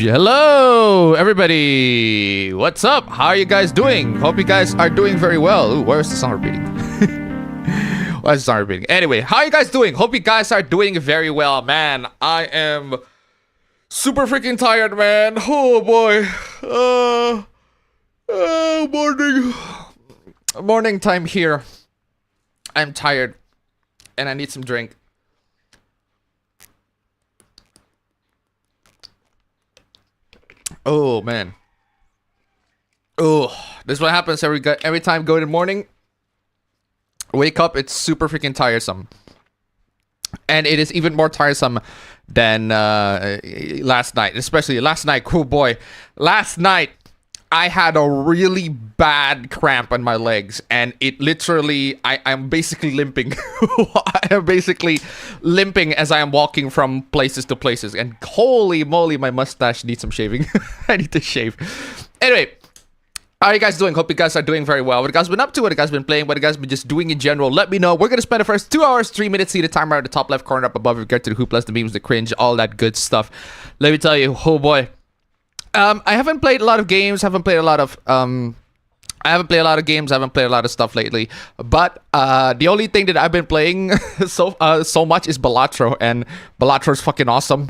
Hello, everybody. What's up? How are you guys doing? Hope you guys are doing very well. Ooh, where's the song repeating? Why is the song repeating? Anyway, how are you guys doing? Hope you guys are doing very well, man. I am super freaking tired, man. Oh boy. Morning time here. I'm tired, and I need some drink. Oh man. Oh, this is what happens every time go in the morning. Wake up, it's super freaking tiresome. And it is even more tiresome than last night. Especially last night. Oh boy. Last night, I had a really bad cramp on my legs. And it literally, I'm basically limping. I am basically limping as I am walking from places to places. And holy moly, my mustache needs some shaving. I need to shave. Anyway. How are you guys doing? Hope you guys are doing very well. What you guys been up to? What you guys been playing? What you guys been just doing in general? Let me know. We're going to spend the first 2 hours, 3 minutes. See the timer at the top left corner up above. We get to the hooplas, the memes, the cringe, all that good stuff. Let me tell you, oh boy. I haven't played a lot of games. I haven't played a lot of games. I haven't played a lot of stuff lately. But the only thing that I've been playing so much is Balatro. And Balatro is fucking awesome.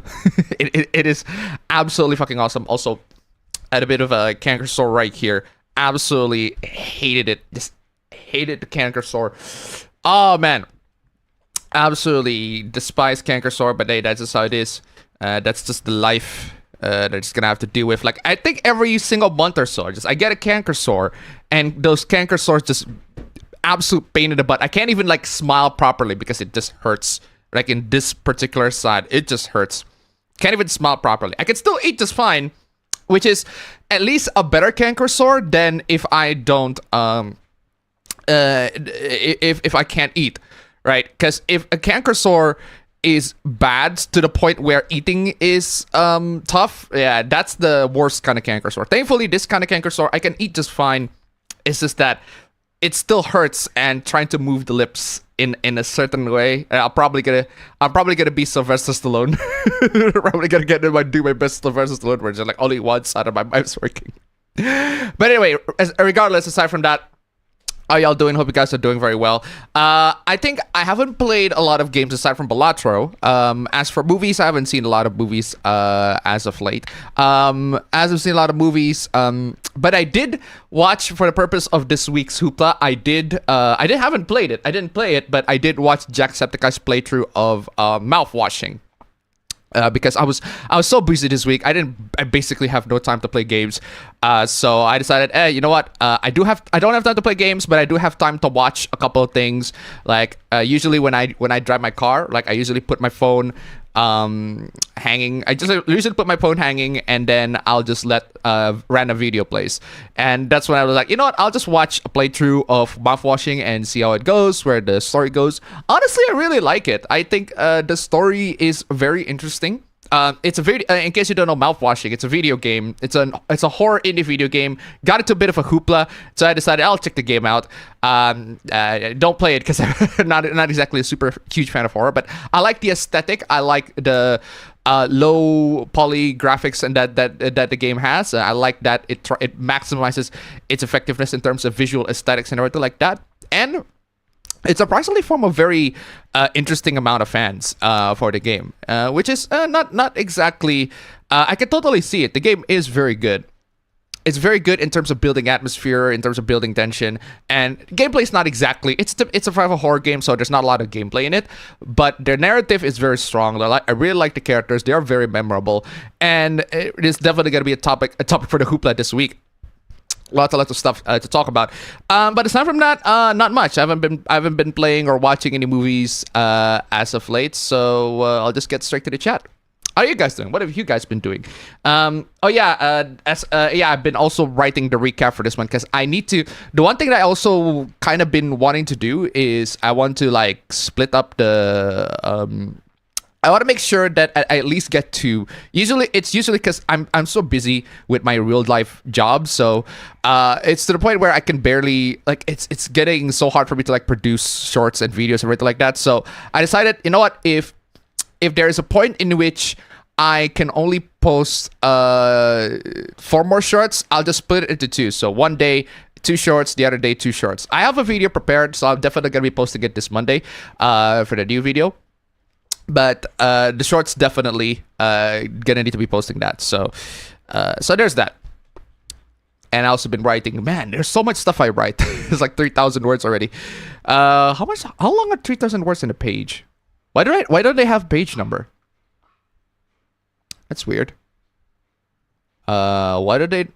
It is absolutely fucking awesome. Also, I had a bit of a canker sore right here. Absolutely hated it. Just hated the canker sore. Oh man, absolutely despise canker sore. But hey, that's just how it is. That's just the life that I'm just gonna have to deal with. Like I think every single month or so, I get a canker sore, and those canker sores just absolute pain in the butt. I can't even like smile properly because it just hurts. Like in this particular side, it just hurts. Can't even smile properly. I can still eat just fine. Which is at least a better canker sore than if I don't, if I can't eat, right? Because if a canker sore is bad to the point where eating is tough, yeah, that's the worst kind of canker sore. Thankfully, this kind of canker sore, I can eat just fine. It's just that it still hurts, and trying to move the lips in a certain way. I'm probably gonna be Sylvester Stallone. Probably gonna do my best Sylvester Stallone where just like only one side of my mouth's working. But anyway, regardless, aside from that, how y'all doing? Hope you guys are doing very well. I think I haven't played a lot of games aside from Balatro. As for movies, I haven't seen a lot of movies as of late. As I've seen a lot of movies, but I did watch for the purpose of this week's hoopla. I haven't played it. I didn't play it, but I did watch Jacksepticeye's playthrough of Mouthwashing. Because I was so busy this week, I basically have no time to play games. So I decided, hey, you know what? I don't have time to play games, but I do have time to watch a couple of things. Like usually when I drive my car, like I usually put my phone hanging. I just usually put my phone hanging, and then I'll just let random video plays. And that's when I was like, you know what? I'll just watch a playthrough of Mouthwashing and see how it goes, where the story goes. Honestly, I really like it. I think the story is very interesting. It's a video. In case you don't know, Mouthwashing, it's a video game. It's a horror indie video game. Got into a bit of a hoopla, so I decided I'll check the game out. Don't play it because I'm not exactly a super huge fan of horror, but I like the aesthetic. I like the low poly graphics and that the game has. I like that it maximizes its effectiveness in terms of visual aesthetics and everything like that. And it's surprisingly from a very interesting amount of fans for the game, which is not exactly. I can totally see it. The game is very good. It's very good in terms of building atmosphere, in terms of building tension, and gameplay is not exactly. It's a survival horror game, so there's not a lot of gameplay in it. But their narrative is very strong. I really like the characters. They are very memorable, and it is definitely going to be a topic for the hoopla this week. Lots of stuff to talk about, but aside from that, not much. I haven't been playing or watching any movies as of late, so I'll just get straight to the chat. How are you guys doing? What have you guys been doing? I've been also writing the recap for this one because I need to. The one thing that I also kind of been wanting to do is I want to like split up the. I want to make sure that I at least get to. Usually because I'm so busy with my real life job, so it's to the point where I can barely like. It's getting so hard for me to like produce shorts and videos and everything like that. So I decided, you know what, if there is a point in which I can only post 4 more shorts, I'll just split it into 2. So one day 2 shorts, the other day 2 shorts. I have a video prepared, so I'm definitely gonna be posting it this Monday for the new video. But the shorts definitely gonna need to be posting that. So there's that. And I also been writing. Man, there's so much stuff I write. It's like 3,000 words already. How long are 3,000 words in a page? Why don't they have page number? That's weird. Why do they?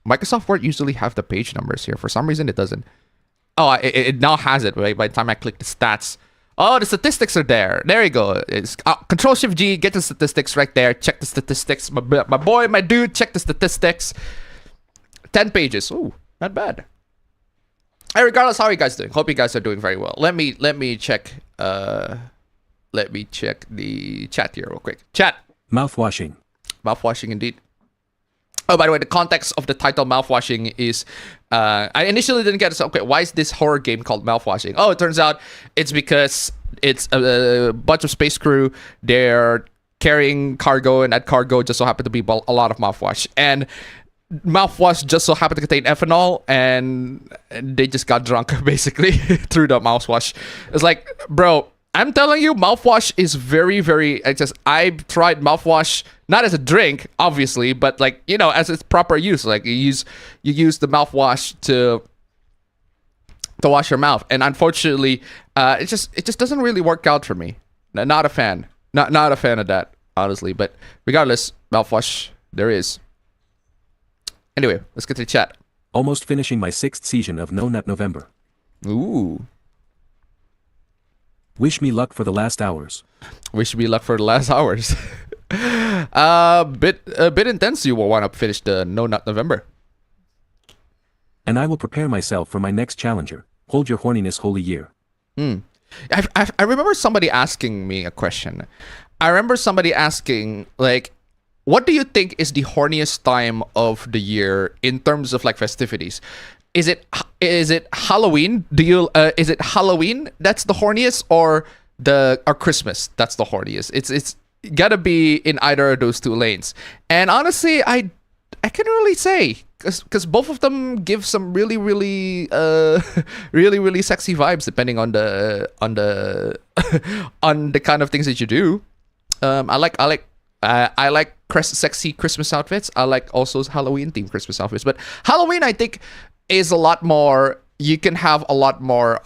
Microsoft Word usually have the page numbers here. For some reason, it doesn't. Oh, it now has it. Right? By the time I click the stats. Oh, the statistics are there. There you go. It's Control-Shift-G, get the statistics right there. Check the statistics. My boy, my dude, check the statistics. 10 pages. Ooh, not bad. Hey, regardless, how are you guys doing? Hope you guys are doing very well. Let me check. Let me check the chat here real quick. Chat. Mouthwashing. Mouthwashing indeed. Oh, by the way, the context of the title Mouthwashing is I initially didn't get it. So, okay, why is this horror game called Mouthwashing? Oh, it turns out it's because it's a bunch of space crew. They're carrying cargo, and that cargo just so happened to be a lot of mouthwash. And mouthwash just so happened to contain ethanol, and they just got drunk basically through the mouthwash. It's like, bro, I'm telling you, mouthwash is very, very. I've tried mouthwash not as a drink, obviously, but like, you know, as its proper use. Like you use the mouthwash to wash your mouth, and unfortunately, it just doesn't really work out for me. Not a fan. Not a fan of that, honestly. But regardless, mouthwash there is. Anyway, let's get to the chat. Almost finishing my 6th season of No Nut November. Ooh. Wish me luck for the last hours. Wish me luck for the last hours. A bit intense. You will want to finish the No Nut November. And I will prepare myself for my next challenger. Hold your horniness holy year. I remember somebody asking me a question. I remember somebody asking, like, what do you think is the horniest time of the year in terms of like festivities? Is it Halloween? Is it Halloween that's the horniest, or Christmas that's the horniest? It's gotta be in either of those 2 lanes. And honestly, I can't really say, because both of them give some really really really sexy vibes depending on the on the kind of things that you do. I like sexy Christmas outfits. I like also Halloween themed Christmas outfits. But Halloween, I think, is a lot more. You can have a lot more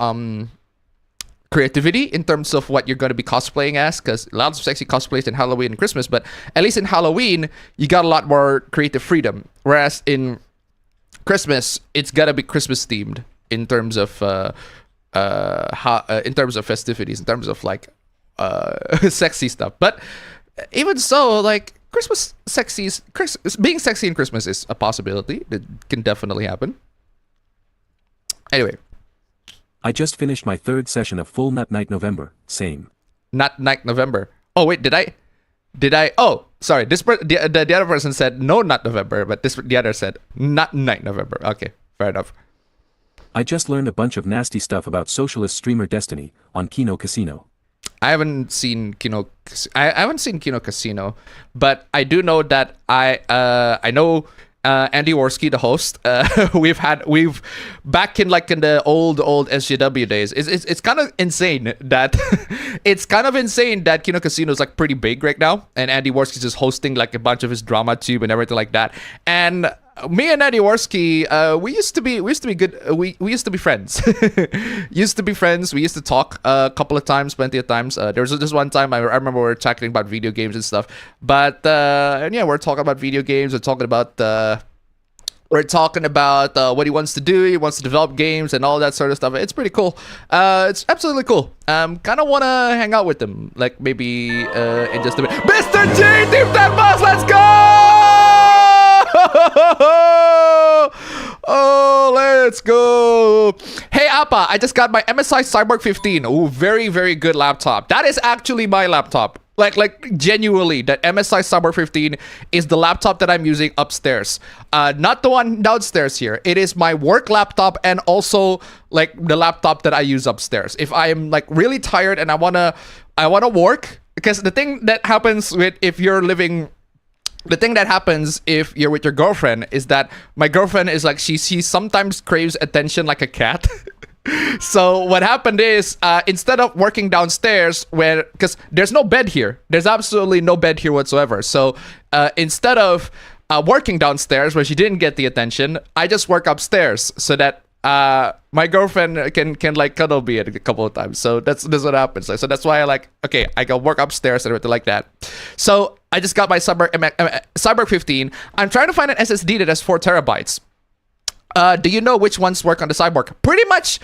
creativity in terms of what you're going to be cosplaying as, because lots of sexy cosplays in Halloween and Christmas. But at least in Halloween, you got a lot more creative freedom. Whereas in Christmas, it's got to be Christmas themed in terms of in terms of festivities, in terms of like sexy stuff. But even so, like being sexy in Christmas is a possibility. It can definitely happen. Anyway, I just finished my 3rd session of Full Nut Night November. Same. Nut Night November. Oh wait, did I? Oh, sorry. The other person said no Nut November, but the other said Nut Night November. Okay, fair enough. I just learned a bunch of nasty stuff about socialist streamer Destiny on Kino Casino. I haven't seen Kino Casino, but I do know that I know Andy Worski, the host. We've back in the old SJW days. It's kind of insane that Kino Casino is like pretty big right now, and Andy Worski's just hosting like a bunch of his drama tube and everything like that. And me and Andy Worski, we used to be good. We used to be friends. We used to talk a couple of times, plenty of times. There was just one time I remember we were talking about video games and stuff. But and yeah, we're talking about video games. We're talking about what he wants to do. He wants to develop games and all that sort of stuff. It's pretty cool. It's absolutely cool. Kind of want to hang out with him, like maybe in just a bit. Mr. G, Team 10 Boss, let's go! Oh, let's go. Hey, Appa, I just got my MSI Cyborg 15. Oh, very, very good laptop. That is actually my laptop. Like genuinely, that MSI Cyborg 15 is the laptop that I'm using upstairs. Not the one downstairs here. It is my work laptop, and also like the laptop that I use upstairs. If I am like really tired and I wanna work, because the thing that happens with if you're living. The thing that happens if you're with your girlfriend is that my girlfriend is like she sometimes craves attention like a cat. So what happened is instead of working downstairs because there's no bed here, there's absolutely no bed here whatsoever. So instead of working downstairs where she didn't get the attention, I just work upstairs so that my girlfriend can like cuddle me a couple of times. So that's what happens. So that's why I go work upstairs and everything like that. So I just got my Cyber 15. I'm trying to find an SSD that has 4 terabytes. Do you know which ones work on the Cyborg? Pretty much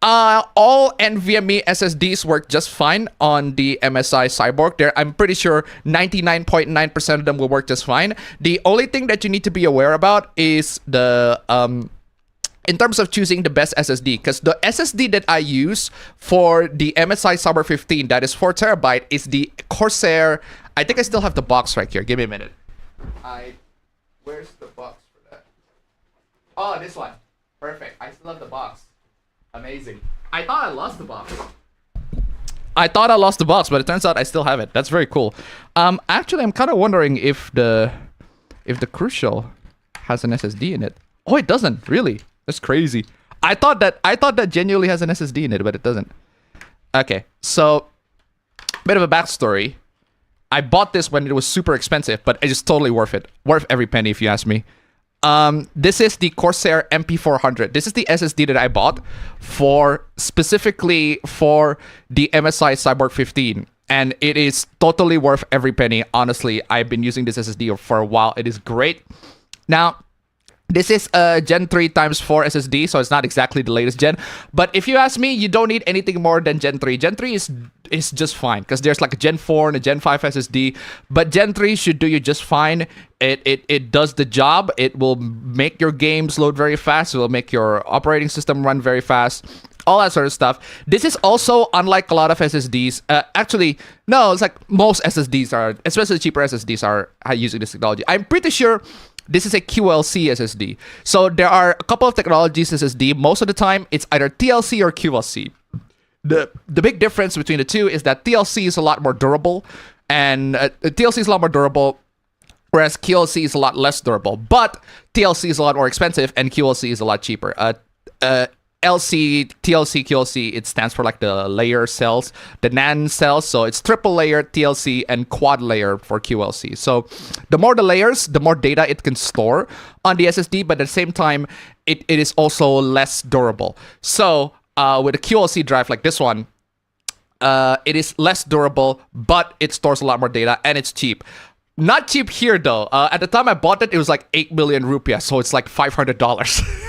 all NVMe SSDs work just fine on the MSI Cyborg. I'm pretty sure 99.9% of them will work just fine. The only thing that you need to be aware about is the in terms of choosing the best SSD, because the SSD that I use for the MSI Cyber 15 that is 4 terabyte is the Corsair. I think I still have the box right here. Give me a minute. Where's the box for that? Oh, this one. Perfect. I still have the box. Amazing. I thought I lost the box. But it turns out I still have it. That's very cool. Actually, I'm kind of wondering if the Crucial has an SSD in it. Oh, it doesn't. Really? That's crazy. I thought that genuinely has an SSD in it, but it doesn't. Okay, so bit of a backstory. I bought this when it was super expensive, but it's just totally worth it. Worth every penny, if you ask me. This is the Corsair MP400. This is the SSD that I bought specifically for the MSI Cyborg 15. And it is totally worth every penny. Honestly, I've been using this SSD for a while. It is great. Now, this is a Gen 3 x 4 SSD, so it's not exactly the latest gen. But if you ask me, you don't need anything more than Gen 3. Gen 3 is just fine, because there's like a Gen 4 and a Gen 5 SSD. But Gen 3 should do you just fine. It does the job. It will make your games load very fast. It will make your operating system run very fast. All that sort of stuff. This is also unlike a lot of SSDs. Actually, no, it's like most SSDs are, especially cheaper SSDs are using this technology. I'm pretty sure this is a QLC SSD. So there are a couple of technologies SSD. Most of the time, it's either TLC or QLC. The big difference between the two is that TLC is a lot more durable, and TLC is a lot more durable, whereas QLC is a lot less durable. But TLC is a lot more expensive, and QLC is a lot cheaper. LC, TLC, QLC, it stands for like the layer cells, the NAND cells. So it's triple layer TLC and quad layer for QLC. So the more the layers, the more data it can store on the SSD, but at the same time, it is also less durable. So with a QLC drive like this one, it is less durable, but it stores a lot more data and it's cheap. Not cheap here though. At the time I bought it, it was like 8 million rupiah, so it's like $500.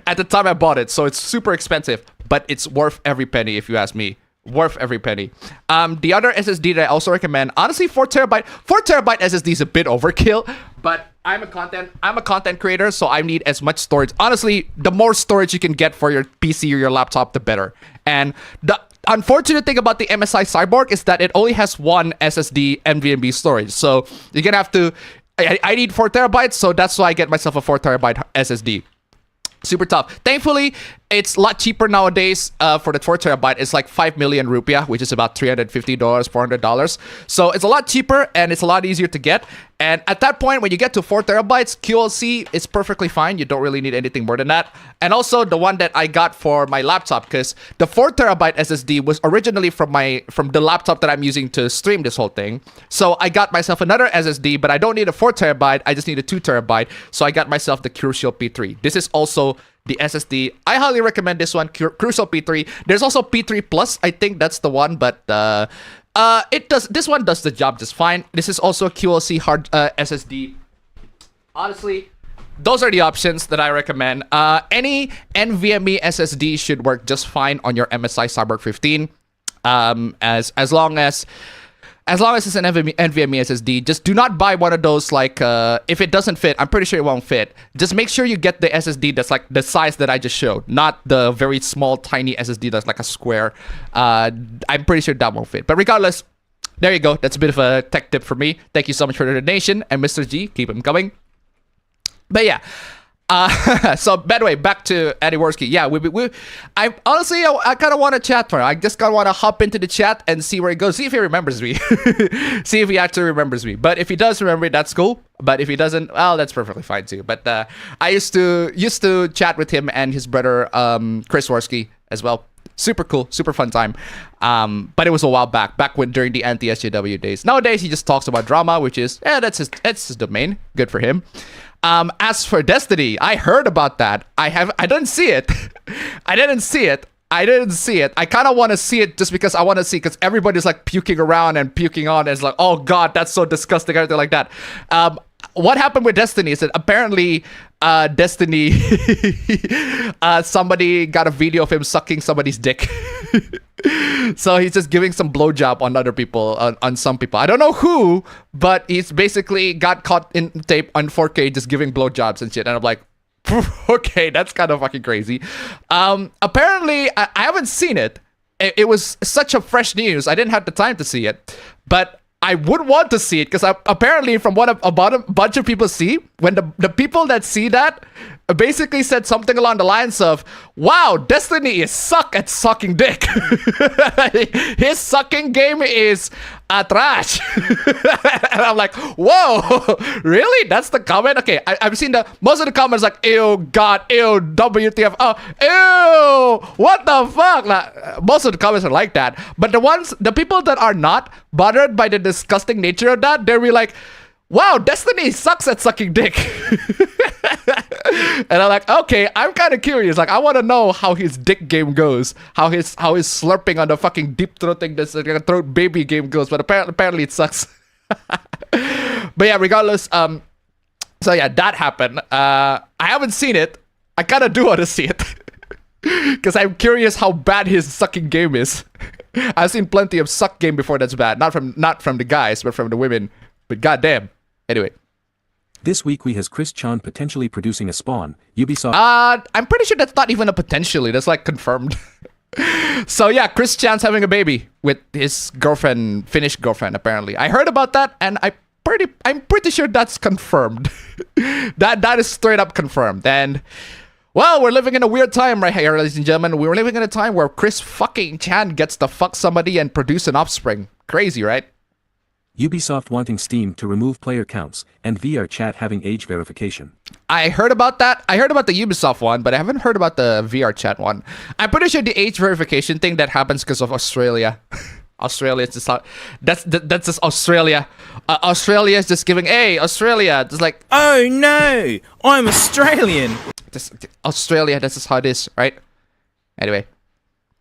At the time I bought it, so it's super expensive, but it's worth every penny if you ask me. Worth every penny. The other SSD that I also recommend, honestly, 4 terabyte SSD is a bit overkill, but I'm a content creator, so I need as much storage. Honestly, the more storage you can get for your PC or your laptop, the better. And the unfortunate thing about the MSI Cyborg is that it only has one SSD NVMe storage, so you're gonna have to. I need 4 terabytes, so that's why I get myself a 4 terabyte SSD. Super tough. Thankfully, it's a lot cheaper nowadays. For the 4 terabyte, it's like 5 million rupiah, which is about $350, $400. So it's a lot cheaper and it's a lot easier to get. And at that point, when you get to 4 terabytes, QLC is perfectly fine. You don't really need anything more than that. And also the one that I got for my laptop, because the 4 terabyte SSD was originally from the laptop that I'm using to stream this whole thing. So I got myself another SSD, but I don't need a 4 terabyte. I just need a 2 terabyte. So I got myself the Crucial P3. This is also the SSD. I highly recommend this one, Crucial P3. There's also P3 Plus. I think that's the one, but this one does the job just fine. This is also a QLC hard SSD. Honestly, those are the options that I recommend. Any NVMe SSD should work just fine on your MSI Cyborg 15. As long as it's an NVMe SSD, just do not buy one of those like, if it doesn't fit, I'm pretty sure it won't fit. Just make sure you get the SSD that's like the size that I just showed, not the very small, tiny SSD that's like a square. I'm pretty sure that won't fit. But regardless, there you go. That's a bit of a tech tip for me. Thank you so much for the donation. And Mr. G, keep them coming. But yeah, So by the way, back to Eddie Worski. Yeah, I honestly, I kind of want to chat for him. I just kind of want to hop into the chat and see where he goes. See if he remembers me. See if he actually remembers me. But if he does remember me, that's cool. But if he doesn't, well, that's perfectly fine too. But I used to chat with him and his brother Chris Worski as well. Super cool, super fun time. But it was a while back when during the anti-SJW days. Nowadays, he just talks about drama, which is that's his domain. Good for him. As for Destiny, I heard about that. I didn't see it. I didn't see it. I kind of want to see it just because I want to see, because everybody's like puking around and puking on. And it's like, oh God, that's so disgusting, everything like that. What happened with Destiny is that apparently Destiny, somebody got a video of him sucking somebody's dick. So he's just giving some blowjob on other people, on some people. I don't know who, but he's basically got caught in tape on 4K just giving blowjobs and shit. And I'm like, okay, that's kind of fucking crazy. Apparently, I haven't seen it. It was such a fresh news. I didn't have the time to see it. But I would want to see it, because apparently from what a bunch of people see, when the people that see that basically said something along the lines of, wow, Destiny is suck at sucking dick. His sucking game is trash. And I'm like, whoa, really? That's the comment? Okay, I've seen most of the comments like, ew, God, ew, WTF, oh, ew, what the fuck? Like, most of the comments are like that. But the people that are not bothered by the disgusting nature of that, they'll be like, wow, Destiny sucks at sucking dick. And I'm like, okay, I'm kind of curious. Like, I want to know how his dick game goes, how his slurping on the fucking deep throating this throat baby game goes. But apparently it sucks. But yeah, regardless, so yeah, that happened. I haven't seen it. I kind of do want to see it, because I'm curious how bad his sucking game is. I've seen plenty of suck game before that's bad, not from the guys, but from the women. But goddamn. Anyway. This week we has Chris Chan potentially producing a Spawn. Ubisoft. I'm pretty sure that's not even a potentially. That's like confirmed. So yeah, Chris Chan's having a baby with his girlfriend, Finnish girlfriend, apparently. I heard about that, and I'm pretty sure that's confirmed. that is straight up confirmed. And well, we're living in a weird time right here, ladies and gentlemen. We're living in a time where Chris fucking Chan gets to fuck somebody and produce an offspring. Crazy, right? Ubisoft wanting Steam to remove player counts, and VR chat having age verification. I heard about that. I heard about the Ubisoft one, but I haven't heard about the VR chat one. I'm pretty sure the age verification thing that happens because of Australia. Australia is just that's just Australia. Australia is just giving, hey, Australia, just like, oh no, I'm Australian. Just Australia, that's just how it is, right? Anyway,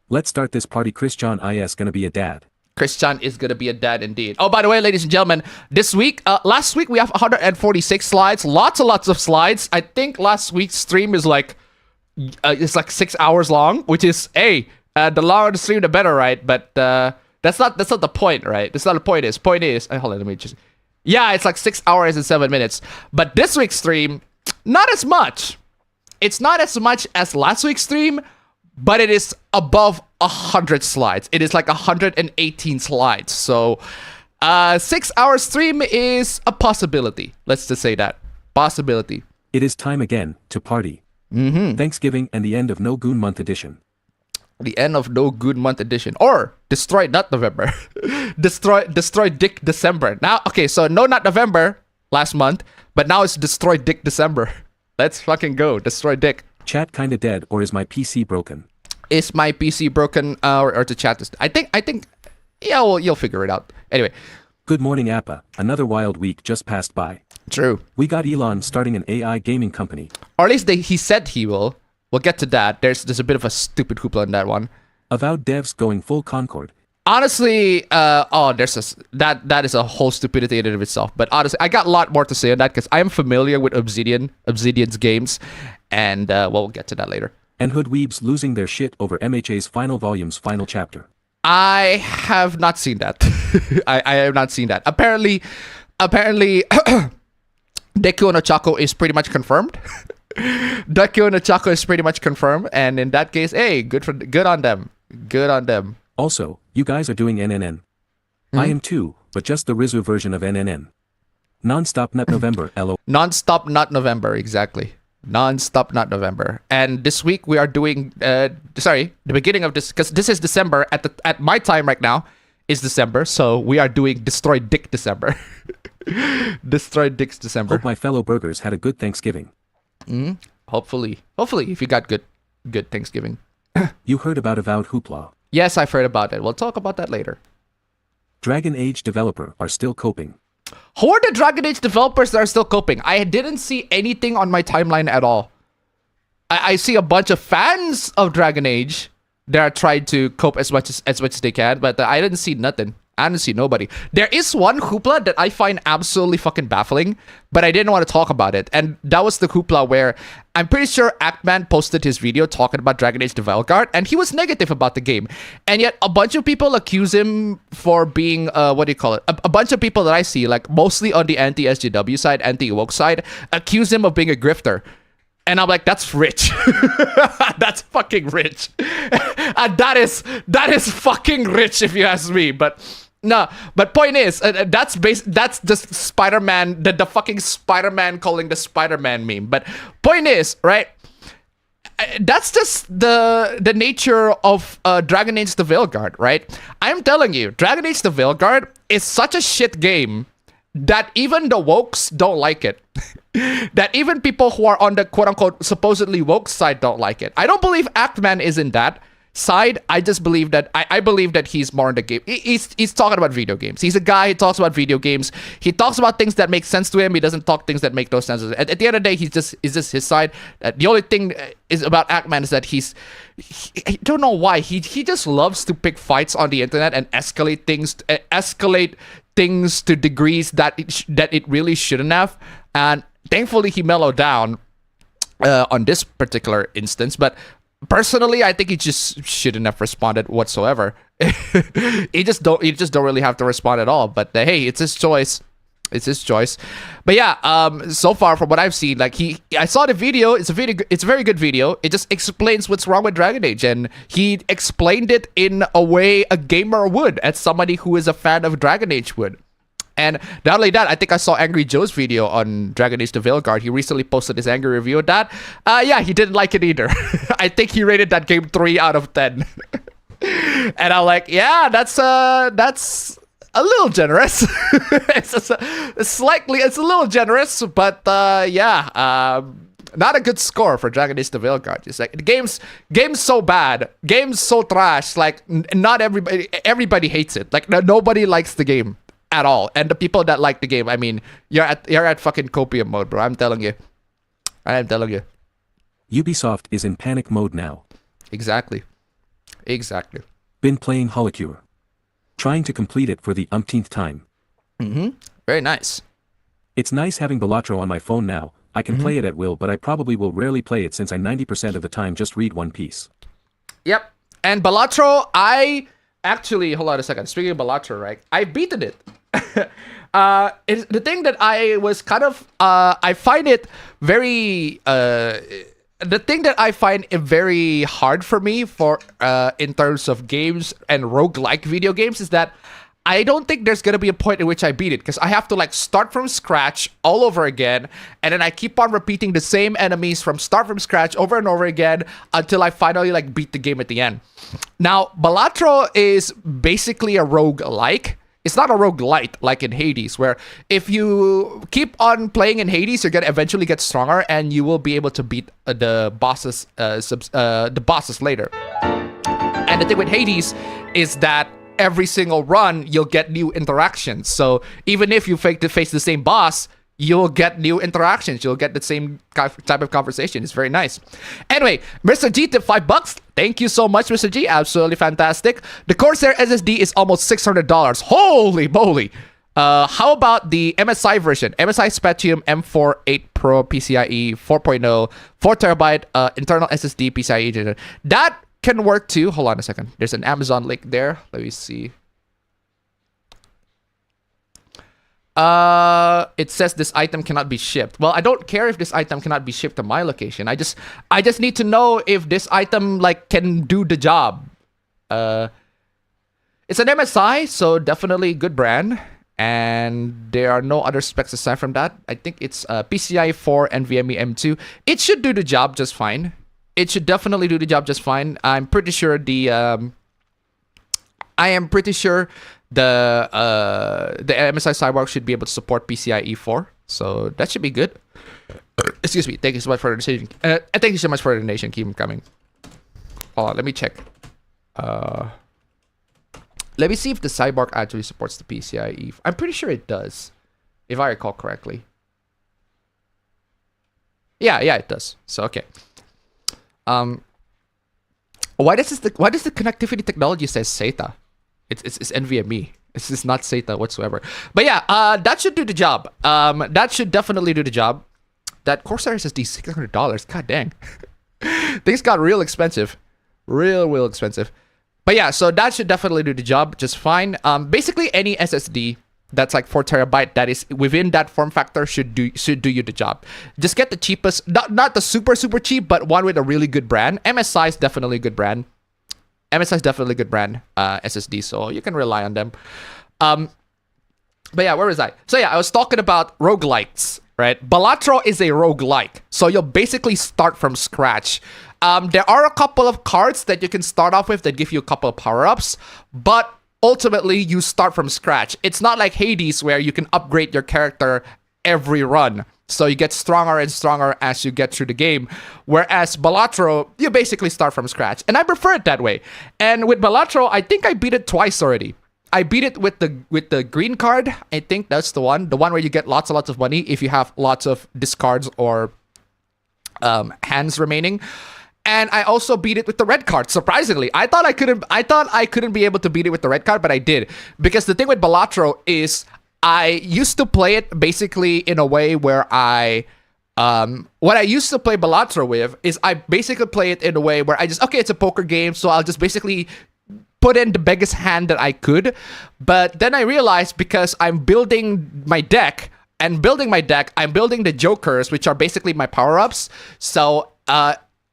let's start this party. Chris Chan is gonna be a dad. Chris Chan is going to be a dad indeed. Oh, by the way, ladies and gentlemen, this week, last week we have 146 slides, lots and lots of slides. I think last week's stream is like, it's like 6 hours long, which is, hey, the longer the stream, the better, right? But that's not the point, right? That's not the point is. Point is, hold on, let me just, yeah, it's like 6 hours and 7 minutes. But this week's stream, not as much. It's not as much as last week's stream, but it is above 100 slides. It is like 118 slides. So 6 hour stream is a possibility. Let's just say that. Possibility. It is time again to party. Thanksgiving and the end of No Goon Month edition. The end of No Good Month edition. Or Destroy Not November. Destroy Dick December. Now, okay, so no, not November last month, but now it's Destroy Dick December. Let's fucking go. Destroy Dick. Chat kinda dead, or is my PC broken? Is my PC broken, or the chat is... I think, yeah, well, you'll figure it out. Anyway. Good morning, Appa. Another wild week just passed by. True. We got Elon starting an AI gaming company. Or at least he said he will. We'll get to that. There's a bit of a stupid hoopla in that one. Avowed devs going full Concord. Honestly, that is a whole stupidity in and of itself. But honestly, I got a lot more to say on that because I am familiar with Obsidian's games, and well, we'll get to that later. And hoodweebs losing their shit over MHA's final volume's final chapter. I have not seen that. I have not seen that. Apparently, Deku no Chaco is pretty much confirmed. Deku no Chaco is pretty much confirmed, and in that case, hey, good on them. Good on them. Also, you guys are doing NNN. I am too, but just the Rizu version of NNN. Non-stop Nut November, LO. Non-stop Not November, exactly. Non-stop not November. And this week we are doing the beginning of this, because this is December at my time right now is December, so we are doing Destroy Dick December. Destroy Dick's December. Hope my fellow burgers had a good Thanksgiving. Hopefully if you got good Thanksgiving. You heard about Avowed hoopla. Yes, I've heard about it. We'll talk about that later. Dragon Age developer are still coping. Who are the Dragon Age developers that are still coping? I didn't see anything on my timeline at all. I see a bunch of fans of Dragon Age that are trying to cope as much as they can, but I didn't see nothing. I didn't see nobody. There is one hoopla that I find absolutely fucking baffling, but I didn't want to talk about it. And that was the hoopla where I'm pretty sure Actman posted his video talking about Dragon Age Development, and he was negative about the game. And yet a bunch of people accuse him for being, what do you call it? A bunch of people that I see, like mostly on the anti-SJW side, anti-woke side, accuse him of being a grifter. And I'm like, that's rich. That's fucking rich. And that is fucking rich if you ask me. But no, but point is, that's just Spider-Man, the fucking Spider-Man calling the Spider-Man meme. But point is, right? That's just the nature of Dragon Age the Veilguard, right? I'm telling you, Dragon Age the Veilguard is such a shit game that even the wokes don't like it. That even people who are on the quote-unquote supposedly woke side don't like it. I don't believe Actman is in that side. I just believe that I believe that he's more in the game. He's talking about video games. He's a guy who talks about video games. He talks about things that make sense to him. He doesn't talk things that make no sense. At the end of the day, he's just his side. The only thing is about Actman is that I don't know why he just loves to pick fights on the internet and escalate things to degrees that it really shouldn't have. And thankfully he mellowed down on this particular instance, but personally I think he just shouldn't have responded whatsoever. he just don't really have to respond at all, but hey, it's his choice. But yeah, so far from what I've seen, like I saw the video. It's a very good video. It just explains what's wrong with Dragon Age, and he explained it in a way a gamer would, as somebody who is a fan of Dragon Age would. And not only that, I think I saw Angry Joe's video on Dragon Age the Veilguard. He recently posted his angry review of that. Yeah, he didn't like it either. I think he rated that game 3 out of 10. And I'm like, yeah, that's a little generous. It's a little generous, but yeah, not a good score for Dragon Age the Veilguard. It's like the game's so bad, game's so trash. Like not everybody hates it. Like nobody likes the game at all. And the people that like the game, I mean, you're at fucking copium mode, bro. I'm telling you. Ubisoft is in panic mode now. Exactly. Been playing Holocure. Trying to complete it for the umpteenth time. Very nice. It's nice having Balatro on my phone now. I can play it at will, but I probably will rarely play it since I 90% of the time just read One Piece. Yep. And Balatro, actually, hold on a second. Speaking of Balatro, right? I beaten it. It's the thing that I was kind of, I find it very, the thing that I find it very hard for me in terms of games and roguelike video games is that I don't think there's gonna be a point in which I beat it, because I have to like start from scratch all over again, and then I keep on repeating the same enemies from scratch over and over again until I finally like beat the game at the end. Now, Balatro is basically a roguelike. It's not a roguelite like in Hades, where if you keep on playing in Hades, you're gonna eventually get stronger and you will be able to beat the bosses later. And the thing with Hades is that every single run you'll get new interactions. So even if you face the same boss, you'll get new interactions. You'll get the same type of conversation. It's very nice. Anyway, Mr. G tipped $5. Thank you so much, Mr. G. Absolutely fantastic. The Corsair SSD is almost $600. Holy moly. How about the MSI version? MSI Spectrum M4 8 Pro PCIe 4.0, 4TB internal SSD PCIe. That can work too. Hold on a second. There's an Amazon link there. Let me see. It says this item cannot be shipped. Well, I don't care if this item cannot be shipped to my location. I just need to know if this item like can do the job. It's an MSI, so definitely good brand. And there are no other specs aside from that. I think it's PCIe 4 and NVMe M2. It should do the job just fine. It should definitely do the job just fine. I'm pretty sure the MSI Cyborg should be able to support PCIe 4, so that should be good. Excuse me. Thank you so much for the donation. Thank you so much for the donation. Keep them coming. Hold on, let me check. Let me see if the Cyborg actually supports the PCIe. I'm pretty sure it does, if I recall correctly. Yeah, it does. So okay. Why does the connectivity technology says SATA? It's NVMe. It's just not SATA whatsoever. But yeah, that should do the job. That should definitely do the job. That Corsair SSD $600. God dang. Things got real expensive. Real expensive. But yeah, so that should definitely do the job just fine. Basically, any SSD that's like 4 terabyte that is within that form factor should do you the job. Just get the cheapest, not the super cheap, but one with a really good brand. MSI is definitely a good brand. SSD, so you can rely on them. But yeah, where was I? So yeah, I was talking about roguelikes, right? Balatro is a roguelike, so you'll basically start from scratch. There are a couple of cards that you can start off with that give you a couple of power-ups, but ultimately you start from scratch. It's not like Hades where you can upgrade your character every run. So you get stronger and stronger as you get through the game. Whereas Balatro, you basically start from scratch. And I prefer it that way. And with Balatro, I think I beat it twice already. I beat it with the green card. I think that's the one. The one where you get lots and lots of money if you have lots of discards or hands remaining. And I also beat it with the red card, surprisingly. I thought I couldn't be able to beat it with the red card, but I did. Because the thing with Balatro is I used to play it basically in a way where what I used to play Balatro with is I basically play it in a way where it's a poker game, so I'll just basically put in the biggest hand that I could. But then I realized, because I'm building my deck, I'm building the jokers, which are basically my power-ups. So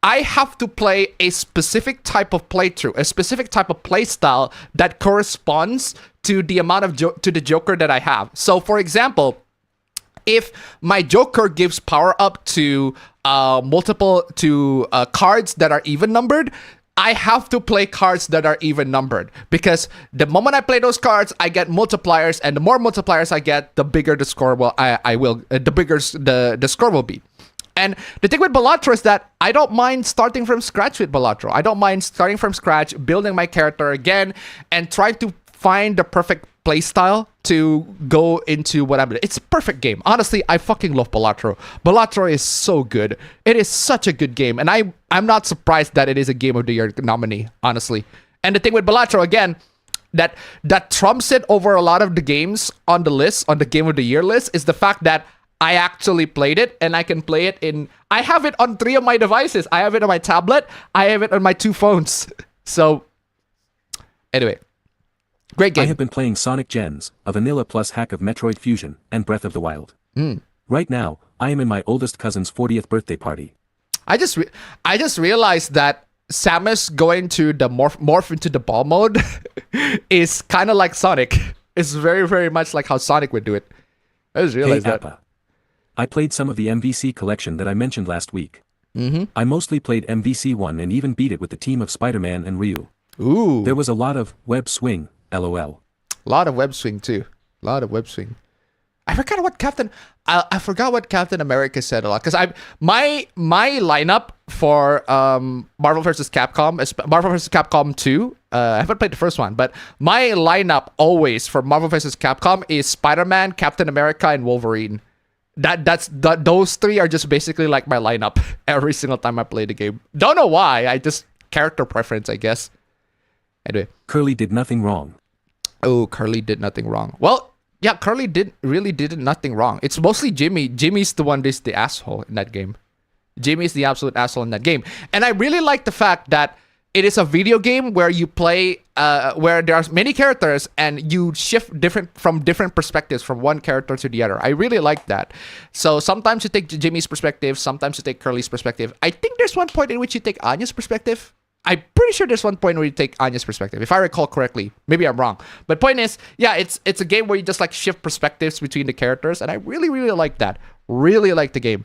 I have to play a specific type of playthrough, a specific type of playstyle that corresponds to the amount of to the joker that I have. So, for example, if my joker gives power up to cards that are even numbered, I have to play cards that are even numbered, because the moment I play those cards, I get multipliers, and the more multipliers I get, the bigger the score will. The bigger the score will be. And the thing with Balatro is that I don't mind starting from scratch with Balatro. I don't mind starting from scratch, building my character again, and trying to find the perfect playstyle to go into what I'm doing. It's a perfect game. Honestly, I fucking love Balatro. Balatro is so good. It is such a good game. And I'm not surprised that it is a Game of the Year nominee, honestly. And the thing with Balatro, again, that trumps it over a lot of the games on the list, on the Game of the Year list, is the fact that I actually played it, and I can play it I have it on 3 of my devices. I have it on my tablet. I have it on my 2 phones. So, anyway. Great game. I have been playing Sonic Gens, a vanilla plus hack of Metroid Fusion, and Breath of the Wild. Right now, I am in my oldest cousin's 40th birthday party. I just realized that Samus going to the morph into the ball mode is kind of like Sonic. It's very, very much like how Sonic would do it. I just realized that. Appa. I played some of the MVC collection that I mentioned last week. I mostly played MVC 1 and even beat it with the team of Spider-Man and Ryu. Ooh. There was a lot of web swing, lol. A lot of web swing too. A lot of web swing. I forgot what Captain America said a lot, because my lineup for Marvel vs. Capcom is Marvel vs. Capcom 2. I haven't played the first one, but my lineup always for Marvel vs. Capcom is Spider-Man, Captain America, and Wolverine. Those 3 are just basically like my lineup every single time I play the game. Don't know why. I just character preference, I guess. Anyway, Curly did nothing wrong. Oh, Curly did nothing wrong. Well, yeah, Curly did nothing wrong. It's mostly Jimmy. Jimmy's the one that's the asshole in that game. Jimmy's the absolute asshole in that game. And I really like the fact that it is a video game where you play, where there are many characters and you shift from different perspectives from one character to the other. I really like that. So sometimes you take Jimmy's perspective, sometimes you take Curly's perspective. I think there's one point in which you take Anya's perspective. I'm pretty sure there's one point where you take Anya's perspective, if I recall correctly. Maybe I'm wrong, but point is, yeah, it's a game where you just like shift perspectives between the characters, and I really like that. Really like the game.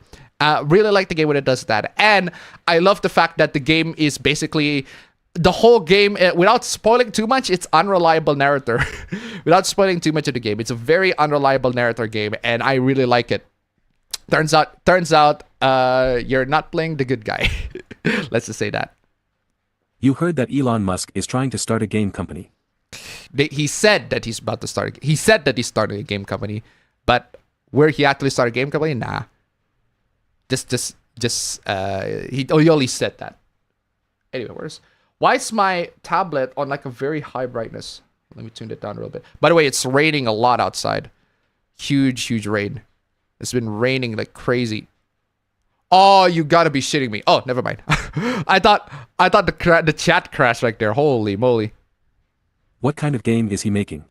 Really like the game when it does that, and I love the fact that the game is basically the whole game, without spoiling too much, it's unreliable narrator. Without spoiling too much of the game, it's a very unreliable narrator game, and I really like it. Turns out, you're not playing the good guy. Let's just say that. You heard that Elon Musk is trying to start a game company. He said that he's about to start. He said that he's starting a game company, but where he actually started a game company, nah. He only said that. Anyway, why is my tablet on like a very high brightness? Let me tune it down a little bit. By the way, it's raining a lot outside. Huge rain. It's been raining like crazy. Oh, you gotta be shitting me. Oh, never mind. I thought the chat crashed right there. Holy moly. What kind of game is he making?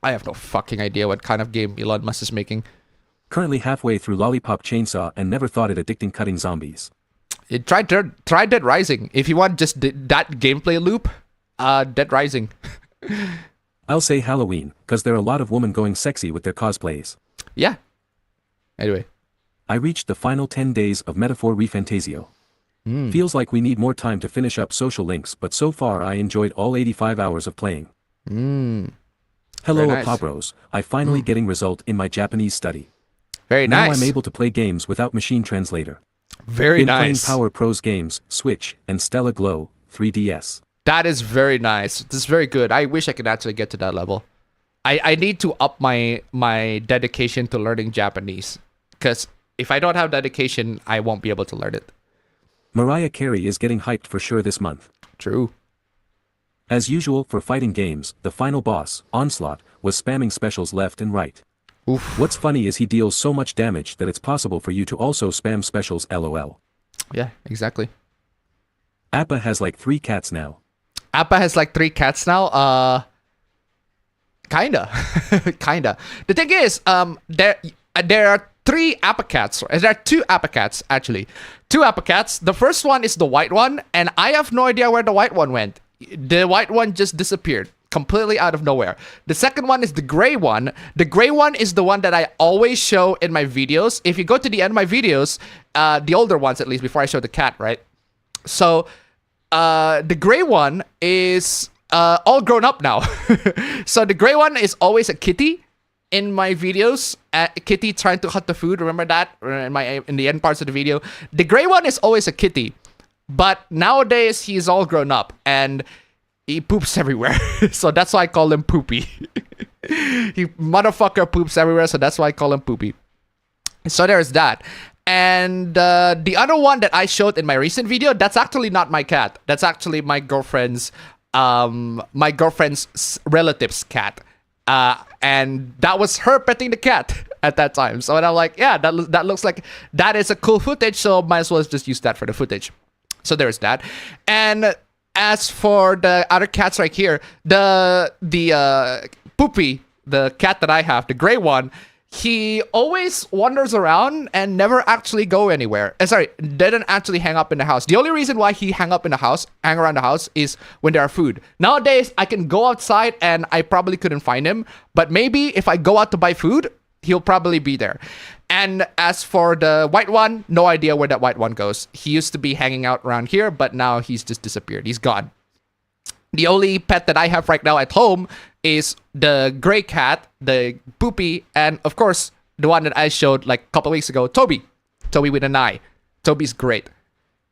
I have no fucking idea what kind of game Elon Musk is making. Currently halfway through Lollipop Chainsaw and never thought it addicting cutting zombies. Try Dead Rising. If you want just that gameplay loop, Dead Rising. I'll say Halloween, cause there are a lot of women going sexy with their cosplays. Yeah. Anyway. I reached the final 10 days of Metaphor Refantasio. Feels like we need more time to finish up Social Links, but so far I enjoyed all 85 hours of playing. Hello, nice. Apabros. I finally getting result in my Japanese study. Very now nice. I'm able to play games without machine translator. Very Been nice. playing Power Pros games, Switch, and Stella Glow, 3DS. That is very nice. This is very good. I wish I could actually get to that level. I need to up my dedication to learning Japanese, because if I don't have dedication, I won't be able to learn it. Mariah Carey is getting hyped for sure this month. True. As usual for fighting games, the final boss, Onslaught, was spamming specials left and right. Oof. What's funny is he deals so much damage that it's possible for you to also spam specials LOL. Yeah, exactly. Appa has like 3 cats now. Appa has like 3 cats now. Kinda. Kinda. The thing is, there are 3 Appa cats. There are 2 Appa cats, actually. 2 Appa cats. The first one is the white one, and I have no idea where the white one went. The white one just disappeared completely out of nowhere. The second one is the gray one. The gray one is the one that I always show in my videos. If you go to the end of my videos, the older ones at least, before I show the cat, right? So, the gray one is all grown up now. So the gray one is always a kitty in my videos. Kitty trying to cut the food. Remember that in the end parts of the video? The gray one is always a kitty, but nowadays he's all grown up and he poops everywhere. So that's why I call him Poopy. He motherfucker poops everywhere, so that's why I call him Poopy. So there's that. And the other one that I showed in my recent video, that's actually not my cat. That's actually my girlfriend's relative's cat. And that was her petting the cat at that time. So I'm like, yeah, that looks like that is a cool footage, so might as well just use that for the footage. So there's that. And as for the other cats right here, the Poopy, the cat that I have, the gray one, he always wanders around and never actually go anywhere. Didn't actually hang up in the house. The only reason why he hang around the house is when there are food. Nowadays, I can go outside and I probably couldn't find him. But maybe if I go out to buy food, he'll probably be there. And as for the white one, no idea where that white one goes. He used to be hanging out around here, but now he's just disappeared. He's gone. The only pet that I have right now at home is the gray cat, the Poopy, and of course, the one that I showed like a couple weeks ago, Toby. Toby with an eye. Toby's great.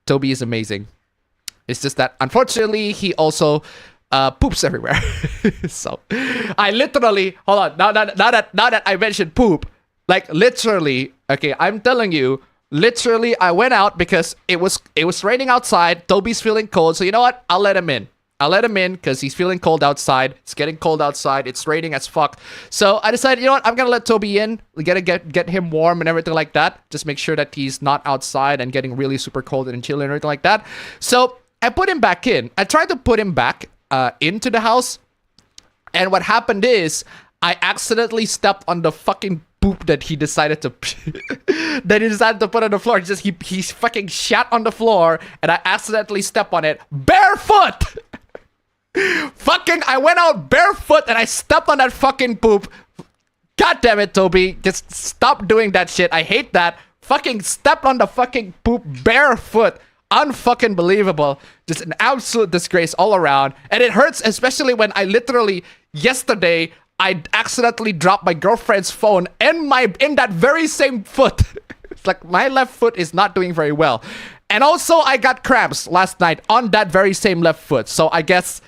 Toby is amazing. It's just that, unfortunately, he also poops everywhere. So, I literally, hold on, now that I mentioned poop, like literally, okay, I'm telling you, literally, I went out because it was raining outside. Toby's feeling cold, so you know what? I'll let him in. I'll let him in because he's feeling cold outside. It's getting cold outside. It's raining as fuck. So I decided, you know what? I'm gonna let Toby in. We gotta get him warm and everything like that. Just make sure that he's not outside and getting really super cold and chilly and everything like that. So I put him back in. I tried to put him back into the house, and what happened is I accidentally stepped on the fucking poop that he decided to put on the floor. Just he fucking shat on the floor, and I accidentally stepped on it barefoot. Fucking, I went out barefoot and I stepped on that fucking poop. God damn it, Toby. Just stop doing that shit. I hate that. Fucking stepped on the fucking poop barefoot. Unfucking believable. Just an absolute disgrace all around. And it hurts, especially when I literally, yesterday, I accidentally dropped my girlfriend's phone in that very same foot. It's like my left foot is not doing very well. And also, I got cramps last night on that very same left foot. So I guess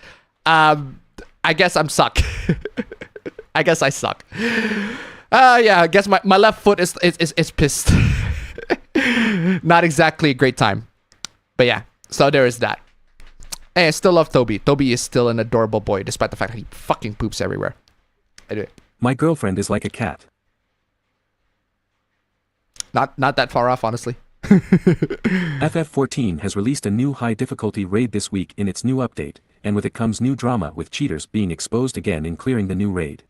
I'm suck. I guess I suck. Yeah, I guess my left foot is pissed. Not exactly a great time. But yeah, so there is that. And I still love Toby. Toby is still an adorable boy, despite the fact that he fucking poops everywhere. Anyway. My girlfriend is like a cat. Not that far off, honestly. FF14 has released a new high difficulty raid this week in its new update, and with it comes new drama with cheaters being exposed again in clearing the new raid.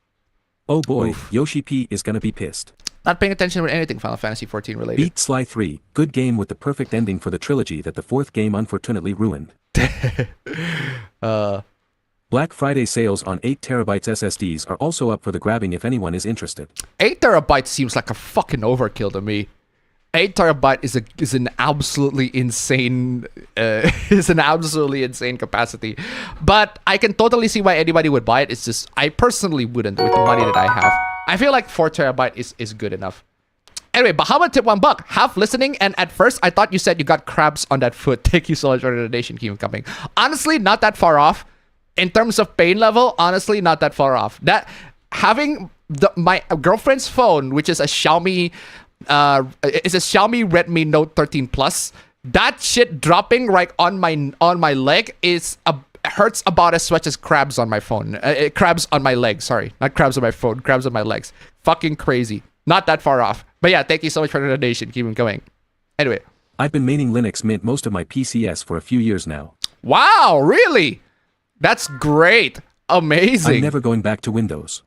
Oh boy, oof. Yoshi P is gonna be pissed. Not paying attention to anything Final Fantasy 14 related. Beat Sly 3, good game with the perfect ending for the trilogy that the fourth game unfortunately ruined. Black Friday sales on 8TB SSDs are also up for the grabbing if anyone is interested. 8TB seems like a fucking overkill to me. 8TB is an absolutely insane capacity, but I can totally see why anybody would buy it. It's just I personally wouldn't with the money that I have. I feel like 4TB is good enough. Anyway, Bahama tip $1. Half listening, and at first I thought you said you got crabs on that foot. Thank you so much for the donation. Keep coming. Honestly, not that far off. In terms of pain level, honestly, not that far off. That having my girlfriend's phone, which is a Xiaomi Redmi Note 13 Plus, that shit dropping right on my leg hurts about as much as crabs on my phone. Crabs on my leg, sorry. Not crabs on my phone, crabs on my legs. Fucking crazy. Not that far off. But yeah, thank you so much for the donation. Keep them going. Anyway. I've been maining Linux Mint most of my PCS for a few years now. Wow, really? That's great. Amazing. I'm never going back to Windows.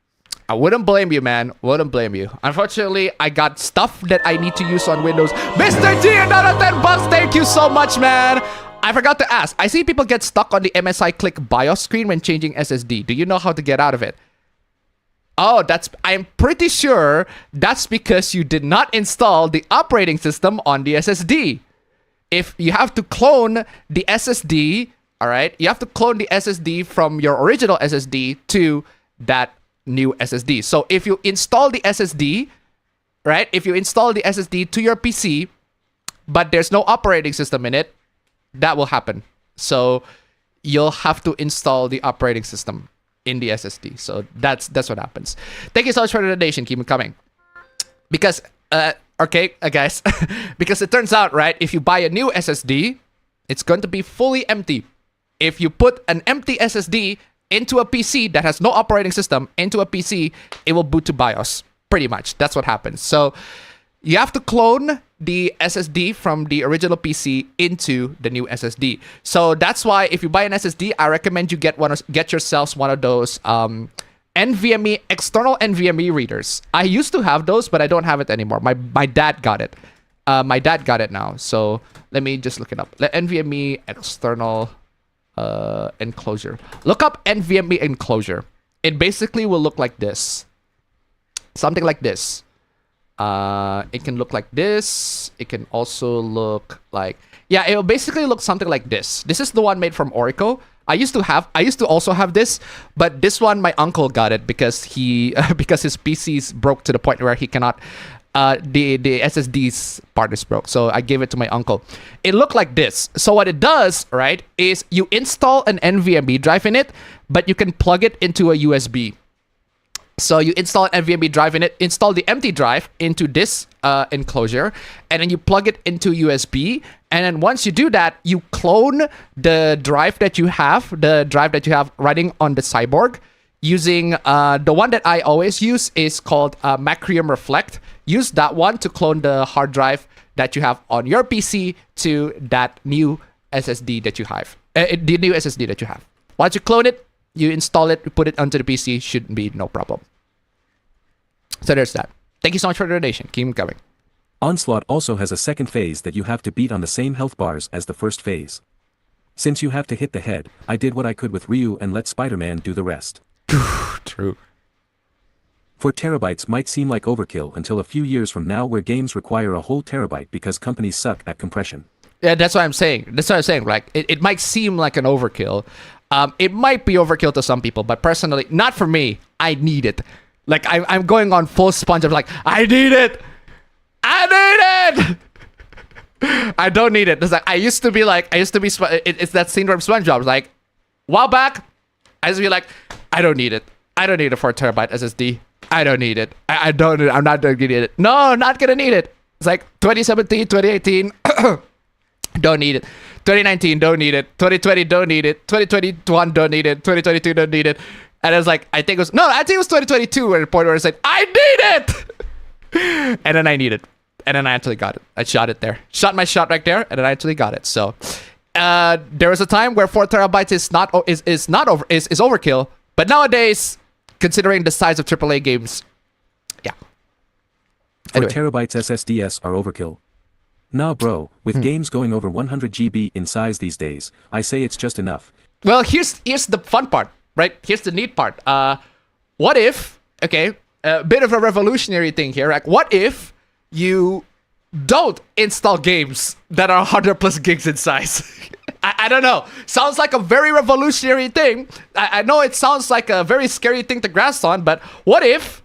I wouldn't blame you, man. Wouldn't blame you. Unfortunately, I got stuff that I need to use on Windows. Mr. G, another $10. Thank you so much, man. I forgot to ask. I see people get stuck on the MSI Click BIOS screen when changing SSD. Do you know how to get out of it? Oh, I'm pretty sure that's because you did not install the operating system on the SSD. If you have to clone the SSD, all right, you have to clone the SSD from your original SSD to that new SSD. So if you install the SSD, right, if you install the SSD to your PC, but there's no operating system in it, that will happen. So you'll have to install the operating system in the SSD. So that's what happens. Thank you so much for the donation. Keep it coming. Because, okay, guys, because it turns out, right, if you buy a new SSD, it's going to be fully empty. If you put an empty SSD into a PC that has no operating system into a PC, it will boot to BIOS. Pretty much. That's what happens. So you have to clone the SSD from the original PC into the new SSD. So that's why if you buy an SSD, I recommend you get yourselves one of those NVMe, external NVMe readers. I used to have those, but I don't have it anymore. My dad got it. My dad got it now. So let me just look it up. NVMe external enclosure. Look up NVMe enclosure. It basically will look like this. Something like this. It can look like this. It can also look like, yeah, it will basically look something like this. This is the one made from Orico. I used to also have this, but this one my uncle got it because because his PC's broke to the point where he cannot the SSD's part is broke. So I gave it to my uncle. It looked like this. So what it does, right, is you install an NVMe drive in it, but you can plug it into a USB. So you install an NVMe drive in it, install the empty drive into this enclosure, and then you plug it into USB. And then once you do that, you clone the drive that you have running on the Cyborg using the one that I always use is called Macrium Reflect. Use that one to clone the hard drive that you have on your PC to that new SSD that you have. The new SSD that you have. Once you clone it, you install it, you put it onto the PC, shouldn't be no problem. So there's that. Thank you so much for the donation. Keep 'em coming. Onslaught also has a second phase that you have to beat on the same health bars as the first phase. Since you have to hit the head, I did what I could with Ryu and let Spider-Man do the rest. True. 4 terabytes might seem like overkill until a few years from now where games require a whole terabyte because companies suck at compression. Yeah, that's what I'm saying. Like, it might seem like an overkill. It might be overkill to some people, but personally, not for me. I need it. Like, I'm going on full sponge of like, I need it! I need it! I don't need it. It's like, it's that scene from SpongeBob. It's like, a while back, I used to be like, I don't need it. I don't need a 4 terabyte SSD. I don't need it. I don't need it. I'm not gonna need it. No, not gonna need it. It's like 2017, 2018, don't need it. 2019, don't need it. 2020, don't need it. 2021, don't need it. 2022, don't need it. And I was like, I think it was 2022 at a point where I said, I need it! And then I need it. And then I actually got it. I shot it there. Shot my shot right there, and then I actually got it. So there was a time where 4 terabytes is overkill, but nowadays, considering the size of AAA games, yeah. 4 terabytes SSDs are overkill. Nah bro, with games going over 100 GB in size these days, I say it's just enough. Well, here's the fun part, right? Here's the neat part. What if, okay, a bit of a revolutionary thing here, like what if you don't install games that are 100 plus gigs in size? I don't know. Sounds like a very revolutionary thing. I know it sounds like a very scary thing to grasp on, but what if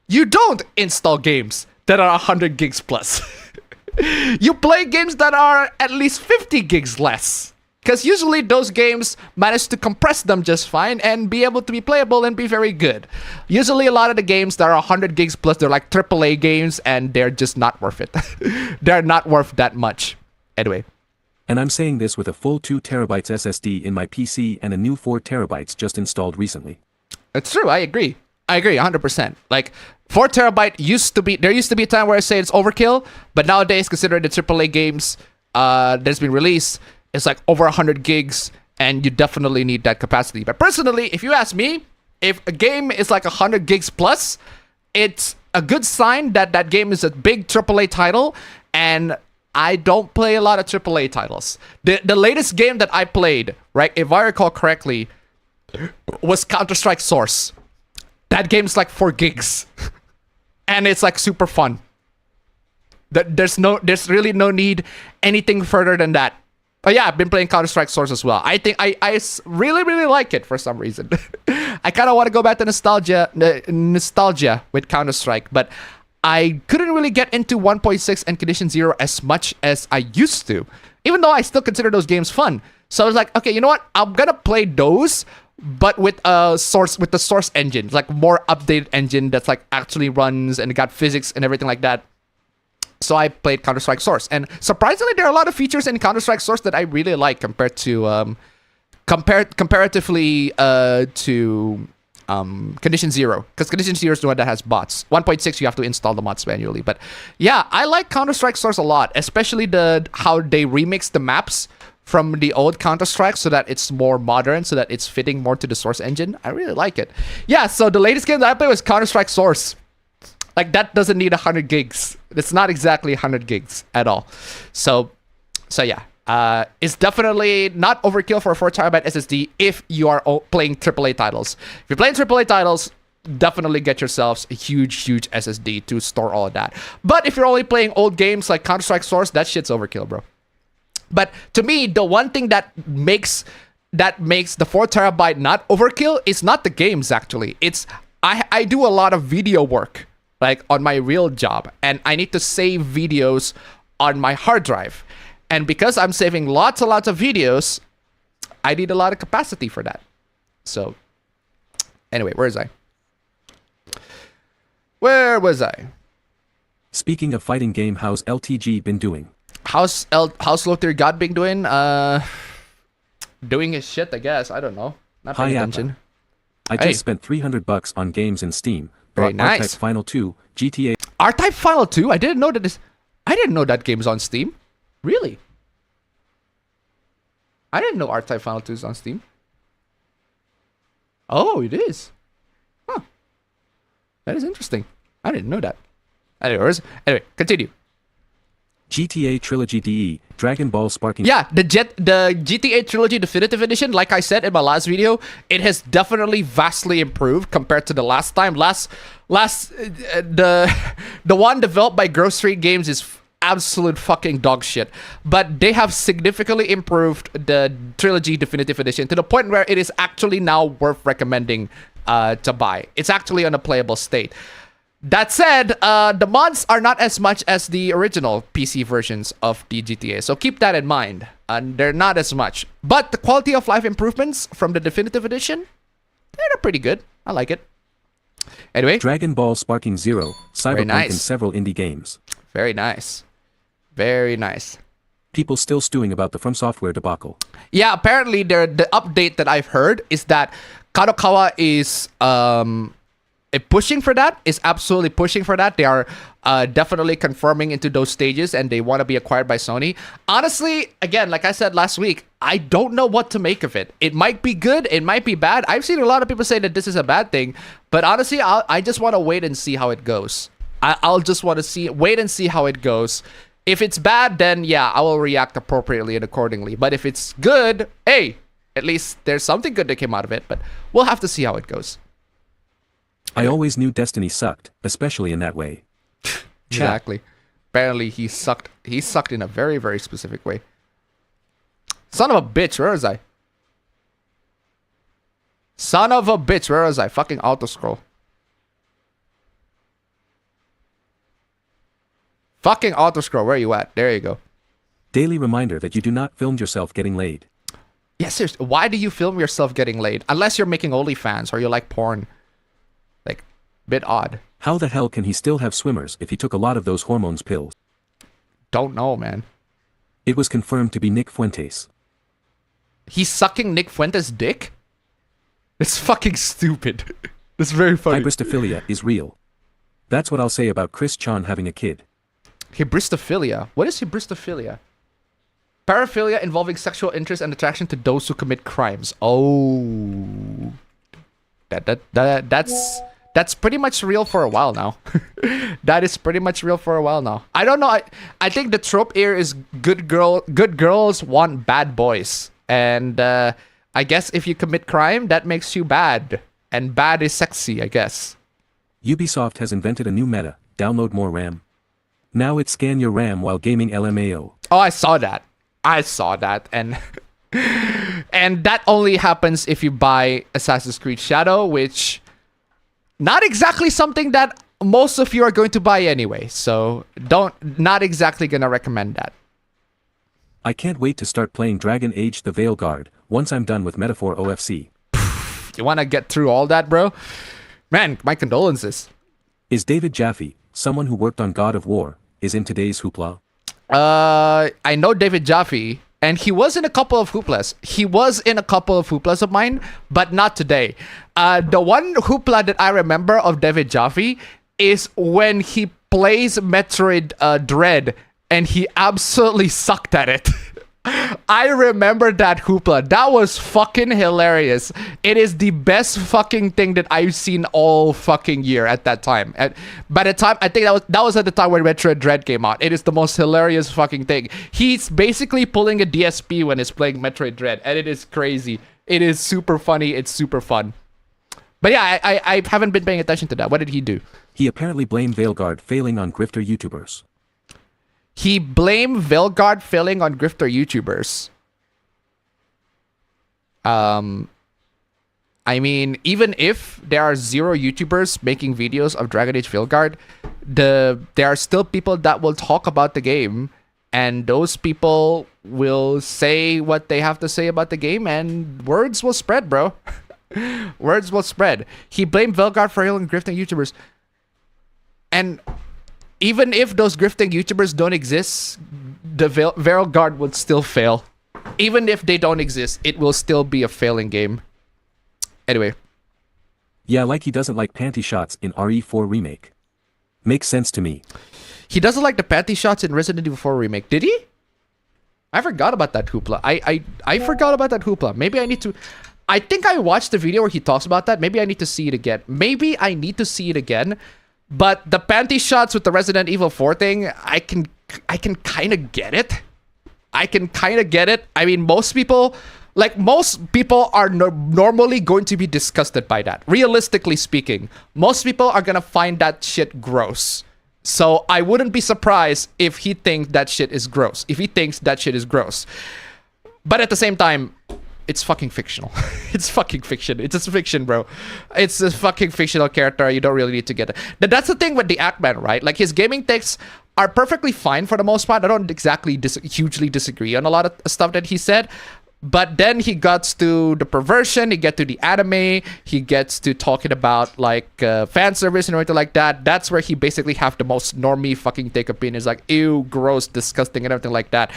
you don't install games that are 100 gigs plus? You play games that are at least 50 gigs less. Because usually those games manage to compress them just fine and be able to be playable and be very good. Usually a lot of the games that are 100 gigs plus, they're like AAA games and they're just not worth it. They're not worth that much. Anyway. And I'm saying this with a full 2 terabytes SSD in my PC and a new 4 terabytes just installed recently. It's true, I agree. 100%. Like, 4 terabyte there used to be a time where I say it's overkill, but nowadays, considering the AAA games that's been released, it's like over 100 gigs, and you definitely need that capacity. But personally, if you ask me, if a game is like 100 gigs plus, it's a good sign that that game is a big AAA title, and I don't play a lot of AAA titles. The latest game that I played, right, if I recall correctly, was Counter-Strike Source. That game's like 4 gigs. And it's like super fun. There's really no need anything further than that. But yeah, I've been playing Counter-Strike Source as well. I think I really, really like it for some reason. I kind of want to go back to nostalgia with Counter-Strike, but I couldn't really get into 1.6 and Condition Zero as much as I used to, even though I still consider those games fun. So I was like, okay, you know what? I'm gonna play those, but with the source engine, like more updated engine that's like actually runs and got physics and everything like that. So I played Counter-Strike Source, and surprisingly, there are a lot of features in Counter-Strike Source that I really like compared to comparatively to Condition Zero, because Condition Zero is the one that has bots. 1.6 you have to install the mods manually, but yeah, I like Counter-Strike Source a lot, especially how they remix the maps from the old Counter-Strike so that it's more modern, so that it's fitting more to the Source engine. I really like it. Yeah, so the latest game that I played was Counter-Strike Source. Like, that doesn't need 100 gigs. It's not exactly 100 gigs at all. So yeah. It's definitely not overkill for a 4 terabyte SSD if you are playing AAA titles. If you're playing AAA titles, definitely get yourselves a huge SSD to store all of that. But if you're only playing old games like Counter-Strike Source, that shit's overkill, bro. But to me, the one thing that makes the 4 terabyte not overkill is not the games, actually. It's I do a lot of video work, like on my real job, and I need to save videos on my hard drive. And because I'm saving lots and lots of videos, I need a lot of capacity for that. So anyway, where was I? Speaking of fighting game, how's LTG been doing? How's Lothar God been doing? Doing his shit, I guess. I don't know. Not paying attention. I just spent $300 on games in Steam. Very nice. R-Type Final 2, GTA. R-Type Final 2? I didn't know that game's on Steam. Really? I didn't know R-Type Final 2 is on Steam. Oh, it is. Huh. That is interesting. I didn't know that. Anyway, continue. GTA Trilogy DE, Dragon Ball Sparking. Yeah, the GTA Trilogy Definitive Edition, like I said in my last video, it has definitely vastly improved compared to the last time. The one developed by Grove Street Games is absolute fucking dog shit. But they have significantly improved the Trilogy Definitive Edition to the point where it is actually now worth recommending to buy. It's actually on a playable state. That said, the mods are not as much as the original PC versions of the GTA, so keep that in mind. They're not as much. But the quality of life improvements from the Definitive Edition, they're pretty good. I like it. Anyway. Dragon Ball Sparking Zero, Cyberpunk nice. and several indie games. Very nice. Very nice. People still stewing about the From Software debacle. Yeah, apparently the update that I've heard is that Kadokawa is pushing for that, is absolutely pushing for that. They are definitely confirming into those stages and they want to be acquired by Sony. Honestly, again, like I said last week, I don't know what to make of it. It might be good, it might be bad. I've seen a lot of people say that this is a bad thing, but honestly, I just want to wait and see how it goes. I'll just want to wait and see how it goes. If it's bad, then yeah, I will react appropriately and accordingly. But if it's good, hey, at least there's something good that came out of it, but we'll have to see how it goes. I always knew Destiny sucked, especially in that way. Exactly. Apparently he sucked. He sucked in a very, very specific way. Son of a bitch, where is I? Son of a bitch, where is I? Fucking auto scroll. Fucking auto scroll, where are you at? There you go. Daily reminder that you do not film yourself getting laid. Yes, seriously. Why do you film yourself getting laid? Unless you're making OnlyFans or you like porn. Like, bit odd. How the hell can he still have swimmers if he took a lot of those hormones pills? Don't know, man. It was confirmed to be Nick Fuentes. He's sucking Nick Fuentes' dick? It's fucking stupid. It's very funny. Hybristophilia is real. That's what I'll say about Chris Chan having a kid. Hybristophilia? What is hybristophilia? Paraphilia involving sexual interest and attraction to those who commit crimes. Oh. That's pretty much real for a while now. That is pretty much real for a while now. I don't know. I think the trope here is good girls want bad boys. And I guess if you commit crime, that makes you bad. And bad is sexy, I guess. Ubisoft has invented a new meta. Download more RAM. Now it's scan your RAM while gaming LMAO. Oh, I saw that. And and that only happens if you buy Assassin's Creed Shadow, which not exactly something that most of you are going to buy anyway. So not exactly gonna recommend that. I can't wait to start playing Dragon Age the Veilguard once I'm done with Metaphor OFC. You wanna get through all that, bro? Man, my condolences. Is David Jaffe, someone who worked on God of War, is in today's hoopla? I know David Jaffe, and he was in a couple of hooplas. He was in a couple of hooplas of mine, but not today. The one hoopla that I remember of David Jaffe is when he plays Metroid Dread, and he absolutely sucked at it. I remember that hoopla. That was fucking hilarious. It is the best fucking thing that I've seen all fucking year at that time. By the time, I think that was at the time when Metroid Dread came out. It is the most hilarious fucking thing. He's basically pulling a DSP when he's playing Metroid Dread, and it is crazy. It is super funny. It's super fun. But yeah, I haven't been paying attention to that. What did he do? He apparently blamed Veilguard failing on grifter YouTubers. He blamed Veilguard failing on grifter YouTubers. I mean, even if there are 0 YouTubers making videos of Dragon Age Veilguard, there are still people that will talk about the game, and those people will say what they have to say about the game, and words will spread, bro. Words will spread. He blamed Veilguard for failing grifting YouTubers. And even if those grifting YouTubers don't exist, the Veilguard would still fail. Even if they don't exist, it will still be a failing game. Anyway. Yeah, like he doesn't like panty shots in RE4 Remake. Makes sense to me. He doesn't like the panty shots in Resident Evil 4 Remake. Did he? I forgot about that hoopla. I forgot about that hoopla. Maybe I need to... I think I watched the video where he talks about that. Maybe I need to see it again. But the panty shots with the Resident Evil 4 thing, I can kind of get it. I can kind of get it. I mean, most people are normally going to be disgusted by that. Realistically speaking, most people are going to find that shit gross. So I wouldn't be surprised if he thinks that shit is gross. But at the same time, it's fucking fictional. It's fucking fiction. It's just fiction, bro. It's a fucking fictional character. You don't really need to get it. That's the thing with the Ackman, right? Like, his gaming takes are perfectly fine for the most part. I don't exactly hugely disagree on a lot of stuff that he said. But then he gets to the perversion, he gets to the anime, he gets to talking about like fan service and everything like that. That's where he basically have the most normie fucking take opinions, like ew, gross, disgusting, and everything like that.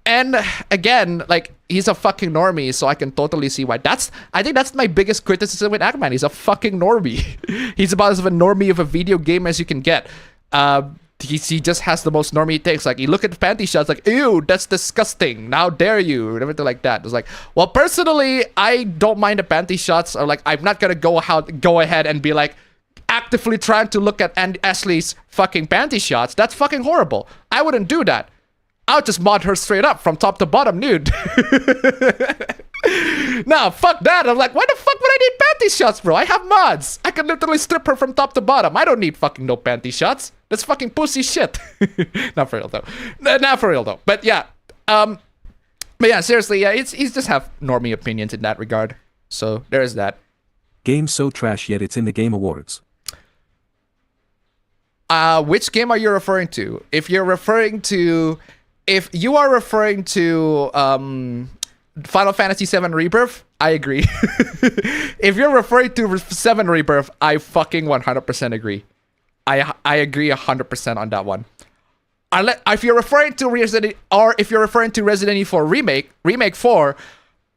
And again, like, he's a fucking normie, so I can totally see why. I think that's my biggest criticism with Ackman. He's a fucking normie. He's about as of a normie of a video game as you can get. He just has the most normie takes. Like, you look at the panty shots, like, ew, that's disgusting. How dare you? And everything like that. It's like, well, personally, I don't mind the panty shots. Or like, I'm not gonna go ahead and be like actively trying to look at Ashley's fucking panty shots. That's fucking horrible. I wouldn't do that. I'll just mod her straight up from top to bottom nude. Nah, fuck that. I'm like, why the fuck would I need panty shots, bro? I have mods. I can literally strip her from top to bottom. I don't need fucking no panty shots. That's fucking pussy shit. Not for real though. Not for real though. But yeah. But yeah, seriously, yeah, he's just have normie opinions in that regard. So there's that. Game so trash yet it's in the Game Awards. Which game are you referring to? If you are referring to Final Fantasy VII Rebirth, I agree. If you're referring to 7 Rebirth, I fucking 100% agree. I agree 100% on that one. If you're referring to Resident Evil Remake 4,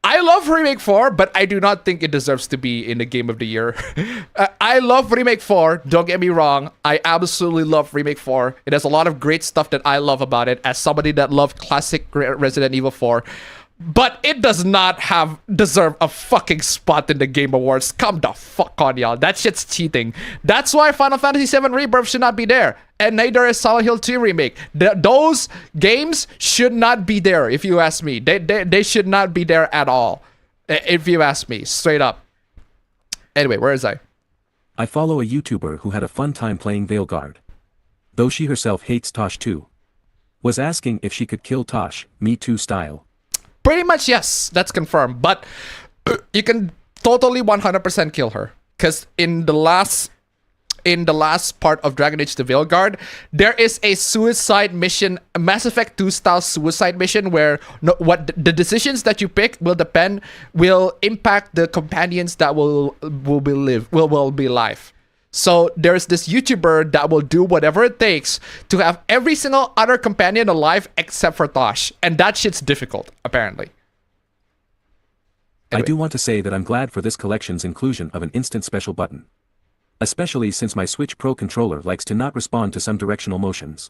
I love Remake 4, but I do not think it deserves to be in the Game of the Year. I love Remake 4, don't get me wrong. I absolutely love Remake 4. It has a lot of great stuff that I love about it as somebody that loved classic Resident Evil 4. But it does not deserve a fucking spot in the Game Awards. Come the fuck on, y'all. That shit's cheating. That's why Final Fantasy VII Rebirth should not be there. And neither is Silent Hill 2 Remake. Those games should not be there, if you ask me. They should not be there at all, if you ask me. Straight up. Anyway, where is I? I follow a YouTuber who had a fun time playing Veilguard. Though she herself hates Tosh too. Was asking if she could kill Tosh, Me Too style. Pretty much, yes. That's confirmed. But you can totally 100% kill her. Because in the last part of Dragon Age the Veilguard, there is a suicide mission, a Mass Effect 2 style suicide mission where the decisions that you pick will impact the companions that will be alive. So there's this YouTuber that will do whatever it takes to have every single other companion alive except for Tosh. And that shit's difficult, apparently. Anyway. I do want to say that I'm glad for this collection's inclusion of an instant special button. Especially since my Switch Pro controller likes to not respond to some directional motions.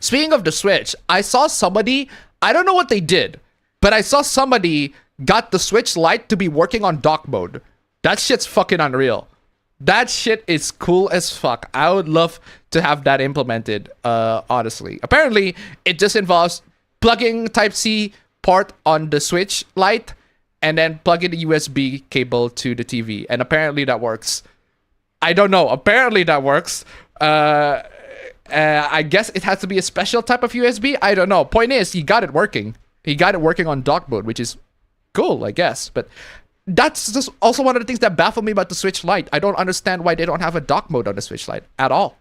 Speaking of the Switch, I saw somebody, I don't know what they did, but I saw somebody got the Switch Lite to be working on dock mode. That shit's fucking unreal. That shit is cool as fuck. I would love to have that implemented, honestly. Apparently, it just involves plugging Type-C port on the Switch Lite and then plugging the USB cable to the TV. And apparently that works. I don't know. Apparently that works. I guess it has to be a special type of USB. I don't know. Point is, he got it working. He got it working on dock mode, which is cool, I guess. But that's just also one of the things that baffle me about the Switch Lite. I don't understand why they don't have a dock mode on the Switch Lite at all.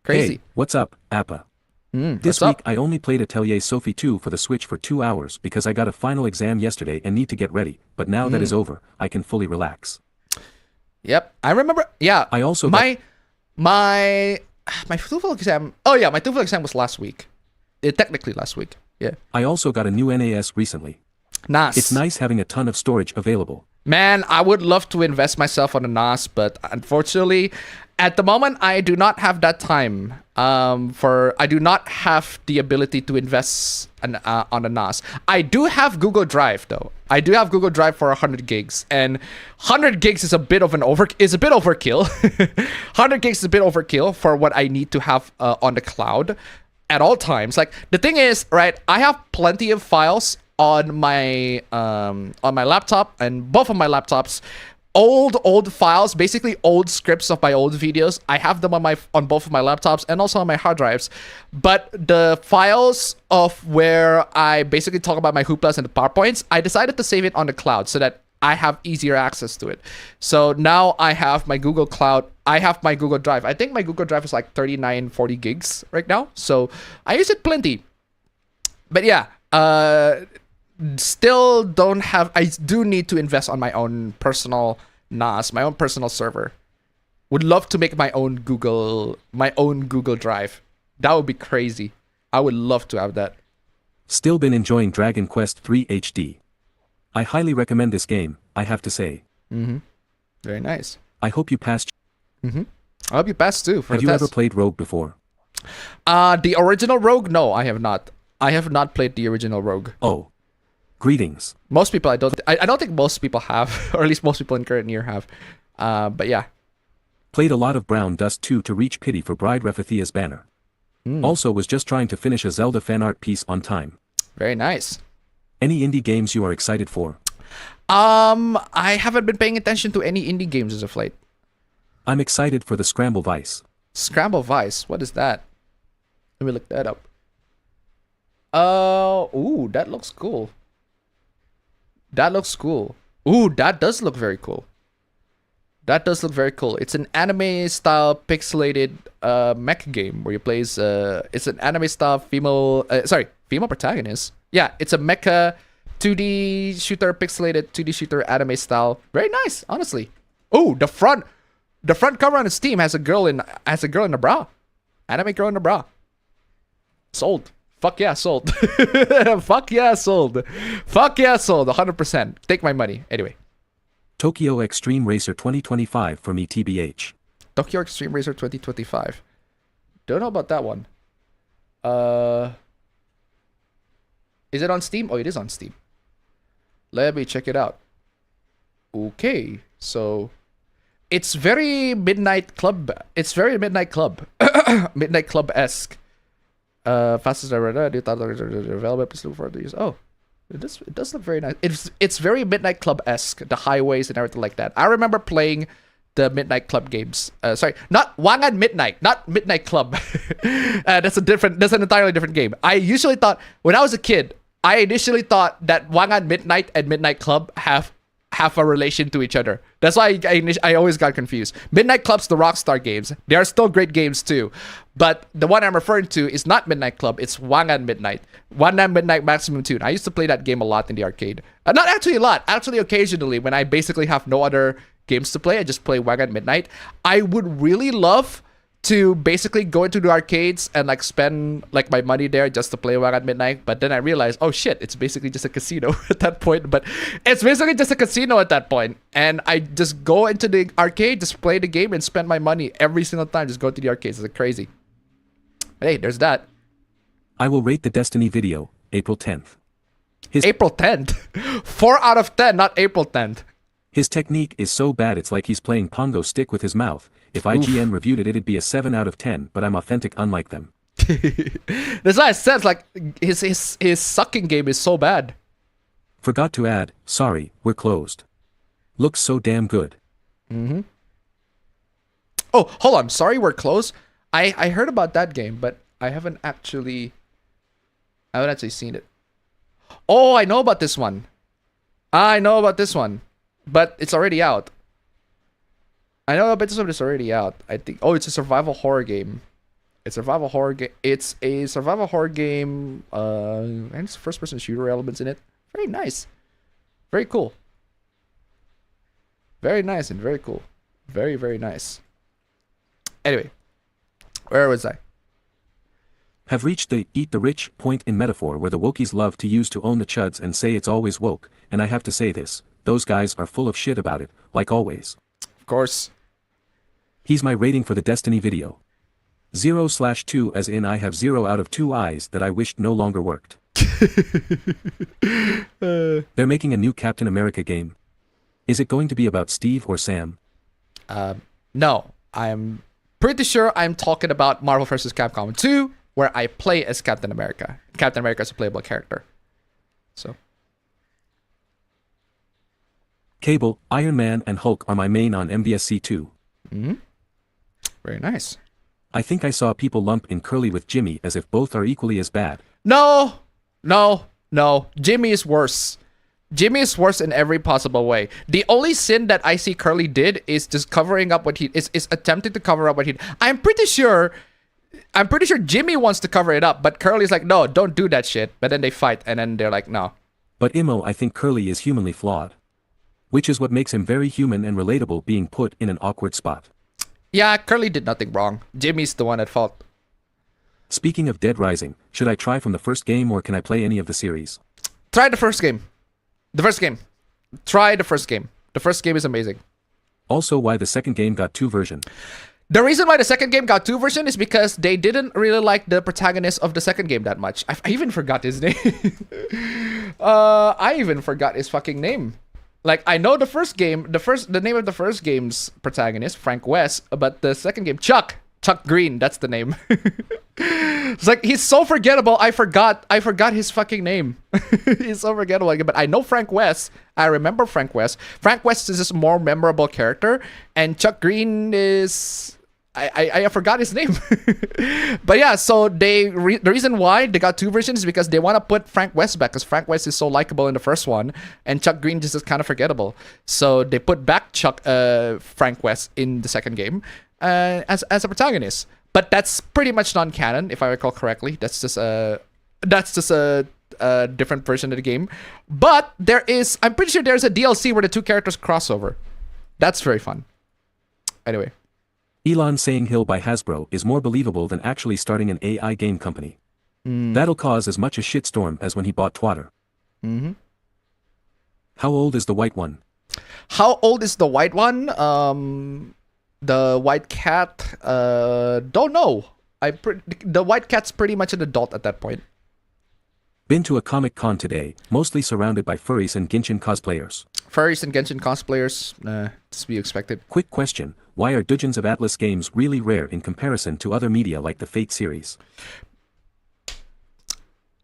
Crazy. Hey, what's up, Appa? This week I only played Atelier Sophie 2 for the Switch for 2 hours because I got a final exam yesterday and need to get ready. But now that is over, I can fully relax. Yep, I remember. Yeah, I also my TOEFL exam. Oh yeah, my TOEFL exam was last week. Technically last week. Yeah. I also got a new NAS recently. NAS. It's nice having a ton of storage available. Man, I would love to invest myself on a NAS, but unfortunately, at the moment, I do not have that time. For I do not have the ability to invest on a NAS. I do have Google Drive though. I do have Google Drive for 100 gigs, and 100 gigs is a bit of overkill. 100 gigs is a bit overkill for what I need to have on the cloud at all times. Like the thing is, right? I have plenty of files on my laptop, and both of my laptops. Old files, basically old scripts of my old videos. I have them on both of my laptops and also on my hard drives. But the files of where I basically talk about my hooplas and the PowerPoints, I decided to save it on the cloud so that I have easier access to it. So now I have my Google Cloud. I have my Google Drive. I think my Google Drive is like 39, 40 gigs right now. So I use it plenty. But yeah, still don't have. I do need to invest on my own personal NAS, my own personal server. Would love to make my own Google Drive. That would be crazy. I would love to have that. Still been enjoying Dragon Quest 3 HD. I highly recommend this game, I have to say. Very nice. I hope you passed. I hope you passed too. Have you ever played Rogue before? The original Rogue? No, I have not. I have not played the original Rogue. Oh. Greetings. Most people, I don't think most people have, or at least most people in current year have. But yeah. Played a lot of Brown Dust 2 to reach pity for Bride Rephathia's banner. Also was just trying to finish a Zelda fan art piece on time. Very nice. Any indie games you are excited for? I haven't been paying attention to any indie games as of late. I'm excited for the Scramble Vice. Scramble Vice, what is that? Let me look that up. Ooh, that looks cool. That looks cool. Ooh, that does look very cool. That does look very cool. It's an anime-style pixelated mech game where you plays. It's an anime-style female protagonist. Yeah, it's a mecha 2D shooter, pixelated 2D shooter anime style. Very nice, honestly. Oh, the front cover on Steam has a girl in a bra. Anime girl in a bra. Sold. Fuck yeah, sold. Fuck yeah, sold. Fuck yeah, sold. 100%. Take my money. Anyway. Tokyo Extreme Racer 2025 for me TBH. Tokyo Extreme Racer 2025. Don't know about that one. Is it on Steam? Oh, it is on Steam. Let me check it out. Okay, so it's very Midnight Club. It's very Midnight Club. Midnight Club-esque. Fastest development. Please look for these. Oh, it does look very nice. It's very Midnight Club-esque. The highways and everything like that. I remember playing the Midnight Club games. Sorry, not Wangan Midnight, not Midnight Club. That's an entirely different game. I usually thought when I was a kid, I initially thought that Wangan Midnight and Midnight Club have a relation to each other. That's why I always got confused. Midnight Club's the Rockstar games. They are still great games too. But the one I'm referring to is not Midnight Club. It's Wangan Midnight. Wangan Midnight Maximum Tune. I used to play that game a lot in the arcade. Not actually a lot. Actually occasionally when I basically have no other games to play, I just play Wangan Midnight. I would really love to basically go into the arcades and like spend like my money there just to play Wangan Midnight, but then I realized, oh shit, it's basically just a casino at that point. But it's basically just a casino at that point, and I just go into the arcade, just play the game, and spend my money every single time. Just go to the arcades. It's like crazy. Hey, there's that. I will rate the Destiny video, April 10th. April 10th? 4 out of 10, not April 10th. His technique is so bad it's like he's playing Pongo stick with his mouth. If IGN reviewed it, it'd be a 7 out of 10, but I'm authentic unlike them. That's why I said, like, his sucking game is so bad. Forgot to add, sorry, we're closed. Looks so damn good. Oh, hold on, sorry, we're closed? I heard about that game, but I haven't actually seen it. Oh, I know about this one. I know about this one, but it's already out. I know about this one, but it's already out. I think. Oh, it's a survival horror game. It's a survival horror game. It's a survival horror game. And it's first-person shooter elements in it. Very nice. Very cool. Very nice and very cool. Very, very nice. Anyway, where was I? Have reached the eat the rich point in metaphor where the wokies love to use to own the chuds and say it's always woke, and I have to say this, those guys are full of shit about it, like always. Of course. He's my rating for the Destiny video. 0/2 as in I have 0 out of 2 eyes that I wished no longer worked. They're making a new Captain America game. Is it going to be about Steve or Sam? No, I'm pretty sure I'm talking about Marvel vs. Capcom 2, where I play as Captain America. Captain America is a playable character. So. Cable, Iron Man, and Hulk are my main on MVSC 2. Very nice. I think I saw people lump in Curly with Jimmy as if both are equally as bad. No. Jimmy is worse. Jimmy is worse in every possible way. The only sin that I see Curly did is just covering up what he is attempting to cover up what he. I'm pretty sure Jimmy wants to cover it up, but Curly's like, no, don't do that shit. But then they fight, and then they're like, no. But I think Curly is humanly flawed. Which is what makes him very human and relatable, being put in an awkward spot. Yeah, Curly did nothing wrong. Jimmy's the one at fault. Speaking of Dead Rising, should I try from the first game or can I play any of the series? Try the first game. Try the first game. The first game is amazing. Also, why the second game got 2 version. The reason why the second game got 2 version is because they didn't really like the protagonist of the second game that much. I even forgot his name. I even forgot his fucking name. Like, I know the first game, the name of the first game's protagonist, Frank West, but the second game, Chuck Green, that's the name. It's like, he's so forgettable, I forgot his fucking name. He's so forgettable, but I know Frank West, I remember Frank West. Frank West is just a more memorable character, and Chuck Green is... I forgot his name. But yeah, so the reason why they got 2 versions is because they want to put Frank West back, because Frank West is so likable in the first one, and Chuck Green just is kind of forgettable. So they put back Frank West in the second game as a protagonist. But that's pretty much non-canon, if I recall correctly. That's just a different version of the game. But I'm pretty sure there's a DLC where the 2 characters cross over. That's very fun. Anyway. Elon saying he'll buy Hasbro is more believable than actually starting an AI game company. That'll cause as much a shitstorm as when he bought Twitter. How old is the white one? How old is the white one? The white cat, don't know. The white cat's pretty much an adult at that point. Been to a Comic Con today, mostly surrounded by furries and Genshin cosplayers. Furries and Genshin cosplayers, to be expected. Quick question, why are Dungeons of Atlas games really rare in comparison to other media like the Fate series?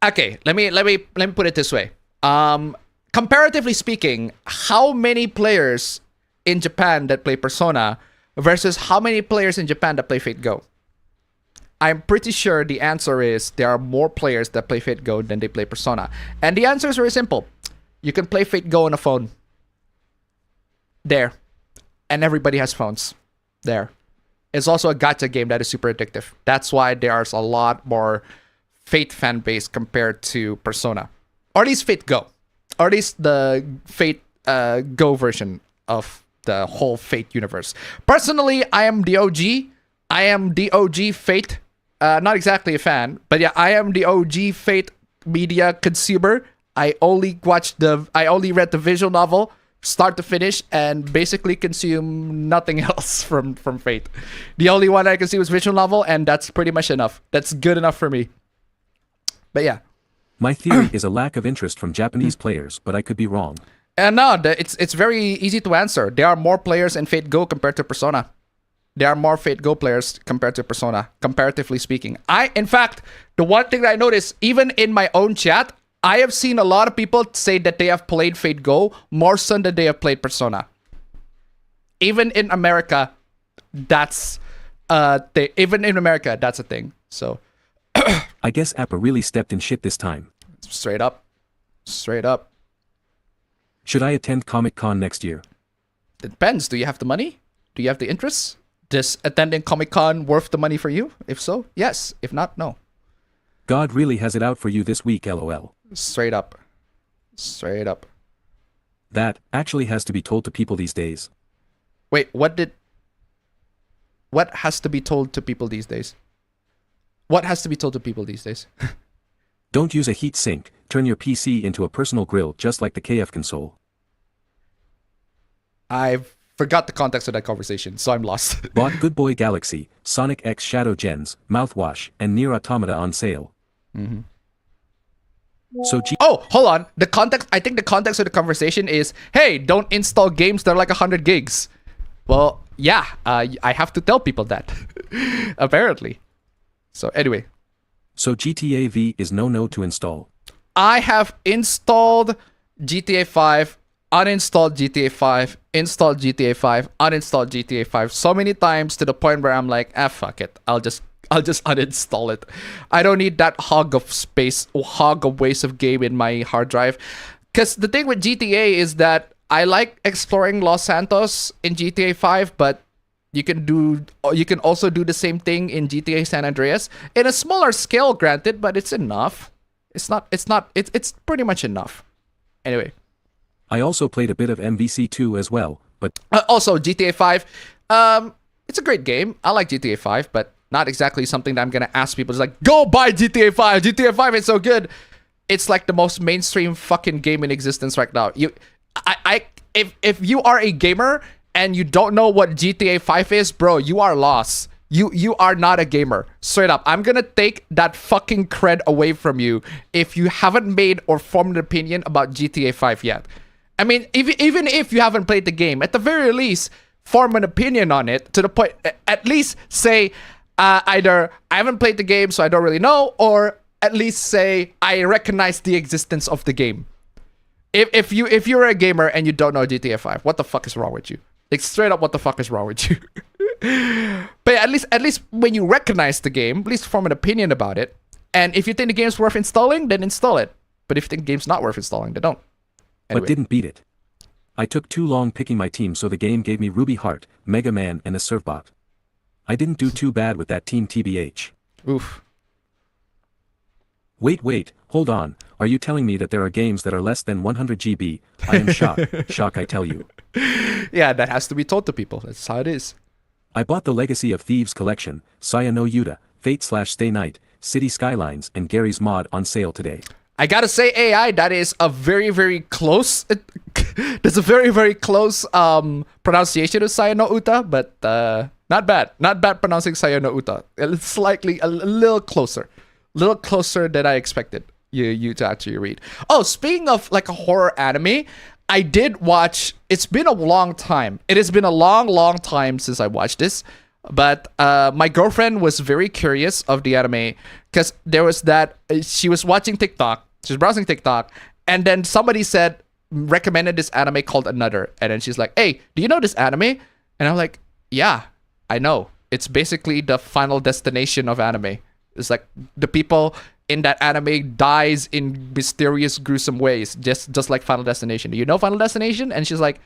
Okay, let me put it this way. Comparatively speaking, how many players in Japan that play Persona versus how many players in Japan that play Fate Go? I'm pretty sure the answer is there are more players that play Fate Go than they play Persona. And the answer is very simple. You can play Fate Go on a phone. There. And everybody has phones. There. It's also a gacha game that is super addictive. That's why there's a lot more Fate fan base compared to Persona. Or at least Fate Go. Or at least the Fate Go version of the whole Fate universe. Personally, I am the OG. I am the OG Fate. Not exactly a fan, but yeah, I am the OG Fate media consumer. I only read the visual novel, start to finish, and basically consume nothing else from Fate. The only one I consume is visual novel, and that's pretty much enough. That's good enough for me. But yeah. My theory is a lack of interest from Japanese players, but I could be wrong. And no, it's very easy to answer. There are more players in Fate Go compared to Persona. There are more Fate Go players compared to Persona, comparatively speaking. In fact, the one thing that I noticed, even in my own chat, I have seen a lot of people say that they have played Fate Go more so than they have played Persona. Even in America, that's a thing. So, I guess Appa really stepped in shit this time. Straight up. Should I attend Comic Con next year? It depends. Do you have the money? Do you have the interest? Does attending Comic Con worth the money for you? If so, yes. If not, no. God really has it out for you this week, lol. Straight up. That actually has to be told to people these days. Wait, what has to be told to people these days? What has to be told to people these days? Don't use a heat sink. Turn your PC into a personal grill just like the KF console. I've forgot the context of that conversation, so I'm lost. Bought Good Boy Galaxy, Sonic X Shadow Gens, Mouthwash, and Nier Automata on sale. So Oh, hold on. The context. I think the context of the conversation is, hey, don't install games that are like 100 gigs. Well, yeah, I have to tell people that, apparently. So anyway, So GTA V is no to install. I have installed GTA 5, uninstalled GTA 5, installed GTA 5, uninstalled GTA 5 so many times to the point where I'm like, fuck it. I'll just uninstall it. I don't need that hog of space or hog of waste of game in my hard drive. Because the thing with GTA is that I like exploring Los Santos in GTA 5, but you can also do the same thing in GTA San Andreas in a smaller scale, granted, but it's enough. It's pretty much enough. Anyway. I also played a bit of MVC2 as well, but Also GTA 5. It's a great game. I like GTA 5, but not exactly something that I'm gonna ask people. It's like, go buy GTA 5. GTA 5 is so good. It's like the most mainstream fucking game in existence right now. If you are a gamer and you don't know what GTA 5 is, bro, you are lost. You are not a gamer. Straight up. I'm gonna take that fucking cred away from you if you haven't made or formed an opinion about GTA 5 yet. I mean, even if you haven't played the game, at the very least, form an opinion on it to the point, at least say, either I haven't played the game, so I don't really know, or at least say I recognize the existence of the game. If you're a gamer and you don't know GTA 5, what the fuck is wrong with you? Like, straight up, what the fuck is wrong with you? But at least when you recognize the game, at least form an opinion about it. And if you think the game's worth installing, then install it. But if you think the game's not worth installing, then don't. Anyway. But didn't beat it. I took too long picking my team, so the game gave me Ruby Heart, Mega Man, and a Surfbot. I didn't do too bad with that team TBH. Oof. Wait, hold on. Are you telling me that there are games that are less than 100 GB? I am shocked. Shock, I tell you. Yeah, that has to be told to people. That's how it is. I bought the Legacy of Thieves collection, Saya no Yuta, Fate/Stay Night, City Skylines, and Gary's Mod on sale today. I gotta say, AI, that is a very, very close. There's a very, very close pronunciation of Saya no Uta, but not bad. Not bad pronouncing Saya no Uta. It's slightly a little closer than I expected you to actually read. Oh, speaking of like a horror anime, I did watch. It's been a long time. It has been a long time since I watched this. But my girlfriend was very curious of the anime because there was that she was watching TikTok. She was browsing TikTok, and then somebody recommended this anime called Another, and then she's like, "Hey, do you know this anime?" And I'm like, "Yeah, I know. It's basically the Final Destination of anime. It's like the people in that anime dies in mysterious, gruesome ways, just like Final Destination. Do you know Final Destination?" And she's like,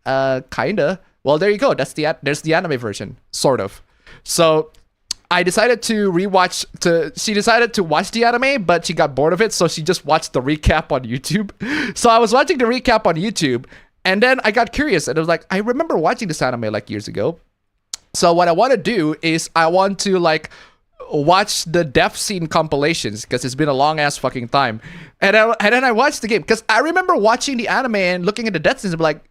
"Kinda." Well, there you go. There's the anime version, sort of. So I decided to she decided to watch the anime, but she got bored of it, so she just watched the recap on YouTube. So I was watching the recap on YouTube, and then I got curious, and I was like, I remember watching this anime like years ago. So what I want to do is I want to like watch the death scene compilations because it's been a long ass fucking time. And then I watched the game because I remember watching the anime and looking at the death scenes and be like,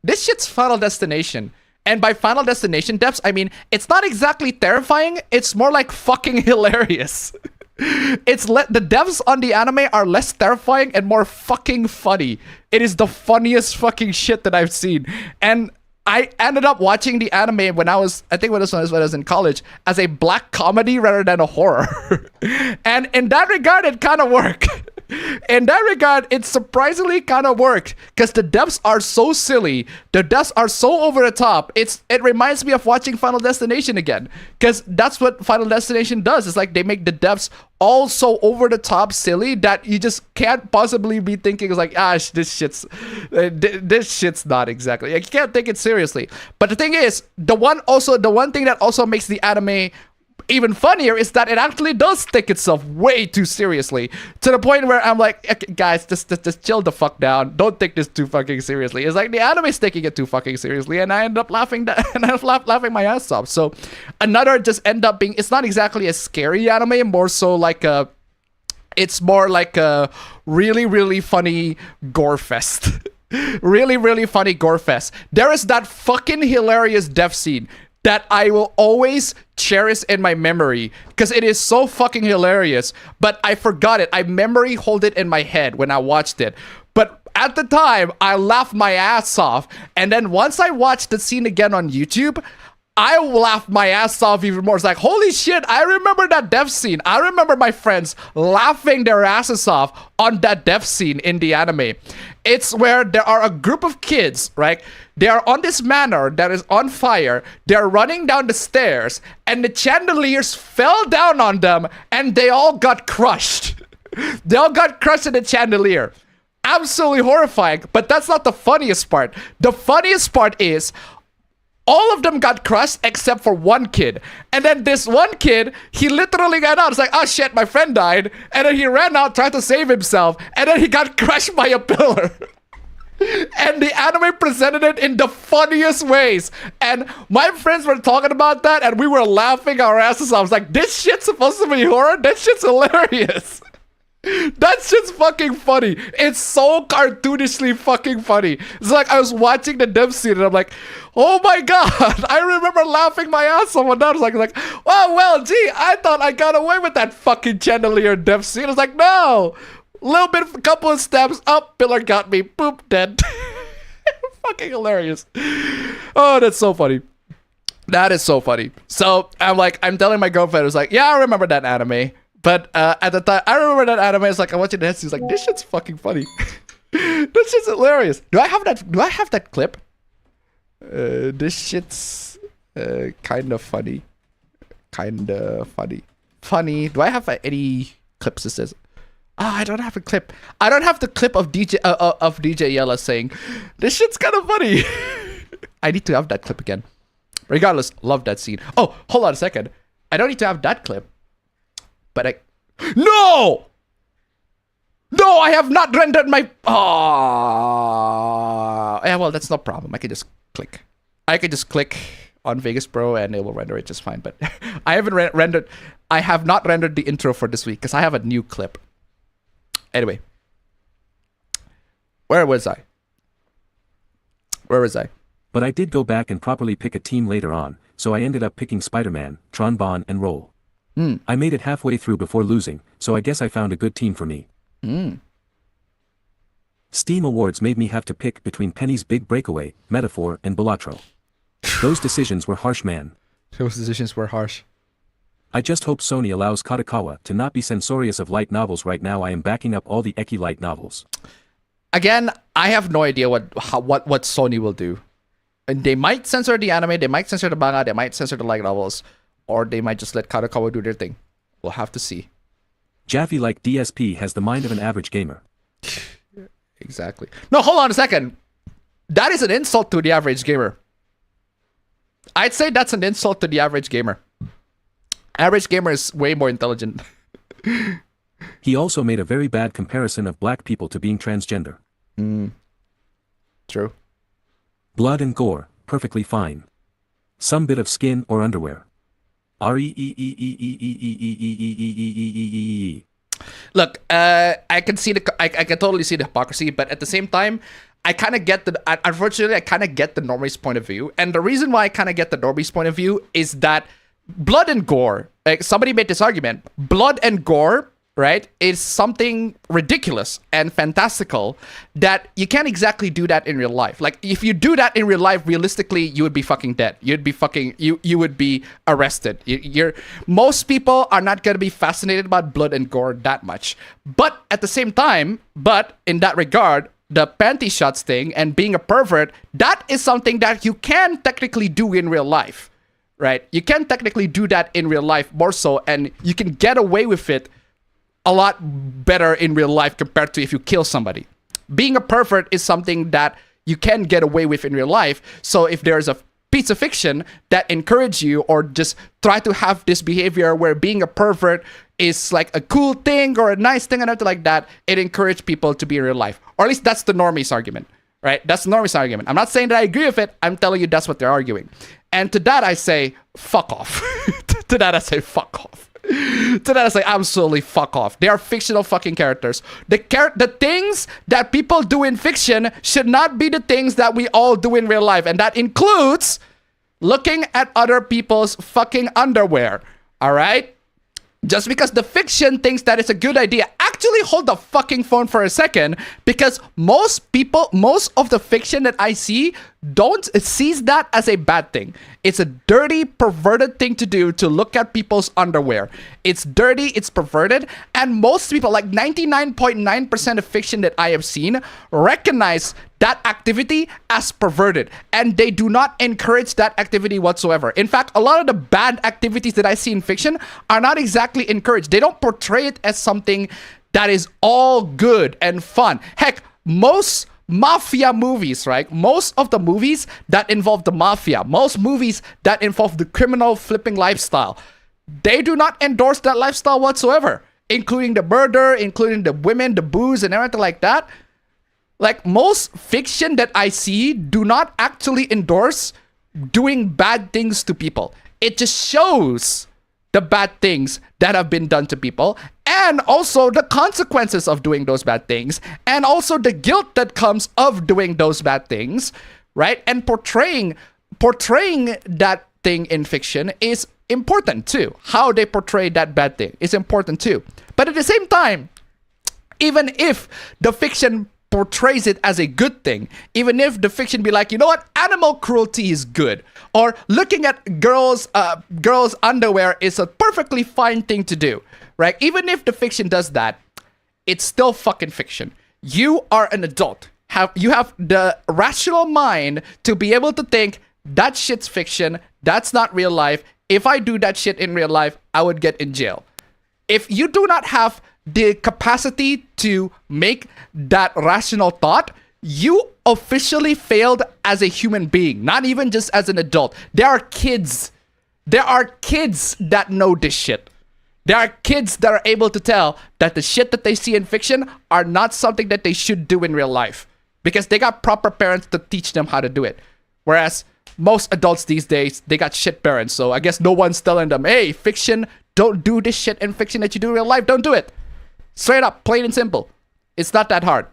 this shit's Final Destination. And by Final Destination deaths, I mean, it's not exactly terrifying. It's more like fucking hilarious. The deaths on the anime are less terrifying and more fucking funny. It is the funniest fucking shit that I've seen. And I ended up watching the anime when I was in college as a black comedy rather than a horror. And in that regard, it kind of worked. In that regard, it surprisingly kind of worked because the deaths are so silly. The deaths are so over the top. It reminds me of watching Final Destination again because that's what Final Destination does. It's like they make the deaths all so over the top silly that you just can't possibly be thinking it's like, this shit's not exactly. Like, you can't take it seriously. But the thing is, the one thing that also makes the anime even funnier is that it actually does take itself way too seriously to the point where I'm like, okay, guys, just chill the fuck down. Don't take this too fucking seriously. It's like the anime's taking it too fucking seriously, and I end up laughing laughing my ass off. So Another just end up being, it's not exactly a scary anime, more so like it's more like a really, really funny gore fest. Really, really funny gore fest. There is that fucking hilarious death scene that I will always cherish in my memory because it is so fucking hilarious. But I forgot it. I memory hold it in my head when I watched it. But at the time, I laughed my ass off. And then once I watched the scene again on YouTube, I laughed my ass off even more. It's like, holy shit, I remember that death scene. I remember my friends laughing their asses off on that death scene in the anime. It's where there are a group of kids, right? They are on this manor that is on fire. They're running down the stairs, and the chandeliers fell down on them, and they all got crushed. They all got crushed in the chandelier. Absolutely horrifying, but that's not the funniest part. The funniest part is all of them got crushed except for one kid. And then this one kid, he literally got out. It's like, oh shit, my friend died. And then he ran out, tried to save himself. And then he got crushed by a pillar. And the anime presented it in the funniest ways. And my friends were talking about that, and we were laughing our asses off. I was like, this shit's supposed to be horror? This shit's hilarious. That shit's fucking funny. It's so cartoonishly fucking funny. It's like I was watching the death scene and I'm like, oh my god, I remember laughing my ass off on that. I was like, oh well, gee, I thought I got away with that fucking chandelier death scene. I was like, no, little bit, a couple of steps up, pillar got me, boop, dead. Fucking hilarious. Oh, that's so funny. That is so funny. So I'm telling my girlfriend, I was like, yeah, I remember that anime. But at the time, I remember that anime. It's like I'm watching this. He's like, "This shit's fucking funny. This shit's hilarious." Do I have that? Do I have that clip? This shit's kind of funny. Kind of funny. Funny. Do I have any clips that says? I don't have a clip. I don't have the clip of DJ Yella saying, "This shit's kind of funny." I need to have that clip again. Regardless, love that scene. Oh, hold on a second. I don't need to have that clip. But no, I have not rendered my. Oh, yeah. Well, that's no problem. I can just click. On Vegas Pro and it will render it just fine. But I haven't rendered. I have not rendered the intro for this week because I have a new clip. Anyway, where was I? But I did go back and properly pick a team later on, so I ended up picking Spider-Man, Tron and Roll. I made it halfway through before losing, so I guess I found a good team for me. Steam Awards made me have to pick between Penny's Big Breakaway, Metaphor, and Balatro. Those decisions were harsh, man. I just hope Sony allows Kadokawa to not be censorious of light novels right now. I am backing up all the Eki light novels. Again, I have no idea what Sony will do. And they might censor the anime, they might censor the manga, they might censor the light novels. Or they might just let Kadokawa do their thing. We'll have to see. Jaffe like DSP has the mind of an average gamer. Exactly. No, hold on a second. That is an insult to the average gamer. I'd say that's an insult to the average gamer. Average gamer is way more intelligent. He also made a very bad comparison of black people to being transgender. True. Blood and gore, perfectly fine. Some bit of skin or underwear. Look, I can totally see the hypocrisy, but at the same time, unfortunately, I kind of get the normie's point of view. And the reason why I kind of get the normie's point of view is that blood and gore, like somebody made this argument, blood and gore, right, is something ridiculous and fantastical that you can't exactly do that in real life. Like, if you do that in real life, realistically, you would be fucking dead. You'd be fucking, you would be arrested. Most people are not going to be fascinated about blood and gore that much. But at the same time, in that regard, the panty shots thing and being a pervert, that is something that you can technically do in real life, right? You can technically do that in real life more so, and you can get away with it a lot better in real life compared to if you kill somebody. Being a pervert is something that you can get away with in real life. So if there's a piece of fiction that encourage you or just try to have this behavior where being a pervert is like a cool thing or a nice thing and everything like that, it encourages people to be in real life. Or at least that's the normie's argument, right? That's the normie's argument. I'm not saying that I agree with it. I'm telling you that's what they're arguing. And to that I say, fuck off. To that I say, fuck off. To that, I say absolutely fuck off. They are fictional fucking characters. The things that people do in fiction should not be the things that we all do in real life, and that includes looking at other people's fucking underwear. All right? Just because the fiction thinks that it's a good idea, actually hold the fucking phone for a second, because most of the fiction that I see sees that as a bad thing. It's a dirty, perverted thing to do, to look at people's underwear. It's dirty, it's perverted, and most people, like 99.9% of fiction that I have seen, recognize that activity as perverted, and they do not encourage that activity whatsoever. In fact, a lot of the bad activities that I see in fiction are not exactly encouraged. They don't portray it as something that is all good and fun. Heck, most mafia movies, right? Most of the movies that involve the mafia, most movies that involve the criminal flipping lifestyle, they do not endorse that lifestyle whatsoever, including the murder, including the women, the booze, and everything like that. Like, most fiction that I see do not actually endorse doing bad things to people. It just shows the bad things that have been done to people, and also the consequences of doing those bad things, and also the guilt that comes of doing those bad things, right? And portraying that thing in fiction is important too. How they portray that bad thing is important too. But at the same time, even if the fiction portrays it as a good thing, even if the fiction be like, you know what, animal cruelty is good, or looking at girls' underwear is a perfectly fine thing to do, right? Even if the fiction does that, it's still fucking fiction. You are an adult. You have the rational mind to be able to think that shit's fiction. That's not real life. If I do that shit in real life, I would get in jail. If you do not have the capacity to make that rational thought, you officially failed as a human being, not even just as an adult. There are kids that know this shit. There are kids that are able to tell that the shit that they see in fiction are not something that they should do in real life, because they got proper parents to teach them how to do it. Whereas most adults these days, they got shit parents. So I guess no one's telling them, hey, fiction, don't do this shit in fiction that you do in real life. Don't do it. Straight up, plain and simple. It's not that hard.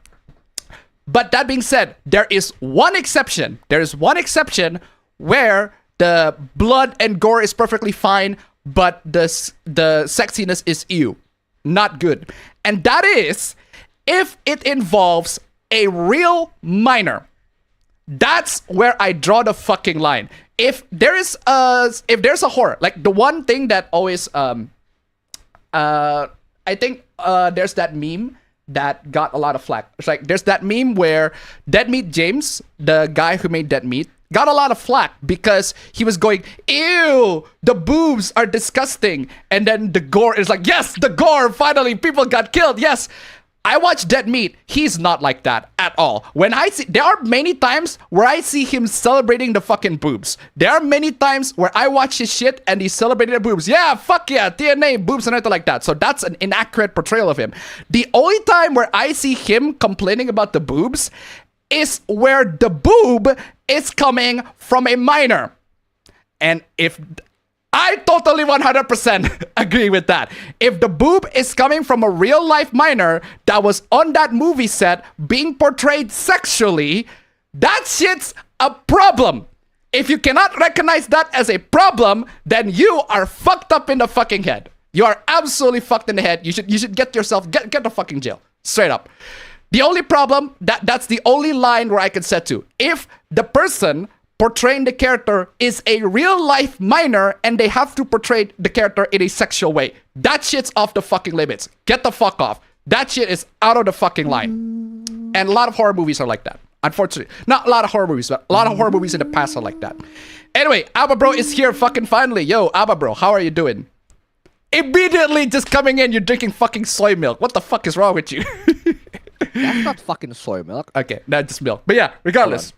But that being said, there is one exception. There is one exception where the blood and gore is perfectly fine, but the sexiness is ew. Not good. And that is if it involves a real minor. That's where I draw the fucking line. If there's a horror, like the one thing that always I think there's that meme that got a lot of flack. It's like, there's that meme where Dead Meat James, the guy who made Dead Meat, got a lot of flack because he was going, ew, the boobs are disgusting. And then the gore is like, yes, the gore, finally, people got killed, yes. I watch Dead Meat. He's not like that at all. There are many times where I see him celebrating the fucking boobs. There are many times where I watch his shit and he's celebrating the boobs. Yeah, fuck yeah, TNA, boobs and everything like that. So that's an inaccurate portrayal of him. The only time where I see him complaining about the boobs is where the boob is coming from a minor. And if I totally 100% agree with that. If the boob is coming from a real life minor that was on that movie set being portrayed sexually, that shit's a problem. If you cannot recognize that as a problem, then you are fucked up in the fucking head. You are absolutely fucked in the head. You should get the fucking jail. Straight up. The only problem, that's the only line where I can set to. If the person portraying the character is a real life minor and they have to portray the character in a sexual way, that shit's off the fucking limits. Get the fuck off. That shit is out of the fucking line. And a lot of horror movies are like that. Unfortunately. Not a lot of horror movies, but a lot of horror movies in the past are like that. Anyway, Abba Bro is here fucking finally. Yo, Abba Bro, how are you doing? Immediately just coming in, you're drinking fucking soy milk. What the fuck is wrong with you? That's not fucking soy milk. Okay, not just milk. But yeah, regardless.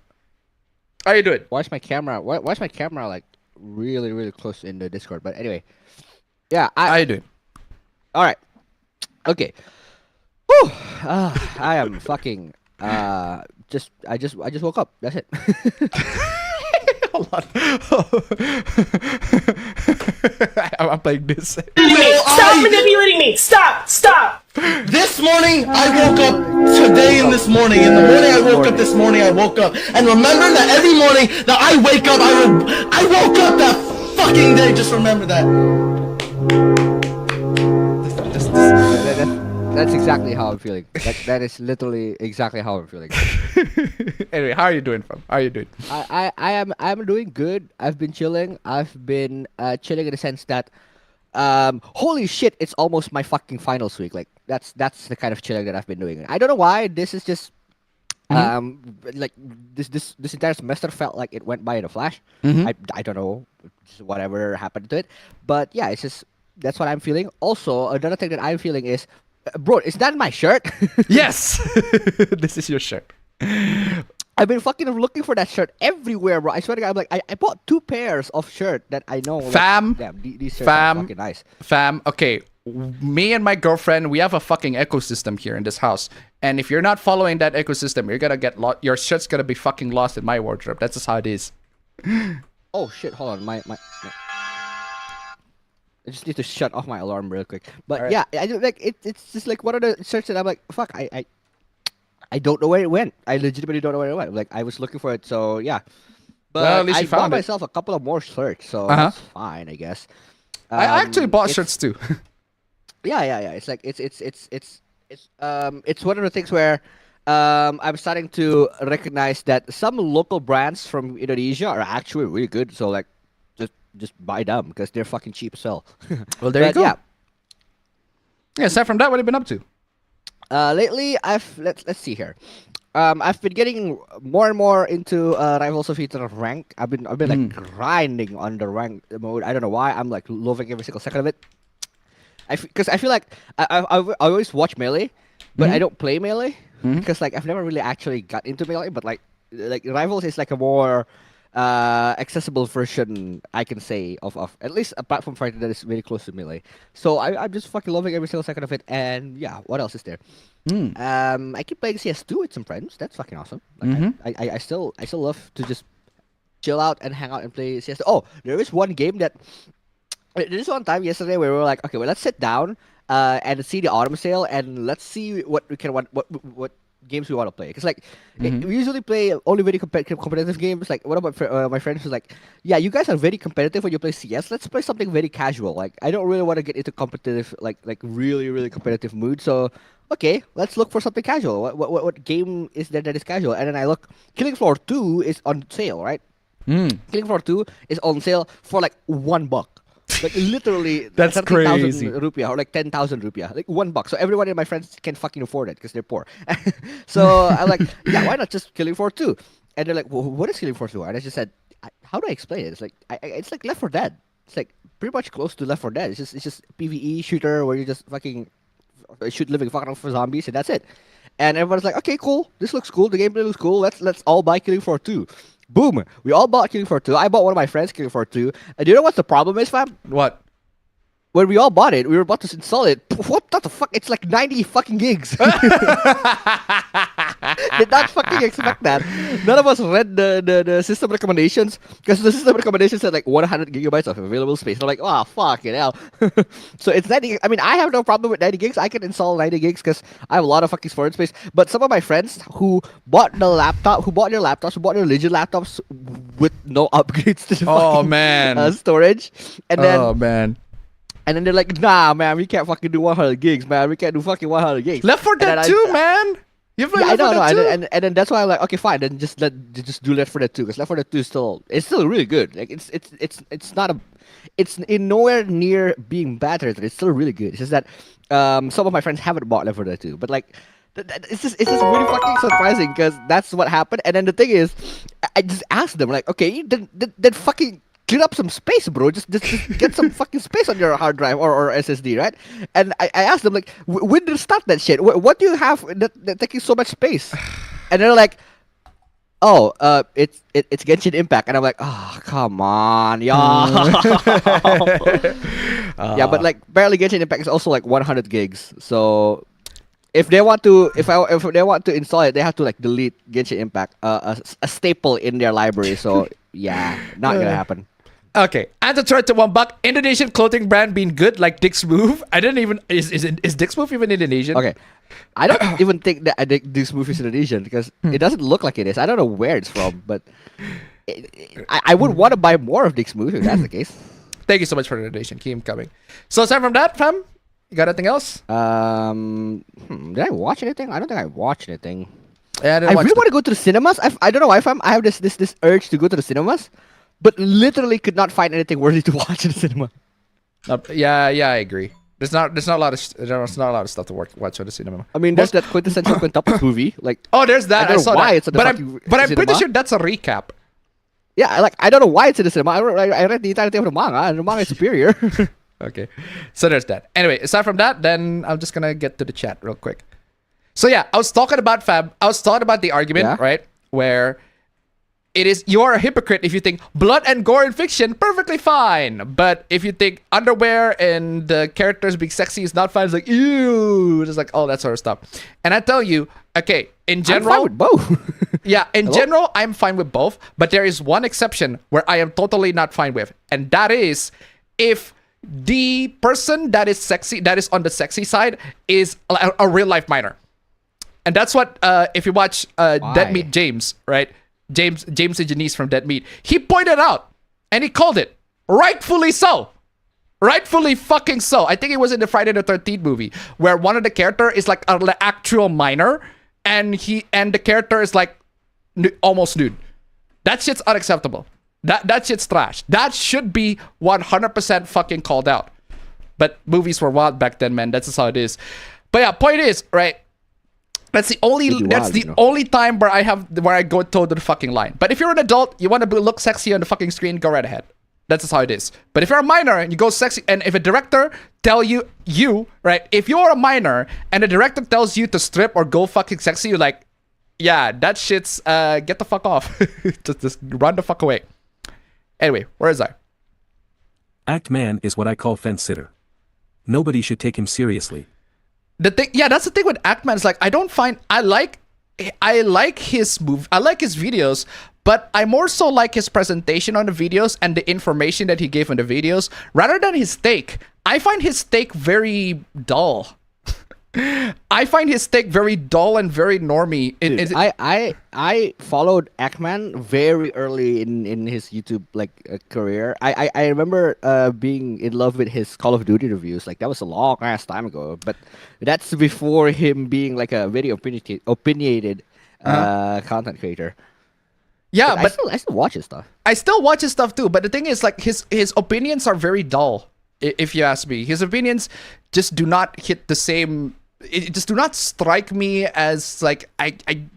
How you doing? Why's my camera like really close in the Discord? But anyway, yeah. How you doing? All right. Okay. Whew. I am fucking. I just woke up. That's it. Hold on. I'm playing this. Stop manipulating me! Stop! Stop! This morning, I woke up today and this morning. In the morning I woke up this morning, I woke up. And remember that every morning that I wake up, I woke up that fucking day. Just remember that. That's exactly how I'm feeling. That is literally exactly how I'm feeling. Anyway, how are you doing, fam? How are you doing? I'm doing good. I've been chilling. I've been chilling in the sense that holy shit, it's almost my fucking finals week. Like that's the kind of chilling that I've been doing. I don't know why. This is just like this entire semester felt like it went by in a flash. I don't know, just whatever happened to it. But yeah, it's just that's what I'm feeling. Also, another thing that I'm feeling is bro, is that my shirt? Yes! This is your shirt. I've been fucking looking for that shirt everywhere, bro. I swear to God, I'm like, I bought 2 pairs of shirt that I know. Fam. Like, damn, these shirts are fucking nice. Fam, okay. Me and my girlfriend, we have a fucking ecosystem here in this house. And if you're not following that ecosystem, you're gonna get lost. Your shirt's gonna be fucking lost in my wardrobe. That's just how it is. Oh shit, hold on. My I just need to shut off my alarm real quick. But All right. yeah, I do, like it's just like one of the shirts that I'm like, fuck, I don't know where it went. I legitimately don't know where it went. Like I was looking for it, so yeah. But Well, at least I you bought found it. myself a couple of more shirts, so that's fine, I guess. I actually bought it's- shirts too. Yeah. It's like it's one of the things where I'm starting to recognize that some local brands from Indonesia are actually really good. So like, just buy them because they're fucking cheap as hell. Well, there you But go. yeah, Aside from that, what have you been up to? lately let's see here. I've been getting more and more into Rivals of Eternal rank. I've been like grinding on the rank mode. I don't know why. I'm like loving every single second of it. Because I feel like I always watch Melee, but I don't play Melee because like I've never really actually got into Melee. But like Rivals is like a more accessible version, I can say, of at least a platform fighter that is very close to Melee. So I'm just fucking loving every single second of it. And yeah, what else is there? I keep playing CS2 with some friends. That's fucking awesome. Like I still love to just chill out and hang out and play CS2. Oh, there is one game that this one time yesterday where we were like, okay, well, let's sit down and see the autumn sale and let's see what we can what games we want to play. Because like we usually play only very competitive games. Like one of my friends was like, yeah, you guys are very competitive when you play CS. Let's play something very casual. Like I don't really want to get into competitive like really competitive mood. So okay, let's look for something casual. What game is there that is casual? And then I look, Killing Floor 2 is on sale, right? Killing Floor 2 is on sale for like $1. Like literally, That's 30,000 crazy. rupiah or like 10,000 rupiah, like $1. So everyone in my friends can fucking afford it because they're poor. So I'm like, yeah, why not just Killing Floor 2? And they're like, well, what is Killing Floor 2? And I just said, how do I explain it? It's like it's like Left 4 Dead. It's like pretty much close to Left 4 Dead. It's just PvE shooter where you just fucking shoot living fucking for zombies and that's it. And everyone's like, okay, cool. This looks cool. The gameplay looks cool. Let's all buy Killing Floor 2. Boom! We all bought Killing Floor 2. I bought one of my friends Killing Floor 2. And do you know what the problem is, fam? What? When we all bought it, we were about to install it. What the fuck? It's like 90 fucking gigs. Did not fucking expect that. None of us read the system recommendations because the system recommendations said like 100 gigabytes of available space. I'm like, oh, fucking hell. So it's 90. I mean, I have no problem with 90 gigs. I can install 90 gigs because I have a lot of fucking storage space. But some of my friends who bought their laptops, who bought their legit laptops with no upgrades to the fucking, man. Storage, and then. Oh man. And then they're like, nah, man, we can't fucking do 100 gigs, man. We can't do fucking 100 gigs. Left 4 And then Dead 2, man. You've played Yeah, I Left 4 know. Dead 2? And then that's why I'm like, okay, fine. Then just do Left 4 Dead 2 because Left 4 Dead 2 is still really good. Like it's not it's in nowhere near being better. It's still really good. It's just that some of my friends haven't bought Left 4 Dead 2, but like. It's just really fucking surprising because that's what happened. And then the thing is, I just asked them like, okay, then fucking clear up some space, bro. Just get some fucking space on your hard drive or SSD, right? And I asked them like, when did you start that shit? What do you have that taking so much space? And they're like, oh, it's Genshin Impact, and I'm like, oh, come on, yeah. Yeah, but like barely Genshin Impact is also like 100 gigs, so. if they want to, if they want to install it, they have to like delete Genshin Impact, a staple in their library. So yeah, not gonna happen. Okay, and to thread to $1, Indonesian clothing brand being good like Dick's Move. I didn't even is Dick's Move even Indonesian? Okay, I don't even think that this movie is Indonesian because it doesn't look like it is. I don't know where it's from, but I would want to buy more of Dick's Move if that's the case. Thank you so much for the donation. Keep 'em coming. So aside from that, fam, you got anything else? Did I watch anything? I don't think I watched anything. Yeah, I really want to go to the cinemas. I don't know why, fam. I have this urge to go to the cinemas, but literally could not find anything worthy to watch in the cinema. Yeah, I agree. There's not a lot of stuff to watch at the cinema. I mean, there's that quintessential Quintuplets movie. Like, oh, there's that. I don't know why that. it's in the fucking but I'm pretty cinema. sure that's a recap. Yeah, like I don't know why it's in the cinema. I read the entirety of the manga, and the manga is superior. Okay, so there's that. Anyway, aside from that, then I'm just gonna get to the chat real quick. So yeah, I was talking about the argument, right, where it is you are a hypocrite if you think blood and gore in fiction perfectly fine, but if you think underwear and the characters being sexy is not fine, it's like ew, just like all that sort of stuff. And I tell you, okay, in general, I'm fine with both. yeah, in general, I'm fine with both, but there is one exception where I am totally not fine with, and that is if the person that is sexy, that is on the sexy side, is a real life minor. And that's what if you watch Dead Meat James, right? James and Janice from Dead Meat, he pointed out and he called it rightfully so. Rightfully fucking so. I think it was in the Friday the 13th movie where one of the character is like an actual minor and the character is like almost nude. That shit's unacceptable. That shit's trash. That should be 100% fucking called out. But movies were wild back then, man. That's just how it is. But yeah, point is, right? That's the only time where I go toe to the fucking line. But if you're an adult, you want to look sexy on the fucking screen, go right ahead. That's just how it is. But if you're a minor and you go sexy, and if a director tell you right, if you're a minor and the director tells you to strip or go fucking sexy, you're like, yeah, that shit's get the fuck off. just run the fuck away. Anyway, where is I? Act man is what I call fence sitter. Nobody should take him seriously. The thing, yeah, that's the thing with Actman. Is like I like his move. I like his videos, but I more so like his presentation on the videos and the information that he gave on the videos rather than his take. I find his take very dull. I find his take very dull and very normie. Dude, I followed Ackman very early in his YouTube career. I remember being in love with his Call of Duty reviews. Like that was a long ass time ago. But that's before him being like a very opinionated content creator. Yeah, but I still watch his stuff. I still watch his stuff too. But the thing is, like his opinions are very dull. If you ask me, his opinions just do not hit the same. It just do not strike me as like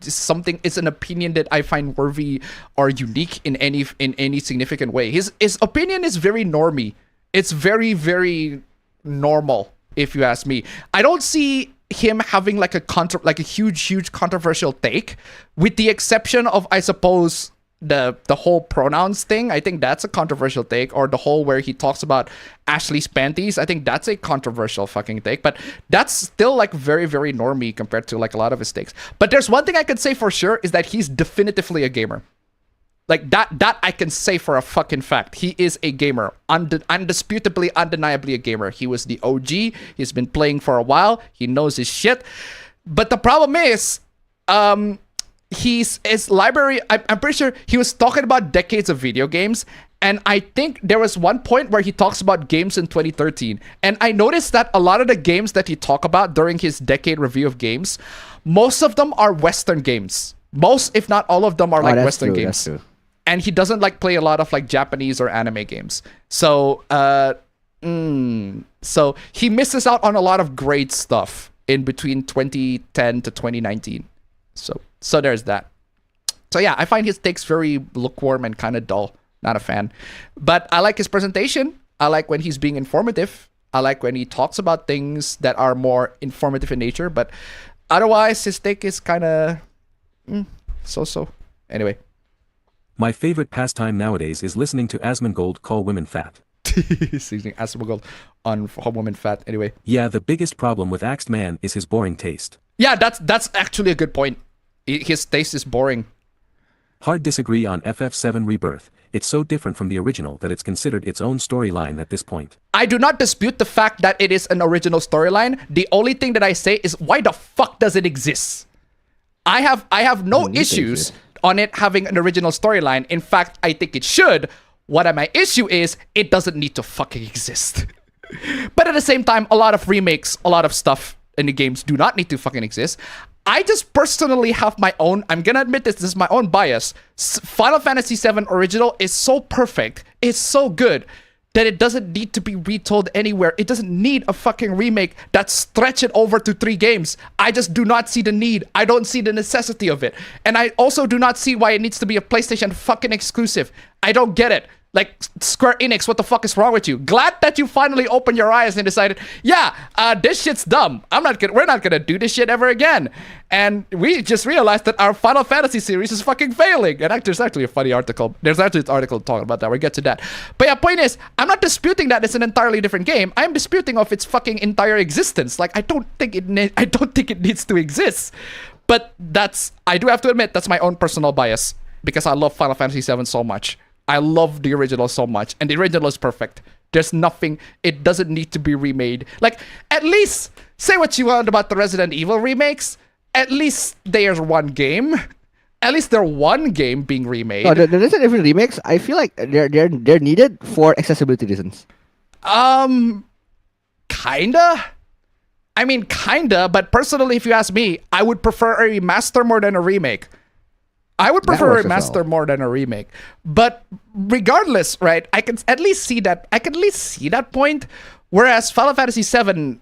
something. It's an opinion that I find worthy or unique in any significant way. His opinion is very normie. It's very, very normal. If you ask me, I don't see him having like a huge controversial take, with the exception of, I suppose, the whole pronouns thing. I think that's a controversial take, or the whole where he talks about Ashley's panties. I think that's a controversial fucking take, but that's still like very, very normie compared to like a lot of his takes. But there's one thing I could say for sure is that he's definitively a gamer. Like that I can say for a fucking fact. He is a gamer. Undisputably, undeniably a gamer. He was the OG. He's been playing for a while. He knows his shit. But the problem is, his library, I'm pretty sure he was talking about decades of video games, and I think there was one point where he talks about games in 2013, and I noticed that a lot of the games that he talked about during his decade review of games, most of them are Western games. Most, if not all of them, are like Western games. That's true. And he doesn't like play a lot of like Japanese or anime games. So so he misses out on a lot of great stuff in between 2010 to 2019. So there's that. So yeah, I find his takes very lukewarm and kind of dull. Not a fan. But I like his presentation. I like when he's being informative. I like when he talks about things that are more informative in nature. But otherwise, his take is kind of so-so. Anyway. My favorite pastime nowadays is listening to Asmongold call women fat. Asmongold on women fat. Anyway. Yeah, the biggest problem with Axed Man is his boring taste. Yeah, that's actually a good point. His taste is boring. Hard disagree on FF7 Rebirth. It's so different from the original that it's considered its own storyline at this point. I do not dispute the fact that it is an original storyline. The only thing that I say is, why the fuck does it exist? I have no issues on it having an original storyline. In fact, I think it should. What my issue is, it doesn't need to fucking exist. But at the same time, a lot of remakes, a lot of stuff in the games do not need to fucking exist. I just personally have my own, I'm gonna admit this is my own bias. Final Fantasy VII Original is so perfect, it's so good, that it doesn't need to be retold anywhere. It doesn't need a fucking remake that stretch it over to 3 games. I just do not see the need. I don't see the necessity of it. And I also do not see why it needs to be a PlayStation fucking exclusive. I don't get it. Like, Square Enix, what the fuck is wrong with you? Glad that you finally opened your eyes and decided, yeah, this shit's dumb. We're not gonna do this shit ever again. And we just realized that our Final Fantasy series is fucking failing. And there's actually a funny article. There's actually an article talking about that. We'll get to that. But yeah, point is, I'm not disputing that it's an entirely different game. I'm disputing of its fucking entire existence. Like, I don't think it needs to exist. But I do have to admit, that's my own personal bias. Because I love Final Fantasy VII so much. I love the original so much, and the original is perfect. There's nothing, it doesn't need to be remade. Like, at least, say what you want about the Resident Evil remakes, at least there's one game. At least there's one game being remade. No, the Resident Evil remakes, I feel like they're needed for accessibility reasons. Kinda? I mean, kinda, but personally, if you ask me, I would prefer a remaster more than a remake. I would prefer a remaster more than a remake. But regardless, right, I can at least see that. I can at least see that point. Whereas Final Fantasy VII,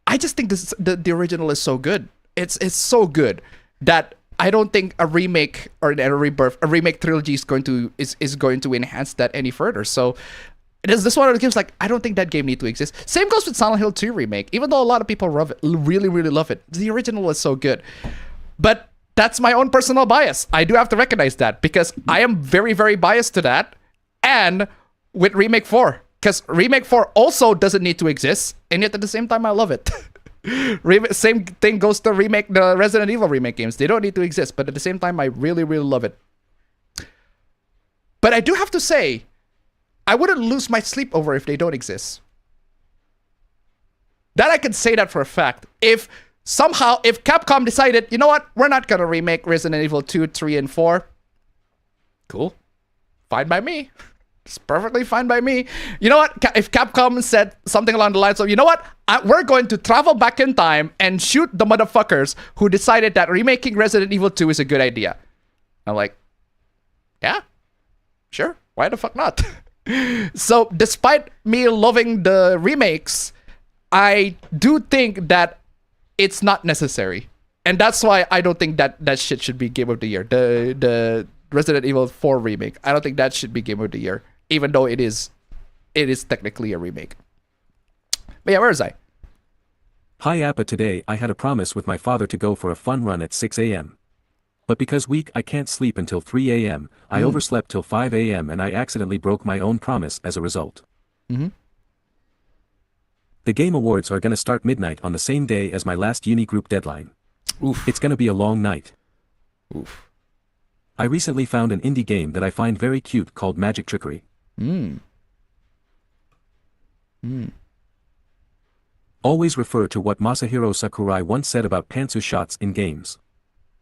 I just think the original is so good. It's so good that I don't think a remake or a rebirth, a remake trilogy is going to enhance that any further. So this one of the games, like, I don't think that game need to exist. Same goes with Silent Hill 2 remake. Even though a lot of people love it, really, really love it, the original was so good. But that's my own personal bias. I do have to recognize that because I am very, very biased to that. And with Remake 4, because Remake 4 also doesn't need to exist, and yet at the same time, I love it. Same thing goes to the Resident Evil remake games. They don't need to exist, but at the same time, I really, really love it. But I do have to say, I wouldn't lose my sleep over if they don't exist. That I can say that for a fact. If Capcom decided, you know what, we're not gonna remake Resident Evil 2, 3, and 4. Cool. Fine by me. It's perfectly fine by me. You know what, if Capcom said something along the lines of, you know what, we're going to travel back in time and shoot the motherfuckers who decided that remaking Resident Evil 2 is a good idea. I'm like, yeah, sure, why the fuck not? So despite me loving the remakes, I do think that it's not necessary. And that's why I don't think that shit should be Game of the Year. The Resident Evil 4 remake. I don't think that should be Game of the Year. Even though it is technically a remake. But yeah, where is I? Hi Appa, today I had a promise with my father to go for a fun run at 6 a.m. But because I can't sleep until 3 a.m., I overslept till 5 a.m. and I accidentally broke my own promise as a result. Mm-hmm. The Game Awards are gonna start midnight on the same day as my last uni group deadline. Oof. It's gonna be a long night. Oof. I recently found an indie game that I find very cute called Magic Trickery. Always refer to what Masahiro Sakurai once said about pantsu shots in games.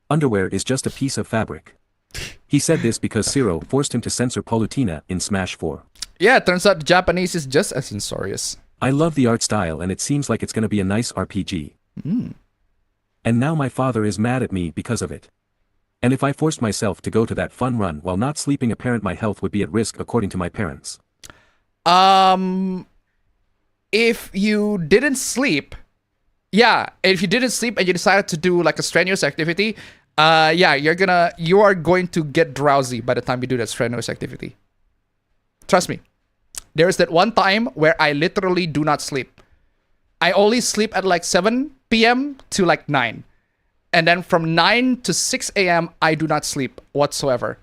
Underwear is just a piece of fabric. He said this because Zero forced him to censor Polutina in Smash 4. Yeah, it turns out the Japanese is just as censorious. I love the art style and it seems like it's gonna be a nice RPG. And now my father is mad at me because of it. And if I forced myself to go to that fun run while not sleeping, apparent my health would be at risk according to my parents. If you didn't sleep, if you didn't sleep and you decided to do like a strenuous activity, you are going to get drowsy by the time you do that strenuous activity. Trust me. There is that one time where I literally do not sleep. I only sleep at like 7 p.m. to like 9. And then from 9 to 6 a.m., I do not sleep whatsoever.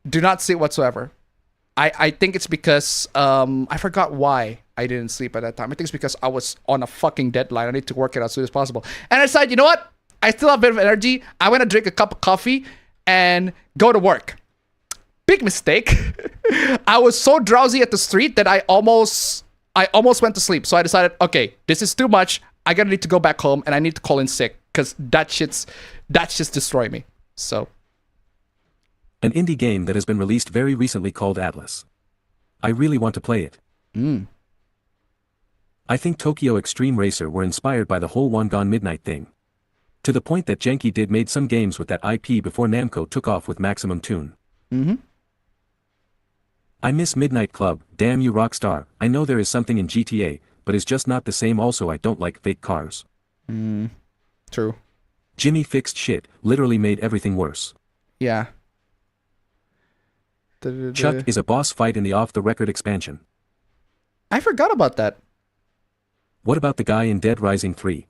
Do not sleep whatsoever. I think it's because, I forgot why I didn't sleep at that time. I think it's because I was on a fucking deadline. I need to work it as soon as possible. And I decided, you know what? I still have a bit of energy. I'm gonna drink a cup of coffee and go to work. Big mistake. I was so drowsy at the street that I almost went to sleep. So I decided, okay, this is too much. I gotta need to go back home and I need to call in sick because that shit's destroying me. So An indie game that has been released very recently called Atlas. I really want to play it. I think Tokyo Extreme Racer were inspired by the whole One Gone Midnight thing. To the point that Genki did made some games with that IP before Namco took off with Maximum Tune. I miss Midnight Club, damn you Rockstar. I know there is something in GTA, but it's just not the same. Also I don't like fake cars. True. Jimmy fixed shit, literally made everything worse. Yeah. Chuck is a boss fight in the off-the-record expansion. I forgot about that. What about the guy in Dead Rising 3?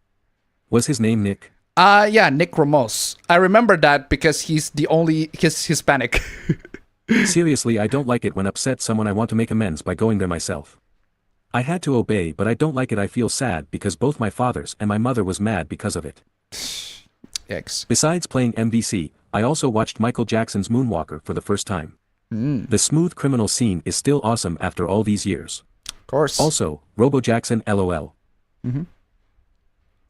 Was his name Nick? Yeah, Nick Ramos. I remember that because he's Hispanic. Seriously, I don't like it when upset someone I want to make amends by going there myself. I had to obey, but I don't like it. I feel sad because both my fathers and my mother was mad because of it. Yikes. Besides playing MVC, I also watched Michael Jackson's Moonwalker for the first time. The smooth criminal scene is still awesome after all these years. Of course. Also, Robo Jackson LOL.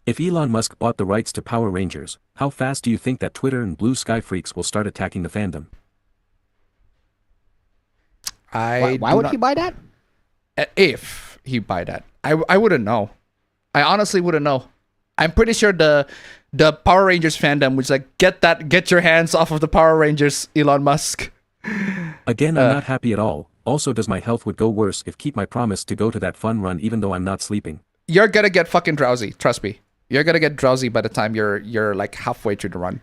If Elon Musk bought the rights to Power Rangers, how fast do you think that Twitter and Blue Sky freaks will start attacking the fandom? Why would he buy that? If he buy that, I wouldn't know. I honestly wouldn't know. I'm pretty sure the Power Rangers fandom was like, get your hands off of the Power Rangers, Elon Musk. Again, I'm not happy at all. Also, does my health would go worse if keep my promise to go to that fun run even though I'm not sleeping? You're gonna get fucking drowsy. Trust me. You're gonna get drowsy by the time you're like halfway through the run.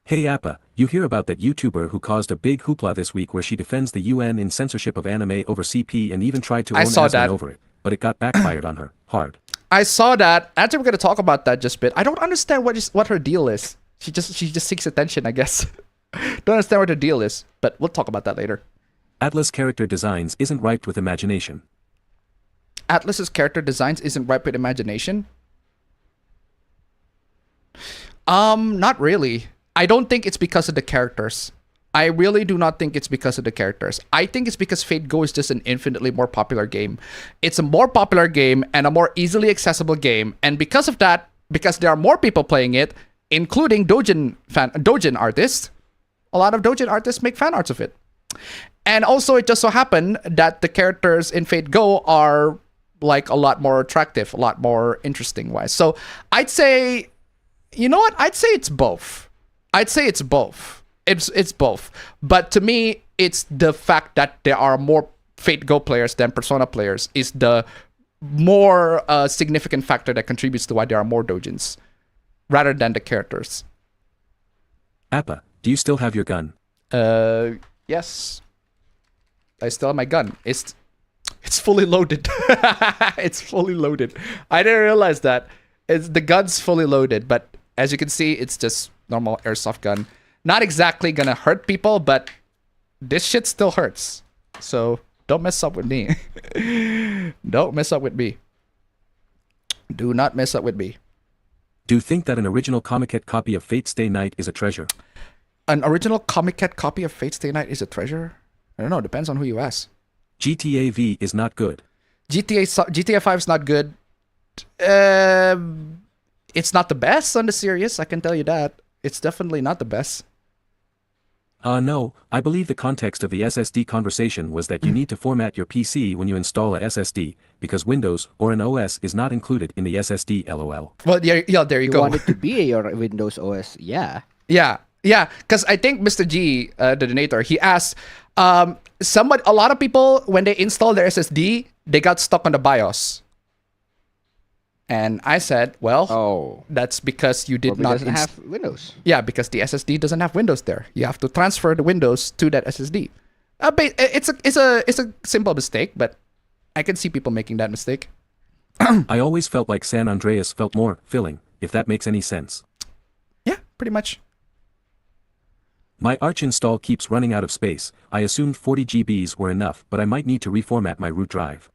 Hey Appa, you hear about that YouTuber who caused a big hoopla this week where she defends the UN in censorship of anime over CP and even tried to own Aslan over it, but it got backfired on her, hard. I saw that. Actually, we're gonna talk about that just a bit. I don't understand what her deal is. She just seeks attention, I guess. Don't understand what her deal is, but we'll talk about that later. Atlas character designs isn't ripe with imagination. Atlas's character designs isn't ripe with imagination? Not really. I don't think it's because of the characters. I really do not think it's because of the characters. I think it's because Fate Go is just an infinitely more popular game. It's a more popular game and a more easily accessible game. And because of that, because there are more people playing it, including Dojin artists, a lot of Dojin artists make fan arts of it. And also it just so happened that the characters in Fate Go are like a lot more attractive, a lot more interesting wise. So I'd say, you know what? I'd say it's both. It's both. But to me, it's the fact that there are more Fate Go players than Persona players is the more significant factor that contributes to why there are more Dojins rather than the characters. Appa, do you still have your gun? Yes. I still have my gun. It's fully loaded. It's fully loaded. I didn't realize that. The gun's fully loaded, but as you can see, it's just normal airsoft gun. Not exactly gonna hurt people, but this shit still hurts. So don't mess up with me. Don't mess up with me. Do not mess up with me. Do you think that an original Comiket copy of Fate Stay Night is a treasure? An original Comiket copy of Fate Stay Night is a treasure? I don't know. Depends on who you ask. GTA V is not good. GTA 5 is not good. It's not the best on the series. I can tell you that. It's definitely not the best. No, I believe the context of the SSD conversation was that you need to format your PC when you install a SSD, because Windows or an OS is not included in the SSD LOL. Well, yeah, there you go. You want it to be your Windows OS, yeah. Yeah, because I think Mr. G, the donator, he asked, a lot of people, when they install their SSD, they got stuck on the BIOS. And I said, well, that's because you did not have Windows. Yeah, because the SSD doesn't have Windows there. You have to transfer the Windows to that SSD. It's a simple mistake, but I can see people making that mistake. I always felt like San Andreas felt more filling, if that makes any sense. Yeah, pretty much. My Arch install keeps running out of space. I assumed 40 GBs were enough, but I might need to reformat my root drive.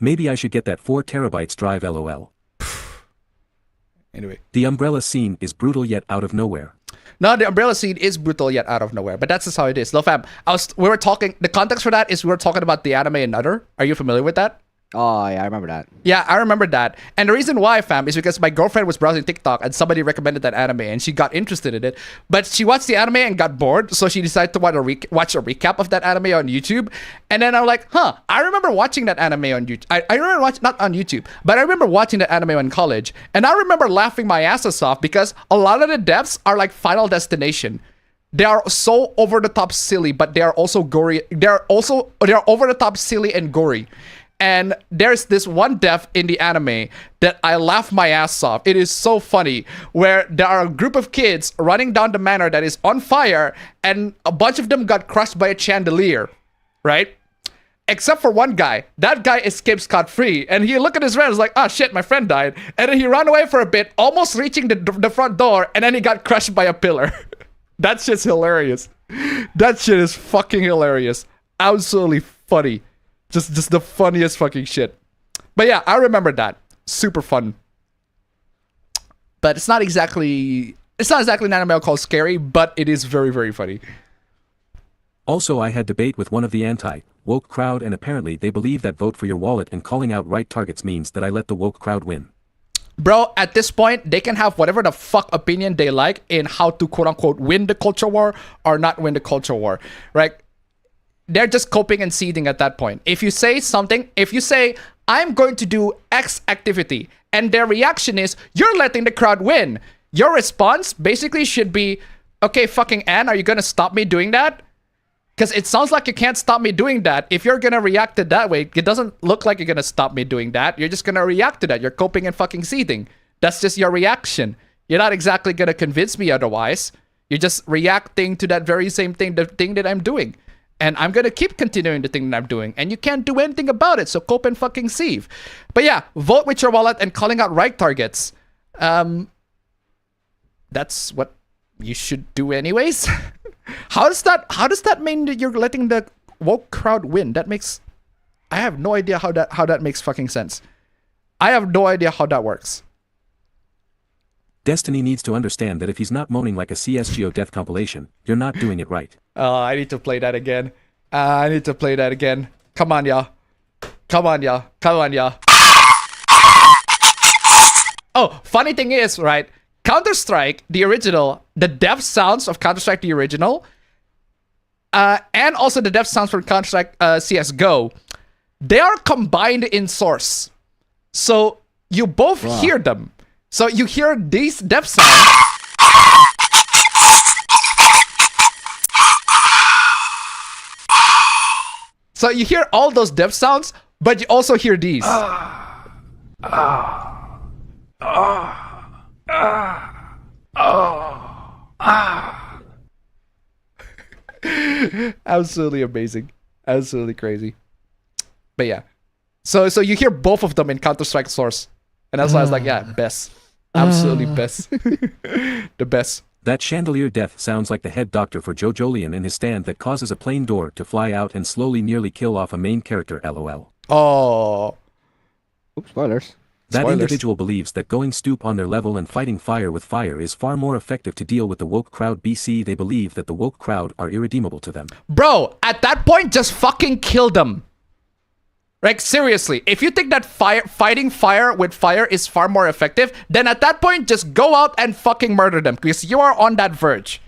Maybe I should get that 4 terabytes drive LOL. Anyway. The umbrella scene is brutal yet out of nowhere. No, the umbrella scene is brutal yet out of nowhere, but that's just how it is. Lo fam, we were talking, the context for that is we were talking about the anime Another. Are you familiar with that? Oh, yeah, I remember that. Yeah, I remember that. And the reason why, fam, is because my girlfriend was browsing TikTok and somebody recommended that anime and she got interested in it. But she watched the anime and got bored, so she decided to watch a recap of that anime on YouTube. And then I'm like, I remember watching that anime on YouTube. I remember watching, not on YouTube, but I remember watching that anime in college. And I remember laughing my asses off because a lot of the deaths are like Final Destination. They are so over the top silly, but they are also gory. They're over the top silly and gory. And there's this one death in the anime that I laugh my ass off. It is so funny, where there are a group of kids running down the manor that is on fire, and a bunch of them got crushed by a chandelier, right? Except for one guy. That guy escapes scot-free, and he look at his friend and is like, oh shit, my friend died. And then he ran away for a bit, almost reaching the front door, and then he got crushed by a pillar. That shit's hilarious. That shit is fucking hilarious. Absolutely funny. Just the funniest fucking shit. But yeah, I remember that. Super fun. But it's not exactly an anime called scary, but it is very, very funny. Also, I had debate with one of the anti-woke crowd, and apparently they believe that vote for your wallet and calling out right targets means that I let the woke crowd win. Bro, at this point, they can have whatever the fuck opinion they like in how to quote-unquote win the culture war or not win the culture war, right? They're just coping and seething at that point. If you say something, if you say, I'm going to do X activity, and their reaction is, you're letting the crowd win, your response basically should be, okay, fucking Ann, are you going to stop me doing that? Because it sounds like you can't stop me doing that. If you're going to react to that way, it doesn't look like you're going to stop me doing that. You're just going to react to that. You're coping and fucking seething. That's just your reaction. You're not exactly going to convince me otherwise. You're just reacting to that very same thing, the thing that I'm doing. And I'm going to keep continuing the thing that I'm doing. And you can't do anything about it. So cope and fucking seethe. But yeah, vote with your wallet and calling out right targets. That's what you should do anyways. How does that mean that you're letting the woke crowd win? I have no idea how that makes fucking sense. I have no idea how that works. Destiny needs to understand that if he's not moaning like a CSGO death compilation, you're not doing it right. I need to play that again. Come on, y'all. Oh, funny thing is, right? Counter-Strike, the original, the death sounds of Counter-Strike, the original, and also the death sounds from Counter-Strike CSGO, they are combined in source. So you both hear them. So you hear these death sounds. So you hear all those death sounds, but you also hear these. Absolutely amazing. Absolutely crazy. But yeah. So you hear both of them in Counter-Strike source. And that's why I was like, yeah, best. Absolutely best. The best. That chandelier death sounds like the head doctor for Joe Jolien in his stand that causes a plane door to fly out and slowly nearly kill off a main character, LOL. Oh. Oops, spoilers. That individual believes that going stoop on their level and fighting fire with fire is far more effective to deal with the woke crowd. BC, they believe that the woke crowd are irredeemable to them. Bro, at that point, just fucking kill them. Like, seriously, if you think that fighting fire with fire is far more effective, then at that point, just go out and fucking murder them, because you are on that verge.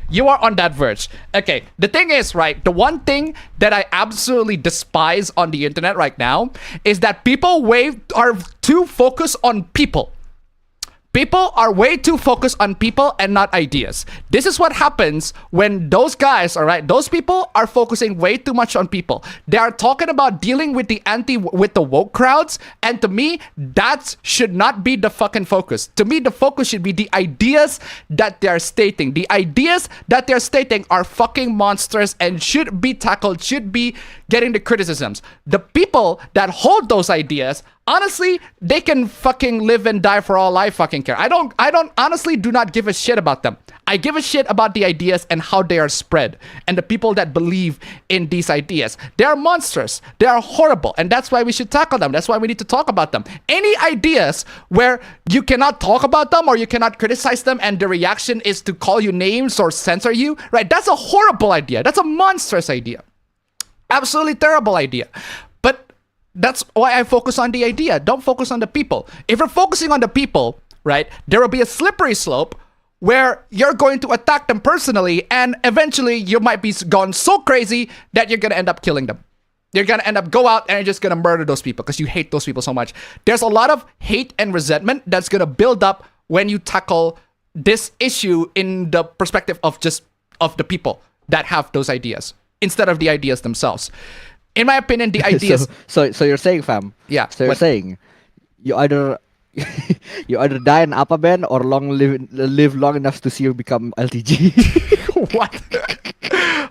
You are on that verge. Okay, the thing is, right, the one thing that I absolutely despise on the internet right now is that people are too focused on people. People are way too focused on people and not ideas. This is what happens when those guys, all right, those people are focusing way too much on people. They are talking about dealing with with the woke crowds, and to me, that should not be the fucking focus. To me, the focus should be the ideas that they're stating. The ideas that they're stating are fucking monsters and should be tackled, should be getting the criticisms. The people that hold those ideas honestly, they can fucking live and die for all I fucking care. I don't honestly do not give a shit about them. I give a shit about the ideas and how they are spread and the people that believe in these ideas. They are monsters. They are horrible. And that's why we should tackle them. That's why we need to talk about them. Any ideas where you cannot talk about them or you cannot criticize them and the reaction is to call you names or censor you, right? That's a horrible idea. That's a monstrous idea. Absolutely terrible idea. But that's why I focus on the idea. Don't focus on the people. If you're focusing on the people, right, there will be a slippery slope where you're going to attack them personally and eventually you might be gone so crazy that you're going to end up killing them. You're going to end up go out and you're just going to murder those people because you hate those people so much. There's a lot of hate and resentment that's going to build up when you tackle this issue in the perspective of just of the people that have those ideas instead of the ideas themselves. In my opinion, the ideas... so you're saying, fam? Yeah. So you're saying you either die in Appaben or live long enough to see you become LTG. What?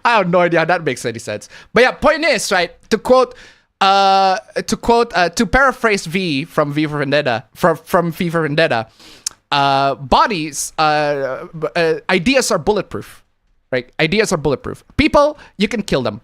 I have no idea how that makes any sense. But yeah, point is, right, to paraphrase V from V for Vendetta, from V for Vendetta, ideas are bulletproof, right? Ideas are bulletproof. People, you can kill them.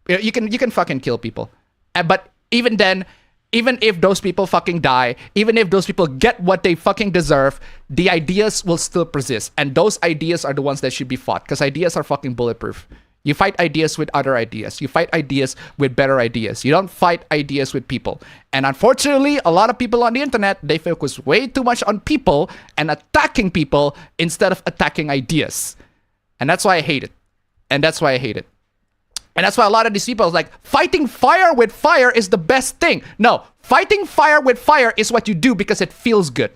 You can fucking kill people. But even then, even if those people fucking die, even if those people get what they fucking deserve, the ideas will still persist. And those ideas are the ones that should be fought because ideas are fucking bulletproof. You fight ideas with other ideas. You fight ideas with better ideas. You don't fight ideas with people. And unfortunately, a lot of people on the internet, they focus way too much on people and attacking people instead of attacking ideas. And that's why I hate it. And that's why a lot of these people is like, fighting fire with fire is the best thing. No, fighting fire with fire is what you do because it feels good.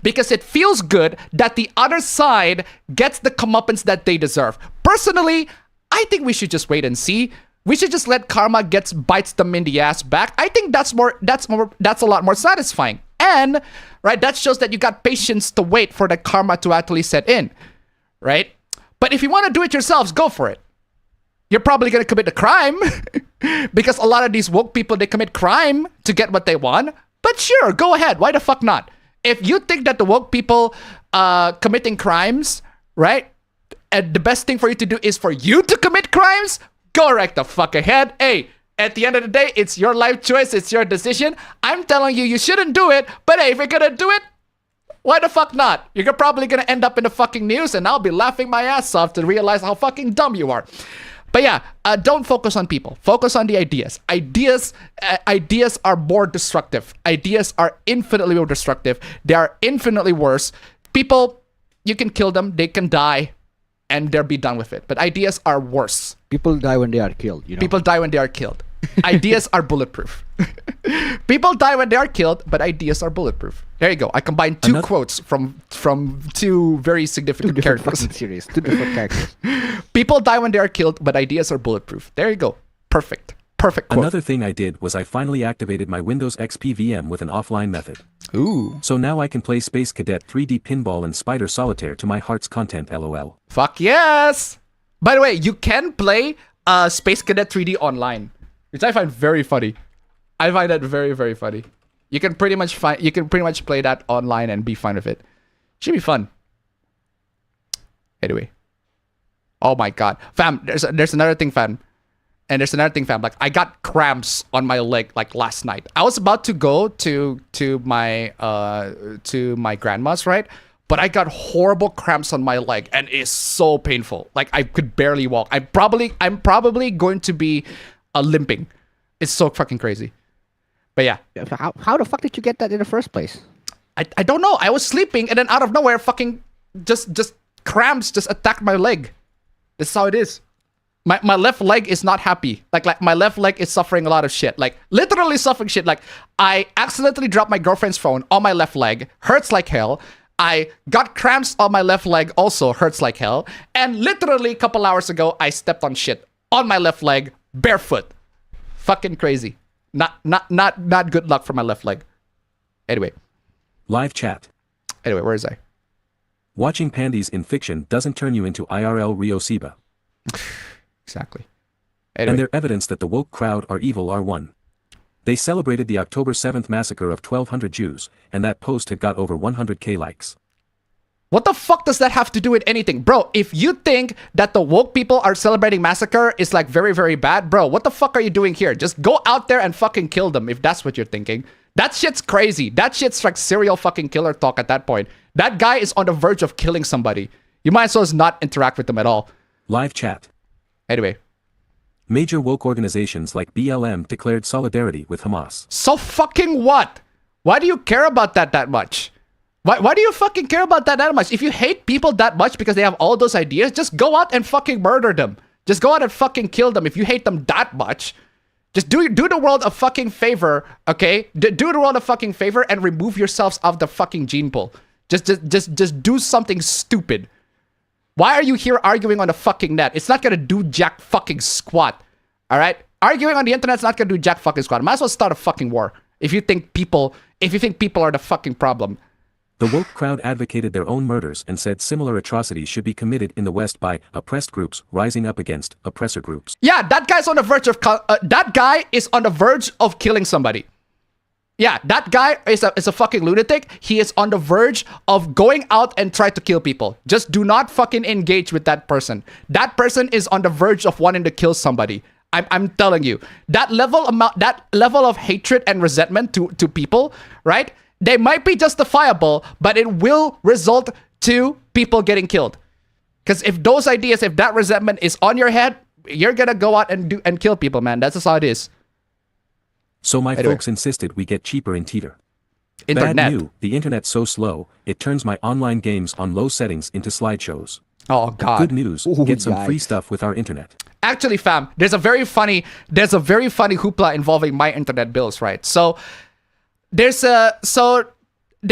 Because it feels good that the other side gets the comeuppance that they deserve. Personally, I think we should just wait and see. We should just let karma bites them in the ass back. I think that's a lot more satisfying. And, right, that shows that you got patience to wait for the karma to actually set in. Right? But if you want to do it yourselves, go for it. You're probably going to commit a crime because a lot of these woke people, they commit crime to get what they want. But sure, go ahead. Why the fuck not? If you think that the woke people committing crimes, right? And the best thing for you to do is for you to commit crimes, go right the fuck ahead. Hey, at the end of the day, it's your life choice. It's your decision. I'm telling you, you shouldn't do it. But hey, if you're going to do it, why the fuck not? You're probably going to end up in the fucking news and I'll be laughing my ass off to realize how fucking dumb you are. But yeah, don't focus on people. Focus on the ideas. Ideas are more destructive. Ideas are infinitely more destructive. They are infinitely worse. People, you can kill them. They can die. And they'll be done with it. But ideas are worse. People die when they are killed. You know? People die when they are killed. Ideas are bulletproof. People die when they are killed, but ideas are bulletproof. There you go. I combined two quotes from two very significant characters. Two different characters. People die when they are killed, but ideas are bulletproof. There you go. Perfect. Perfect quote. Another thing I did was I finally activated my Windows XP VM with an offline method. Ooh. So now I can play Space Cadet 3D Pinball and Spider Solitaire to my heart's content, lol. Fuck yes! By the way, you can play Space Cadet 3D online, which I find very funny. I find that very, very funny. You can pretty much play that online and be fine with it. Should be fun. Anyway. Oh my god. Fam, there's another thing, fam. And there's another thing, fam. Like, I got cramps on my leg like last night. I was about to go to my grandma's, right? But I got horrible cramps on my leg and it's so painful. Like, I could barely walk. I'm probably going to be limping. It's so fucking crazy. But yeah. How the fuck did you get that in the first place? I don't know. I was sleeping and then out of nowhere fucking just cramps just attacked my leg. That's how it is. My left leg is not happy. Like my left leg is suffering a lot of shit. Like literally suffering shit. Like I accidentally dropped my girlfriend's phone on my left leg. Hurts like hell. I got cramps on my left leg. Also hurts like hell. And literally a couple hours ago, I stepped on shit on my left leg barefoot. Fucking crazy. Not good luck for my left leg. Anyway. Live chat. Anyway, where is I? Watching pandies in fiction doesn't turn you into IRL Rio Siba. Exactly. Anyway. And their evidence that the woke crowd are evil are 1. They celebrated the October 7th massacre of 1,200 Jews, and that post had got over 100k likes. What the fuck does that have to do with anything? Bro, if you think that the woke people are celebrating massacre is like very, very bad, bro, what the fuck are you doing here? Just go out there and fucking kill them if that's what you're thinking. That shit's crazy. That shit's like serial fucking killer talk at that point. That guy is on the verge of killing somebody. You might as well not interact with them at all. Live chat. Anyway. Major woke organizations like BLM declared solidarity with Hamas. So fucking what? Why do you care about that much? Why do you fucking care about that much? If you hate people that much because they have all those ideas, just go out and fucking murder them. Just go out and fucking kill them if you hate them that much. Just do the world a fucking favor, okay? Do the world a fucking favor and remove yourselves off the fucking gene pool. Just do something stupid. Why are you here arguing on the fucking net? It's not gonna do jack fucking squat. Alright? Arguing on the internet's not gonna do jack fucking squat. Might as well start a fucking war. If you think people are the fucking problem. The woke crowd advocated their own murders and said similar atrocities should be committed in the West by oppressed groups rising up against oppressor groups. Yeah, that guy's on the verge of that guy is on the verge of killing somebody. Yeah, that guy is a fucking lunatic. He is on the verge of going out and try to kill people. Just do not fucking engage with that person. That person is on the verge of wanting to kill somebody. I'm telling you. That level of hatred and resentment to people, right? They might be justifiable, but it will result to people getting killed. Because if that resentment is on your head, you're gonna go out and kill people, man. That's just how it is. So my folks insisted we get cheaper in teeter. Internet. Bad new, the internet's so slow, it turns my online games on low settings into slideshows. Oh god. Good news, get some free stuff with our internet. Actually, fam, there's a very funny hoopla involving my internet bills, right? So there are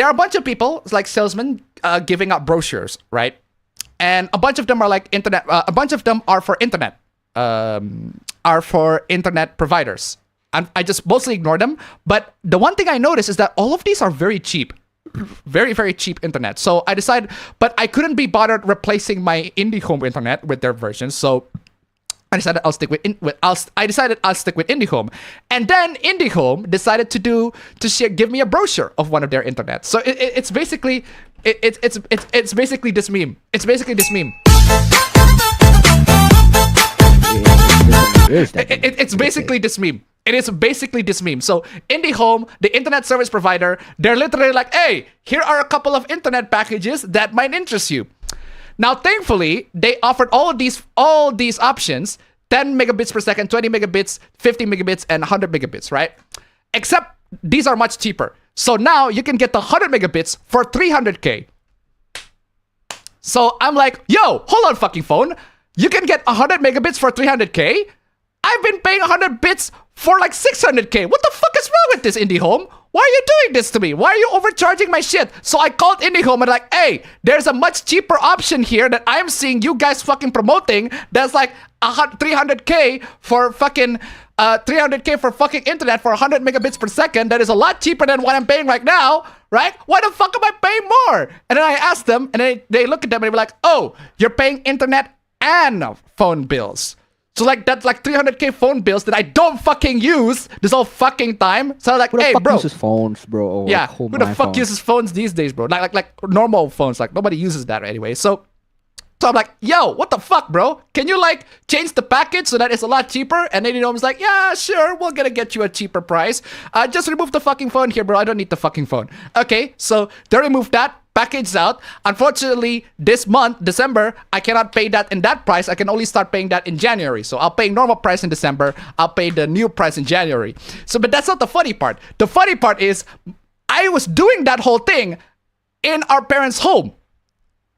a bunch of people like salesmen giving out brochures, right? And a bunch of them are like internet. A bunch of them are for internet providers. And I just mostly ignore them. But the one thing I noticed is that all of these are very cheap, very, very cheap internet. So I decided, but I couldn't be bothered replacing my IndieHome internet with their version. So I decided I'll stick with IndieHome, and then IndieHome decided to give me a brochure of one of their internet. So it's basically this meme. It's basically this meme. It's basically this meme. It is basically this meme. So IndieHome, the internet service provider, they're literally like, hey, here are a couple of internet packages that might interest you. Now, thankfully, they offered all these options, 10 megabits per second, 20 megabits, 50 megabits, and 100 megabits, right? Except these are much cheaper. So now you can get the 100 megabits for 300K. So I'm like, yo, hold on, fucking phone. You can get 100 megabits for 300K? I've been paying 100 bits for like 600K. What the fuck is wrong with this, IndieHome? Why are you doing this to me? Why are you overcharging my shit? So I called IndieHome and like, hey, there's a much cheaper option here that I'm seeing you guys fucking promoting. That's like 300K for fucking 300K for fucking internet for 100 megabits per second. That is a lot cheaper than what I'm paying right now, right? Why the fuck am I paying more? And then I asked them, and they look at them and they're like, oh, you're paying internet and phone bills. So like that's like 300K phone bills that I don't fucking use this whole fucking time. So I'm like, who the hey, fuck bro. uses phones, bro? Yeah, who the fuck uses phones these days, bro? Like normal phones. Like nobody uses that anyway. So I'm like, yo, what the fuck, bro? Can you like change the package so that it's a lot cheaper? And then was like, yeah, sure, we're gonna get you a cheaper price. Just remove the fucking phone here, bro. I don't need the fucking phone. Okay, so they removed that. Package out. Unfortunately, this month, December, I cannot pay that in that price. I can only start paying that in January. So I'll pay normal price in December. I'll pay the new price in January. So, but that's not the funny part. The funny part is I was doing that whole thing in our parents' home.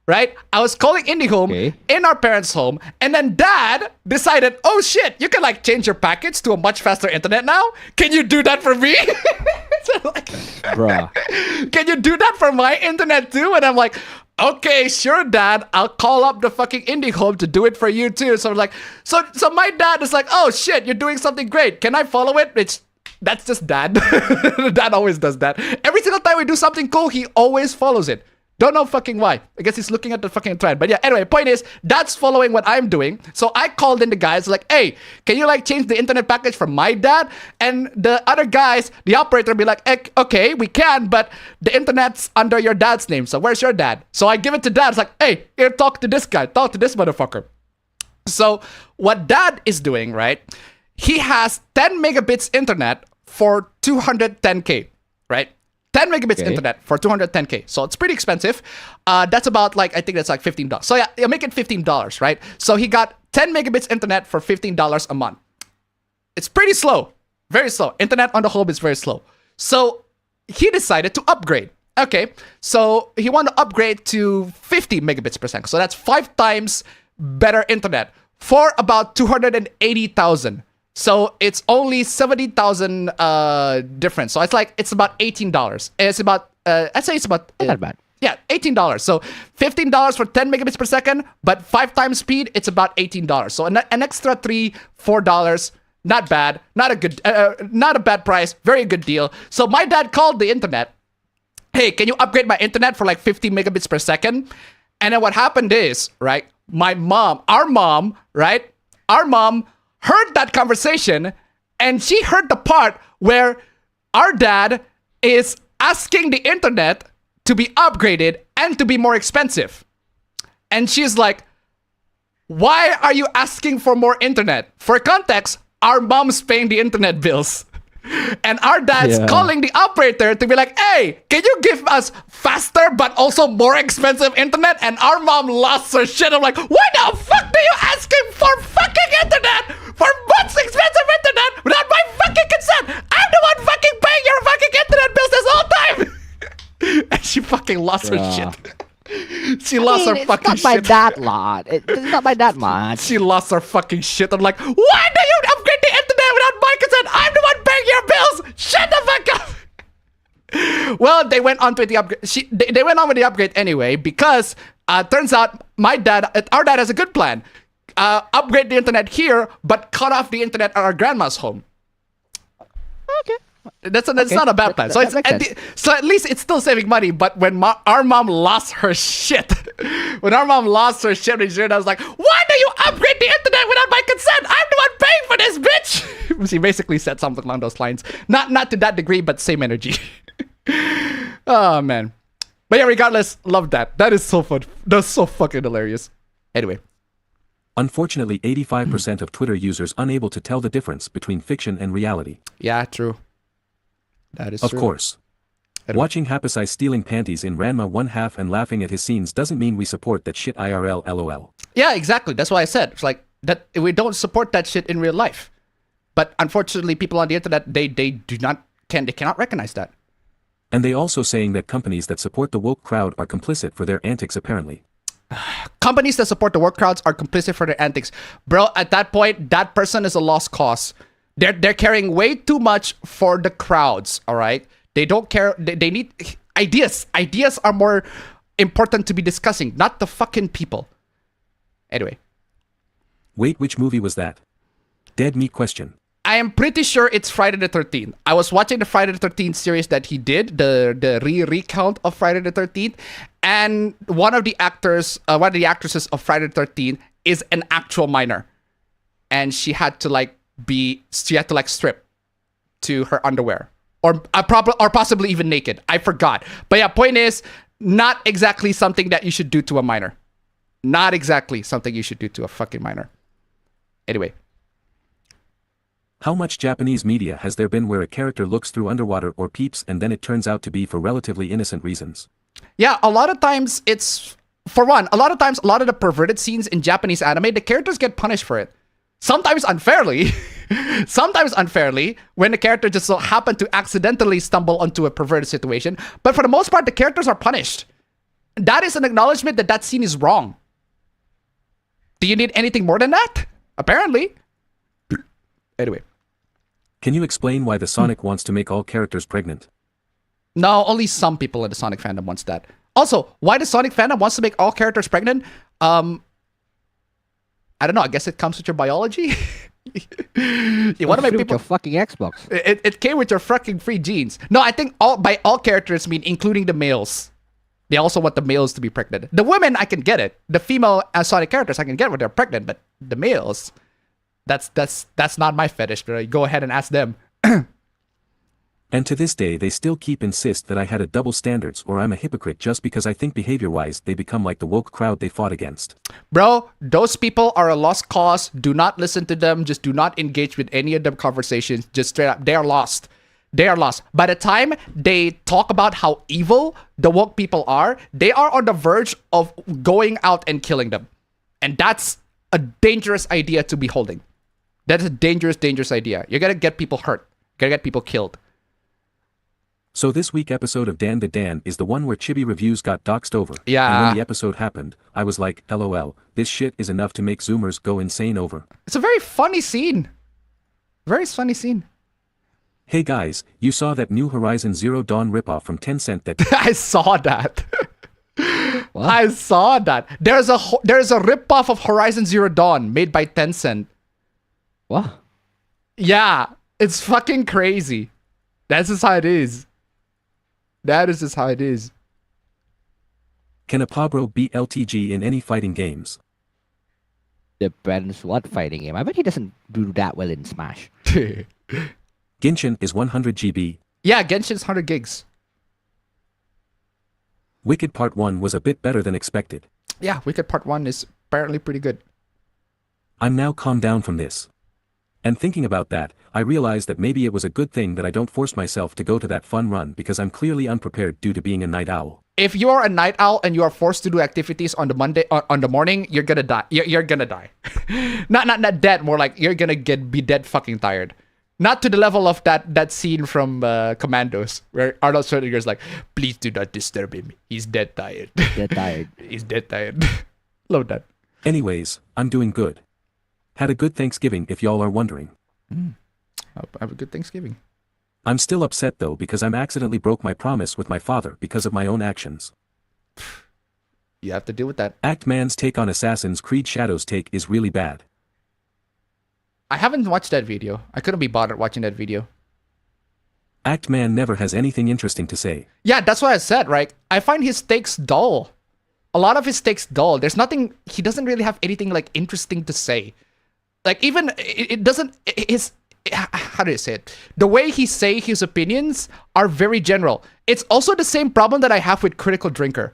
Right? I was calling IndieHome in our parents' home, and then dad decided, oh shit, you can like change your package to a much faster internet now? Can you do that for me? So like, bruh. Can you do that for my internet too? And I'm like, okay, sure, dad. I'll call up the fucking IndieHome to do it for you too. So I'm like, so my dad is like, oh shit, you're doing something great. Can I follow it? That's just dad. Dad always does that. Every single time we do something cool, he always follows it. Don't know fucking why. I guess he's looking at the fucking thread. But yeah, anyway, point is, Dad's following what I'm doing. So I called in the guys like, hey, can you like change the internet package for my dad? And the other guys, the operator be like, okay, we can, but the internet's under your dad's name. So where's your dad? So I give it to Dad. It's like, hey, here, talk to this guy. Talk to this motherfucker. So what Dad is doing, right? He has 10 megabits internet for 210K, right? 10 megabits internet for 210K. So it's pretty expensive. That's about like, I think that's like $15. So yeah, you make it $15, right? So he got 10 megabits internet for $15 a month. It's pretty slow. Very slow. Internet on the home is very slow. So he decided to upgrade. Okay. So he wanted to upgrade to 50 megabits per second. So that's 5 times better internet for about 280,000. So it's only 70,000 difference. So it's about $18. It's about I'd say it's about not bad. Yeah, $18. So $15 for 10 megabits per second, but 5 times speed, it's about $18. So an extra $3-4, not bad, not a bad price, very good deal. So my dad called the internet. Hey, can you upgrade my internet for like 50 megabits per second? And then what happened is, right? Our mom heard that conversation, and she heard the part where our dad is asking the internet to be upgraded and to be more expensive. And she's like, why are you asking for more internet? For context, our mom's paying the internet bills. And our dad's calling the operator to be like, hey, can you give us faster but also more expensive internet? And our mom lost her shit. I'm like, why the fuck are you asking for fucking internet? For much expensive internet without my fucking consent? I'm the one fucking paying your fucking internet bills this whole time. And she fucking lost her shit. She lost her fucking shit. It's not by that lot. It's not by that much. She lost her fucking shit. I'm like, why do you upgrade the internet without my consent? I'm the one paying your bills. Shut the fuck up. Well, they went on with the upgrade. They went on with the upgrade anyway because turns out our dad has a good plan. Upgrade the internet here, but cut off the internet at our grandma's home. Okay. That's not a bad plan. So at least it's still saving money. But when our mom lost her shit, I was like, why do you upgrade the internet without my consent? I'm the one paying for this, bitch. She basically said something along those lines. Not to that degree, but same energy. Oh man. But yeah, regardless, love that. That is so fun. That's so fucking hilarious. Anyway. Unfortunately, 85% of Twitter users unable to tell the difference between fiction and reality. Yeah, true. That is true. Of course. Watching Happasai stealing panties in Ranma 1/2 and laughing at his scenes doesn't mean we support that shit IRL LOL. Yeah, exactly. That's why I said it's like that we don't support that shit in real life. But unfortunately, people on the internet they cannot recognize that. And they also saying that companies that support the woke crowd are complicit for their antics apparently. Companies that support the woke crowds are complicit for their antics. Bro, at that point, that person is a lost cause. They're caring way too much for the crowds, all right? They don't care. They need ideas. Ideas are more important to be discussing, not the fucking people. Anyway. Wait, which movie was that? Dead meat question. I am pretty sure it's Friday the 13th. I was watching the Friday the 13th series that he did, the recount of Friday the 13th, and one of the actresses of Friday the 13th is an actual minor, and she had to strip to her underwear, or possibly even naked. I forgot, but yeah, point is, not exactly something that you should do to a minor. Not exactly something you should do to a fucking minor. Anyway. How much Japanese media has there been where a character looks through underwater or peeps and then it turns out to be for relatively innocent reasons? Yeah, a lot of times a lot of the perverted scenes in Japanese anime, the characters get punished for it. Sometimes unfairly. Sometimes unfairly, when the character just so happened to accidentally stumble onto a perverted situation. But for the most part, the characters are punished. That is an acknowledgement that scene is wrong. Do you need anything more than that? Apparently. Anyway. Can you explain why the Sonic wants to make all characters pregnant? No, only some people in the Sonic fandom wants that. Also, why the Sonic fandom wants to make all characters pregnant? I don't know. I guess it comes with your biology. You want to make people your fucking Xbox. It came with your fucking free genes. No, I think by all characters mean including the males. They also want the males to be pregnant. The women, I can get it. The female Sonic characters, I can get when they're pregnant, but the males, that's not my fetish. But go ahead and ask them. And to this day they still insist that I had a double standards or I'm a hypocrite just because I think behavior-wise they become like the woke crowd they fought against. Bro, those people are a lost cause. Do not listen to them. Just do not engage with any of them conversations. Just straight up, they are lost. They are lost. By the time they talk about how evil the woke people are, they are on the verge of going out and killing them. And that's a dangerous idea to be holding. That is a dangerous, dangerous idea. You're gonna get people hurt. You're gonna get people killed. So this week episode of DanDaDan is the one where Chibi Reviews got doxed over. Yeah. And when the episode happened, I was like, LOL, this shit is enough to make Zoomers go insane over. It's a very funny scene. Very funny scene. Hey guys, you saw that new Horizon Zero Dawn ripoff from Tencent that... I saw that. I saw that. There's a ripoff of Horizon Zero Dawn made by Tencent. What? Yeah, it's fucking crazy. That's just how it is. That is just how it is. Can a Pabro beat LTG in any fighting games? Depends what fighting game. I bet he doesn't do that well in Smash. Genshin is 100 GB. Yeah, Genshin's 100 gigs. Wicked Part 1 was a bit better than expected. Yeah, Wicked Part 1 is apparently pretty good. I'm now calmed down from this. And thinking about that, I realized that maybe it was a good thing that I don't force myself to go to that fun run because I'm clearly unprepared due to being a night owl. If you are a night owl and you are forced to do activities on the morning, you're gonna die. You're gonna die. not dead, more like you're gonna be dead fucking tired. Not to the level of that scene from Commandos where Arnold Schwarzenegger's like, please do not disturb him. He's dead tired. Dead tired. He's dead tired. Love that. Anyways, I'm doing good. Had a good Thanksgiving if y'all are wondering. Have a good Thanksgiving. I'm still upset though because I'm accidentally broke my promise with my father because of my own actions. You have to deal with that. Actman's take on Assassin's Creed Shadows take is really bad. I haven't watched that video. I couldn't be bothered watching that video. Actman never has anything interesting to say. Yeah, that's what I said, right? I find his takes dull. A lot of his takes dull. There's nothing, he doesn't really have anything like interesting to say. Like even, it doesn't, how do you say it? The way he say his opinions are very general. It's also the same problem that I have with Critical Drinker.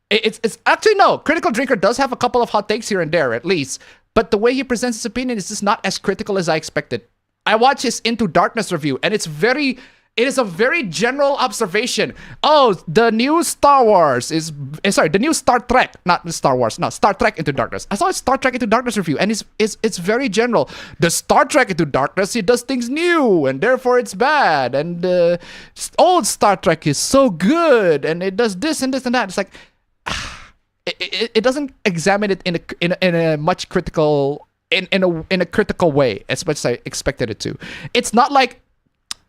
It's actually, no, Critical Drinker does have a couple of hot takes here and there, at least. But the way he presents his opinion is just not as critical as I expected. I watched his Into Darkness review, and it is a very general observation. Oh, the new Star Wars is, sorry, the new Star Trek, not Star Wars, no, Star Trek Into Darkness. I saw a Star Trek Into Darkness review, and it's very general. The Star Trek Into Darkness, it does things new, and therefore it's bad. And old Star Trek is so good, and it does this and this and that. It's like, it doesn't examine it in a much critical, in a critical way as much as I expected it to. It's not like,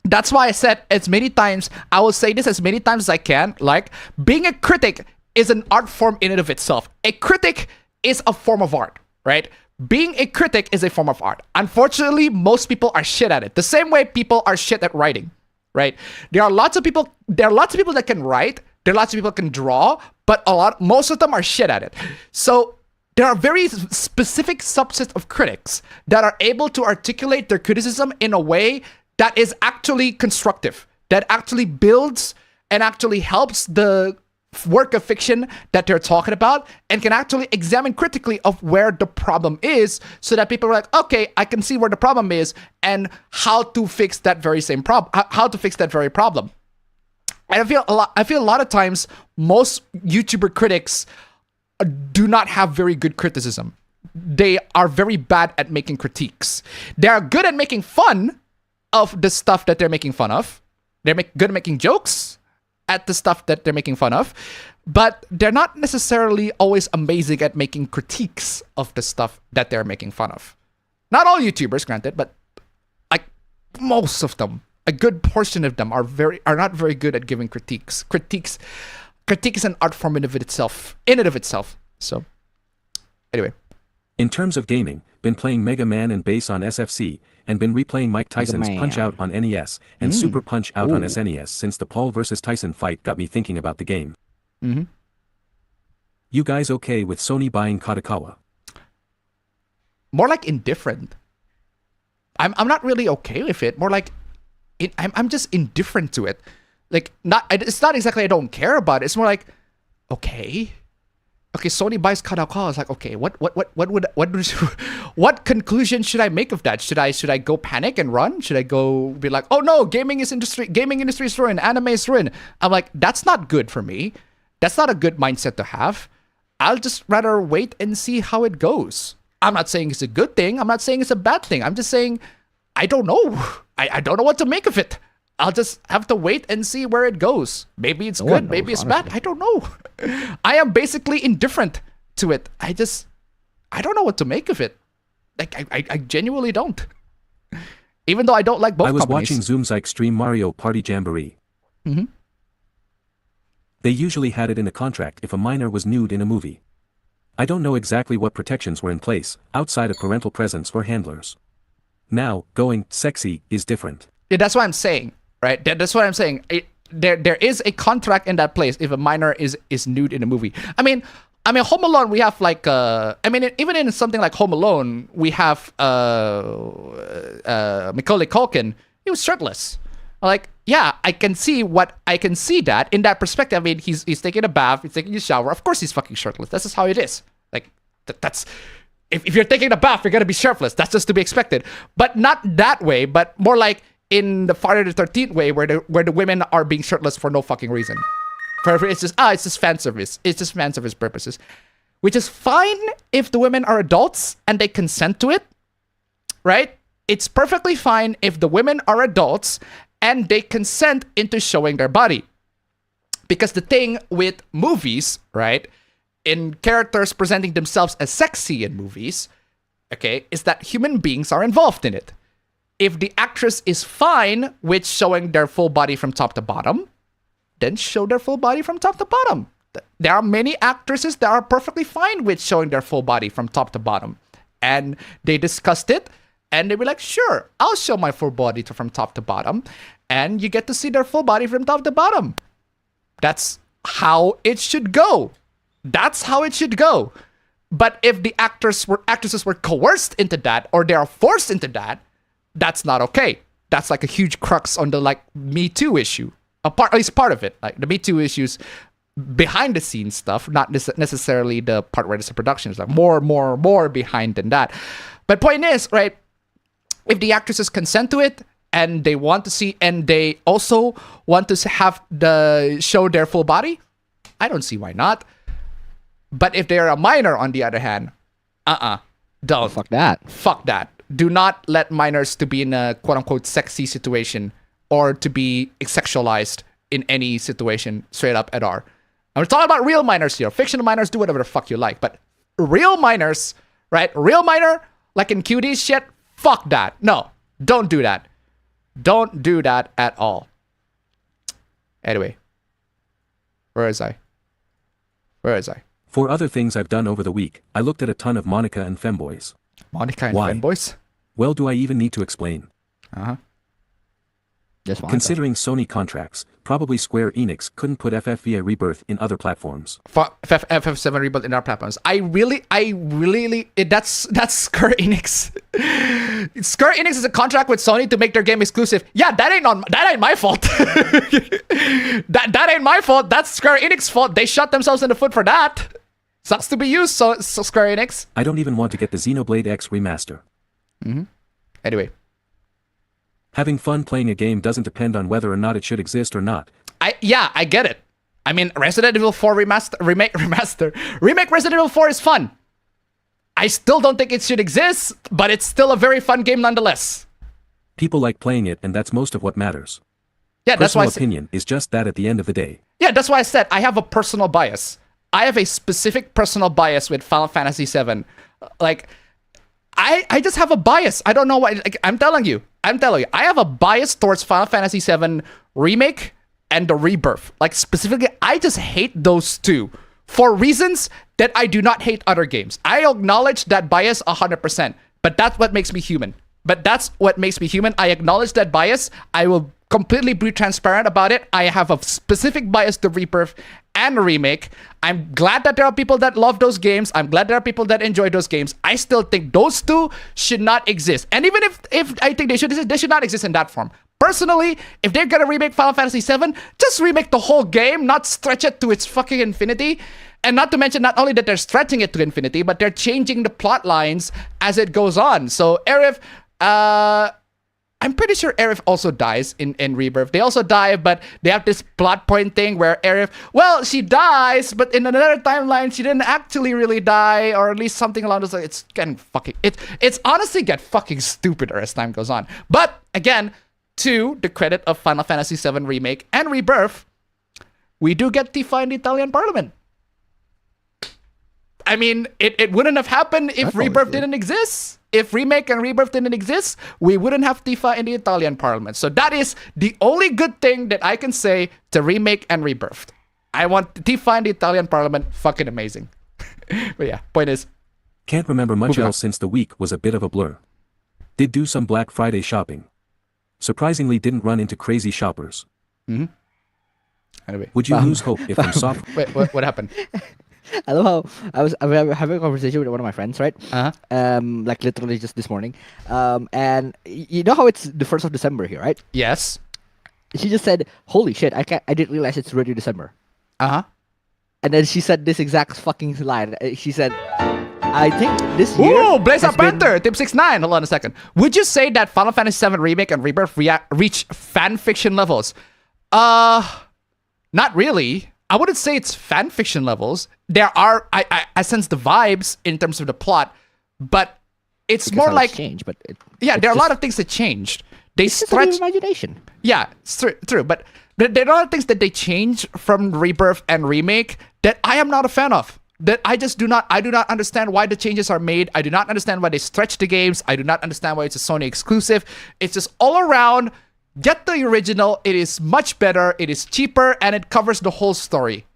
that's why I said as many times, I will say this as many times as I can, like, being a critic is an art form in and of itself. A critic is a form of art, right? Being a critic is a form of art. Unfortunately, most people are shit at it. The same way people are shit at writing, right? There are lots of people that can write, there are lots of people that can draw, but most of them are shit at it. So there are very specific subsets of critics that are able to articulate their criticism in a way that is actually constructive, that actually builds and actually helps the work of fiction that they're talking about, and can actually examine critically of where the problem is, so that people are like, okay, I can see where the problem is and how to fix that very same problem, how to fix that very problem. And I feel a lot of times most YouTuber critics do not have very good criticism. They are very bad at making critiques. They are good at making fun of the stuff that they're making fun of. They're good at making jokes at the stuff that they're making fun of, but they're not necessarily always amazing at making critiques of the stuff that they're making fun of. Not all YouTubers, granted, but like most of them, a good portion of them are not very good at giving critiques. Critique is an art form in and of itself. So, anyway. In terms of gaming, been playing Mega Man and Bass on SFC, and been replaying Mike Tyson's Punch Out on NES, and Super Punch Out on SNES since the Paul vs. Tyson fight got me thinking about the game. You guys okay with Sony buying Kadokawa? More like indifferent. I'm not really okay with it. More like I'm just indifferent to it. Like it's not exactly I don't care about it. It's more like okay, Sony buys Kadokawa. It's like okay, what conclusion should I make of that? Should I go panic and run? Should I go be like, oh no, gaming industry is ruined, anime is ruined? I'm like, that's not good for me. That's not a good mindset to have. I'll just rather wait and see how it goes. I'm not saying it's a good thing. I'm not saying it's a bad thing. I'm just saying I don't know. I don't know what to make of it. I'll just have to wait and see where it goes. Maybe it's good, maybe it's bad. I don't know. I am basically indifferent to it. I don't know what to make of it. Like, I genuinely don't. Even though I don't like both companies. I was watching Zoom's Stream Mario Party Jamboree. They usually had it in a contract if a minor was nude in a movie. I don't know exactly what protections were in place, outside of parental presence or handlers. Now, going sexy is different. Yeah, that's what I'm saying, right? That's what I'm saying. There is a contract in that place if a minor is nude in a movie. I mean, Home Alone, we have like, even in something like Home Alone, we have Macaulay Culkin. He was shirtless. Like, yeah, I can see that in that perspective. I mean, he's taking a bath, he's taking a shower. Of course, he's fucking shirtless. That's just how it is. Like, that's if you're taking a bath, you're gonna be shirtless. That's just to be expected. But not that way. But more like in the Friday the 13th way, where the women are being shirtless for no fucking reason. It's just fan service. It's just fan service purposes, which is fine if the women are adults and they consent to it, right? It's perfectly fine if the women are adults and they consent into showing their body. Because the thing with movies, right, in characters presenting themselves as sexy in movies, okay, is that human beings are involved in it. If the actress is fine with showing their full body from top to bottom, then show their full body from top to bottom. There are many actresses that are perfectly fine with showing their full body from top to bottom. And they discussed it, and they were like, sure, I'll show my full body from top to bottom, and you get to see their full body from top to bottom. That's how it should go. That's how it should go. But if the actresses were coerced into that, or they are forced into that, that's not okay. That's like a huge crux on the like Me Too issue. At least part of it. Like the Me Too issues behind the scenes stuff, not necessarily the part where there's a production. It's like more behind than that. But point is, right, if the actresses consent to it and they want to see, and they also want to have show their full body, I don't see why not. But if they're a minor, on the other hand, don't. Fuck that. Fuck that. Do not let minors to be in a quote-unquote sexy situation or to be sexualized in any situation, straight up at all. And we're talking about real minors here. Fictional minors, do whatever the fuck you like. But real minors, right? Real minor, like in QD shit, fuck that. No, don't do that. Don't do that at all. Anyway. Where is I? For other things I've done over the week, I looked at a ton of Monica and Femboys. Monica and Why? Fanboys? Well, do I even need to explain? Just one. Considering Sony contracts, probably Square Enix couldn't put FF Rebirth in other platforms. FF7 Rebirth in our platforms. That's Square Enix. Square Enix is a contract with Sony to make their game exclusive. Yeah, that ain't my fault. that ain't my fault. That's Square Enix's fault. They shot themselves in the foot for that. Sucks to be used, so Square Enix. I don't even want to get the Xenoblade X remaster. Anyway. Having fun playing a game doesn't depend on whether or not it should exist or not. I get it. I mean, Resident Evil 4 remake Resident Evil 4 is fun. I still don't think it should exist, but it's still a very fun game nonetheless. People like playing it, and that's most of what matters. Yeah, that's why Personal opinion is just that at the end of the day. Yeah, that's why I said I have a personal bias. I have a specific personal bias with Final Fantasy VII. Like, I just have a bias. I don't know why. Like, I'm telling you. I have a bias towards Final Fantasy VII Remake and the Rebirth. Like, specifically, I just hate those two for reasons that I do not hate other games. I acknowledge that bias 100%, but that's what makes me human. But that's what makes me human. I acknowledge that bias. I will completely be transparent about it. I have a specific bias to Rebirth and Remake. I'm glad that there are people that love those games. I'm glad there are people that enjoy those games. I still think those two should not exist. And even if I think they should not exist in that form. Personally, if they're gonna remake Final Fantasy VII, just remake the whole game, not stretch it to its fucking infinity. And not to mention, not only that they're stretching it to infinity, but they're changing the plot lines as it goes on. So Aerith, I'm pretty sure Aerith also dies in Rebirth. They also die, but they have this plot point thing where Aerith, well, she dies, but in another timeline, she didn't actually really die, or at least something along those lines. It's getting fucking, it's honestly get fucking stupider as time goes on. But again, to the credit of Final Fantasy VII Remake and Rebirth, we do get Tifa in the Italian Parliament. I mean, it wouldn't have happened if Rebirth didn't exist. If Remake and Rebirth didn't exist, we wouldn't have Tifa in the Italian Parliament. So that is the only good thing that I can say to Remake and Rebirth. I want Tifa in the Italian Parliament. Fucking amazing. But yeah, point is, Can't remember much else since the week was a bit of a blur. Did do some Black Friday shopping. Surprisingly didn't run into crazy shoppers. anyway. Would you lose hope if from soft... Wait, what happened? I love how I'm having a conversation with one of my friends, right? Uh-huh. Like literally just this morning. And you know how it's the 1st of December here, right? Yes. She just said, "Holy shit! I didn't realize it's already December." Uh-huh. And then she said this exact fucking line. She said, "I think this year." Ooh, Blaze has Up Panther, Tip 69. Hold on a second. Would you say that Final Fantasy VII Remake and Rebirth reach fan fiction levels? Not really. I wouldn't say it's fan fiction levels. There are, I sense the vibes in terms of the plot, but it's Because more how like, it's changed, but yeah, there are a lot of things that changed. They It's just stretch, imagination. yeah, it's true, but there are a lot of things that they change from Rebirth and Remake that I am not a fan of. That I do not understand why the changes are made. I do not understand why they stretch the games. I do not understand why it's a Sony exclusive. It's just all around, get the original. It is much better. It is cheaper, and it covers the whole story.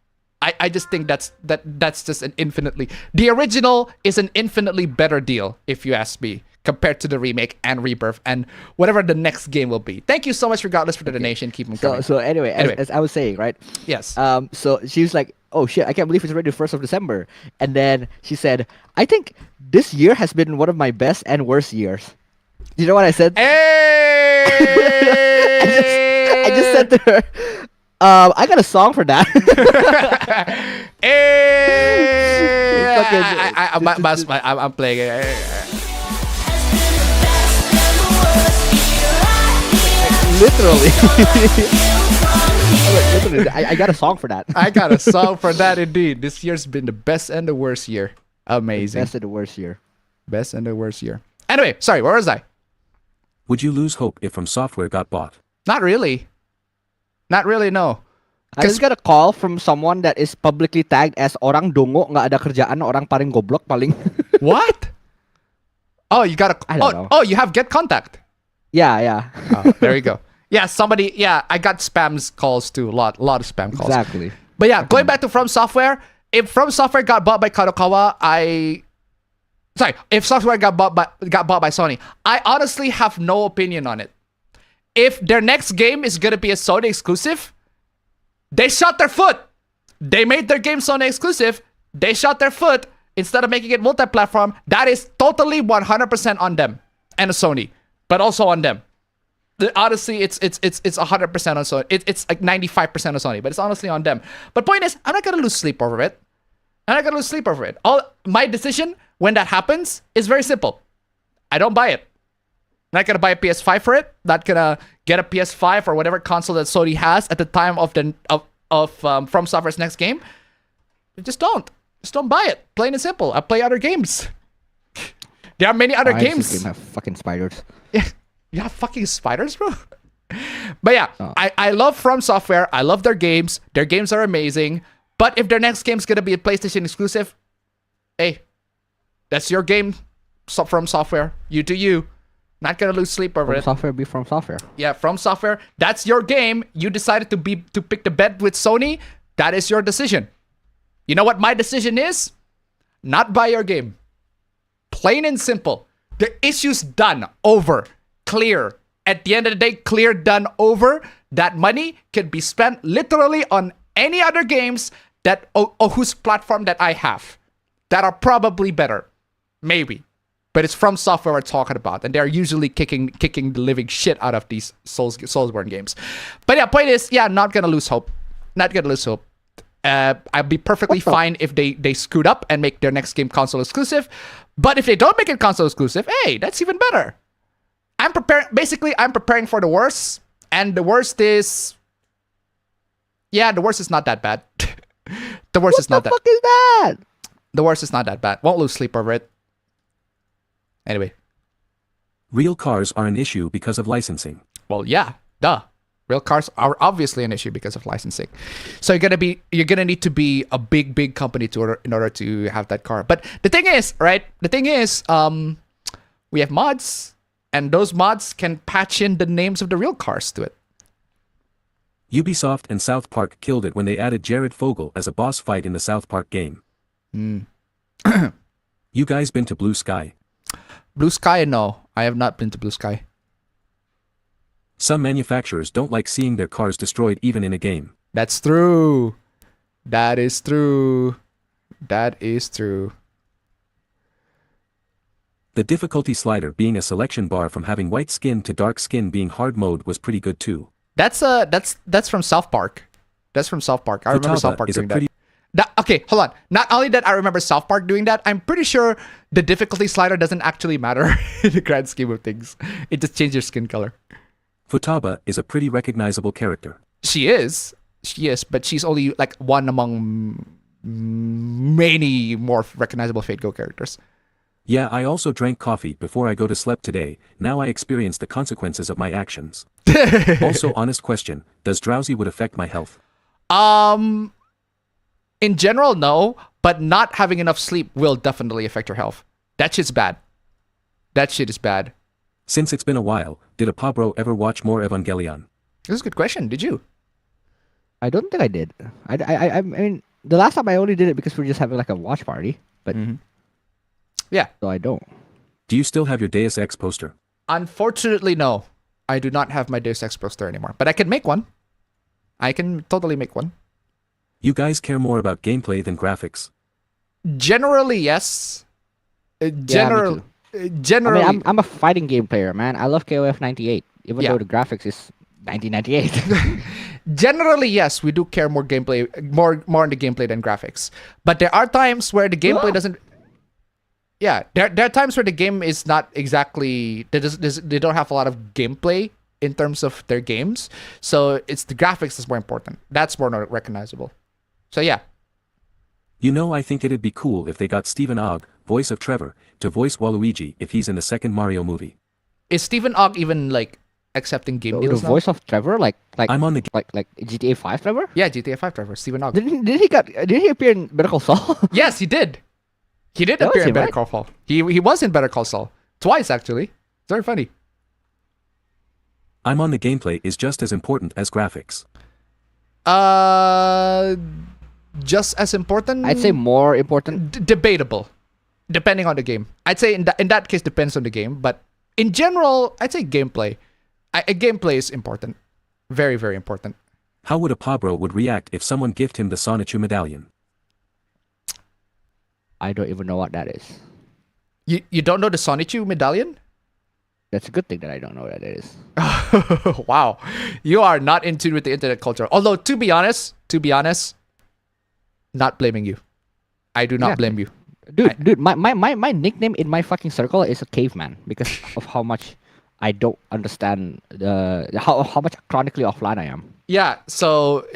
I just think that's just an infinitely... The original is an infinitely better deal, if you ask me, compared to the remake and Rebirth and whatever the next game will be. Thank you so much, regardless, for the donation. Keep them coming. So anyway, as I was saying, right? Yes. So she was like, "Oh shit, I can't believe it's already the 1st of December." And then she said, "I think this year has been one of my best and worst years." You know what I said? Hey! I just said to her, "I got a song for that." Hey! Fucking- I'm playing it. Literally. Literally, I got a song for that. I got a song for that indeed. This year's been the best and the worst year. Amazing. Best and the worst year. Best and the worst year. Anyway, sorry, where was I? Would you lose hope if From Software got bought? Not really. Not really, no. I just got a call from someone that is publicly tagged as orang dongo, nggak ada kerjaan, orang paling goblok, paling. What? Oh, you got a... I don't know. Oh, you have Get Contact. Yeah. Oh, there you go. Yeah, somebody... Yeah, I got spam calls too. A lot of spam calls. Exactly. But yeah, going back to From Software, if From Software got bought by Kadokawa, if Software got bought by Sony, I honestly have no opinion on it. If their next game is gonna be a Sony exclusive, they shot their foot. They made their game Sony exclusive. They shot their foot instead of making it multi-platform. That is totally 100% on them and Sony, but also on them. Honestly, it's 100% on Sony. It's like 95% on Sony, but it's honestly on them. But point is, I'm not gonna lose sleep over it. My decision when that happens is very simple. I don't buy it. I'm not gonna buy a PS5 for it. Not gonna get a PS5 or whatever console that Sony has at the time of From Software's next game. Just don't buy it. Plain and simple. I play other games. There are many other games. This game have fucking spiders. Yeah, you have fucking spiders, bro. But yeah, I love From Software. I love their games. Their games are amazing. But if their next game's gonna be a PlayStation exclusive, hey, that's your game. From Software. You do you. Not gonna lose sleep over From it. Software be From Software. Yeah, From Software. That's your game. You decided to pick the bet with Sony. That is your decision. You know what my decision is? Not buy your game. Plain and simple. The issue's done. Over. Clear. At the end of the day, clear, done, over. That money can be spent literally on any other games that whose platform that I have that are probably better. Maybe. But it's From Software we're talking about, and they're usually kicking the living shit out of these Soulsborne games. But yeah, point is, yeah, not gonna lose hope. Not gonna lose hope. I'd be perfectly fine if they screwed up and make their next game console exclusive. But if they don't make it console exclusive, hey, that's even better. I'm preparing for the worst, and the worst is, yeah, the worst is not that bad. The worst is not that. What the fuck is that? The worst is not that bad. Won't lose sleep over it. Anyway. Real cars are an issue because of licensing. Well, yeah, duh. Real cars are obviously an issue because of licensing. So you're gonna need to be a big company in order to have that car. But the thing is, right? The thing is, we have mods, and those mods can patch in the names of the real cars to it. Ubisoft and South Park killed it when they added Jared Fogle as a boss fight in the South Park game. You guys been to Blue Sky? Blue Sky, no. I have not been to Blue Sky. Some manufacturers don't like seeing their cars destroyed even in a game. That's true. That is true. That is true. The difficulty slider being a selection bar from having white skin to dark skin being hard mode was pretty good too. That's from South Park. That's from South Park. I remember South Park doing that. Okay, hold on. Not only that I remember South Park doing that, I'm pretty sure the difficulty slider doesn't actually matter in the grand scheme of things. It just changes your skin color. Futaba is a pretty recognizable character. She is, but she's only like one among many more recognizable Fate Go characters. Yeah, I also drank coffee before I go to sleep today. Now I experience the consequences of my actions. Also, honest question, does drowsy would affect my health? In general, no, but not having enough sleep will definitely affect your health. That shit's bad. That shit is bad. Since it's been a while, did Apabro ever watch more Evangelion? This is a good question. Did you? I don't think I did. I mean, the last time I only did it because we were just having like a watch party, but yeah. So I don't. Do you still have your Deus Ex poster? Unfortunately, no. I do not have my Deus Ex poster anymore, but I can make one. I can totally make one. You guys care more about gameplay than graphics? Generally, yes. Generally. I mean, I'm a fighting game player, man. I love KOF 98, even though the graphics is 1998. Generally, yes, we do care more gameplay, more on the gameplay than graphics. But there are times where the gameplay doesn't. Yeah, there are times where the game is not exactly. They don't have a lot of gameplay in terms of their games, so it's the graphics that's more important. That's more recognizable. So yeah. You know, I think it'd be cool if they got Stephen Ogg, voice of Trevor, to voice Waluigi if he's in the second Mario movie. Is Stephen Ogg even like accepting game deals the now? voice of Trevor, like I'm on the like GTA 5 Trevor? Yeah, GTA 5 Trevor, Stephen Ogg. Did he appear in Better Call Saul? Yes, he did. He did appear in Better Call Saul. He was in Better Call Saul twice actually. It's very funny. I'm on the gameplay is just as important as graphics. Just as important? I'd say more important. Debatable, depending on the game. I'd say in that case depends on the game, but in general, I'd say gameplay. Gameplay is important, very very important. How would a Pabro would react if someone gifted him the Sonichu medallion? I don't even know what that is. You don't know the Sonichu medallion? That's a good thing that I don't know what that is. Wow, you are not in tune with the internet culture. Although to be honest, not blaming you. I do not blame you. Dude, my nickname in my fucking circle is a caveman because of how much I don't understand how much chronically offline I am. Yeah, so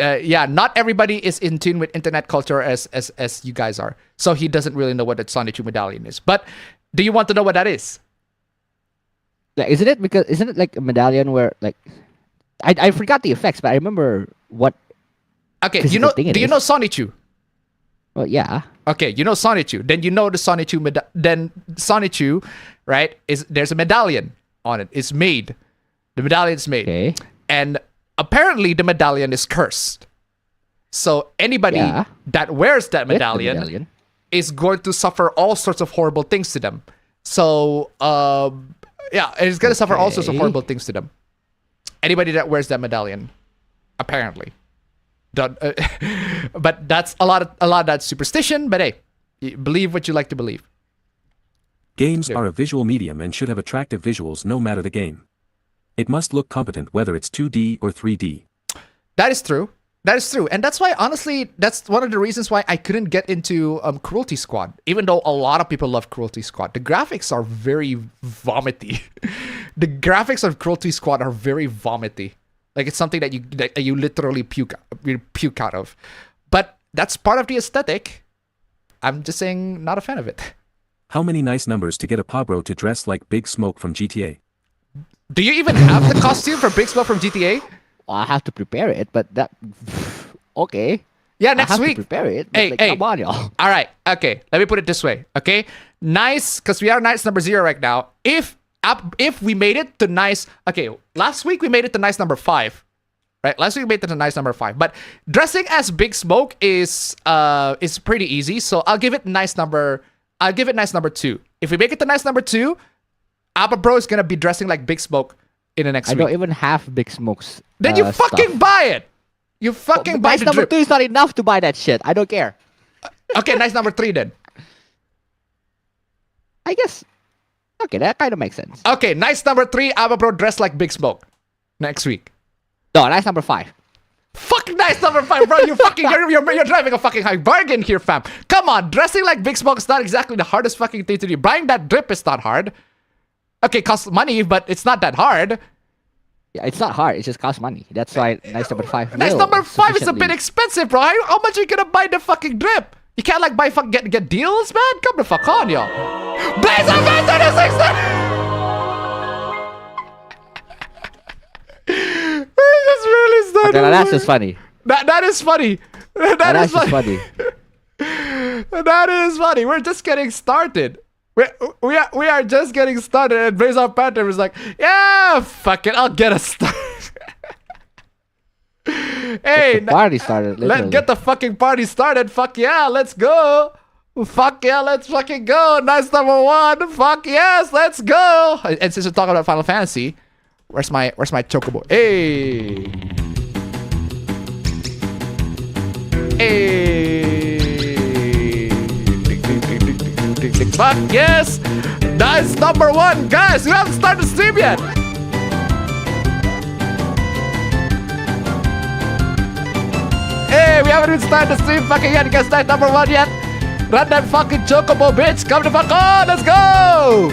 not everybody is in tune with internet culture as you guys are. So he doesn't really know what the Sonichu medallion is. But do you want to know what that is? Like, isn't it like a medallion where like I forgot the effects, but I remember what. Okay, do you know Sonichu? Well, yeah. Okay, you know Sonichu. Then you know the Sonichu. Then Sonichu, right? There's a medallion on it. It's made. The medallion is made. Okay. And apparently the medallion is cursed. So anybody that wears that medallion is going to suffer all sorts of horrible things to them. So yeah, it's gonna suffer all sorts of horrible things to them. Anybody that wears that medallion, apparently. Don't, but that's a lot of that superstition. But hey, believe what you like to believe. Games are a visual medium and should have attractive visuals no matter the game. It must look competent whether it's 2D or 3D. That is true. That is true. And that's why, honestly, that's one of the reasons why I couldn't get into Cruelty Squad, even though a lot of people love Cruelty Squad. The graphics are very vomity. The graphics of Cruelty Squad are very vomity. Like, it's something that you literally puke out of. But that's part of the aesthetic. I'm just saying, not a fan of it. How many nice numbers to get a Pabro to dress like Big Smoke from GTA? Do you even have the costume for Big Smoke from GTA? Well, I have to prepare it, but that... Okay. Yeah, I next have week. To prepare it. Hey, like, hey. Come on, y'all. All right. Okay. Let me put it this way. Okay. Nice, because we are nice number 0 right now. If we made it to nice... Okay, last week we made it to nice number 5. Right? Last week we made it to nice number 5. But dressing as Big Smoke is pretty easy. So I'll give it nice number 2. If we make it to nice number 2, Appa Bro is going to be dressing like Big Smoke in the next week. I don't even have Big Smoke's Then you fucking stuff. buy it. You fucking buy nice the number drip. 2 is not enough to buy that shit. I don't care. Okay, nice number 3 then. I guess. Okay, that kind of makes sense. Okay, nice number 3, Appa Bro dressed like Big Smoke next week. No, nice number 5. Fucking nice number 5, bro. You fucking you're driving a fucking high bargain here, fam. Come on, dressing like Big Smoke is not exactly the hardest fucking thing to do. Buying that drip is not hard. Okay, it costs money, but it's not that hard. Yeah, it's not hard. It just costs money. That's why nice number 5. Nice will number 5 is a bit sufficiently- expensive, bro. How much are you gonna buy the fucking drip? You can't like buy get deals, man. Come the fuck on, y'all. Blaze of Master the 60. This really started. Okay, now that's just funny. That is funny. That's just funny. That is funny. We're just getting started. We are just getting started, and Blaze of Panther is like, yeah, fuck it, I'll get us started. Hey, The party started. Literally. let's get the fucking party started. Fuck yeah, let's go. Fuck yeah, let's fucking go. Nice number 1. Fuck yes, let's go. And since we're talking about Final Fantasy, where's my chocobo? Hey. Hey. Fuck yes. Nice number 1. Guys, we haven't started the stream yet. Hey, we haven't even started the stream fucking yet. Guys, nice number 1 yet. Run that fucking chocobo, bitch. Come the fuck on. Let's go.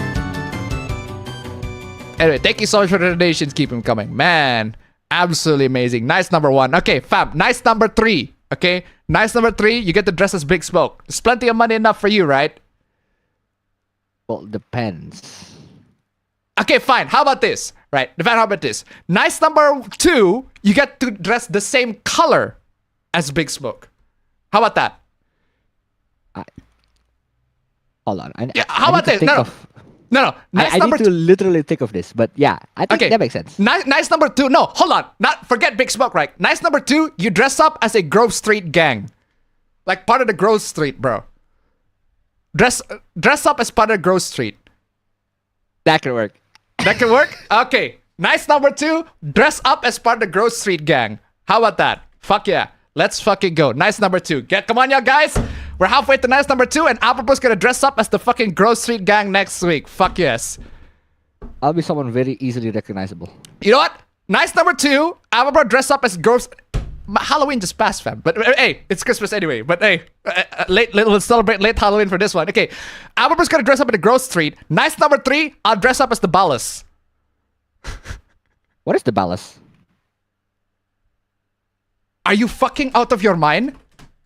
Anyway, thank you so much for the donations. Keep them coming. Man, absolutely amazing. Nice number 1. Okay, fam. Nice number 3. Okay, nice number 3. You get to dress as Big Smoke. There's plenty of money enough for you, right? Well, depends. Okay, fine. How about this? Right. How about this? Nice number 2. You get to dress the same color as Big Smoke. How about that? Hold on. Yeah, how about this? No. Nice I number need to literally think of this, but yeah, I think Okay. that makes sense. Nice number 2. No, hold on. Forget Big Smoke, right? Nice number 2. You dress up as a Grove Street gang, like part of the Grove Street, bro. Dress up as part of Grove Street. That could work. That can work. Okay. Nice number 2. Dress up as part of the Grove Street gang. How about that? Fuck yeah. Let's fucking go. Nice number 2. Come on, y'all guys. We're halfway to nice number 2, and Apropos gonna dress up as the fucking Grove Street gang next week. Fuck yes. I'll be someone very easily recognizable. You know what? Nice number 2. Apropos dress up as Grove. Halloween just passed, fam. But hey, it's Christmas anyway. But hey, we'll celebrate late Halloween for this one. Okay, Apropos gonna dress up in the Grove Street. Nice number 3. I'll dress up as the Ballas. What is the ballast? Are you fucking out of your mind?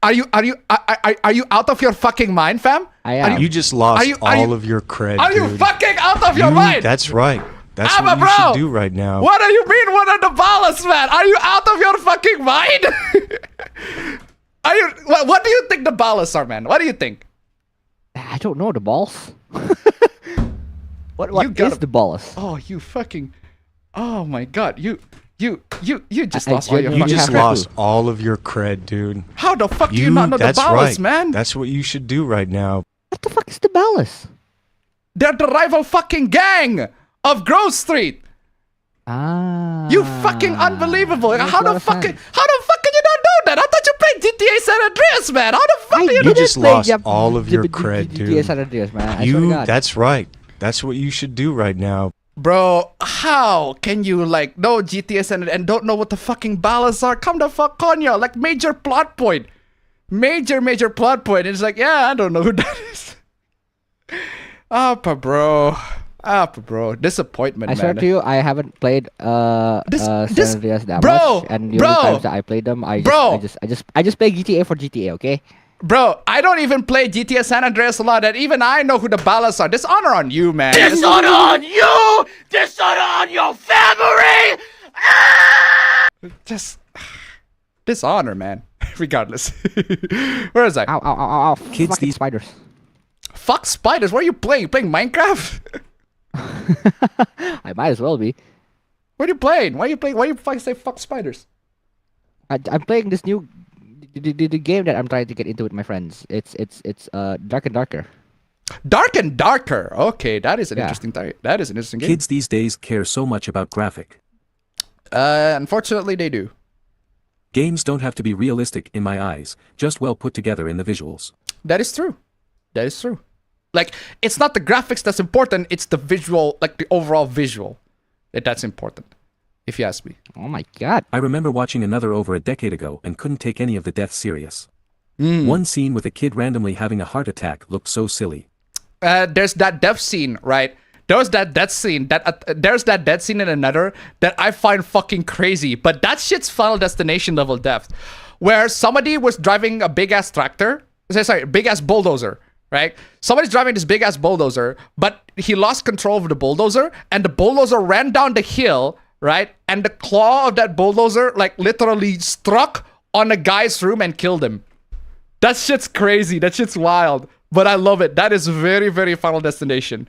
Are you out of your fucking mind, fam? I am. You just lost all of your cred, Are you dude. fucking out of your mind? That's right. That's Abba, what you bro. should do right now. What do you mean, what are the Ballas, man? Are you out of your fucking mind? What do you think the Ballas are, man? What do you think? I don't know the balls. What You gotta- is the balls? Oh, you fucking... Oh my god, you just I lost all your genuinely You fucking just cred. lost all of your cred, dude. How the fuck do you not know the That's Ballas, right. man? That's what you should do right now. What the fuck is the ballast? They're the rival fucking gang of Grove Street. You fucking unbelievable. How the fuck can you not know that? I thought you played GTA San Andreas, man. How the fuck do you You just lost all of your cred, GTA San dude. Andreas, man. I swear to God. That's right. That's what you should do right now. Bro, how can you like know GTA San Andreas and don't know what the fucking balance are? Come the fuck on, yo. Like major plot point. Major plot point. It's like, yeah, I don't know who that is. Bro. Disappointment, I man. swear to you, I haven't played San Andreas that much, and the only times that I played them, I just play GTA for GTA, okay? Bro, I don't even play GTA San Andreas a lot, and even I know who the ballas are. Dishonor on you, man. Dishonor on you! Dishonor on your family! Just dishonor, man. Regardless. Where is I? Ow. Kids, Fucking these- spiders. Fuck spiders. What are you playing? You playing Minecraft? I might as well be. What are you playing? Why you fucking say fuck spiders? I'm playing this new the game that I'm trying to get into with my friends. It's Dark and Darker. Dark and Darker. Okay, that is an Yeah. interesting that is an interesting game. Kids these days care so much about graphic. Unfortunately, they do. Games don't have to be realistic in my eyes, just well put together in the visuals. That is true. That is true. Like, it's not the graphics that's important, it's the visual, like the overall visual that's important, if you ask me. Oh my God. I remember watching another over a decade ago and couldn't take any of the deaths serious. One scene with a kid randomly having a heart attack looked so silly. There's that death scene, right? There's that death scene, there's that death scene in another that I find fucking crazy, but that shit's Final Destination level death, where somebody was driving a big-ass tractor, big-ass bulldozer, right? Somebody's driving this big-ass bulldozer, but he lost control of the bulldozer, and the bulldozer ran down the hill, right? And the claw of that bulldozer, like, literally struck on a guy's room and killed him. That shit's crazy. That shit's wild. But I love it. That is very, very Final Destination.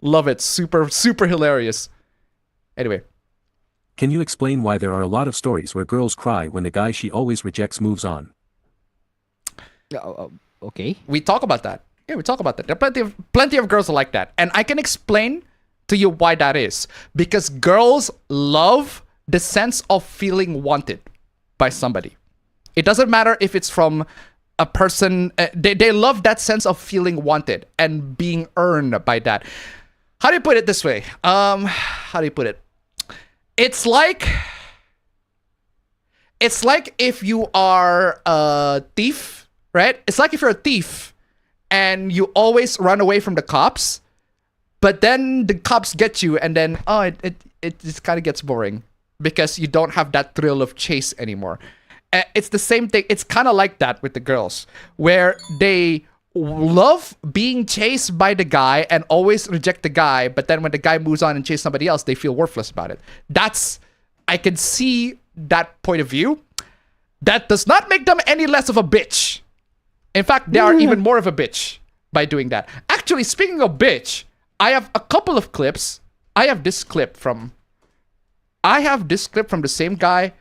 Love it. Super hilarious. Anyway. Can you explain why there are a lot of stories where girls cry when the guy she always rejects moves on? Okay. We talk about that. Yeah, we talk about that. There are plenty of girls like that. And I can explain to you why that is. Because girls love the sense of feeling wanted by somebody. It doesn't matter if it's from a person. They love that sense of feeling wanted and being earned by that. How do you put it this way? How do you put it? It's like if you are a thief, right? It's like if you're a thief and you always run away from the cops, but then the cops get you, and then it just kind of gets boring because you don't have that thrill of chase anymore. It's the same thing. It's kind of like that with the girls, where they love being chased by the guy and always reject the guy, but then when the guy moves on and chases somebody else, they feel worthless about it. I can see that point of view. That does not make them any less of a bitch. In fact, they are even more of a bitch by doing that. Actually, speaking of bitch, I have a couple of clips. I have this clip from the same guy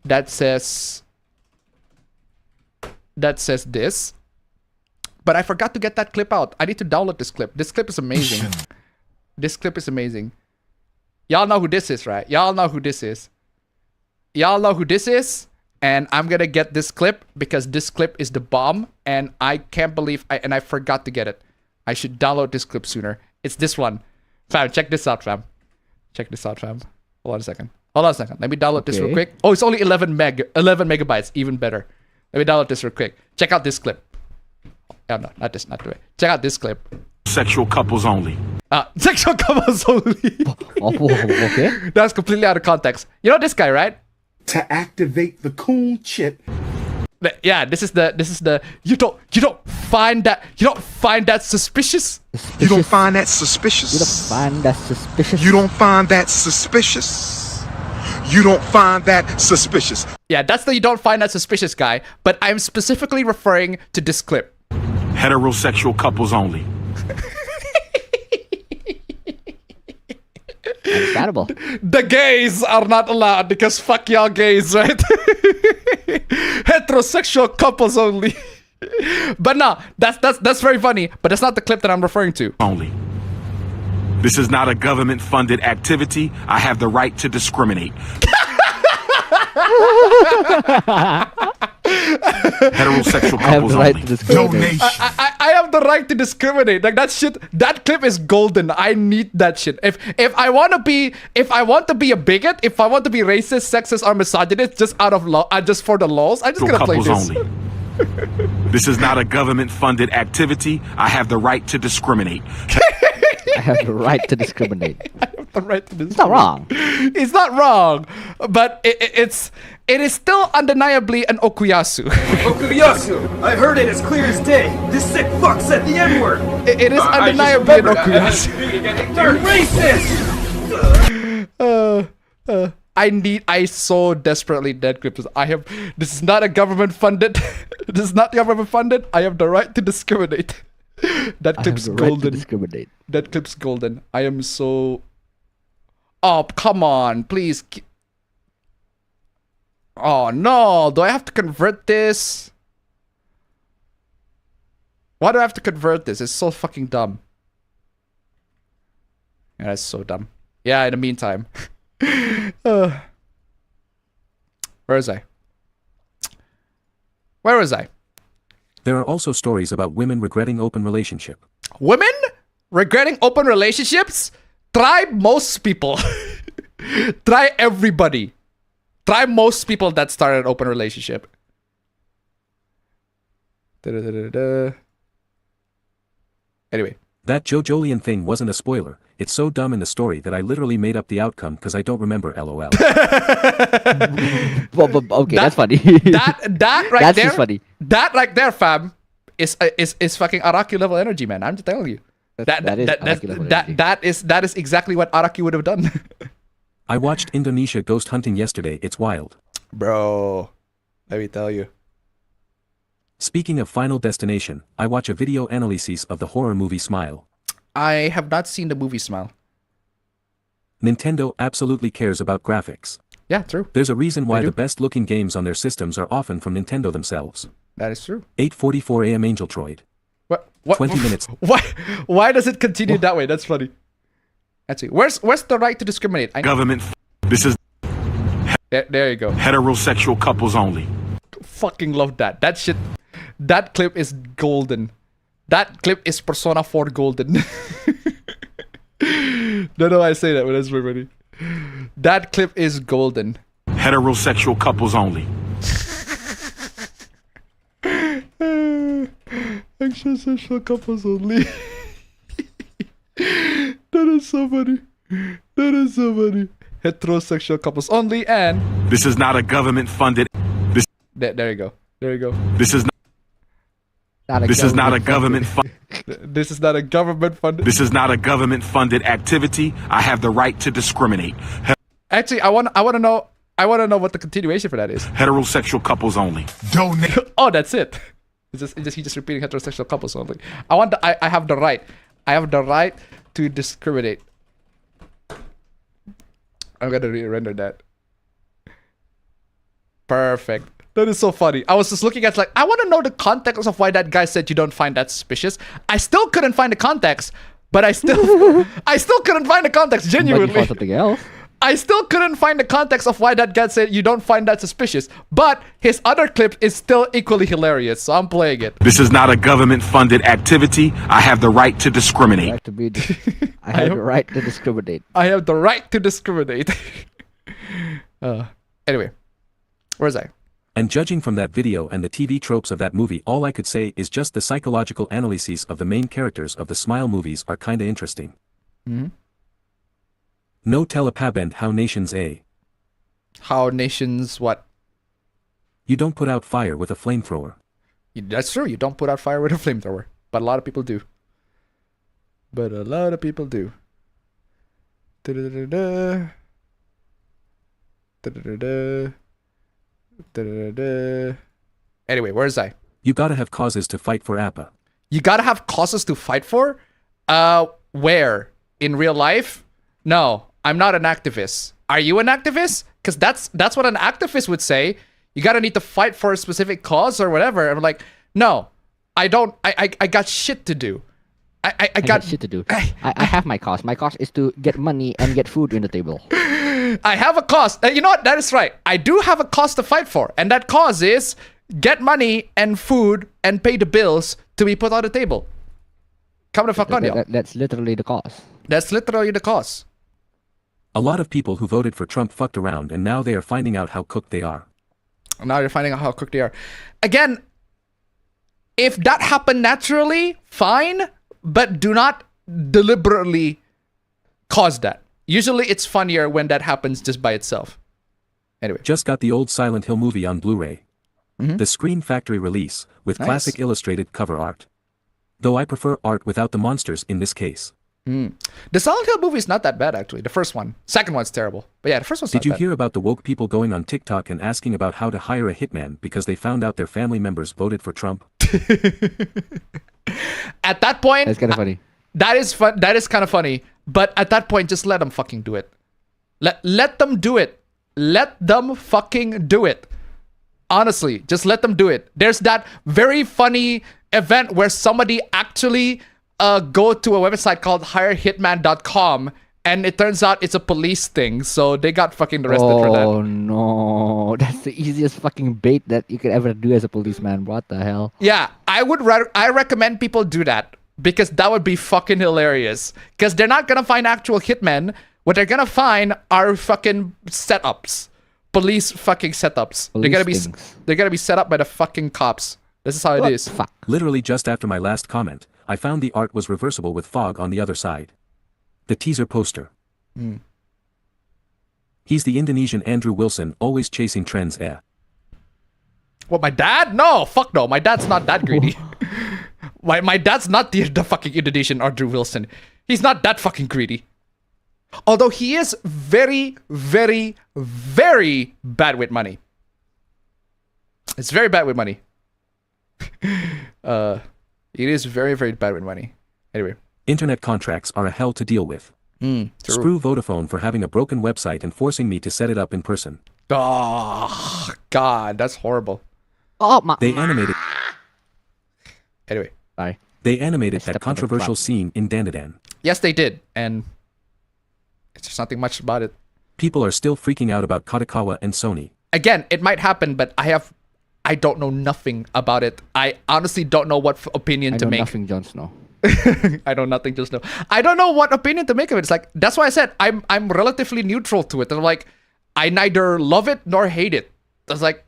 that says this, but I forgot to get that clip out. I need to download this clip. This clip is amazing. This clip is amazing. Y'all know who this is, right? Y'all know who this is. And I'm gonna get this clip because this clip is the bomb, and I can't believe I forgot to get it. I should download this clip sooner. It's this one. Fam, check this out, fam. Hold on a second. Let me download this real quick. Oh, it's only 11 megabytes. Even better. Let me download this real quick. Check out this clip. Oh, no, not the way. Check out this clip. Sexual couples only. Sexual couples only. Okay. That's completely out of context. You know this guy, right? To activate the cool chip. Yeah, this is the you don't find that suspicious? You don't find that suspicious. You don't find that suspicious. You don't find that suspicious. You don't find that suspicious. Yeah, that's the you don't find that suspicious guy, but I'm specifically referring to this clip. Heterosexual couples only. Understandable. The gays are not allowed because fuck y'all gays, right? Heterosexual couples only. But no, that's very funny, but that's not the clip that I'm referring to. Only. This is not a government-funded activity. I have the right to discriminate. Heterosexual couples only. Donation. I have the right to discriminate. Like that shit. That clip is golden. I need that shit. If I want to be a bigot, if I want to be racist, sexist, or misogynist, just out of just for the lols, I'm just gonna play this. Only. This is not a government-funded activity. I have the right to discriminate. I have the right to discriminate. I have the right to discriminate. It's not wrong. It's not wrong, but it is still undeniably an okuyasu. Okuyasu! I heard it as clear as day. This sick fuck said the N-word. It is undeniably an okuyasu. They're racist! I so desperately need clips. This is not a government funded. This is not government funded. I have the right to discriminate. That clip's golden. Discriminate. That clip's golden. I am so. Oh, come on, please. Oh no! Do I have to convert this? Why do I have to convert this? It's so fucking dumb. Yeah, that's so dumb. Yeah. In the meantime. Where was I? Where was I? There are also stories about women regretting open relationship. Women regretting open relationships? Try most people. Try everybody. Try most people that started an open relationship. Anyway. That Joe Jolien thing wasn't a spoiler. It's so dumb in the story that I literally made up the outcome because I don't remember LOL. Okay, that's funny. That right that's there. Just funny. That right there, fam, is fucking Araki level energy, man. I'm just telling you. That is exactly what Araki would have done. I watched Indonesia ghost hunting yesterday. It's wild. Bro, let me tell you. Speaking of Final Destination, I watch a video analysis of the horror movie Smile. I have not seen the movie Smile. Nintendo absolutely cares about graphics. Yeah, true. There's a reason why the best looking games on their systems are often from Nintendo themselves. That is true. 8:44 a.m. Angel Troid. What? 20 minutes. Why does it continue that way? That's funny. Let's see. Where's the right to discriminate? Government. This is. There you go. Heterosexual couples only. Fucking love that. That shit. That clip is golden. That clip is Persona 4 golden. Don't know why I say that, but that's very funny. That clip is golden. Heterosexual couples only. Heterosexual couples only. That is so funny. That is so funny. Heterosexual couples only, and this is not a government funded. There you go. There you go. This is not a government funded. This is not a government funded. This is not a government funded activity. I have the right to discriminate. Actually, I want to know what the continuation for that is. Heterosexual couples only. Donate. Oh, that's it. He's just repeating heterosexual couples only. I have the right. I have the right to discriminate. I'm gonna re-render that. Perfect. That is so funny. I was just looking at I want to know the context of why that guy said you don't find that suspicious. I still couldn't find the context, but I still couldn't find the context genuinely. But you found something else. I still couldn't find the context of why that guy said you don't find that suspicious. But his other clip is still equally hilarious, so I'm playing it. This is not a government funded activity. I have the right to discriminate. I have the right to discriminate. I have the right to discriminate. Anyway, where's I? And judging from that video and the TV tropes of that movie, all I could say is just the psychological analyses of the main characters of the Smile movies are kinda interesting. Mm-hmm. No tell appabendyt how nations a. How nations what? You don't put out fire with a flamethrower. That's true, you don't put out fire with a flamethrower. But a lot of people do. Da-da-da-da. Da-da-da-da. Da-da-da-da. Anyway, where's I? You gotta have causes to fight for APA. You gotta have causes to fight for? Where? In real life? No, I'm not an activist. Are you an activist? Because that's what an activist would say. You gotta need to fight for a specific cause or whatever. I'm like, no, I don't. I got shit to do. I I got got shit to do. I have my cause. My cause is to get money and get food in the table. I have a cause. You know what? That is right. I do have a cause to fight for, and that cause is get money and food and pay the bills to be put on the table. Come the fuck on, yo. That's literally the cause. That's literally the cause. A lot of people who voted for Trump fucked around and now they are finding out how cooked they are. Now you're finding out how cooked they are. Again, if that happened naturally, fine, but do not deliberately cause that. Usually it's funnier when that happens just by itself. Anyway. Just got the old Silent Hill movie on Blu-ray. The Screen Factory release, with Nice. classic illustrated cover art. Though I prefer art without the monsters in this case. The Silent Hill movie is not that bad, actually. The first one. Second one's terrible. But yeah, the first one's Did not you bad. hear about the woke people going on TikTok and asking about how to hire a hitman because they found out their family members voted for Trump? At that point, That's kind of funny. that is fun. That is kind of funny. But at that point, just let them fucking do it. Let them do it. Let them fucking do it. Honestly, just let them do it. There's that very funny event where somebody actually go to a website called hirehitman.com, and it turns out it's a police thing, so they got fucking arrested for that. Oh no, that's the easiest fucking bait that you could ever do as a policeman. What the hell? Yeah, I recommend people do that because that would be fucking hilarious. Because they're not gonna find actual hitmen. What they're gonna find are fucking setups, police fucking setups. Police They're gonna be set up by the fucking cops. This is how it is. Fuck. Literally just after my last comment, I found the art was reversible with fog on the other side. The teaser poster. He's the Indonesian Andrew Wilson, always chasing trends, eh? What, my dad? No, fuck no. My dad's not that greedy. my dad's not the fucking Indonesian Andrew Wilson. He's not that fucking greedy. Although he is very, very, very bad with money. It's very bad with money. It is very, very bad with money. Anyway. Internet contracts are a hell to deal with. Screw Vodafone for having a broken website and forcing me to set it up in person. Oh, God, that's horrible. Oh my. They animated Anyway. Sorry. They animated I that stepped on the controversial crop. scene in DanDaDan. Yes, they did. And there's nothing much about it. People are still freaking out about Kadokawa and Sony. Again, it might happen, but I don't know nothing about it. I honestly don't know what opinion I to know make. nothing, Jon Snow. I know nothing, just know. I don't know what opinion to make of it. It's like, that's why I said I'm relatively neutral to it. I'm like, I neither love it nor hate it. It's like,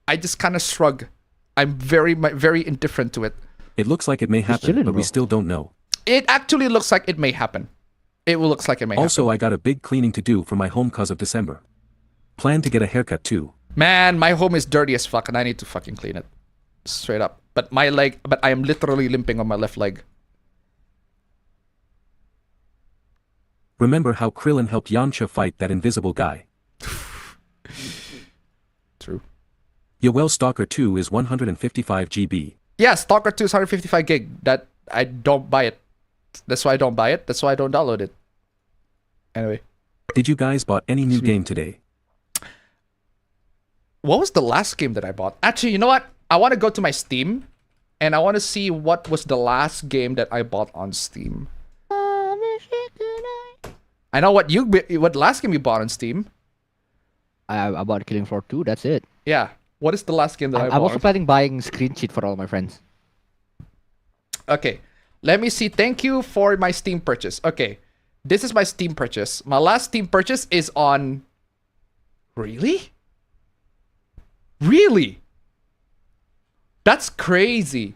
I just kind of shrug. I'm very, very indifferent to it. It looks like it may happen, chilling, but we bro. still don't know. It actually looks like it may happen. It will looks like it may Also, happen. I got a big cleaning to do for my home cause of December. Plan to get a haircut too. Man, my home is dirty as fuck and I need to fucking clean it. Straight up. But I am literally limping on my left leg. Remember how Krillin helped Yamcha fight that invisible guy? True. Well, Stalker 2 is 155 GB. Yeah, Stalker 2 is 155 gig. That I don't buy it. That's why I don't buy it. That's why I don't download it. Anyway. Did you guys bought any new game today? What was the last game that I bought? Actually, you know what? I want to go to my Steam and I want to see what was the last game that I bought on Steam. I know what last game you bought on Steam. I bought Killing Floor 2, that's it. Yeah. What is the last game that I bought? I'm also planning buying screen sheet for all my friends. Okay. Let me see. Thank you for my Steam purchase. Okay. This is my Steam purchase. My last Steam purchase is on... Really? Really? That's crazy.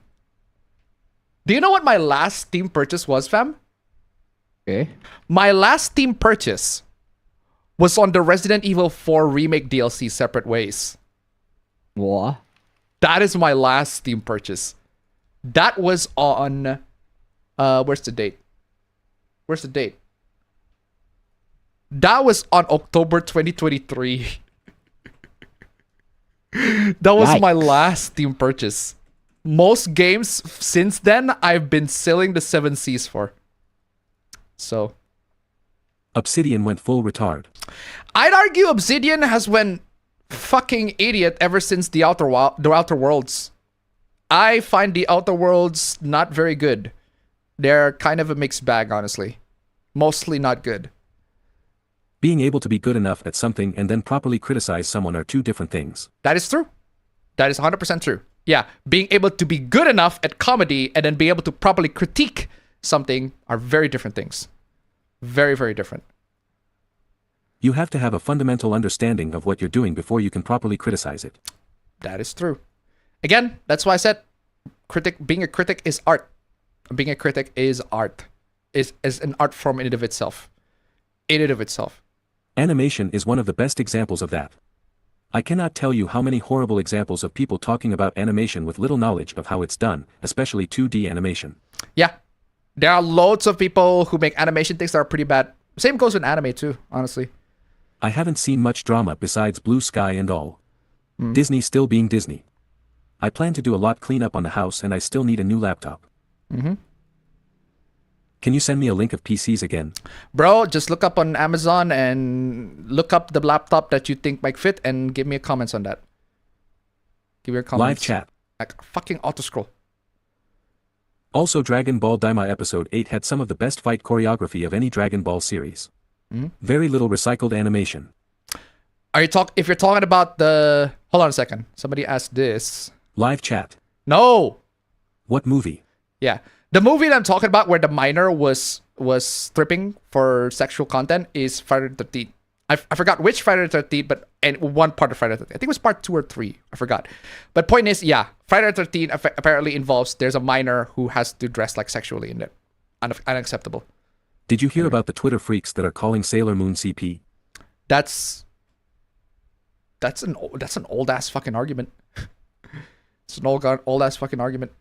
Do you know what my last Steam purchase was, fam? Okay. My last Steam purchase was on the Resident Evil 4 Remake DLC Separate Ways. What? That is my last Steam purchase. That was on... where's the date? Where's the date? That was on October 2023. That was my last Steam purchase. Most games since then, I've been selling the 7 Cs for. So... Obsidian went full retard. I'd argue Obsidian has went fucking idiot ever since the Outer Worlds. I find the Outer Worlds not very good. They're kind of a mixed bag, honestly. Mostly not good. Being able to be good enough at something and then properly criticize someone are two different things. That is true. That is 100% true. Yeah, being able to be good enough at comedy and then be able to properly critique something are very different things. Very, very different. You have to have a fundamental understanding of what you're doing before you can properly criticize it. That is true. Again, that's why I said being a critic is art. Being a critic is art. Is an art form in and of itself. In and of itself. Animation is one of the best examples of that. I cannot tell you how many horrible examples of people talking about animation with little knowledge of how it's done, especially 2D animation. Yeah. There are loads of people who make animation things that are pretty bad. Same goes with anime too, honestly. I haven't seen much drama besides Blue Sky and all. Disney still being Disney. I plan to do a lot cleanup on the house and I still need a new laptop. Can you send me a link of PCs again? Bro, just look up on Amazon and look up the laptop that you think might fit and give me a comments on that. Give me your comments. Live chat. Like fucking auto-scroll. Also, Dragon Ball Daima Episode 8 had some of the best fight choreography of any Dragon Ball series. Very little recycled animation. If you're talking about the... Hold on a second. Somebody asked this. Live chat. No! What movie? Yeah. The movie that I'm talking about where the minor was stripping for sexual content is Friday the 13th. I forgot which Friday the 13th, but and one part of Friday the 13th. I think it was part 2 or 3. I forgot. But point is, yeah, Friday the 13th apparently involves there's a minor who has to dress like sexually in it. Unacceptable. Did you hear about the Twitter freaks that are calling Sailor Moon CP? That's an old ass fucking argument. It's an old ass fucking argument.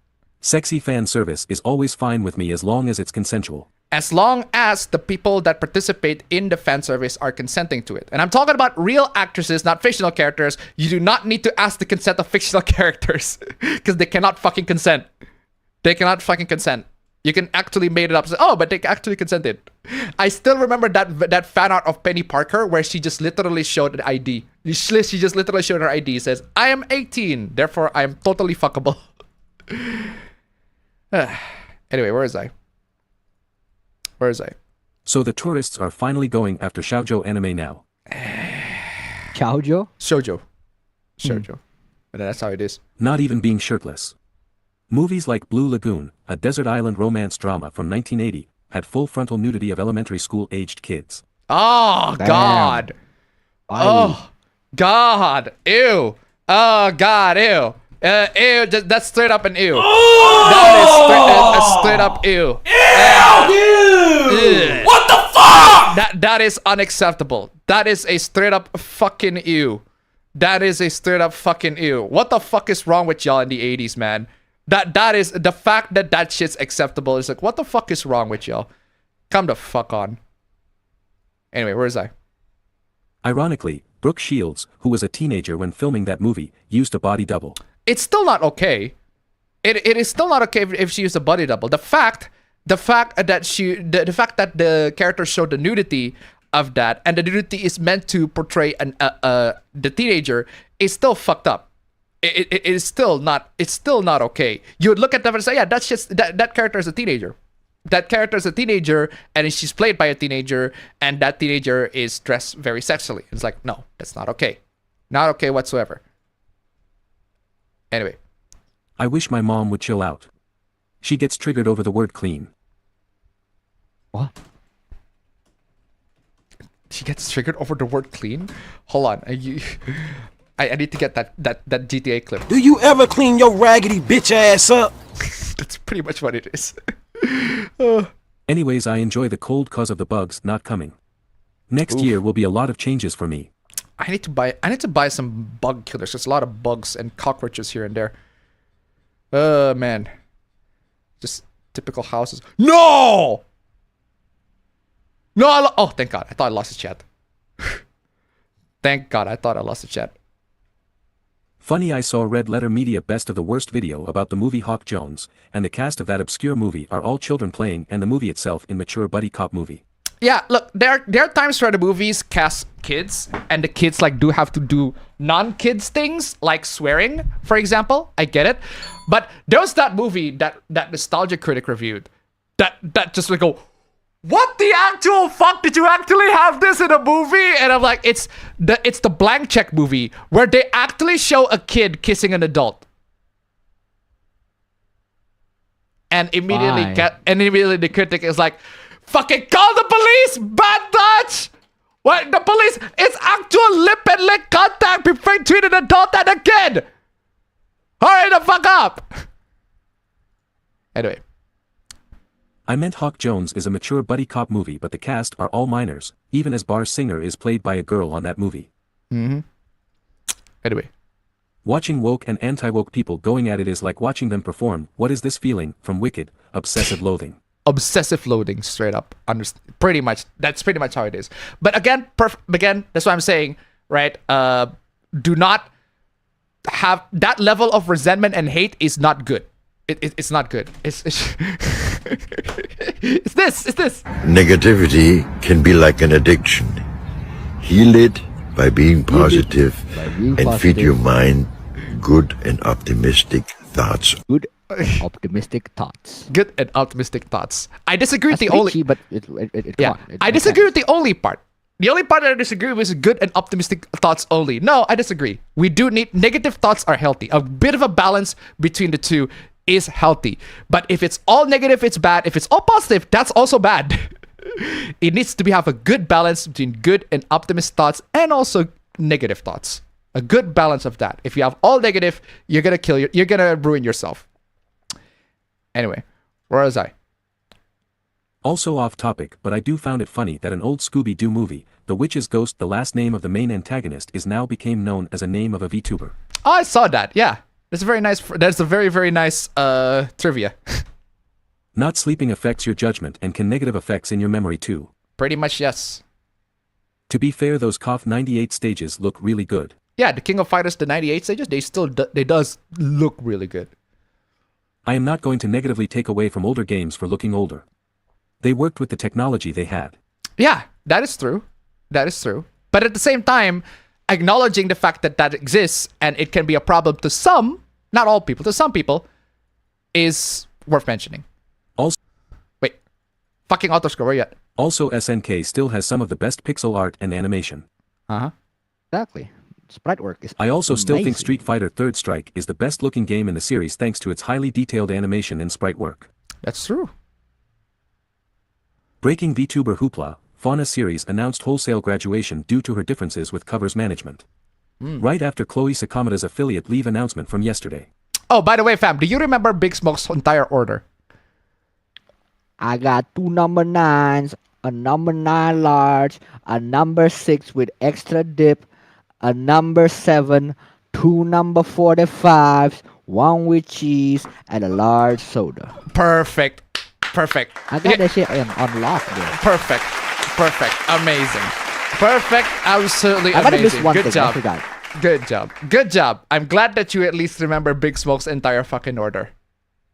Sexy fan service is always fine with me as long as it's consensual. As long as the people that participate in the fan service are consenting to it. And I'm talking about real actresses, not fictional characters. You do not need to ask the consent of fictional characters because they cannot fucking consent. They cannot fucking consent. You can actually made it up. Say, oh, but they actually consented. I still remember that fan art of Penny Parker where she just literally showed an ID. She just literally showed her ID. Says, I am 18. Therefore, I am totally fuckable. Anyway, where is I? So the tourists are finally going after shoujo anime now. Shoujo? Shoujo. And that's how it is. Not even being shirtless. Movies like Blue Lagoon, a desert island romance drama from 1980, had full frontal nudity of elementary school-aged kids. Oh, Damn. God. Oh, God. Ew. Oh, God. Ew. Ew. That's straight up an ew. Oh! That is straight up ew. Dude! What the fuck? That is unacceptable. That is a straight up fucking ew. That is a straight up fucking ew. What the fuck is wrong with y'all in the 80s, man? That is the fact that shit's acceptable is like, what the fuck is wrong with y'all? Come the fuck on. Anyway, where is I? Ironically, Brooke Shields, who was a teenager when filming that movie, used a body double. It's still not okay. It is still not okay if she used a body double. The fact that the character showed the nudity of that, and the nudity is meant to portray the teenager, is still fucked up. It is still not. It's still not okay. You would look at them and say, yeah, that's just that character is a teenager. That character is a teenager, and she's played by a teenager, and that teenager is dressed very sexually. It's like, no, that's not okay. Not okay whatsoever. Anyway. I wish my mom would chill out. She gets triggered over the word clean. What? She gets triggered over the word clean? Hold on. I need to get that GTA clip. Do you ever clean your raggedy bitch ass up? That's pretty much what it is. Anyways, I enjoy the cold cause of the bugs not coming. Next year will be a lot of changes for me. I need to buy some bug killers. There's a lot of bugs and cockroaches here and there. Man. Just typical houses. No! No, oh, thank God. I thought I lost the chat. Thank God. I thought I lost the chat. Funny, I saw Red Letter Media Best of the Worst video about the movie Hawk Jones, and the cast of that obscure movie are all children playing, and the movie itself immature buddy cop movie. Yeah, look, there are times where the movies cast kids, and the kids like do have to do non-kids things, like swearing, for example. I get it. But there was that movie that Nostalgia Critic reviewed. that just would go, what the actual fuck, did you actually have this in a movie? And I'm like, it's the blank check movie where they actually show a kid kissing an adult. And immediately the critic is like, fucking call the police, bad touch! What, the police, it's actual lip and leg contact between an adult and a kid! Hurry the fuck up! Anyway. I meant Hawk Jones is a mature buddy cop movie, but the cast are all minors, even as Bar Singer is played by a girl on that movie. Anyway. Watching woke and anti-woke people going at it is like watching them perform What Is This Feeling from Wicked, obsessive loathing. Obsessive loathing, straight up. Pretty much, that's pretty much how it is. But again, that's what I'm saying, right? Do not have that level of resentment and hate is not good. It's not good. It's this. Negativity can be like an addiction. Heal it by being positive and feed your mind good and optimistic thoughts. Good and optimistic thoughts. Good and optimistic thoughts. I disagree with the only. But I disagree with the only part. The only part that I disagree with is good and optimistic thoughts only. No, I disagree. We do need negative thoughts are healthy. A bit of a balance between the two is healthy. But if it's all negative, it's bad. If it's all positive, that's also bad. It needs to have a good balance between good and optimistic thoughts and also negative thoughts. A good balance of that. If you have all negative, you're gonna ruin yourself. Anyway, where was I? Also off topic, but I do found it funny that an old Scooby-Doo movie, The Witch's Ghost, the last name of the main antagonist, is now became known as a name of a VTuber. Oh, I saw that. Yeah, that's a very nice. That's a very, very nice trivia. Not sleeping affects your judgment and can negative effects in your memory too. Pretty much, yes. To be fair, those KOF 98 stages look really good. Yeah, the King of Fighters, the 98 stages, they does look really good. I am not going to negatively take away from older games for looking older. They worked with the technology they had. Yeah, that is true. That is true. But at the same time, acknowledging the fact that that exists and it can be a problem to some, not all people, to some people, is worth mentioning. Also, wait, fucking autoscroll, where you at? Also, SNK still has some of the best pixel art and animation. Exactly. Sprite work is I also still think amazing. Street Fighter Third Strike is the best looking game in the series thanks to its highly detailed animation and sprite work. That's true. Breaking VTuber Hoopla, Fauna series announced wholesale graduation due to her differences with covers management. Right after Chloe Sakamada's affiliate leave announcement from yesterday. Oh, by the way, fam, do you remember Big Smoke's entire order? I got 2 number 9s, a number 9 large, a number 6 with extra dip, a number 7, 2 number 45s, 1 with cheese, and a large soda. Perfect. Perfect. I got that shit on lock, bro. Perfect. Perfect. Amazing. Perfect. Absolutely I might have missed amazing. one Good thing, job. I forgot. Good job. Good job. I'm glad that you at least remember Big Smoke's entire fucking order.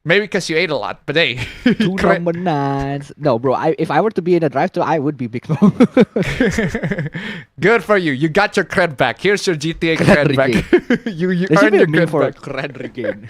Maybe because you ate a lot, but hey. 2 number 9s. No, bro, if I were to be in a drive-thru, I would be Big Smoke. Good for you. You got your cred back. Here's your GTA cred back. you There should earned be your a meme cred for back. cred regain.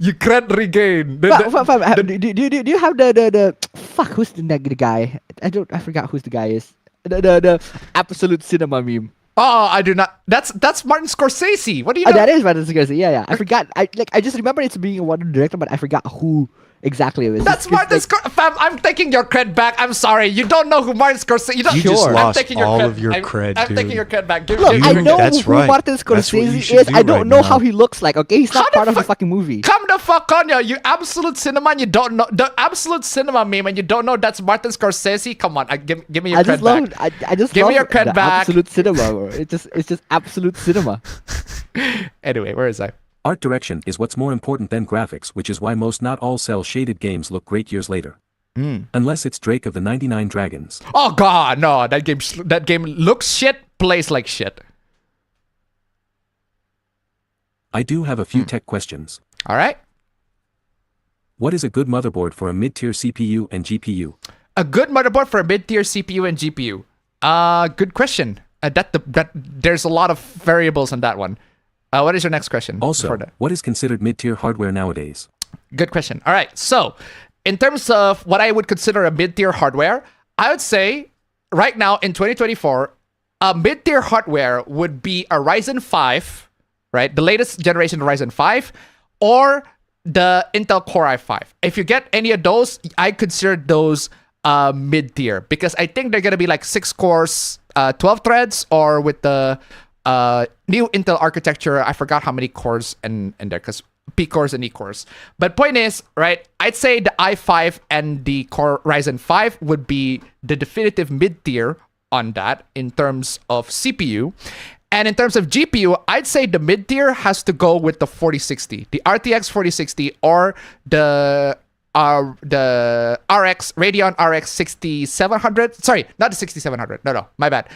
You cred regain. Do you have the fuck, who's the guy? I forgot who's the guy is. The Absolute Cinema meme. Oh, I do not. That's Martin Scorsese. What do you know? That is Martin Scorsese. Yeah. I forgot. I just remember it's being a one director, but I forgot who exactly it was. That's Martin Scorsese. Fam, I'm taking your cred back. I'm sorry. You don't know who Martin Scorsese. You don't. You just I'm lost taking your all cred. of your cred, I'm dude. taking your cred back. Give, Look, give, I give- know That's who right. Martin That's what you Scorsese should is. do I don't right know now. how he looks like. Okay, he's not How the part of the fuck- fucking movie. Come the fuck on, yo. You Absolute Cinema and you don't know the Absolute Cinema meme and you don't know that's Martin Scorsese. Come on, give me your I cred just love. back. I just Give me love your cred the back. Absolute Cinema. Bro. It's just Absolute Cinema. Anyway, where is I? Art direction is what's more important than graphics, which is why most not all cel-shaded games look great years later. Unless it's Drake of the 99 Dragons. Oh god, no! That game looks shit, plays like shit. I do have a few tech questions. All right. What is a good motherboard for a mid-tier CPU and GPU? A good motherboard for a mid-tier CPU and GPU. Good question. That there's a lot of variables on that one. What is your next question? Also, before that? what is considered mid-tier hardware nowadays? Good question. All right. So, in terms of what I would consider a mid-tier hardware, I would say right now in 2024, a mid-tier hardware would be a Ryzen 5, right? The latest generation Ryzen 5, or the Intel Core i5. If you get any of those, I consider those mid-tier, because I think they're going to be like 6 cores, 12 threads, or with the new Intel architecture. I forgot how many cores in there, because P cores and E cores. But point is, right, I'd say the i5 and the Core Ryzen 5 would be the definitive mid-tier on that in terms of CPU. And in terms of GPU, I'd say the mid-tier has to go with the 4060, the RTX 4060, or the RX Radeon RX 6700. Sorry, not the 6700. No, my bad.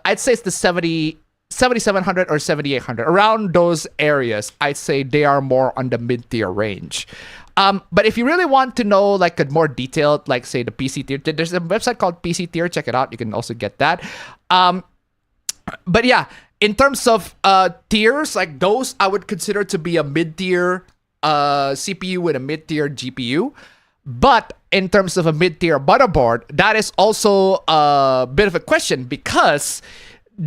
I'd say it's the 7700 or 7800. Around those areas, I'd say they are more on the mid-tier range. But if you really want to know like a more detailed, like say the PC tier, there's a website called PC tier. Check it out. You can also get that. But yeah, in terms of tiers, like those I would consider to be a mid-tier CPU with a mid-tier GPU. But in terms of a mid-tier motherboard, that is also a bit of a question, because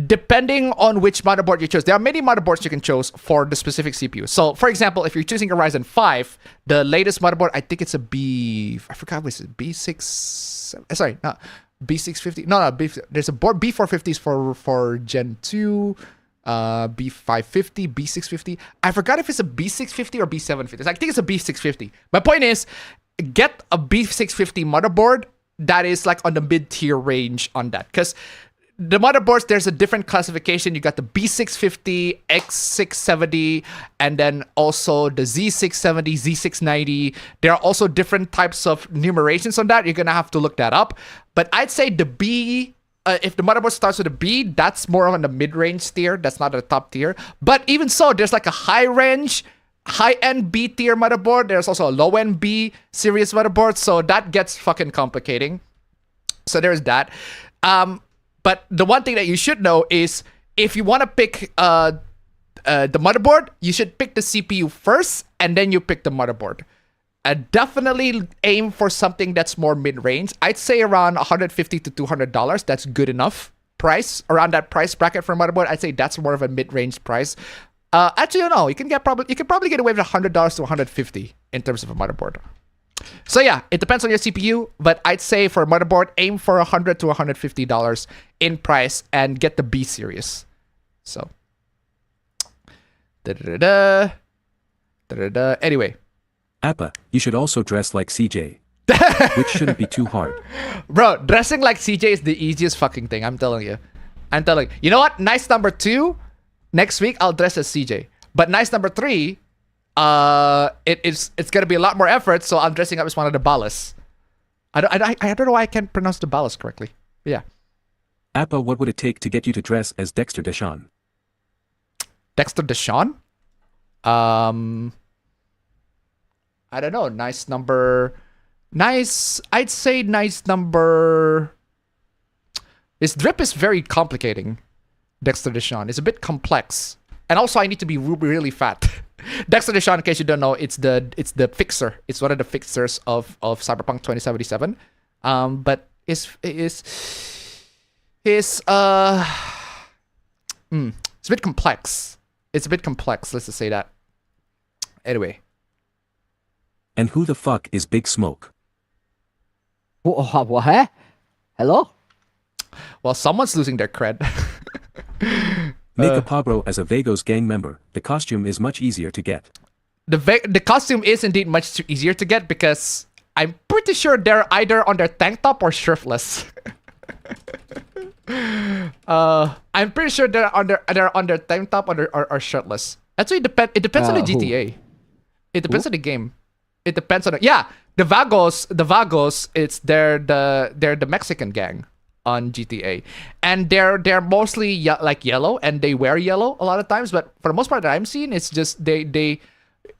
depending on which motherboard you choose, there are many motherboards you can choose for the specific CPU. So, for example, if you're choosing a Ryzen 5, the latest motherboard, I think it's a I forgot what is it, B6, sorry, no, B650, no, there's a board, B450s for Gen 2, B550, B650. I forgot if it's a B650 or B750. I think it's a B650. My point is, get a B650 motherboard that is like on the mid-tier range on that, because the motherboards, there's a different classification. You got the B650, X670, and then also the Z670, Z690. There are also different types of numerations on that. You're going to have to look that up. But I'd say the B, if the motherboard starts with a B, that's more on the mid-range tier. That's not the top tier. But even so, there's like a high-range, high-end B tier motherboard. There's also a low-end B series motherboard. So that gets fucking complicating. So there's that. But the one thing that you should know is, if you want to pick the motherboard, you should pick the CPU first, and then you pick the motherboard. Definitely aim for something that's more mid-range. I'd say around $150 to $200. That's good enough price. Around that price bracket for a motherboard, I'd say that's more of a mid-range price. Actually, no, you can probably get away with $100 to $150 in terms of a motherboard. So yeah, it depends on your CPU, but I'd say for a motherboard, aim for $100 to $150 in price and get the B series. So, anyway. Appa, you should also dress like CJ, which shouldn't be too hard. Bro, dressing like CJ is the easiest fucking thing, I'm telling you. You know what? Nice number 2, next week I'll dress as CJ. But nice number 3, it's gonna be a lot more effort, so I'm dressing up as one of the Balas. I don't know why I can't pronounce the Balas correctly. Yeah. Appa, what would it take to get you to dress as Dexter Deshawn? Dexter Deshawn? I don't know. Nice number. I'd say nice number. His drip is very complicating. Dexter Deshawn. It's a bit complex, and also I need to be really fat. Dexter Deshawn, in case you don't know, it's the fixer. It's one of the fixers of Cyberpunk 2077. But it's a bit complex. It's a bit complex. Let's just say that. Anyway. And who the fuck is Big Smoke? What? Hello? Well, someone's losing their cred. Make a Pabro as a Vagos gang member. The costume is much easier to get. The costume is indeed much easier to get, because I'm pretty sure they're either on their tank top or shirtless. I'm pretty sure they're on their tank top or shirtless. Actually, it depends on the GTA. It depends on the game. It depends on the Vagos. It's they're the Mexican gang on GTA, and they're mostly like yellow, and they wear yellow a lot of times. But for the most part that I'm seeing, it's just they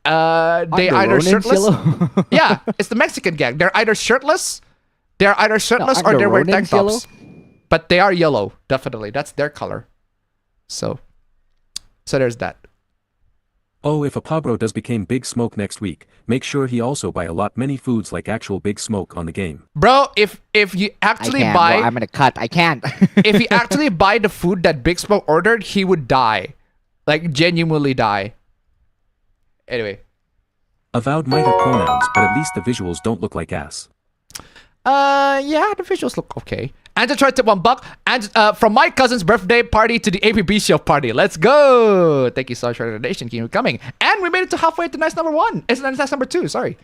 either shirtless. Yeah, it's the Mexican gang. They're either shirtless, or they're wearing tank tops. But they are yellow, definitely. That's their color. So there's that. Oh, if Apabro does become Big Smoke next week, make sure he also buy a lot many foods like actual Big Smoke on the game. Bro, if you actually buy... Bro, I'm gonna cut. I can't. if he actually buy the food that Big Smoke ordered, he would die. Like, genuinely die. Anyway. Avowed might have pronouns, but at least the visuals don't look like ass. Yeah, the visuals look okay. Angela tried to $1, and from my cousin's birthday party to the APB Show party. Let's go! Thank you so much for the donation. Keep coming. And we made it to halfway to nice number 1. It's nice number 2, sorry.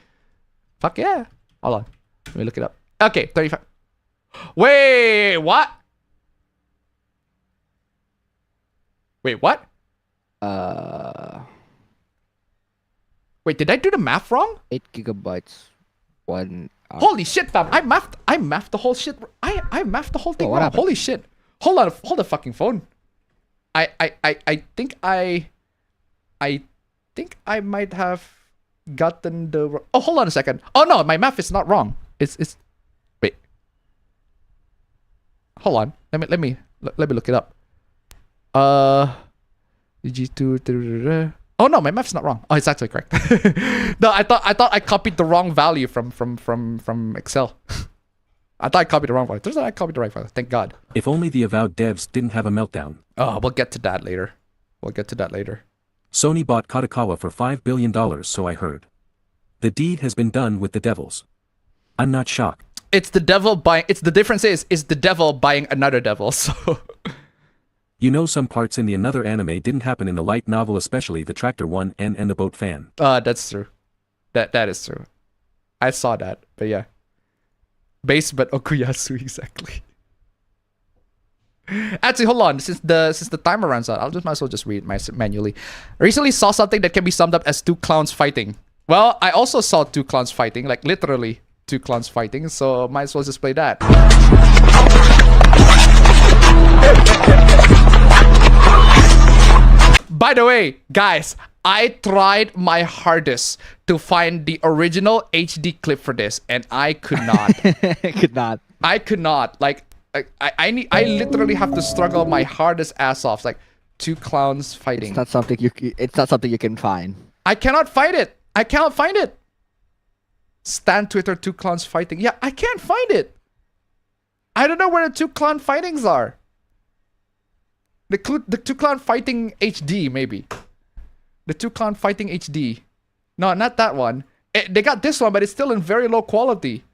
Fuck yeah. Hold on. Let me look it up. Okay, 35. Wait, what? Wait, what? Wait, did I do the math wrong? 8 gigabytes. 1... Holy shit, fam! I mathed the whole shit. I mathed the whole thing wrong. Holy shit! Hold on, hold the fucking phone. I think I might have gotten the. Oh, hold on a second. Oh no, my math is not wrong. It's. Wait. Hold on. Let me look it up. G2. Oh no, my math's not wrong. Oh, it's actually correct. No, I thought I copied the wrong value from Excel. I thought I copied the wrong value. Turns out I copied the right value. Thank God. If only the Avowed devs didn't have a meltdown. Oh, we'll get to that later. Sony bought Katakawa for $5 billion, so I heard. The deed has been done with the devils. I'm not shocked. It's the devil buying. It's the difference is the devil buying another devil. So. You know, some parts in the another anime didn't happen in the light novel, especially the tractor one and the boat fan. That's true. That is true. I saw that, but yeah. Base but Okuyasu exactly. Actually, hold on. Since the timer runs out, might as well just read it manually. I recently saw something that can be summed up as 2 clowns fighting. Well, I also saw 2 clowns fighting, like literally 2 clowns fighting. So might as well just play that. By the way, guys, I tried my hardest to find the original HD clip for this, and I could not. I could not. Like, I literally have to struggle my hardest ass off. Like, 2 clowns fighting. It's not something you can find. I cannot find it. I cannot find it. Stan Twitter 2 clowns fighting. Yeah, I can't find it. I don't know where the 2 clown fightings are. The 2 clown fighting HD, maybe. The 2 clown fighting HD. No, not that one. They got this one, but it's still in very low quality.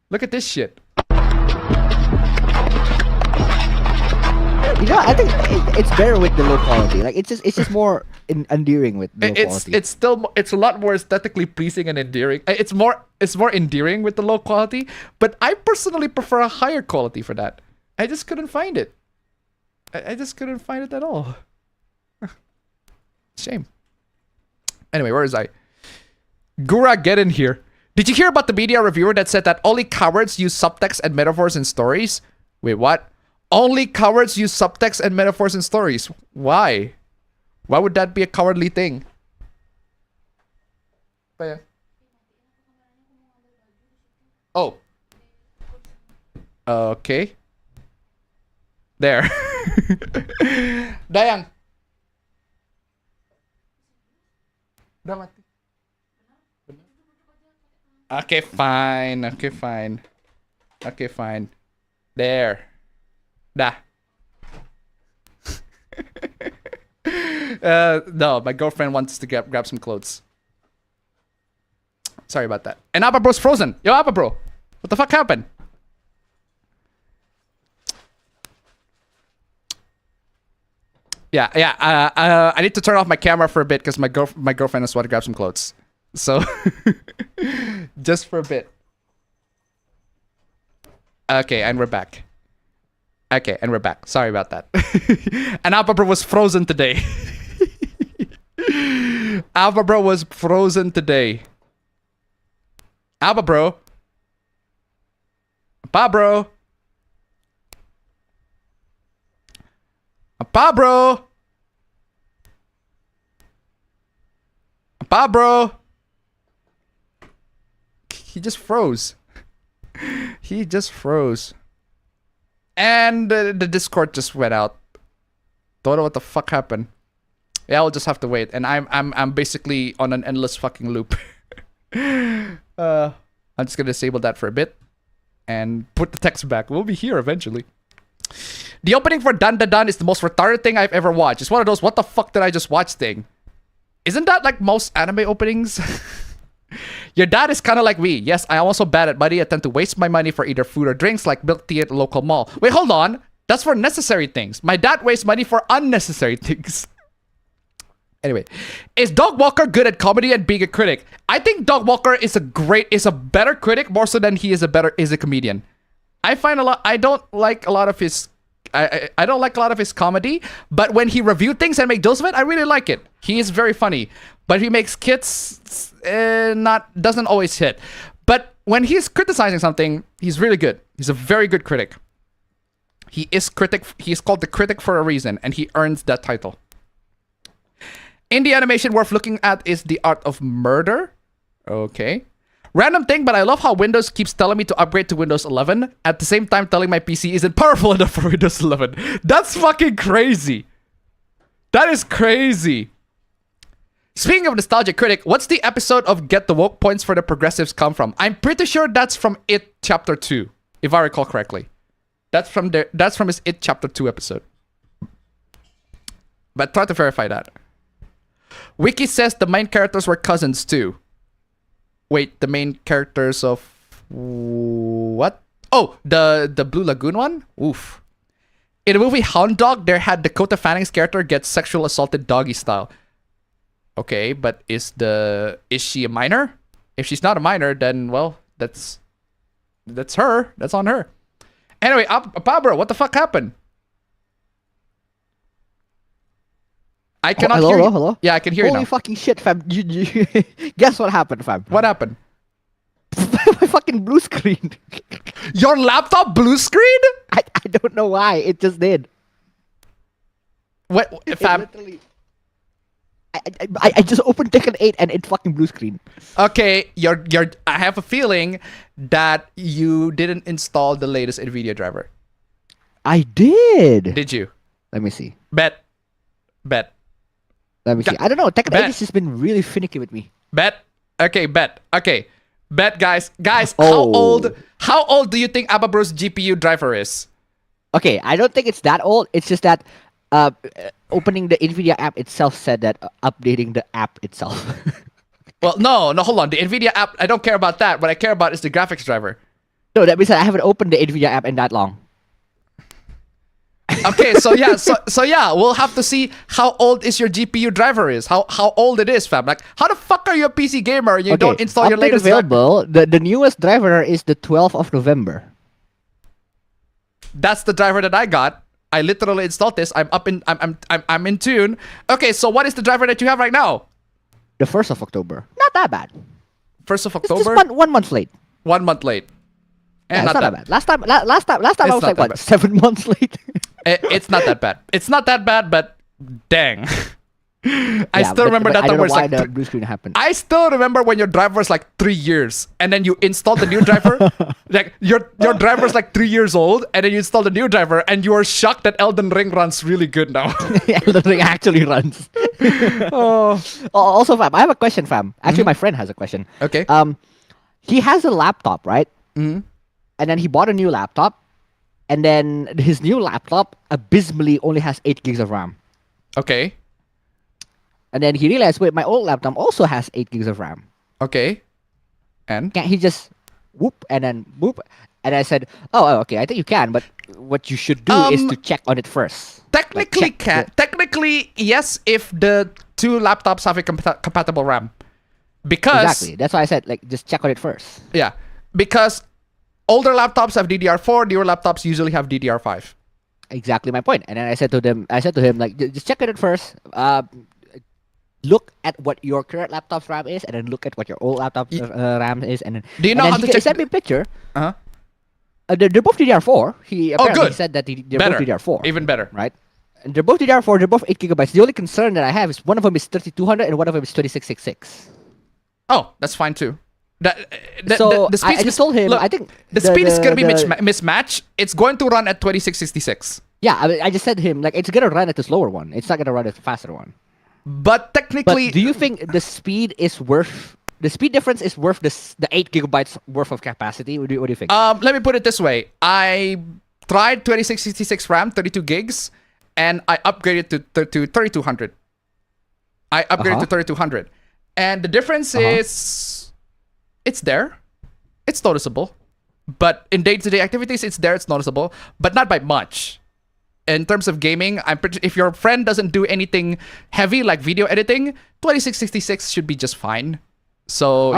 Look at this shit. You know, I think it's better with the low quality. Like, it's just more endearing with the low quality. It's a lot more aesthetically pleasing and endearing. It's more endearing with the low quality, but I personally prefer a higher quality for that. I just couldn't find it. I just couldn't find it at all. Shame. Anyway, where is I? Gura, get in here. Did you hear about the media reviewer that said that only cowards use subtext and metaphors in stories? Wait, what? Only cowards use subtext and metaphors in stories. Why? Why would that be a cowardly thing? Oh. Okay. There. Dayang. Okay, fine. Okay, fine. Okay, fine. There. Da. No, my girlfriend wants to grab some clothes. Sorry about that. And Appa Bro's frozen. Yo, Appa Bro. What the fuck happened? Yeah. I need to turn off my camera for a bit because my girlfriend just want to grab some clothes. So, just for a bit. Okay, and we're back. Okay, and we're back. Sorry about that. And Alpha Bro was frozen today. Alpha Bro was frozen today. Alpha Bro. Pabro. Pabro. Pabro. He just froze. He just froze. And the Discord just went out. Don't know what the fuck happened. Yeah, I'll just have to wait. And I'm basically on an endless fucking loop. I'm just gonna disable that for a bit and put the text back. We'll be here eventually. The opening for DanDaDan is the most retarded thing I've ever watched. It's one of those what the fuck did I just watch thing. Isn't that like most anime openings? Your dad is kind of like me. Yes, I'm also bad at money. I tend to waste my money for either food or drinks like milk tea at the local mall. Wait, hold on. That's for necessary things. My dad wastes money for unnecessary things. Anyway, is Dog Walker good at comedy and being a critic? I think Dog Walker is a better critic more so than he is a comedian. I don't like a lot of his comedy, but when he reviewed things and make jokes of it, I really like it. He is very funny, but he makes skits doesn't always hit. But when he's criticizing something, he's really good. He's a very good critic. He's called the critic for a reason, and he earns that title. Indie animation worth looking at is The Art of Murder. Okay. Random thing, but I love how Windows keeps telling me to upgrade to Windows 11 at the same time telling my PC isn't powerful enough for Windows 11. That's fucking crazy. That is crazy. Speaking of nostalgic critic, what's the episode of Get the Woke Points for the Progressives come from? I'm pretty sure that's from It Chapter 2, if I recall correctly. That's from his It Chapter 2 episode. But try to verify that. Wiki says the main characters were cousins too. Wait, the main characters of what? Oh, the Blue Lagoon one? Oof. In the movie Hound Dog, there had Dakota Fanning's character get sexual assaulted doggy style. Okay, but is she a minor? If she's not a minor, then well, that's her. That's on her. Anyway, Pablo, what the fuck happened? I cannot hear you. Hello? Yeah, I can hear you now. Holy fucking shit, fam. Guess what happened, fam? What happened? My fucking blue screen. Your laptop blue screen? I don't know why. It just did. What, fam? I just opened Tekken 8 and it fucking blue screen. Okay, I have a feeling that you didn't install the latest NVIDIA driver. I did. Did you? Let me see. Bet. Let me see. I don't know. Tekken 8 has just been really finicky with me. Bet. Okay, bet. Okay. Bet, guys. Guys, Oh. how old do you think Ababro's GPU driver is? Okay, I don't think it's that old. It's just that opening the NVIDIA app itself said that updating the app itself. Well, no, hold on. The NVIDIA app, I don't care about that. What I care about is the graphics driver. No, that means that I haven't opened the NVIDIA app in that long. Okay, so yeah, we'll have to see how old is your GPU driver is. How old it is, fam. Like, how the fuck are you a PC gamer and you don't install your latest available? The newest driver is the 12th of November. That's the driver that I got. I literally installed this. I'm in tune. Okay, so what is the driver that you have right now? The 1st of October. Not that bad. 1st of October? It's just one month late. 1 month late. Yeah, it's not that bad. Last time I was like, what, 7 months late? It's not that bad. It's not that bad, but dang. I still remember that I don't know was why like the blue screen happened. I still remember when your driver was like 3 years, and then you installed the new driver. Like your driver is like 3 years old, and then you install the new driver, and you are shocked that Elden Ring runs really good now. Elden Ring actually runs. Also, fam, I have a question, fam. Actually, my friend has a question. Okay. He has a laptop, right? Mm-hmm. And then he bought a new laptop, and then his new laptop abysmally only has 8 gigs of RAM. Okay. And then he realized, wait, my old laptop also has 8 gigs of RAM. Okay. And? Can't he just whoop and then whoop? And I said, oh, okay, I think you can, but what you should do is to check on it first. Technically, technically, yes, if the two laptops have a compatible RAM. Because... Exactly. That's why I said, like, just check on it first. Yeah. Because older laptops have DDR4, newer laptops usually have DDR5. Exactly my point. And then I said to him, like, just check on it first. Look at what your current laptop's RAM is, and then look at what your old laptop's RAM is, and then do you know how to check? He sent me a picture. Uh-huh. They're both DDR4. He apparently said that they're better. both DDR4. Even better, right? And they're both DDR4. They're both 8 gigabytes. The only concern that I have is one of them is 3200 and one of them is 2666. Oh, that's fine too. The speed I just told him. Look, I think the speed is gonna be mismatched. It's going to run at 2666. Yeah, I just said to him, like, it's gonna run at the slower one. It's not gonna run at the faster one. But technically, But do you think the speed difference is worth the 8 gigabytes worth of capacity? What do you think? let me put it this way. I tried 2666 RAM, 32 gigs, and I upgraded to 3200. I upgraded to 3200. And the difference is, it's there. It's noticeable. But in day-to-day activities, it's there, it's noticeable. But not by much. In terms of gaming, if your friend doesn't do anything heavy like video editing, 2666 should be just fine. So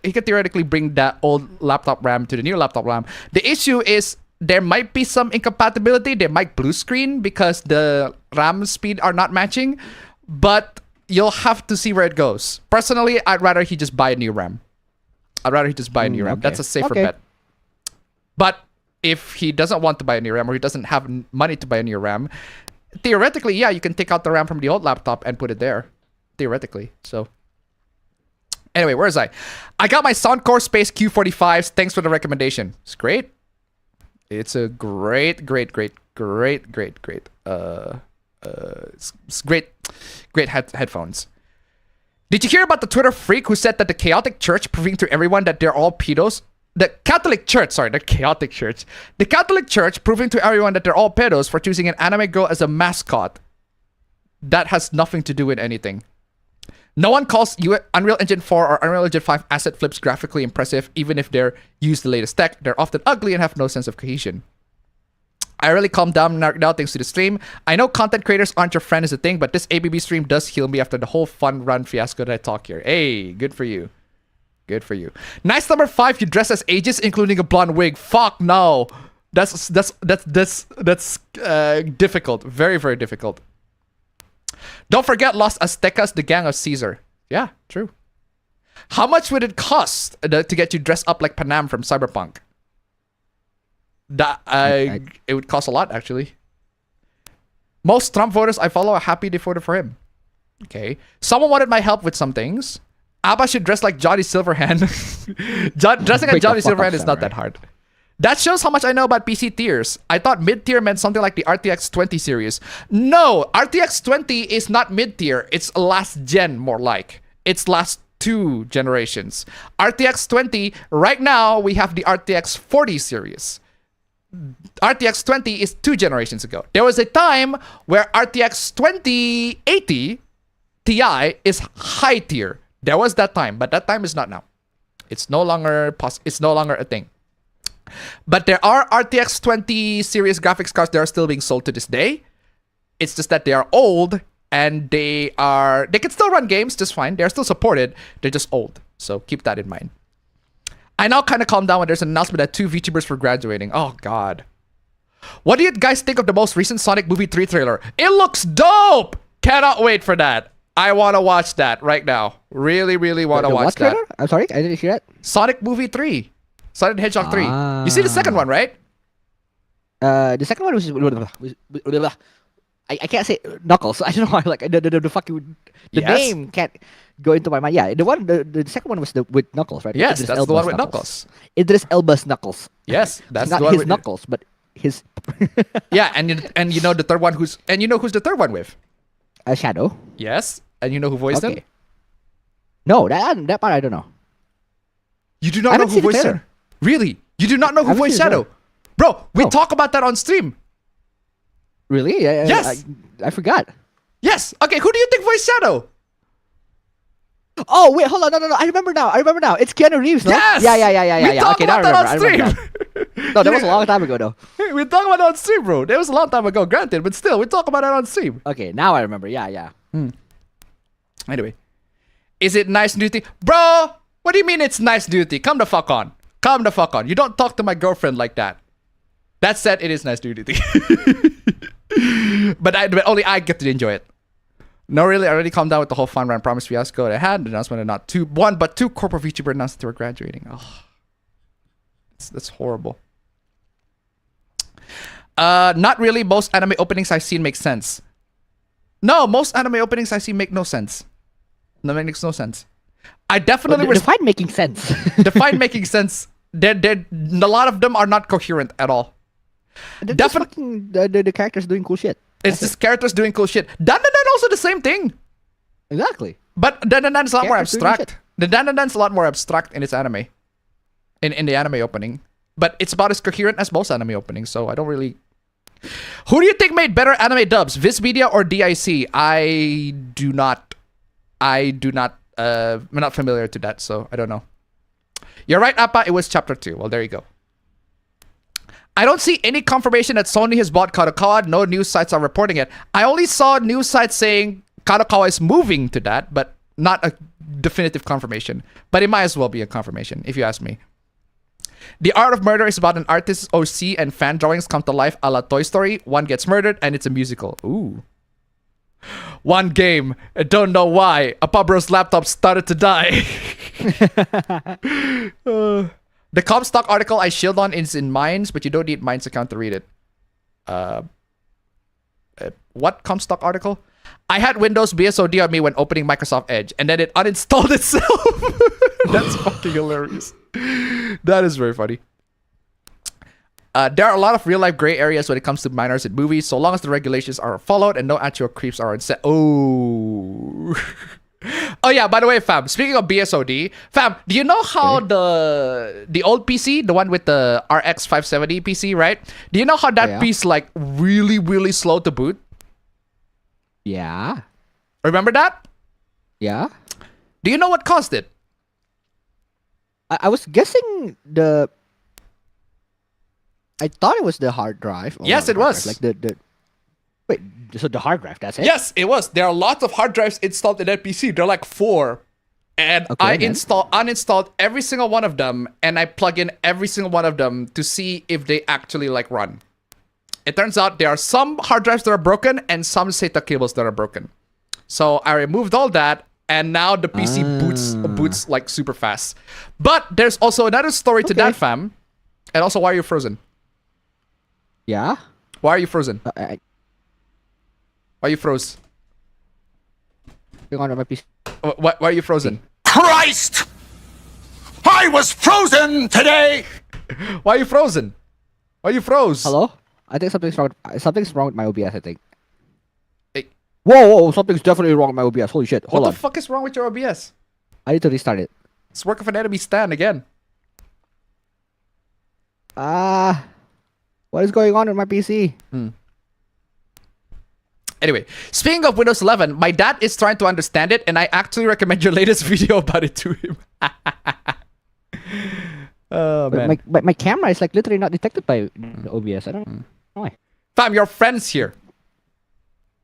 he can theoretically bring that old laptop RAM to the new laptop RAM. The issue is there might be some incompatibility. They might blue screen because the RAM speed are not matching. But you'll have to see where it goes. Personally, I'd rather he just buy a new RAM. That's a safer bet. But if he doesn't want to buy a new RAM or he doesn't have money to buy a new RAM, theoretically, yeah, you can take out the RAM from the old laptop and put it there. Theoretically. So anyway, where is I? I got my Soundcore Space Q45s. Thanks for the recommendation. It's great. It's a great it's great headphones. Did you hear about the Twitter freak who said that the chaotic church proving to everyone that they're all pedos? The Catholic Church proving to everyone that they're all pedos for choosing an anime girl as a mascot. That has nothing to do with anything. No one calls Unreal Engine 4 or Unreal Engine 5 asset flips graphically impressive, even if they're used the latest tech. They're often ugly and have no sense of cohesion. I really calmed down now thanks to the stream. I know content creators aren't your friend is a thing, but this APB stream does heal me after the whole fun run fiasco that I talk here. Hey, good for you. Good for you. Nice number 5, you dress as Aegis, including a blonde wig. Fuck no. That's difficult. Very, very difficult. Don't forget Los Aztecas, the gang of Caesar. Yeah, true. How much would it cost to get you dressed up like Panam from Cyberpunk? It would cost a lot, actually. Most Trump voters I follow are happy they voted for him. Okay. Someone wanted my help with some things. Abba should dress like Johnny Silverhand. Dressing like Johnny Silverhand is not that hard. That shows how much I know about PC tiers. I thought mid-tier meant something like the RTX 20 series. No, RTX 20 is not mid-tier. It's last gen, more like. It's last 2 generations. RTX 20, right now, we have the RTX 40 series. RTX 20 is 2 generations ago. There was a time where RTX 2080 Ti is high tier. There was that time, but that time is not now. It's no longer a thing. But there are RTX 20 series graphics cards that are still being sold to this day. It's just that they are old and they can still run games just fine. They're still supported. They're just old. So keep that in mind. I now kind of calm down when there's an announcement that 2 VTubers were graduating. Oh god. What do you guys think of the most recent Sonic Movie 3 trailer? It looks dope! Cannot wait for that. I want to watch that right now. Really, really want to watch that. Trailer? I'm sorry, I didn't hear that. Sonic Movie 3. Sonic the Hedgehog 3. You see the second one, right? The second one was I can't say Knuckles. I don't know why. Like the fucking name can't go into my mind. Yeah, the second one was with Knuckles, right? Yes, that's the one with Knuckles. Idris Elba's Knuckles. Yes, that's not the one his with Knuckles, but his. Yeah, and you know the third one who's the third one with? Shadow. Yes, and you know who voiced him? No, that part I don't know. You do not know who voiced him? Really? You do not know who voiced Shadow? Bro, we talk about that on stream. Really? Yes. I forgot. Yes. Okay, who do you think voiced Shadow? Oh, wait, hold on. No. I remember now. It's Keanu Reeves, no? Yes! Yeah. We talked about that on stream. No, that was a long time ago, though. We talked about it on stream, bro. That was a long time ago, granted, but still, we talk about it on stream. Okay, now I remember. Yeah. Anyway. Is it nice duty? Bro, what do you mean it's nice duty? Come the fuck on. You don't talk to my girlfriend like that. That said, it is nice duty. but only I get to enjoy it. No, really, I already calmed down with the whole fun run promise fiasco that I had. The announcement of not one, but 2 corporate VTuber announced that they were graduating. Oh, that's horrible. Not really. Most anime openings I've seen make sense. No, most anime openings I see make no sense. No, it makes no sense. I definitely define making sense. Define making sense. A lot of them are not coherent at all. Definitely, the characters doing cool shit. It's just characters doing cool shit. DanDaDan also the same thing. Exactly. But DanDaDan's a lot more Characters doing abstract. The DanDaDan's a lot more abstract in its anime. In the anime opening. But it's about as coherent as most anime openings, so I don't really... Who do you think made better anime dubs? Viz Media or DIC? I'm not familiar to that, so I don't know. You're right, Appa, it was chapter 2. Well, there you go. I don't see any confirmation that Sony has bought Kadokawa. No news sites are reporting it. I only saw news sites saying Kadokawa is moving to that, but not a definitive confirmation. But it might as well be a confirmation, if you ask me. The Art of Murder is about an artist's OC and fan drawings come to life a la Toy Story. One gets murdered and it's a musical. Ooh. One game. I don't know why. Apabro's laptop started to die. The Comstock article I shield on is in Minds, but you don't need Minds account to read it. What Comstock article? I had Windows BSOD on me when opening Microsoft Edge, and then it uninstalled itself. That's fucking hilarious. That is very funny. There are a lot of real-life gray areas when it comes to minors in movies, so long as the regulations are followed and no actual creeps are on set. Oh. Oh yeah, by the way, fam, speaking of BSOD, fam, do you know how the old PC, the one with the RX 570 PC, right? Do you know how that piece like really, really slow to boot? Yeah. Remember that? Yeah. Do you know what caused it? I was guessing the... I thought it was the hard drive. Yes, it was. Like the... Wait, so the hard drive, that's it? Yes, it was. There are lots of hard drives installed in that PC. They're like 4. And I uninstalled every single one of them, and I plug in every single one of them to see if they actually like run. It turns out there are some hard drives that are broken and some SATA cables that are broken. So I removed all that, and now the PC boots like super fast. But there's also another story to that, fam. And also, why are you frozen? Yeah? Why are you frozen? Why are you froze? Hang on, my PC. Why are you frozen? Christ! I was frozen today! Why are you frozen? Why are you froze? Hello? I think something's wrong. Something's wrong with my OBS, I think. Hey. Whoa, something's definitely wrong with my OBS. Holy shit. Hold on. What the fuck is wrong with your OBS? I need to restart it. It's work of an enemy stand again. What is going on with my PC? Anyway, speaking of Windows 11, my dad is trying to understand it, and I actually recommend your latest video about it to him. Oh, man. My camera is like literally not detected by the OBS. I don't know why. Fam, your friend's here.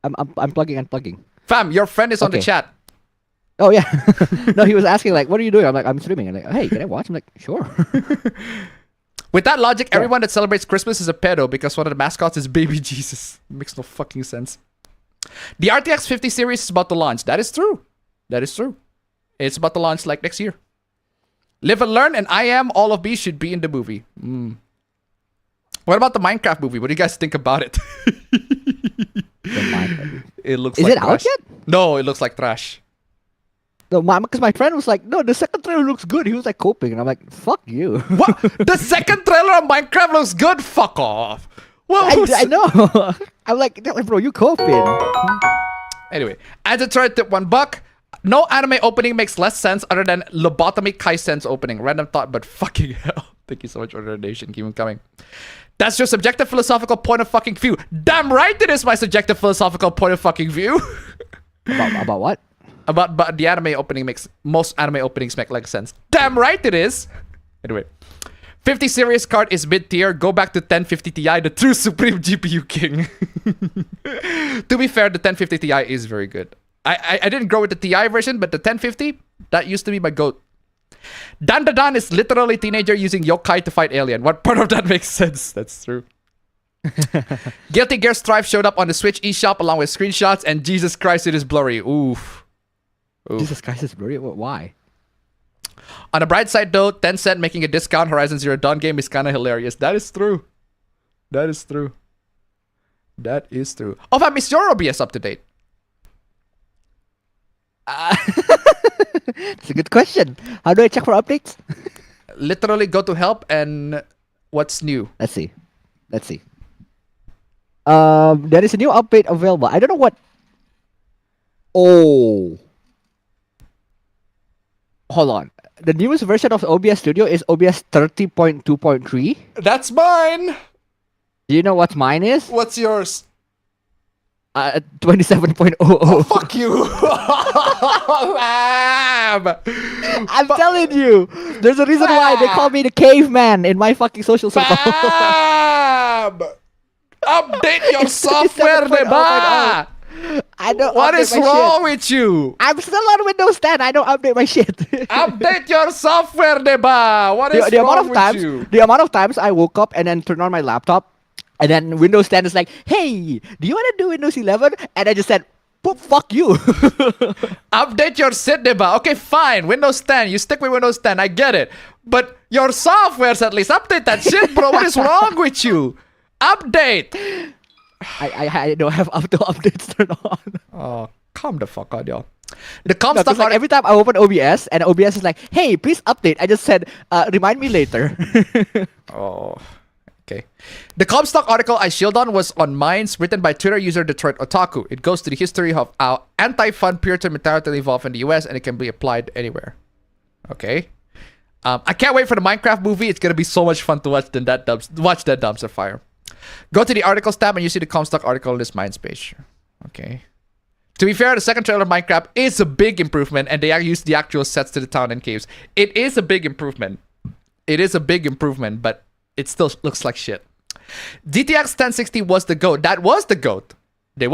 I'm plugging and plugging. Fam, your friend is on the chat. Oh, yeah. No, he was asking, like, what are you doing? I'm like, I'm streaming. I'm like, hey, can I watch? I'm like, sure. With that logic, everyone that celebrates Christmas is a pedo because one of the mascots is Baby Jesus. Makes no fucking sense. The RTX 50 series is about to launch. That is true. That is true. It's about to launch like next year. Live and Learn and I Am All of Me should be in the movie. What about the Minecraft movie? What do you guys think about it? It looks is like it trash. out yet? No, it looks like trash. No, because my friend was like, no, the second trailer looks good. He was like coping, and I'm like, fuck you. What? The second trailer of Minecraft looks good? Fuck off. I know. I'm like, bro, you coping. Anyway, as a third tip, $1. No anime opening makes less sense other than Lobotomy Kaisen's opening. Random thought, but fucking hell. Thank you so much for the donation. Keep them coming. That's your subjective philosophical point of fucking view. Damn right it is my subjective philosophical point of fucking view. About what? But the anime opening makes most anime openings make like sense. Damn right it is. Anyway, 50 series card is mid tier. Go back to 1050 Ti, the true supreme GPU king. To be fair, the 1050 Ti is very good. I didn't grow with the Ti version, but the 1050 that used to be my goat. DanDaDan is literally teenager using yokai to fight alien. What part of that makes sense? That's true. Guilty Gear Strive showed up on the Switch eShop along with screenshots, and Jesus Christ, it is blurry. Oof. Jesus Christ, it's blurry? Why? On the bright side though, Tencent making a discount Horizon Zero Dawn game is kind of hilarious. That is true. That is true. That is true. Oh, fam, is your OBS up to date? That's a good question. How do I check for updates? Literally go to help and what's new. Let's see. There is a new update available. I don't know what. Oh, hold on. The newest version of OBS Studio is OBS 30.2.3. That's mine. Do you know what mine is? What's yours? 27.00. Oh, fuck you. Fam. I'm telling you, there's a reason why they call me the caveman in my fucking social circle. Fam. Update your software, 27.0.0. diba? I don't. What is update my wrong shit. with you? I'm still on Windows 10. I don't update my shit. Update your software, diba? What is wrong with you? The amount of times I woke up and then turned on my laptop, and then Windows 10 is like, "Hey, do you want to do Windows 11?" And I just said, "Poop, fuck you." Update your shit, diba? Okay, fine. Windows 10. You stick with Windows 10. I get it. But your software's at least update that shit, bro. What is wrong with you? Update. I don't have auto updates turned on. Oh, calm the fuck out, y'all. The No, Comstock 'cause, like, every time I open OBS and OBS is like, "Hey, please update," I just said, "Remind me later." Oh, okay. The Comstock article I shield on was on Minds, written by Twitter user Detroit Otaku. It goes to the history of how anti-fun Puritan mentality evolved in the US, and it can be applied anywhere. Okay. I can't wait for the Minecraft movie. It's gonna be so much fun to watch that dumpster fire. Go to the articles tab and you see the Comstock article on this Minds page. Okay. To be fair, the second trailer of Minecraft is a big improvement, and they used the actual sets to the town and caves. It is a big improvement. It is a big improvement, but it still looks like shit. GTX 1060 was the GOAT. That was the GOAT. It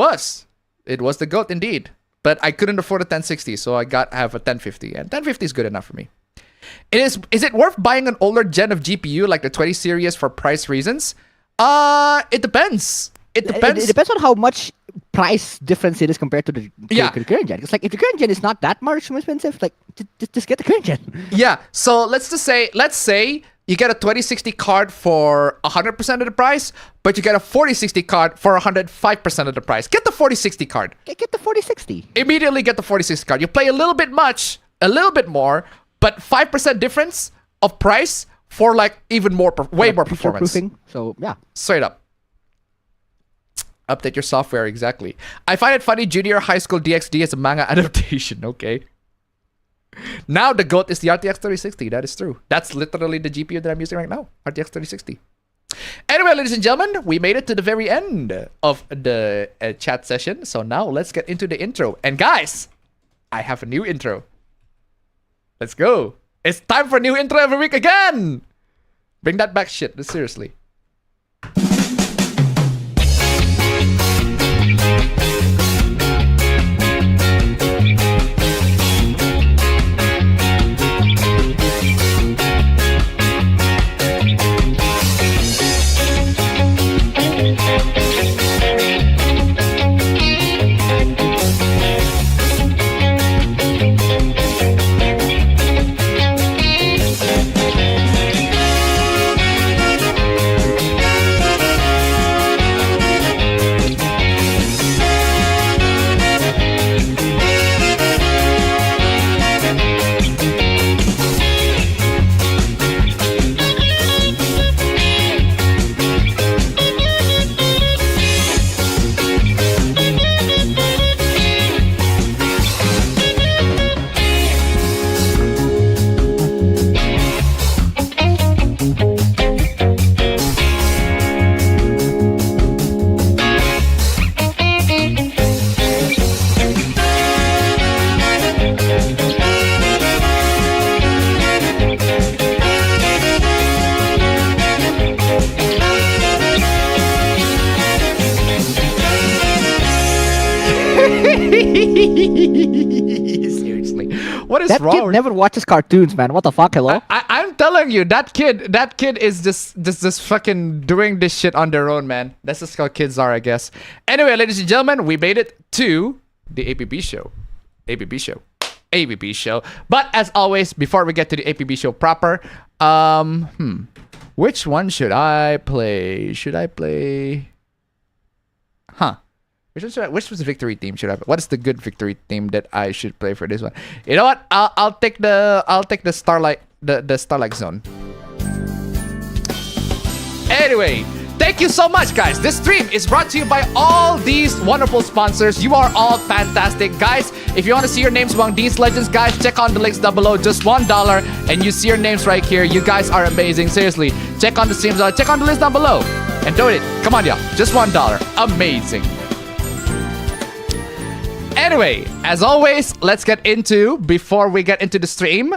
was the GOAT indeed. But I couldn't afford a 1060, so I have a 1050. And 1050 is good enough for me. Is it worth buying an older gen of GPU like the 20 series for price reasons? It depends. It depends. It depends on how much price difference it is compared to the current gen. It's like, if the current gen is not that much more expensive, like just get the current gen. Yeah. So let's say you get a 2060 card for 100% of the price, but you get a 4060 card for 105% of the price. Get the 4060 card. Get the 4060. Immediately get the 4060 card. You play a little bit more, but 5% difference of price for like even more, way more performance. So yeah. Straight up. Update your software, exactly. I find it funny Junior High School DxD is a manga adaptation, okay? Now the GOAT is the RTX 3060, that is true. That's literally the GPU that I'm using right now, RTX 3060. Anyway, ladies and gentlemen, we made it to the very end of the chat session. So now let's get into the intro. And guys, I have a new intro. Let's go. It's time for a new intro every week again. Bring that back shit, seriously. Seriously, what is that wrong? Kid never watches cartoons, man. What the fuck? Hello. I'm telling you, that kid is just fucking doing this shit on their own, man. That's just how kids are, I guess. Anyway, ladies and gentlemen, we made it to the APB show. APB show. But as always, before we get to the APB show proper, which one should I play? Which was the victory theme should I play? What is the good victory theme that I should play for this one? You know what? I'll take the Starlight Zone. Anyway, Thank you so much, guys. This stream is brought to you by all these wonderful sponsors. You are all fantastic, guys. If you want to see your names among these legends, guys, check on the links down below. Just $1, and you see your names right here. You guys are amazing. Seriously, check on the streams. Check on the list down below and donate. Come on, y'all. Just $1. Amazing. Anyway, as always, let's get into, before we get into the stream,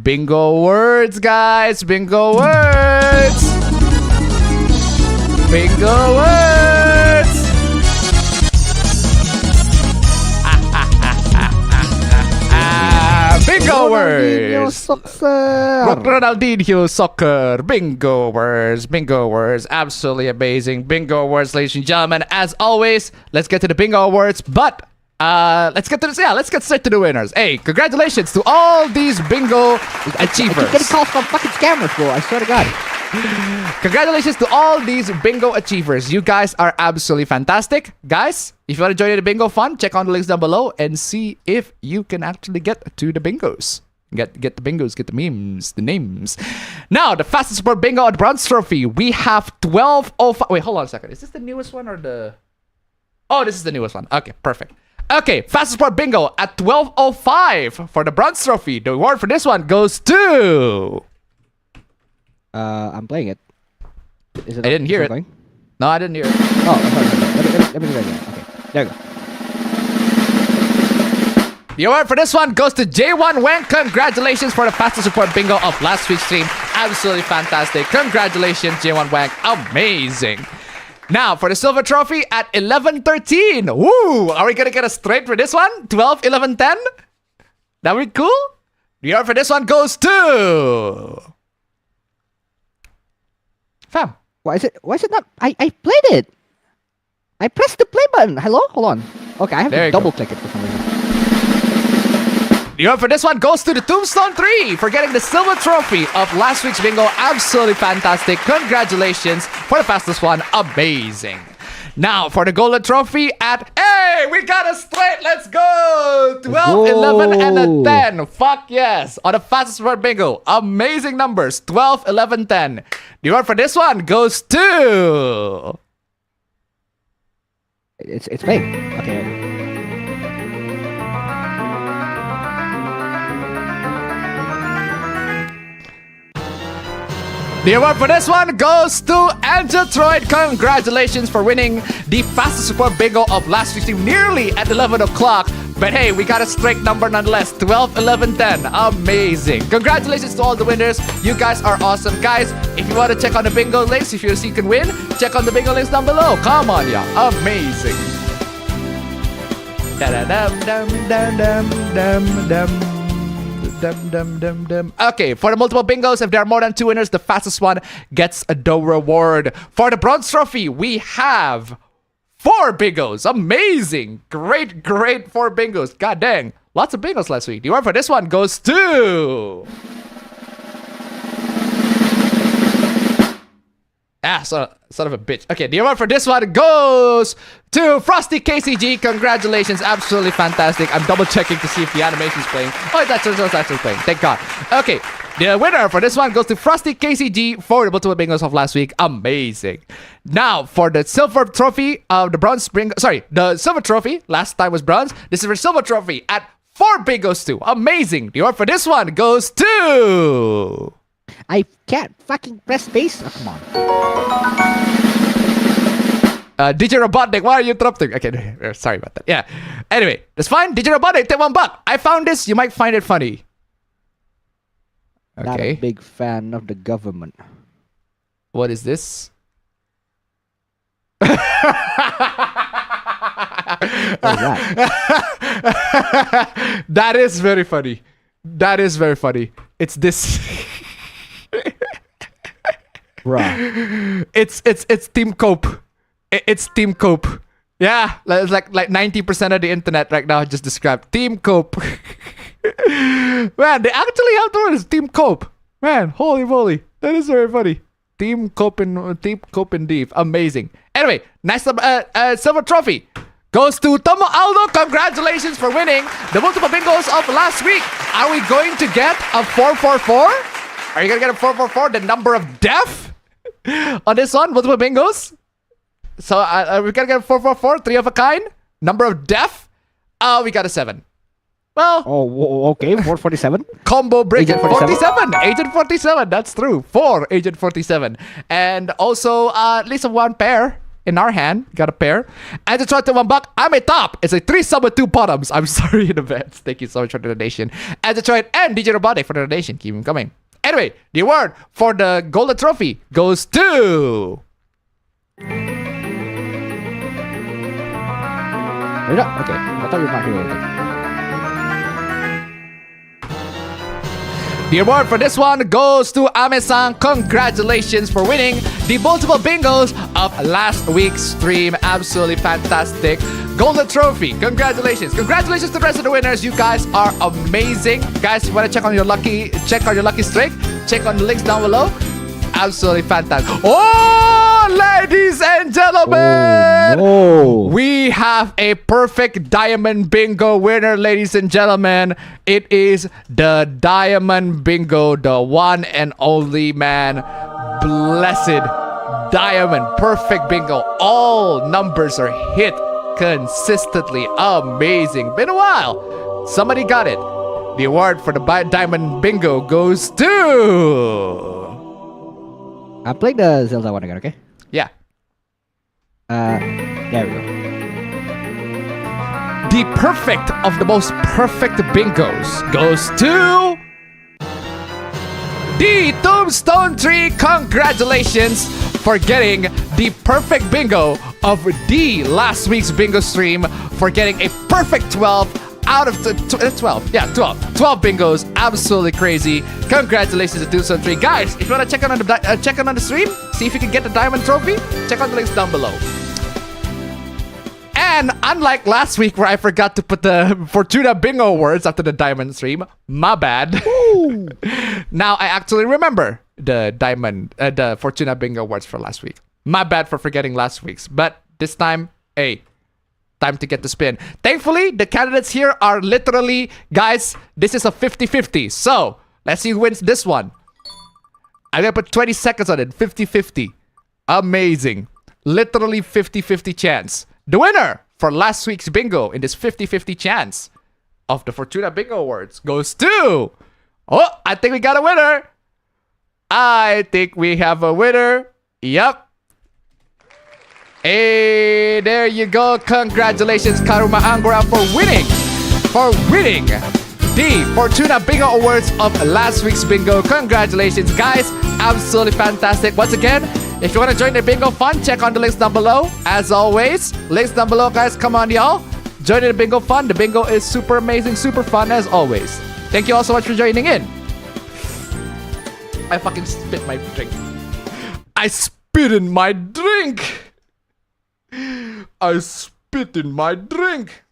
bingo words, guys. Bingo words. Bingo words. Bingo words. Ronaldinho soccer. Bingo words. Bingo words. Absolutely amazing. Bingo words, ladies and gentlemen. As always, let's get to the bingo words. But let's get to this. Yeah, let's get straight to the winners. Hey, congratulations to all these bingo achievers. I keep getting calls from fucking scammers, bro. I swear to God. Congratulations to all these bingo achievers. You guys are absolutely fantastic. Guys, if you want to join in the bingo fun, check on the links down below and see if you can actually get to the bingos. Get the bingos, get the memes, the names. Now, the fastest support bingo at Bronze Trophy. We have 1205. Wait, hold on a second. Is this the newest one or the... Oh, this is the newest one. Okay, perfect. Okay, fastest support bingo at 1205 for the Bronze Trophy. The award for this one goes to... I'm playing it. Is it I didn't hear it. Going? No, I didn't hear it. Oh, sorry. Let me do that again. Okay, there you go. The award for this one goes to J1 Wang. Congratulations for the fastest support bingo of last week's stream. Absolutely fantastic. Congratulations, J1 Wang. Amazing. Now, for the silver trophy at 1113. Woo! Are we going to get a straight for this one? 12, 11, 10? That would be cool. The award for this one goes to... Fam. Why is it not? I played it. I pressed the play button. Hello? Hold on. Okay, I have to double click it for some reason. The award for this one goes to the Tombstone 3 for getting the silver trophy of last week's bingo. Absolutely fantastic. Congratulations for the fastest one. Amazing. Now, for the golden trophy at... Hey, we got a straight. Let's go. 12, 11, and a 10. Fuck yes. On the fastest support bingo. Amazing numbers. 12, 11, 10. The award for this one goes to... It's fake. Okay. The award for this one goes to Angel Troid. Congratulations for winning the fastest support bingo of last week's stream, nearly at 11 o'clock. But hey, we got a straight number nonetheless. 12, 11, 10. Amazing. Congratulations to all the winners. You guys are awesome. Guys, if you want to check on the bingo links, if you see you can win, check on the bingo links down below. Come on, yeah. Amazing. Okay, for the multiple bingos, if there are more than 2 winners, the fastest one gets a dough reward. For the bronze trophy, we have 4 bingos. Amazing. Great 4 bingos. God dang. Lots of bingos last week. The award for this one goes to... son of a bitch. Okay, the award for this one goes to Frosty KCG. Congratulations, absolutely fantastic. I'm double checking to see if the animation's playing. Oh, it's actually playing. Thank God. Okay, the winner for this one goes to Frosty KCG for the multiple bingos of last week. Amazing. Now, for the silver trophy of the bronze bingo, sorry, the silver trophy, last time was bronze. This is for silver trophy at 4 bingos too. Amazing. The award for this one goes to... I can't fucking press space. Oh, come on. DJ Robotnik, why are you interrupting? Okay, sorry about that. Yeah. Anyway, that's fine. DJ Robotnik, take $1. I found this. You might find it funny. Okay. Not a big fan of the government. What is this? What is that? That is very funny. That is very funny. It's this. Bruh. It's Team Cope. It's Team Cope. Yeah, it's like 90% of the internet right now just described Team Cope. Man, they actually have the word Team Cope. Man, holy moly. That is very funny. Team Cope and Deep. Amazing. Anyway, nice silver trophy goes to Tomo Aldo. Congratulations for winning the multiple bingos of last week. Are we going to get a 444? Are you going to get a 444? The number of death? On this one, multiple bingos. So we gotta get 444, 3 of a kind. Number of death. We got a 7. Well. Oh, okay. 447. Combo break Agent 47. Agent 47. That's true. 4 Agent 47. And also at least 1 pair in our hand. Got a pair. And to try to $1, I'm a top. It's a 3 sub with 2 bottoms. I'm sorry in advance. Thank you so much for the donation. And to try it and DJ Robotic for the donation. Keep them coming. Anyway, the award for the golden trophy goes to. You're not? Okay. I thought you were not here. The award for this one goes to Ame-san. Congratulations for winning the multiple bingos of last week's stream. Absolutely fantastic. Golden trophy. Congratulations. Congratulations to the rest of the winners. You guys are amazing. Guys, you want to check on your lucky streak? Check on the links down below. Absolutely fantastic. Oh, ladies and gentlemen. Oh, no. We have a perfect diamond bingo winner, ladies and gentlemen. It is the diamond bingo, the one and only man. Blessed diamond. Perfect bingo. All numbers are hit consistently. Amazing. Been a while. Somebody got it. The award for the diamond bingo goes to... I'm playing the Zelda one again, okay? Yeah. There we go. The perfect of the most perfect bingos goes to the Tombstone Tree. Congratulations for getting the perfect bingo of the last week's bingo stream, for getting a perfect 12 out of the 12. Yeah, 12 bingos. Absolutely crazy. Congratulations to Tombstone Tree. Guys, if you want to check in on the stream, see if you can get the diamond trophy, check out the links down below. And unlike last week where I forgot to put the Fortuna Bingo awards after the diamond stream, my bad. Now I actually remember the Fortuna Bingo awards for last week. My bad for forgetting last week's. But this time, hey, time to get the spin. Thankfully, the candidates here are literally, guys, this is a 50-50. So, let's see who wins this one. I'm gonna put 20 seconds on it. 50-50. Amazing. Literally 50-50 chance. The winner for last week's bingo in this 50-50 chance of the Fortuna Bingo Awards goes to... Oh, I think we got a winner. I think we have a winner. Yep. Hey, there you go. Congratulations, Karuma Angora, for winning the Fortuna Bingo Awards of last week's bingo. Congratulations, guys. Absolutely fantastic. Once again, if you want to join the bingo fun, check on the links down below. As always, links down below, guys. Come on, y'all. Join the bingo fun. The bingo is super amazing, super fun as always. Thank you all so much for joining in. I fucking spit my drink. I spit in my drink. I spit in my drink.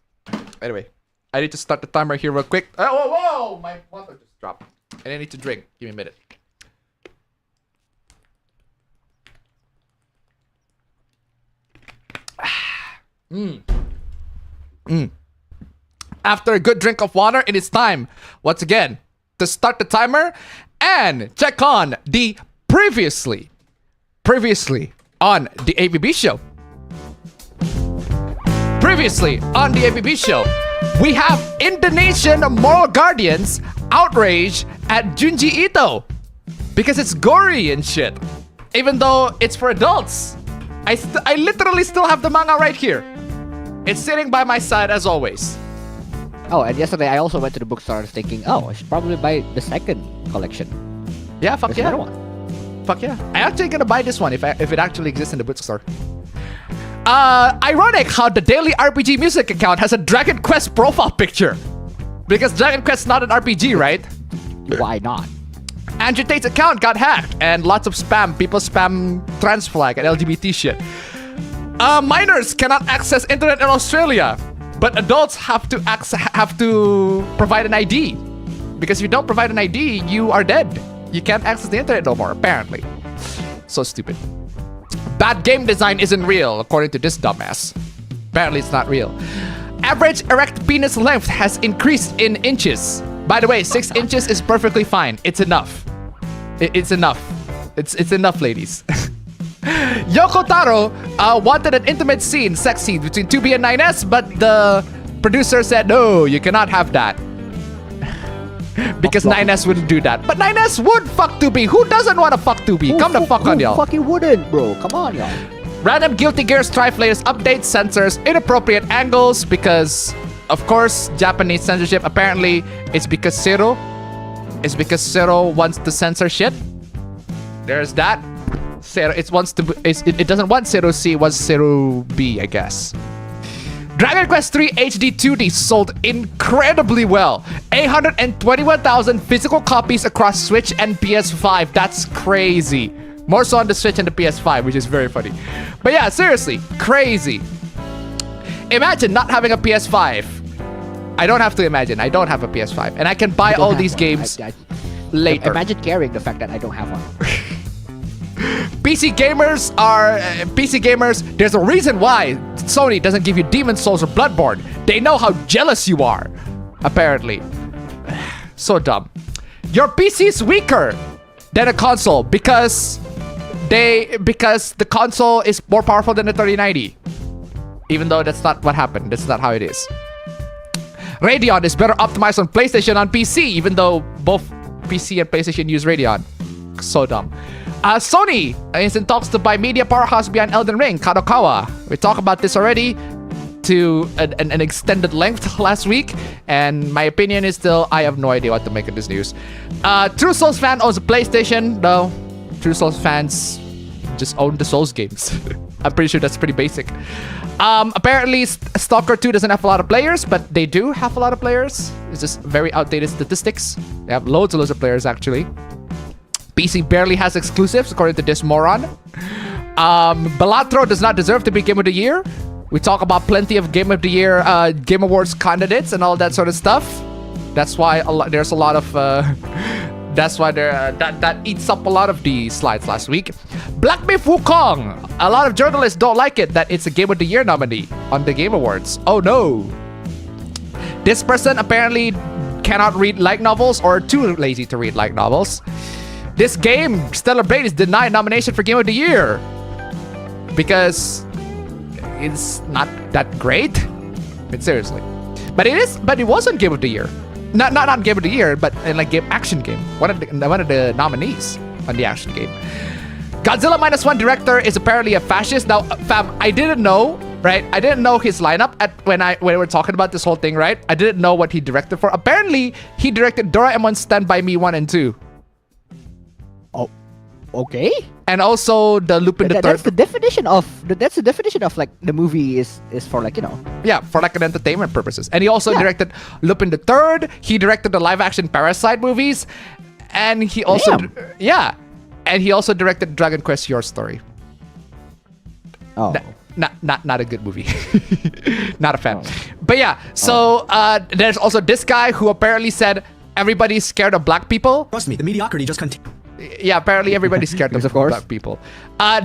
Anyway, I need to start the timer here real quick. Oh, whoa! My water just dropped. And I need to drink. Give me a minute. After a good drink of water, it is time, once again, to start the timer and check on the previously on the APB Show. Previously on the APB Show, we have Indonesian moral guardians outrage at Junji Ito because it's gory and shit, even though it's for adults. I literally still have the manga right here. It's sitting by my side as always. Oh, and yesterday I also went to the bookstore thinking, oh, I should probably buy the second collection. Yeah, fuck There's yeah. another one. Fuck yeah. I'm actually gonna buy this one if it actually exists in the bookstore. Ironic how the Daily RPG Music account has a Dragon Quest profile picture. Because Dragon Quest's not an RPG, right? Why not? Andrew Tate's account got hacked and lots of spam. People spam trans flag and LGBT shit. Minors cannot access internet in Australia, but adults have to provide an ID. Because if you don't provide an ID, you are dead. You can't access the internet no more, apparently. So stupid. Bad game design isn't real, according to this dumbass. Apparently it's not real. Average erect penis length has increased in inches. By the way, 6 inches is perfectly fine. It's enough. It's enough. It's enough, ladies. Yoko Taro wanted an intimate scene, sex scene between 2B and 9S, but the producer said, no, you cannot have that. Because 9S wouldn't do that. But 9S would fuck 2B. Who doesn't want to fuck 2B? Come the fuck on, y'all. Who fucking wouldn't, bro? Come on, y'all. Random Guilty Gear Strife latest update censors inappropriate angles because, of course, Japanese censorship. Apparently, it's because Zero wants to censor shit. There's that. Zero, it doesn't want Zero C, it wants Zero B, I guess. Dragon Quest III HD 2D sold incredibly well. 821,000 physical copies across Switch and PS5. That's crazy. More so on the Switch and the PS5, which is very funny. But yeah, seriously, crazy. Imagine not having a PS5. I don't have to imagine. I don't have a PS5. And I can buy all these games later. Imagine carrying the fact that I don't have one. PC gamers, there's a reason why Sony doesn't give you Demon Souls or Bloodborne. They know how jealous you are, apparently. So dumb. Your PC is weaker than a console because the console is more powerful than the 3090. Even though that's not what happened. That's not how it is. Radeon is better optimized on PlayStation on PC, even though both PC and PlayStation use Radeon. So dumb. Sony is in talks to buy media powerhouse behind Elden Ring, Kadokawa. We talked about this already to an extended length last week, and my opinion is still, I have no idea what to make of this news. True Souls fan owns a PlayStation. No, True Souls fans just own the Souls games. I'm pretty sure that's pretty basic. Apparently, Stalker 2 doesn't have a lot of players, but they do have a lot of players. It's just very outdated statistics. They have loads and loads of players, actually. PC barely has exclusives, according to this moron. Balatro does not deserve to be Game of the Year. We talk about plenty of Game of the Year, Game Awards candidates and all that sort of stuff. That's why there's a lot of... that's why that eats up a lot of the slides last week. Black Myth Wukong. A lot of journalists don't like it that it's a Game of the Year nominee on the Game Awards. Oh no. This person apparently cannot read light novels or too lazy to read light novels. This game, Stellar Blade, is denied nomination for Game of the Year because it's not that great. But seriously, but it wasn't Game of the Year. Not Game of the Year, but in like action game. One of the nominees on the action game. Godzilla -1 director is apparently a fascist. Now, fam, I didn't know, right? I didn't know his lineup when we were talking about this whole thing, right? I didn't know what he directed for. Apparently, he directed Doraemon Stand By Me 1 and 2. Oh, okay. And also the Lupin the Third. That's the definition of like the movie is for like, you know. Yeah, for like an entertainment purposes. And he also directed Lupin the Third. He directed the live action Parasite movies, and he also and he also directed Dragon Quest Your Story. Oh. Not a good movie. Not a fan. But yeah, so there's also this guy who apparently said everybody's scared of black people. Trust me, the mediocrity just continues. Yeah, apparently everybody's scared of course. black people.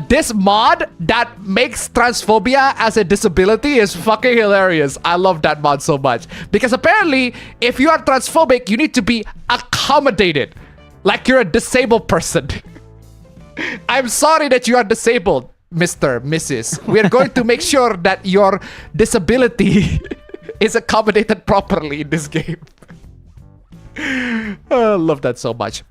This mod that makes transphobia as a disability is fucking hilarious. I love that mod so much. Because apparently, if you are transphobic, you need to be accommodated. Like you're a disabled person. I'm sorry that you are disabled, Mr., Mrs. We are going to make sure that your disability is accommodated properly in this game. I love that so much.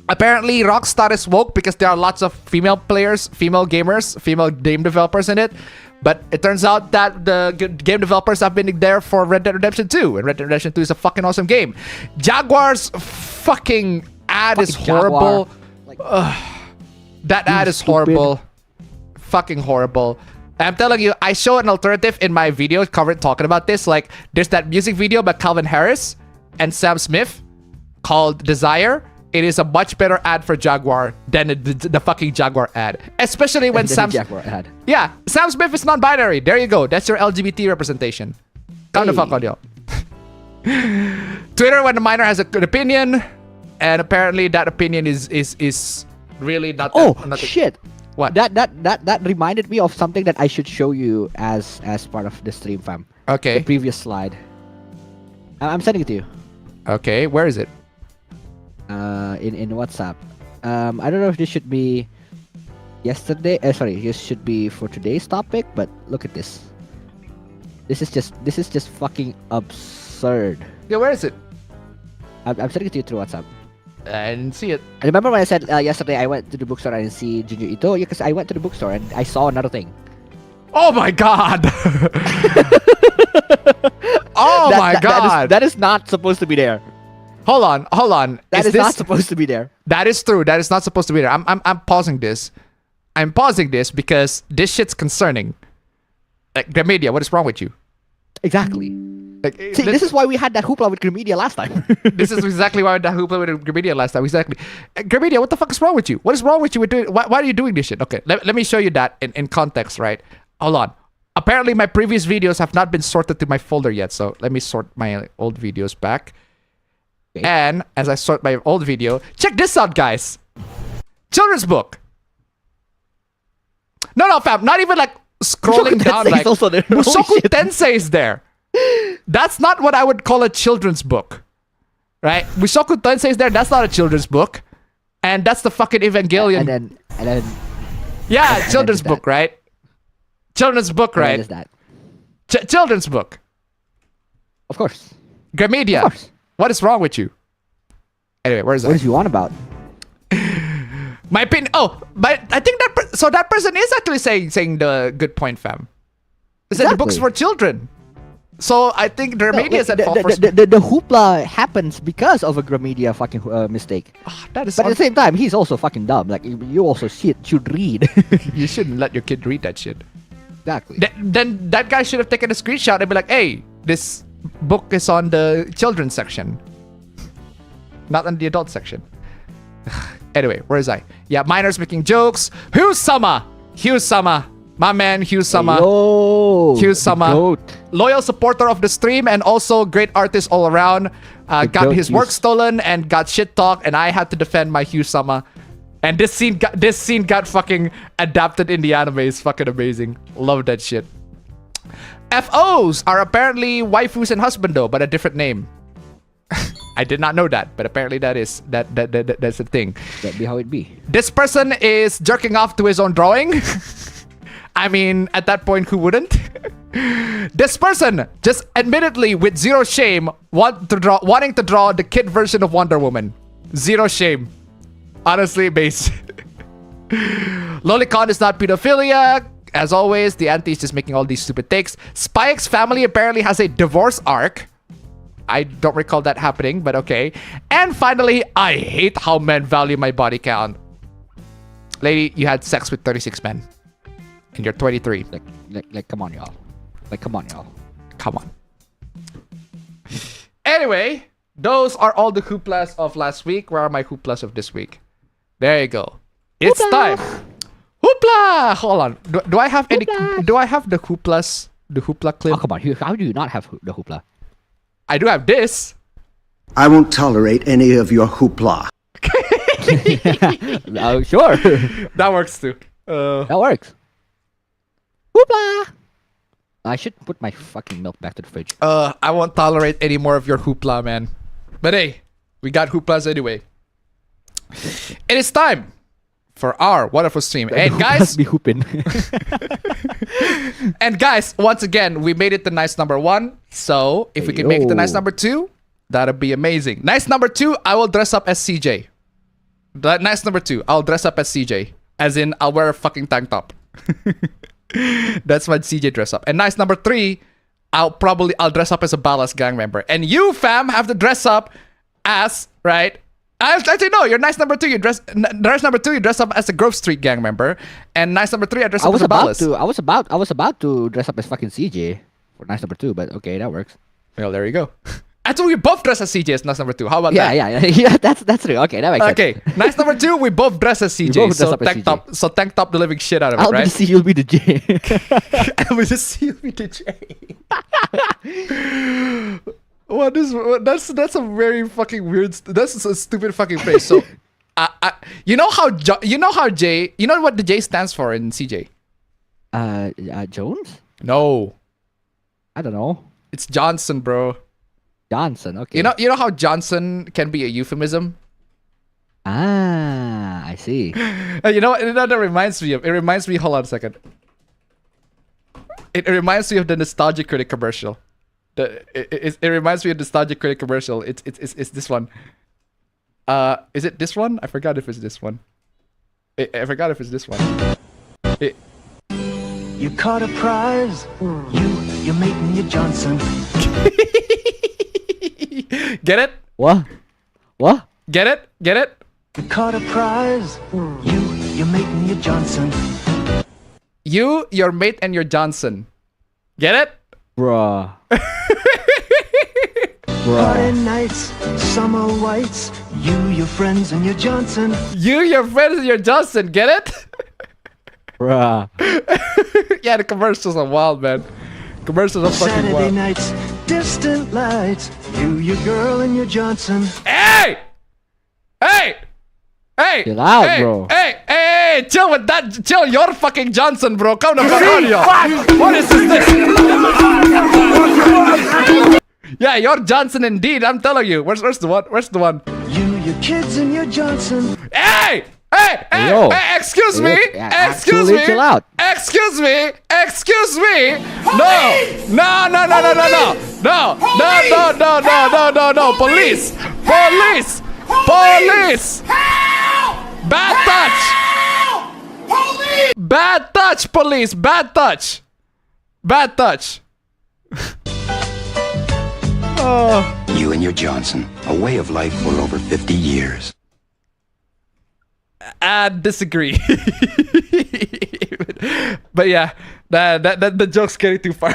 Apparently, Rockstar is woke because there are lots of female players, female gamers, female game developers in it. But it turns out that the game developers have been there for Red Dead Redemption 2. And Red Dead Redemption 2 is a fucking awesome game. Jaguar's fucking ad is horrible. That ad is horrible. Fucking horrible. I'm telling you, I show an alternative in my video covered talking about this. Like, there's that music video by Calvin Harris and Sam Smith called Desire. It is a much better ad for Jaguar than the fucking Jaguar ad. Especially when Jaguar ad. Yeah, Sam Smith is non-binary. There you go. That's your LGBT representation. Come the fuck on, yo. Twitter, when the minor has an opinion, and apparently that opinion is really not. Shit! What? That reminded me of something that I should show you as part of the stream, fam. Okay. The previous slide. I'm sending it to you. Okay, where is it? In WhatsApp. I don't know if this should be Yesterday, sorry, this should be for today's topic, but look at this. This is just fucking absurd. Yeah, where is it? I'm sending it to you through WhatsApp. I didn't see it. I remember when I said yesterday I went to the bookstore and I didn't see Junju Ito? Yeah, because I went to the bookstore and I saw another thing. Oh my god! Oh my god! That is not supposed to be there. Hold on. That is not supposed to be there. That is true. That is not supposed to be there. I'm pausing this. I'm pausing this because this shit's concerning. Like, Gramedia, what is wrong with you? Exactly. Like, See, this is why we had that hoopla with Gramedia last time. This is exactly why we had that hoopla with Gramedia last time. Exactly. Gramedia, what the fuck is wrong with you? What is wrong with you with doing? Why are you doing this shit? Okay, let me show you that in context, right? Hold on. Apparently, my previous videos have not been sorted to my folder yet, so let me sort my old videos back. Okay. And as I sort my old video, check this out, guys. Children's book. No, fam. Not even like scrolling down. Like Mushoku Tensei is there. That's not what I would call a children's book, right? Mushoku Tensei is there. That's not a children's book, and that's the fucking Evangelion. And then. Yeah, children's book, right? Children's book, right? What is that? Children's book. Of course. Gramedia. Of course. What is wrong with you? Anyway, where is that? What is you on about? My opinion. Oh, but I think that person is actually saying the good point, fam. They said the book's for children. So I think Gramedia is at fault for... The hoopla happens because of a Gramedia fucking mistake. That is but at the same time, he's also fucking dumb. Like, you also should read. You shouldn't let your kid read that shit. Exactly. Then that guy should have taken a screenshot and be like, hey, this book is on the children's section. Not on the adult section. Anyway, where is I? Yeah, minors making jokes. Hugh-sama! My man, Hugh-sama. Hugh-sama. Loyal supporter of the stream and also great artist all around. Got his work stolen and got shit talked, and I had to defend my Hugh-sama. And this scene got fucking adapted in the anime. It's fucking amazing. Love that shit. FOs are apparently waifus and husbando, but a different name. I did not know that, but apparently that's a thing. That be how it be. This person is jerking off to his own drawing. I mean, at that point, who wouldn't? This person just admittedly, with zero shame, wanting to draw the kid version of Wonder Woman. Zero shame. Honestly, base. Lolicon is not pedophilia. As always, the auntie is just making all these stupid takes. Spike's family apparently has a divorce arc. I don't recall that happening, but okay. And finally, I hate how men value my body count. Lady, you had sex with 36 men. And you're 23. Like, come on, y'all. Come on. Anyway, those are all the hooplas of last week. Where are my hooplas of this week? There you go. It's time. Hoopla! Hold on. Do I have any? Do I have the hooplas? The hoopla clip? Oh, come on. How do you not have the hoopla? I do have this. I won't tolerate any of your hoopla. Oh, sure. That works too. That works. Hoopla! I should put my fucking milk back to the fridge. I won't tolerate any more of your hoopla, man. But hey, we got hooplas anyway. It is time for our wonderful stream. And guys, be hooping. And guys, once again, we made it to nice number 1. So if we can make it to nice number 2, that'd be amazing. Nice number 2, I will dress up as CJ. Nice number 2, I'll dress up as CJ. As in, I'll wear a fucking tank top. That's my CJ dress up. And nice number 3, I'll dress up as a Ballast gang member. And you, fam, have to dress up as, right? Actually, no, you're nice number 2. You dress number 2. You dress up as a Grove Street gang member, and nice number 3. I dress up as a Ballast. I was about to dress up as fucking CJ for nice number 2, but okay, that works. Well, there you go. I thought we both dress as CJ as nice number 2. How about that? Yeah. That's true. Okay, that makes sense. Okay, nice number 2. We both dress as CJ. So tank top the living shit out of it, right? I'll be the C. You'll be the J. I will just see you be the J. That's a very fucking weird. That's a stupid fucking phrase. So, you know what the J stands for in CJ? Jones? No, I don't know. It's Johnson, bro. Johnson. Okay. You know how Johnson can be a euphemism? Ah, I see. You know what? That reminds me of. It reminds me. Hold on a second. It reminds me of the Nostalgia Critic commercial. It reminds me of the Nostalgia Critic commercial. It's this one. Is it this one? I forgot if it's this one. I forgot if it's this one. You caught a prize. You're making your Johnson. Get it? What? What? Get it? Get it? You caught a prize. You're making your Johnson. You, your mate, and your Johnson. Get it? Bruh. Party nights, summer whites. You, your friends, and your Johnson. You, your friends, and your Johnson. Get it? Bruh. Yeah, the commercials are wild, man. Commercials are fucking Saturday wild. nights, distant lights. You, your girl, and your Johnson. Hey! Hey! Hey! Chill out, hey, bro. Hey! Chill with that. Chill your fucking Johnson, bro. Come the fuck on, yo. What is this? Yeah, your Johnson indeed. I'm telling you. Where's the one? Where's the one? You, your kids, and your Johnson. Hey! Hey! Yo. Hey! Excuse me! Yeah, Excuse actually, me! chill out. Excuse me! Excuse me! No! No! Police! Police! Police! Bad touch! Police! Bad touch, police! Bad touch! Bad touch! Oh. You and your Johnson, a way of life for over 50 years. I disagree. But yeah, that the joke's getting too far.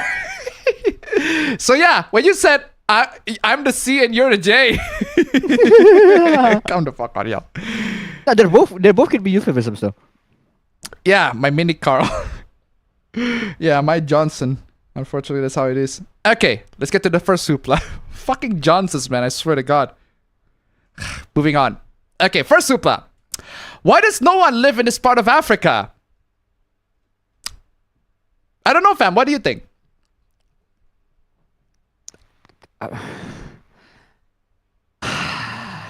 So yeah, when you said I'm the C and you're the J. Come the fuck on, yo. No, they're both can be euphemisms though. Yeah, my mini Carl. Yeah, my Johnson. Unfortunately, that's how it is. Okay, let's get to the first supla. Fucking Johnsons, man, I swear to God. Moving on. Okay, first supla. Why does no one live in this part of Africa? I don't know, fam. What do you think?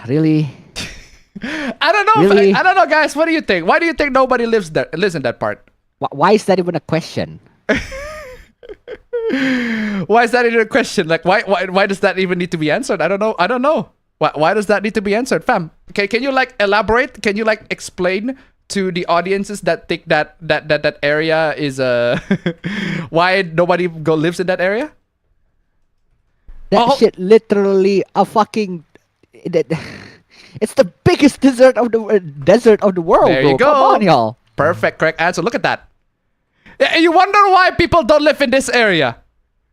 Really? I don't know. Really? I don't know, guys. What do you think? Why do you think nobody lives there? Lives in that part? Why is that even a question? Why is that even a question? Like, why does that even need to be answered? I don't know. I don't know. Why does that need to be answered, fam? Okay, can you like elaborate? Can you like explain to the audiences that think that area is why nobody lives in that area? That shit literally a fucking. It's the biggest desert of the world, There bro. you go. Come on, y'all. Perfect, correct answer. Look at that. Yeah, you wonder why people don't live in this area.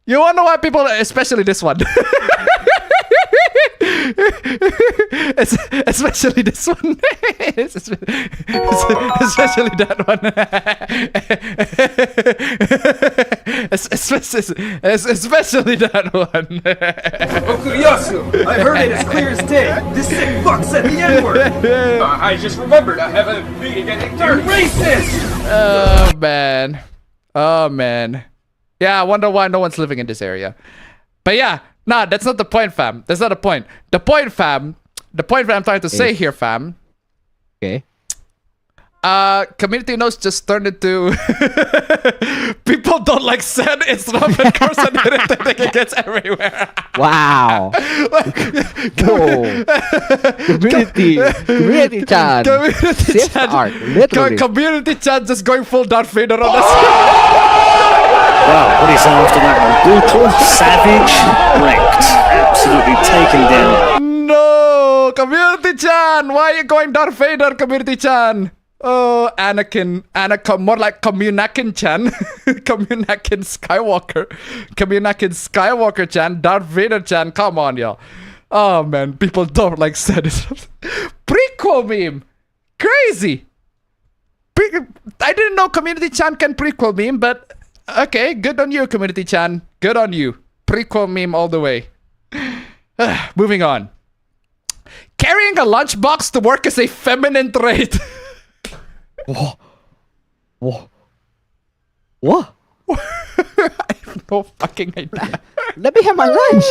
You wonder why people, especially this one. Especially this one. Especially that one. Especially that one. Okuyasu, I heard it as clear as day. This sick fuck said the N-word. I just remembered I have a meeting at 8:30. Racist! Oh, man. Oh, man. Yeah, I wonder why no one's living in this area. But yeah, nah, that's not the point, fam. That's not the point. The point, fam, I'm trying to say here, fam. Okay. Community notes just turned into people don't like Sen, it's not and Carson it gets everywhere. Wow. Whoa. Community chat. Community chat. Art, literally. Community chat just going full Darth Vader on us. Wow, what do you say after that one? Brutal, savage, wrecked. Absolutely taken down. No! Community chan! Why are you going Darth Vader, Community chan? Oh, Anakin, more like Communakin chan. Communakin Skywalker chan, Darth Vader chan. Come on, y'all. Oh man, people don't like said it. Prequel meme! Crazy! I didn't know Community chan can prequel meme, but okay, good on you, Community chan. Good on you. Prequel meme all the way. Moving on. Carrying a lunchbox to work is a feminine trait. What? What? What? I have no fucking idea. Let me have my lunch.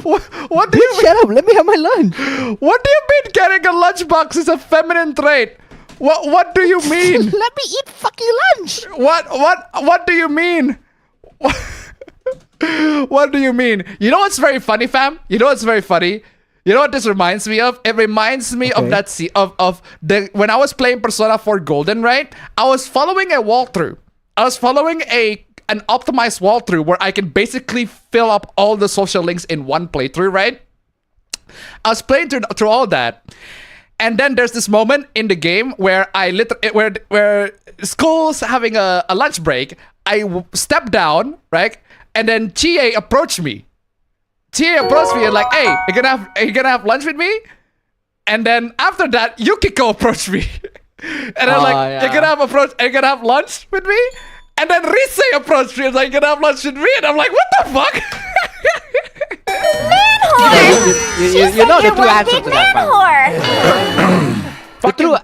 What do you mean? Shut up. Let me have my lunch. What do you mean carrying a lunchbox is a feminine trait? What do you mean? Let me eat fucking lunch. What do you mean? What do you mean? You know what's very funny, fam? You know what's very funny? You know what this reminds me of? It reminds me of that scene of the when I was playing Persona 4 Golden, right? I was following a walkthrough. I was following an optimized walkthrough where I can basically fill up all the social links in one playthrough, right? I was playing through all that. And then there's this moment in the game where where school's having a lunch break. I step down, right? And then Chie approached me. Chie approached me and like, hey, you gonna have lunch with me? And then after that, Yukiko approached me. And I'm like, you're gonna have lunch with me? And then Rise approached me and like, you're gonna have lunch with me? And I'm like, what the fuck? You know the true answer to that.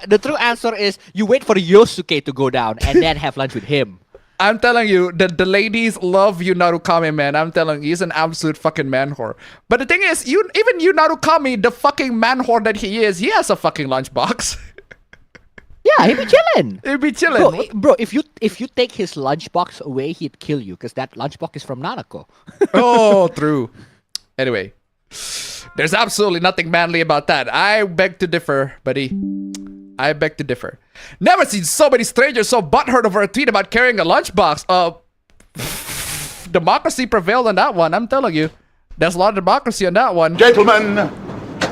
The true answer is you wait for Yosuke to go down and then have lunch with him. I'm telling you, the ladies love Yu Narukami, man. I'm telling you, he's an absolute fucking man whore. But the thing is, even Yu Narukami, the fucking man whore that he is, he has a fucking lunchbox. Yeah, he'd be chilling. He'd be chilling. Bro, if you take his lunchbox away, he'd kill you because that lunchbox is from Nanako. Oh, true. Anyway, there's absolutely nothing manly about that. I beg to differ, buddy. I beg to differ. Never seen so many strangers so butthurt over a tweet about carrying a lunchbox. Democracy prevailed on that one. I'm telling you, there's a lot of democracy on that one. Gentlemen,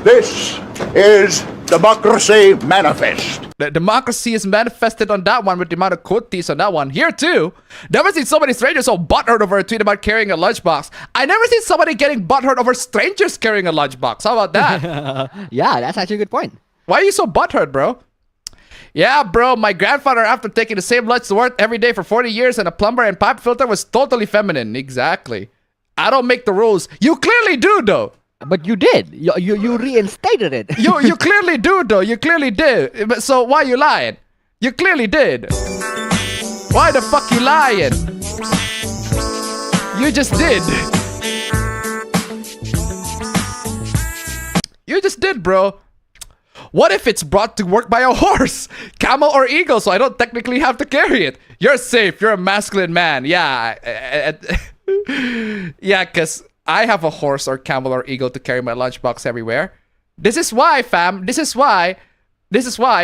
this is Democracy Manifest. The democracy is manifested on that one with the amount of quotes on that one. Here too. Never seen so many strangers so butthurt over a tweet about carrying a lunchbox. I never seen somebody getting butthurt over strangers carrying a lunchbox. How about that? Yeah, that's actually a good point. Why are you so butthurt, bro? Yeah, bro, my grandfather, after taking the same lunch to work every day for 40 years and a plumber and pipe filter, was totally feminine. Exactly. I don't make the rules. You clearly do, though. But you did. You reinstated it. You clearly do, though. You clearly did. So why you lying? You clearly did. Why the fuck you lying? You just did. You just did, bro. What if it's brought to work by a horse, camel, or eagle, so I don't technically have to carry it? You're safe. You're a masculine man. Yeah. Yeah, because I have a horse or camel or eagle to carry my lunchbox everywhere. This is why, fam. This is why,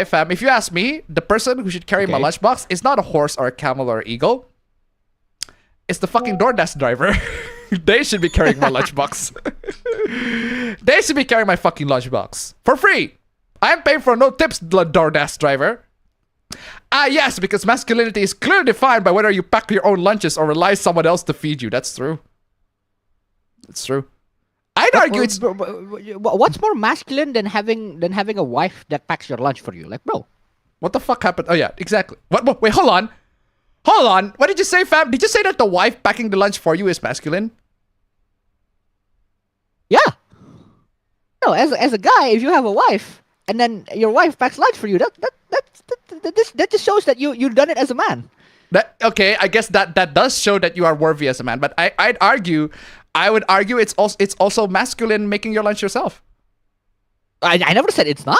fam. If you ask me, the person who should carry my lunchbox is not a horse or a camel or eagle. It's the fucking DoorDash driver. They should be carrying my lunchbox. They should be carrying my fucking lunchbox. For free. I am paying for no tips, DoorDash driver. Yes, because masculinity is clearly defined by whether you pack your own lunches or rely on someone else to feed you. That's true. It's true. I'd argue it's... What's more masculine than having a wife that packs your lunch for you? Like, bro. What the fuck happened? Oh, yeah, exactly. What? Wait, hold on. Hold on. What did you say, fam? Did you say that the wife packing the lunch for you is masculine? Yeah. No, as a guy, if you have a wife and then your wife packs lunch for you, that just shows that you've done it as a man. Okay, I guess that does show that you are worthy as a man. But I would argue it's also masculine making your lunch yourself. I never said it's not.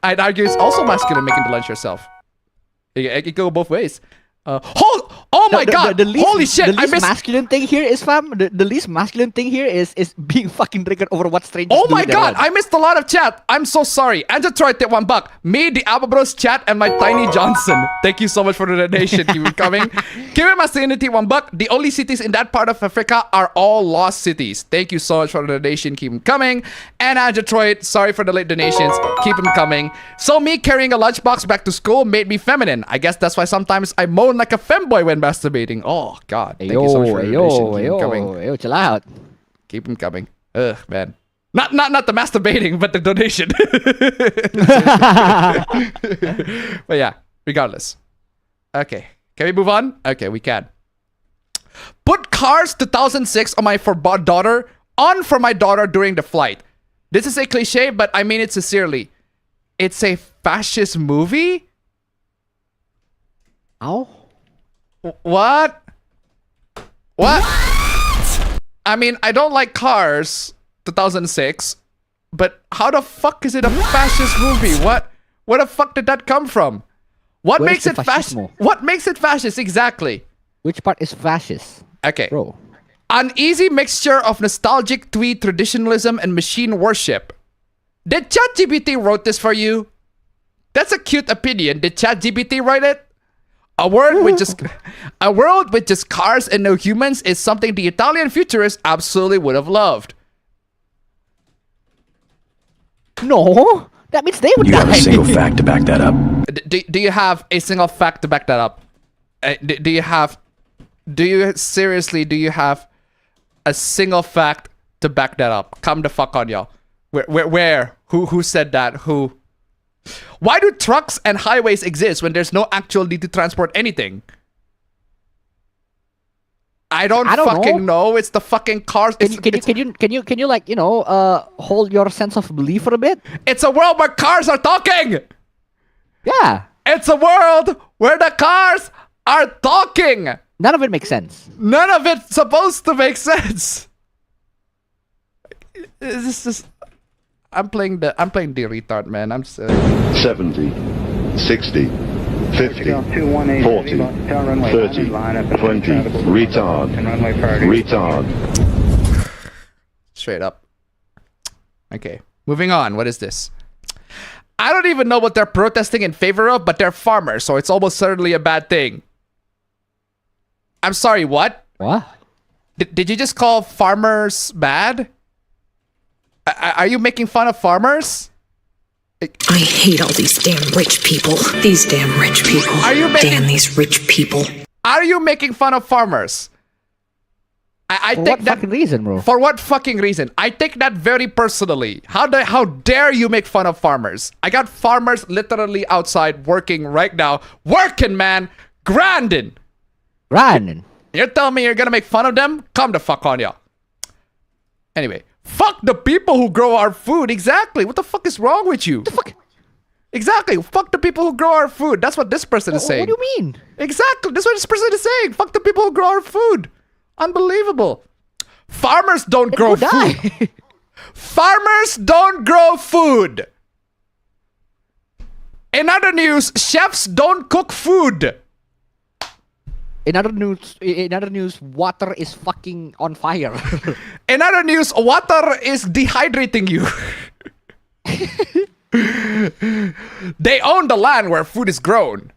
I'd argue it's also masculine making the lunch yourself. It could go both ways. Oh my god! Holy shit! The least masculine thing here is, fam. The least masculine thing here is being fucking triggered over what strangers do. Oh my god! I missed a lot of chat. I'm so sorry. Andrew Troy tip $1. Me, the Alba Bros chat, and my Tiny Johnson. Thank you so much for the donation. Keep coming. Kiri Mastinity $1. The only cities in that part of Africa are all lost cities. Thank you so much for the donation. Keep them coming. And Andrew Troy, sorry for the late donations. Keep them coming. So me carrying a lunchbox back to school made me feminine. I guess that's why sometimes I moan like a femboy when masturbating. Oh god. Thank you so much for the donation. Keep them coming. Chill out. Keep them coming. Ugh, man. Not the masturbating, but the donation. But yeah, regardless. Okay. Can we move on? Okay, we can. Put Cars 2006 on for my daughter during the flight. This is a cliche, but I mean it sincerely. It's a fascist movie? Oh? What? What? I mean, I don't like Cars 2006, but how the fuck is it a fascist movie? Where the fuck did that come from? What makes it fascist? What makes it fascist exactly? Which part is fascist? Okay. Bro. An easy mixture of nostalgic tweet traditionalism and machine worship. Did ChatGPT wrote this for you? That's a cute opinion. Did ChatGPT write it? A world with just cars and no humans is something the Italian futurists absolutely would have loved. No, that means they would die. You have a single fact to back that up? Do you have a single fact to back that up? Do you have a single fact to back that up? Come the fuck on, y'all. Where? Who said that? Who? Why do trucks and highways exist when there's no actual need to transport anything? I don't fucking know. It's the fucking cars. Can you like, you know, hold your sense of belief for a bit? It's a world where cars are talking. Yeah. It's a world where the cars are talking. None of it makes sense. None of it's supposed to make sense. This is. I'm playing the retard, man. I'm 70, 60, 50, 40, 30, 20, retard. Straight up. Okay, moving on. What is this? I don't even know what they're protesting in favor of, but they're farmers, so it's almost certainly a bad thing. I'm sorry, what? What? Did you just call farmers bad? Are you making fun of farmers? I hate all these damn rich people. These damn rich people. Damn these rich people. Are you making fun of farmers? I For take what that fucking reason, bro? For what fucking reason? I take that very personally. How dare you make fun of farmers? I got farmers literally outside working right now. Working, man. Grinding. You're telling me you're gonna make fun of them? Come the fuck on, y'all. Anyway. Fuck the people who grow our food. Exactly. What the fuck is wrong with you? What the fuck? Exactly. Fuck the people who grow our food. That's what this person is saying. What do you mean? Exactly. That's what this person is saying. Fuck the people who grow our food. Unbelievable. Farmers don't grow food. Farmers don't grow food. In other news, chefs don't cook food. In other news, water is fucking on fire. In other news, water is dehydrating you. They own the land where food is grown.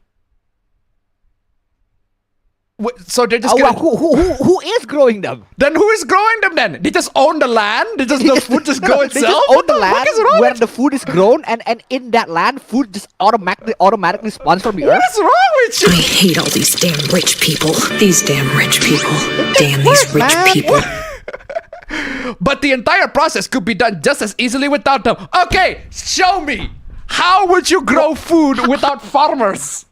So they're just who is growing them? Then who is growing them then? They just own the land? The food just grow itself? They just own the land where the food is grown, and in that land, food just automatically spawns from the earth? What is wrong with you? I hate all these damn rich people. These damn rich people. Damn these rich people. But the entire process could be done just as easily without them. Okay, show me. How would you grow food without farmers?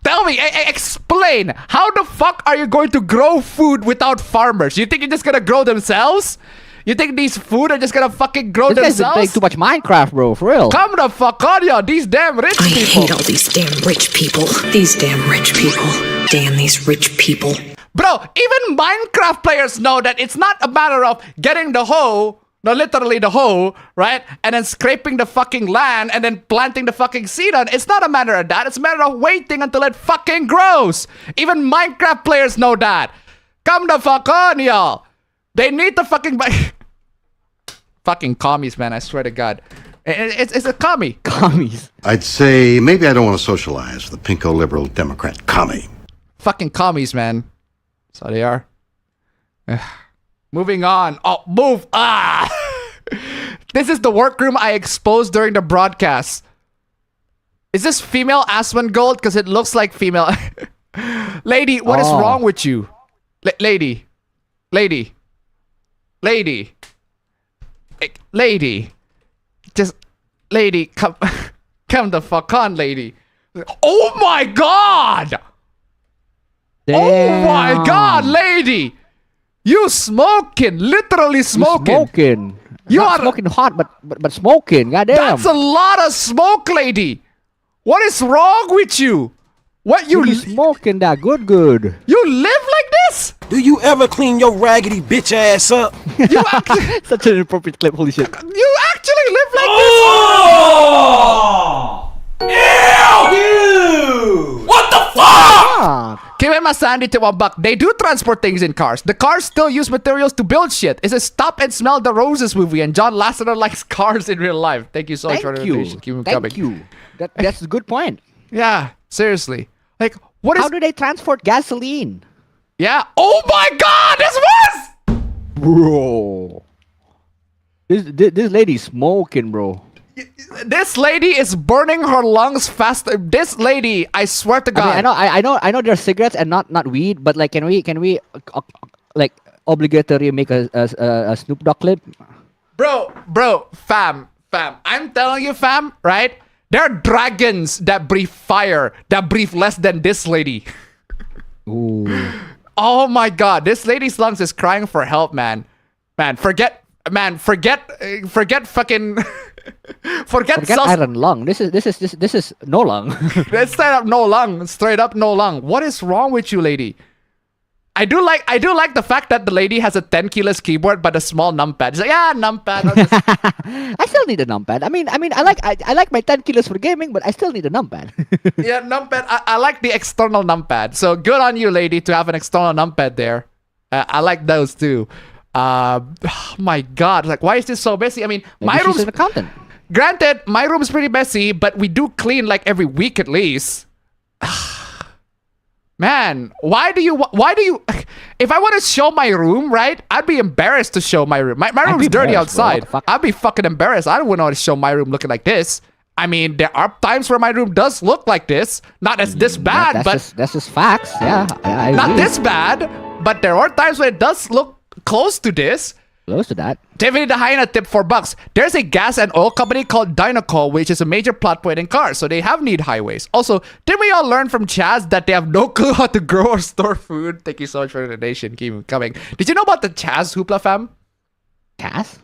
Tell me, explain. How the fuck are you going to grow food without farmers? You think you're just gonna grow themselves? You think these food are just gonna fucking grow themselves? This guy's been playing too much Minecraft, bro. For real. Come the fuck on, y'all. These damn rich people. I hate all these damn rich people. These damn rich people. Damn these rich people. Bro, even Minecraft players know that it's not a matter of getting the hoe. No, literally the hoe, right? And then scraping the fucking land and then planting the fucking seed on. It's not a matter of that. It's a matter of waiting until it fucking grows. Even Minecraft players know that. Come the fuck on, y'all. They need to fucking buy... Fucking commies, man. I swear to God. It's a commie. Commies. I'd say maybe I don't want to socialize with the pinko liberal Democrat commie. Fucking commies, man. So they are. Moving on. Oh, move. Ah! This is the workroom I exposed during the broadcast. Is this female Aspen Gold? Because it looks like female. Lady, what is wrong with you? Lady. Just, lady, come the fuck on, lady. Oh my God! Damn. Oh my God, lady! You smoking, literally smoking. You are smoking hot, but smoking. Goddamn. That's a lot of smoke, lady. What is wrong with you? What you smoking that good? You live like this? Do you ever clean your raggedy bitch ass up? You actually, Such an inappropriate clip. Holy shit. you actually live like Ew! What the fuck? Give him a sandy to $1. They do transport things in cars. The cars still use materials to build shit. It's a Stop and Smell the Roses movie, and John Lasseter likes cars in real life. Thank you so much for the invitation. Keep 'em coming. Thank you. That's a good point. Yeah, seriously. Like, what is? How do they transport gasoline? Yeah. Oh my God, this was. Bro. This lady's smoking, bro. This lady is burning her lungs faster. This lady, I swear to God. I know there's cigarettes and not weed, but like, can we like obligatory make a Snoop Dogg clip? Bro, fam. I'm telling you, fam, right? There are dragons that breathe fire that breathe less than this lady. Ooh. Oh my God, this lady's lungs is crying for help, man. Forget fucking. Forget iron lung. This is no lung. It's straight up no lung. Straight up no lung. What is wrong with you, lady? I do like the fact that the lady has a 10 kilos keyboard but a small numpad. She's like, yeah, numpad. I still need a numpad. I mean, I like my 10 kilos for gaming, but I still need a numpad. Yeah, numpad. I like the external numpad. So good on you, lady, to have an external numpad there. I like those too. Oh my God, like, why is this so messy? I mean, my room's an accountant. Granted, my room's pretty messy, but we do clean like every week at least. Man, why do you if I want to show my room, right, I'd be embarrassed to show my room. My room's dirty outside. I'd be fucking embarrassed. I don't want to show my room looking like this. I mean, there are times where my room does look like this. Not as this bad, but that's just facts. Yeah, I not agree. this bad, but there are times when it does look close to this. Close to that. Tiffany the Hyena tip $4. There's a gas and oil company called Dynaco, which is a major plot point in cars, so they have need highways. Also, did we all learn from Chaz that they have no clue how to grow or store food? Thank you so much for the donation. Keep coming. Did you know about the Chaz hoopla, fam? Chaz?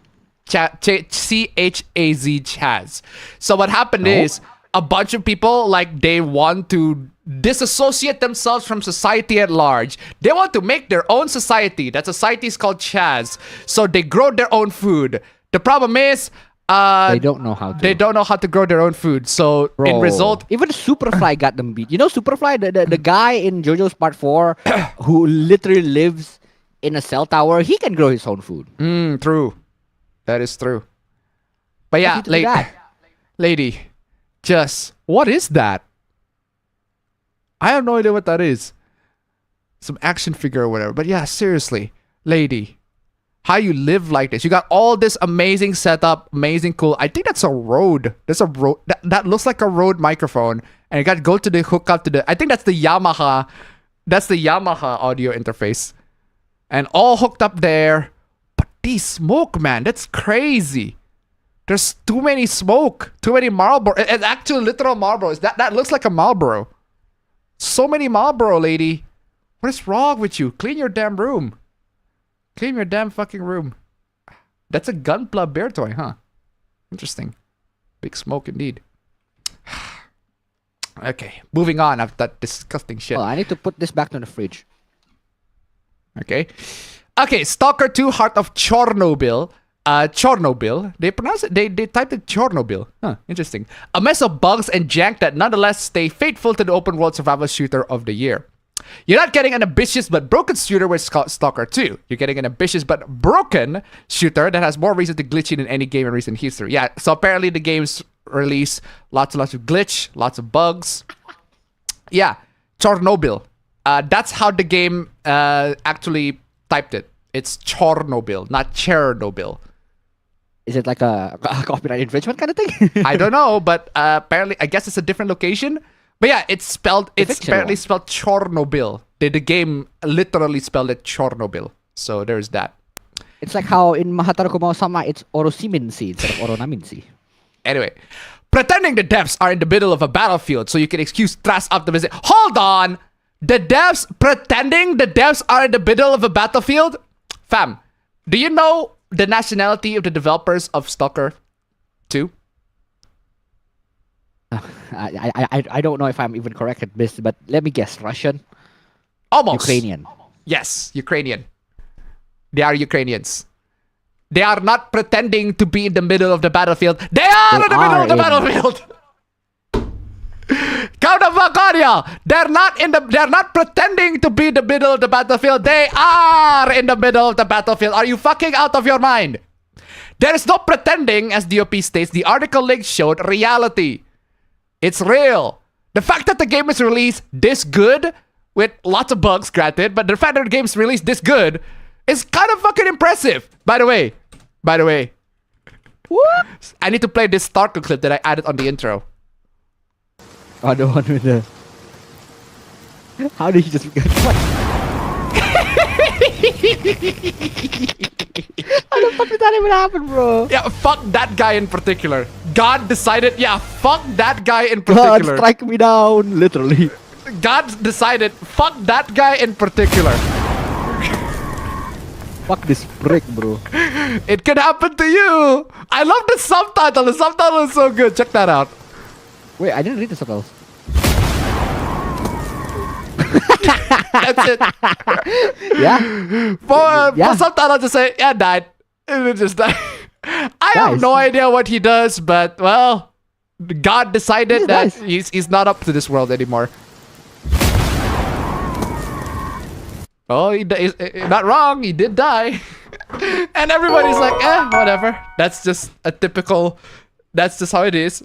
C-H-A-Z, Chaz. So what happened is a bunch of people, like, they want to disassociate themselves from society at large. They want to make their own society. That society is called Chaz. So they grow their own food. The problem is they don't know how to. They don't know how to grow their own food. So in result, even Superfly got them beat. You know Superfly, the guy in JoJo's Part 4 who literally lives in a cell tower, he can grow his own food. True. That is true. But yeah, lady, just what is that? I have no idea what that is. Some action figure or whatever. But yeah, seriously, lady, how you live like this? You got all this amazing setup, amazing cool. I think that's a Rode. There's a Rode that looks like a Rode microphone, and you got to go to the hookup to the. I think that's the Yamaha. That's the Yamaha audio interface, and all hooked up there. But these smoke, man, that's crazy. There's too many smoke, too many Marlboro. It's actually literal Marlboros. That looks like a Marlboro. So many Marlboro, lady. What is wrong with you? Clean your damn room. Clean your damn fucking room. That's a Gunpla bear toy, huh? Interesting. Big smoke indeed. Okay, moving on after that disgusting shit. I need to put this back in the fridge. Okay. Okay, Stalker 2 Heart of Chernobyl. Chernobyl. They pronounce it, they typed it Chernobyl. Huh, interesting. A mess of bugs and jank that nonetheless stay faithful to the open world survival shooter of the year. You're not getting an ambitious but broken shooter with Stalker 2. You're getting an ambitious but broken shooter that has more reason to glitch in than any game in recent history. Yeah, so apparently the game's release, lots and lots of glitch, lots of bugs. Yeah, Chernobyl. That's how the game actually typed it. It's Chernobyl, not Chernobyl. Is it like a copyright infringement kind of thing? I don't know, but apparently, I guess it's a different location. But yeah, it's apparently spelled Chernobyl. The game literally spelled it Chernobyl. So there's that. It's like how in Mahataro Kumo-sama, it's Orosiminsi instead of Oronaminsi. Anyway, pretending the devs are in the middle of a battlefield so you can excuse trash optimism. Hold on! Pretending the devs are in the middle of a battlefield? Fam, do you know the nationality of the developers of Stalker 2? I don't know if I'm even correct at this, but let me guess. Russian? Almost. Ukrainian? Yes, Ukrainian. They are Ukrainians. They are not pretending to be in the middle of the battlefield. They are in the middle of the battlefield. Come the fuck on, y'all. They're not pretending to be in the middle of the battlefield. They are in the middle of the battlefield. Are you fucking out of your mind? There is no pretending, as DOP states. The article link showed reality. It's real. The fact that the game is released this good, with lots of bugs, granted, but the fact that the game is released this good is kind of fucking impressive. By the way, what? I need to play this Stalker clip that I added on the intro. Oh, the one with the... How did he just... What? How the fuck did that even happen, bro? Yeah, fuck that guy in particular. God decided, yeah, fuck that guy in particular. God, strike me down, literally. God decided, fuck that guy in particular. Fuck this prick, bro. It could happen to you. I love the subtitle. The subtitle is so good. Check that out. Wait, I didn't read the subtitles. That's it. Yeah. For subtitle to say, yeah, died. It just died. I have no idea what he does, but, well, God decided that he's not up to this world anymore. Oh, he's not wrong. He did die. And everybody's like, whatever. That's just a typical... That's just how it is.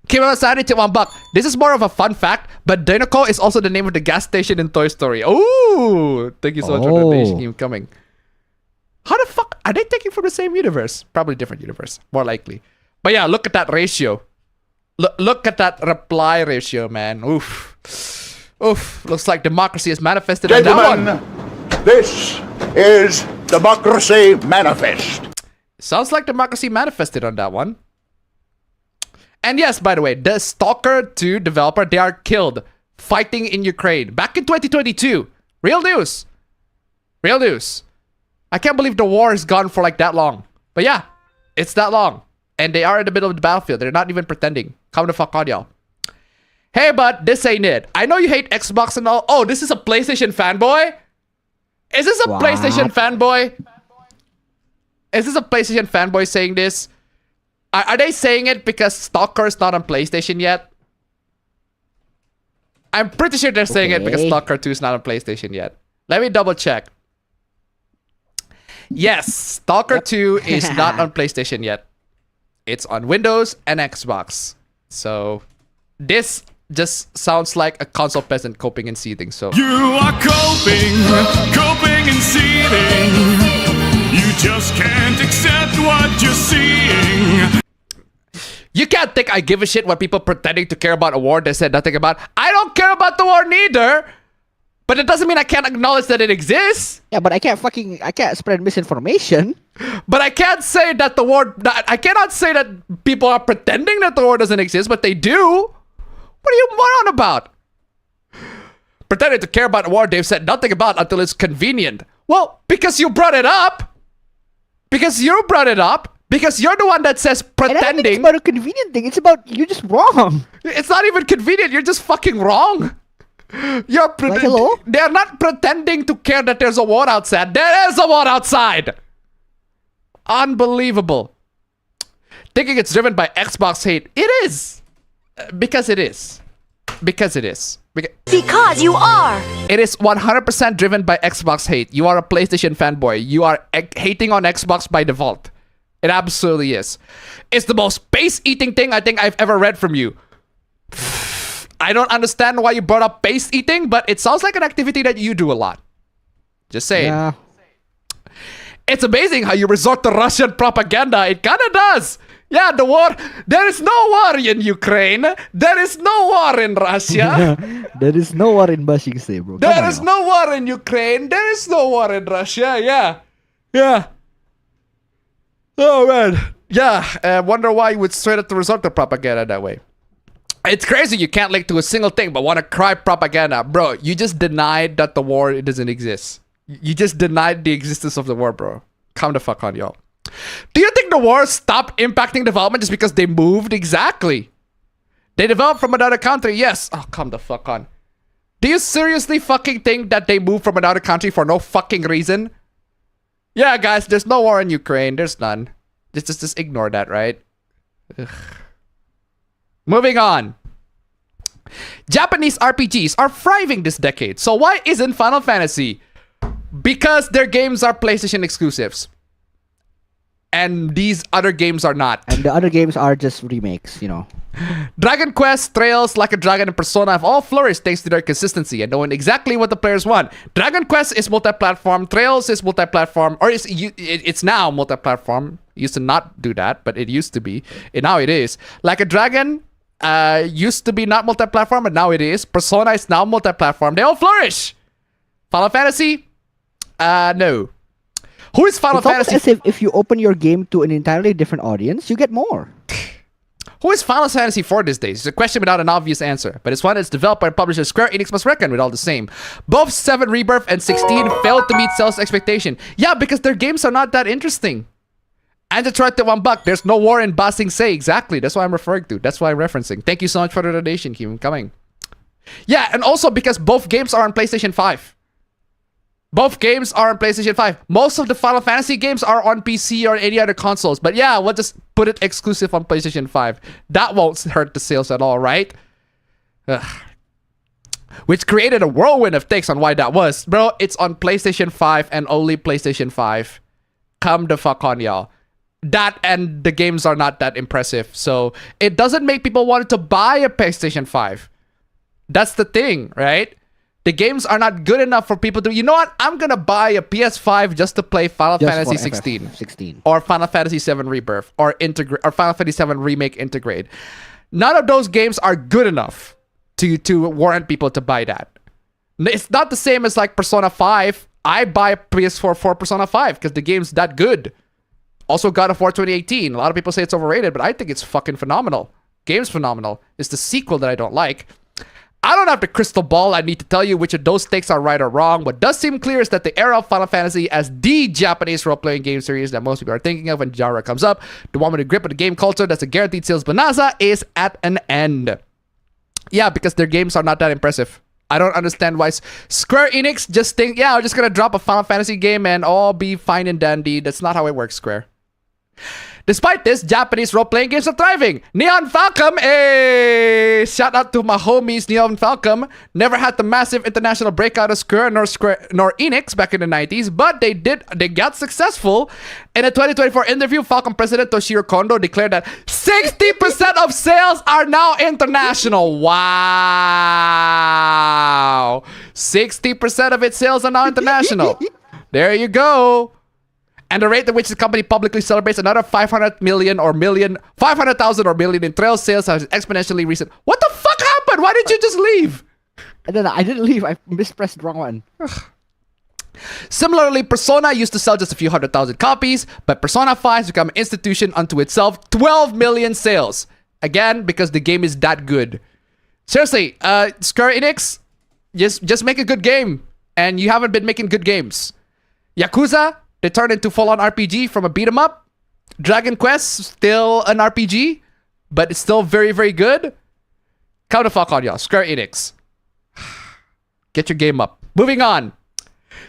Kimamasari to $1. This is more of a fun fact, but Dinoco is also the name of the gas station in Toy Story. Oh, thank you so much for the donation. Keep coming. How the fuck are they taking from the same universe? Probably different universe, more likely. But yeah, look at that ratio. Look at that reply ratio, man. Oof, oof. Looks like democracy is manifested on that one. This is Democracy Manifest. Sounds like democracy manifested on that one. And yes, by the way, the Stalker 2 developer, they are killed fighting in Ukraine back in 2022. Real news. Real news. I can't believe the war is gone for like that long. But yeah, it's that long. And they are in the middle of the battlefield. They're not even pretending. Come the fuck on, y'all. Hey, bud, this ain't it. I know you hate Xbox and all. Oh, this is a PlayStation fanboy? Is this a PlayStation fanboy? Is this a PlayStation fanboy saying this? Are they saying it because Stalker is not on PlayStation yet? I'm pretty sure they're saying it because Stalker 2 is not on PlayStation yet. Let me double check. Yes, Stalker 2 is not on PlayStation yet. It's on Windows and Xbox. So this just sounds like a console peasant coping and seething. So you are coping and seething. You just can't accept what you're seeing. You can't think I give a shit what people pretending to care about a war they said nothing about. I don't care about the war neither. But it doesn't mean I can't acknowledge that it exists. Yeah, but I can't spread misinformation. But I can't say that the war... I cannot say that people are pretending that the war doesn't exist, but they do. What are you moron about? Pretending to care about a war they've said nothing about until it's convenient. Well, because you brought it up. Because you brought it up. Because you're the one that says pretending. And I don't think it's about a convenient thing. It's about you're just wrong. It's not even convenient. You're just fucking wrong. You're like, hello? They're not pretending to care that there's a war outside. There is a war outside. Unbelievable. Thinking it's driven by Xbox hate. It is. Because it is. Because it is. Because you are. It is 100% driven by Xbox hate. You are a PlayStation fanboy. You are hating on Xbox by default. It absolutely is. It's the most space-eating thing I think I've ever read from you. I don't understand why you brought up space eating, but it sounds like an activity that you do a lot. Just saying. Yeah. It's amazing how you resort to Russian propaganda. It kind of does. Yeah, the war. There is no war in Ukraine. There is no war in Russia. There is no war in Bashing, bro. There is no war in Ukraine. There is no war in Russia. Yeah. Yeah. Oh, man. Yeah. Wonder why you would straight up to resort to propaganda that way. It's crazy you can't link to a single thing but want to cry propaganda. Bro, you just denied that the war doesn't exist. You just denied the existence of the war, bro. Come the fuck on, y'all. Do you think the war stopped impacting development just because they moved? Exactly. They developed from another country, yes. Oh, come the fuck on. Do you seriously fucking think that they moved from another country for no fucking reason? Yeah, guys, there's no war in Ukraine. There's none. Just ignore that, right? Ugh. Moving on. Japanese RPGs are thriving this decade. So why isn't Final Fantasy? Because their games are PlayStation exclusives. And these other games are not. And the other games are just remakes, you know. Dragon Quest, Trails, Like a Dragon, and Persona have all flourished thanks to their consistency and knowing exactly what the players want. Dragon Quest is multi-platform, Trails is multi-platform, or it's now multi-platform. It used to not do that, but it used to be. And now it is. Like a Dragon used to be not multi-platform, but now it is. Persona is now multi-platform. They all flourish. Final Fantasy? No. Who is Final Fantasy? It's almost as if you open your game to an entirely different audience, you get more. Who is Final Fantasy 4 these days? It's a question without an obvious answer, but it's one that's developed by publisher Square Enix must reckon with all the same. Both 7 Rebirth and 16 failed to meet sales expectation. Yeah, because their games are not that interesting. And Detroit to $1, there's no war in Ba Sing Se. Exactly, that's what I'm referring to. That's what I'm referencing. Thank you so much for the donation, keep coming. Yeah, and also because both games are on PlayStation 5. Both games are on PlayStation 5. Most of the Final Fantasy games are on PC or any other consoles. But yeah, we'll just put it exclusive on PlayStation 5. That won't hurt the sales at all, right? Ugh. Which created a whirlwind of takes on why that was. Bro, it's on PlayStation 5 and only PlayStation 5. Come the fuck on, y'all. That and the games are not that impressive. So it doesn't make people want to buy a PlayStation 5. That's the thing, right? The games are not good enough for people to, you know what? I'm going to buy a PS5 just to play Final Fantasy 16. Or Final Fantasy 7 Rebirth. Or Final Fantasy 7 Remake Integrate. None of those games are good enough to warrant people to buy that. It's not the same as like Persona 5. I buy a PS4 for Persona 5 because the game's that good. Also God of War 2018. A lot of people say it's overrated, but I think it's fucking phenomenal. Game's phenomenal. It's the sequel that I don't like. I don't have the crystal ball. I need to tell you which of those takes are right or wrong. What does seem clear is that the era of Final Fantasy as the Japanese role-playing game series that most people are thinking of when genre comes up, the one with the grip of the game culture that's a guaranteed sales bonanza, is at an end. Yeah, because their games are not that impressive. I don't understand why Square Enix just think, yeah, I'm just gonna drop a Final Fantasy game and all be fine and dandy. That's not how it works, Square. Despite this, Japanese role-playing games are thriving. Neon Falcom, shout out to my homies Neon Falcom. Never had the massive international breakout of Square nor Enix back in the 90s, but they got successful. In a 2024 interview, Falcom president Toshiro Kondo declared that 60% of sales are now international. Wow. 60% of its sales are now international. There you go. And the rate at which the company publicly celebrates another 500,000 or million in trail sales has exponentially recent. What the fuck happened? Why did you just leave? And then I didn't leave. I mispressed the wrong one. Similarly, Persona used to sell just a few 100,000 copies, but Persona 5 has become an institution unto itself. 12 million sales. Again, because the game is that good. Seriously, Square Enix, just make a good game. And you haven't been making good games. Yakuza, they turned into full-on RPG from a beat-em-up. Dragon Quest, still an RPG, but it's still very, very good. Come the fuck on, y'all. Square Enix. Get your game up. Moving on.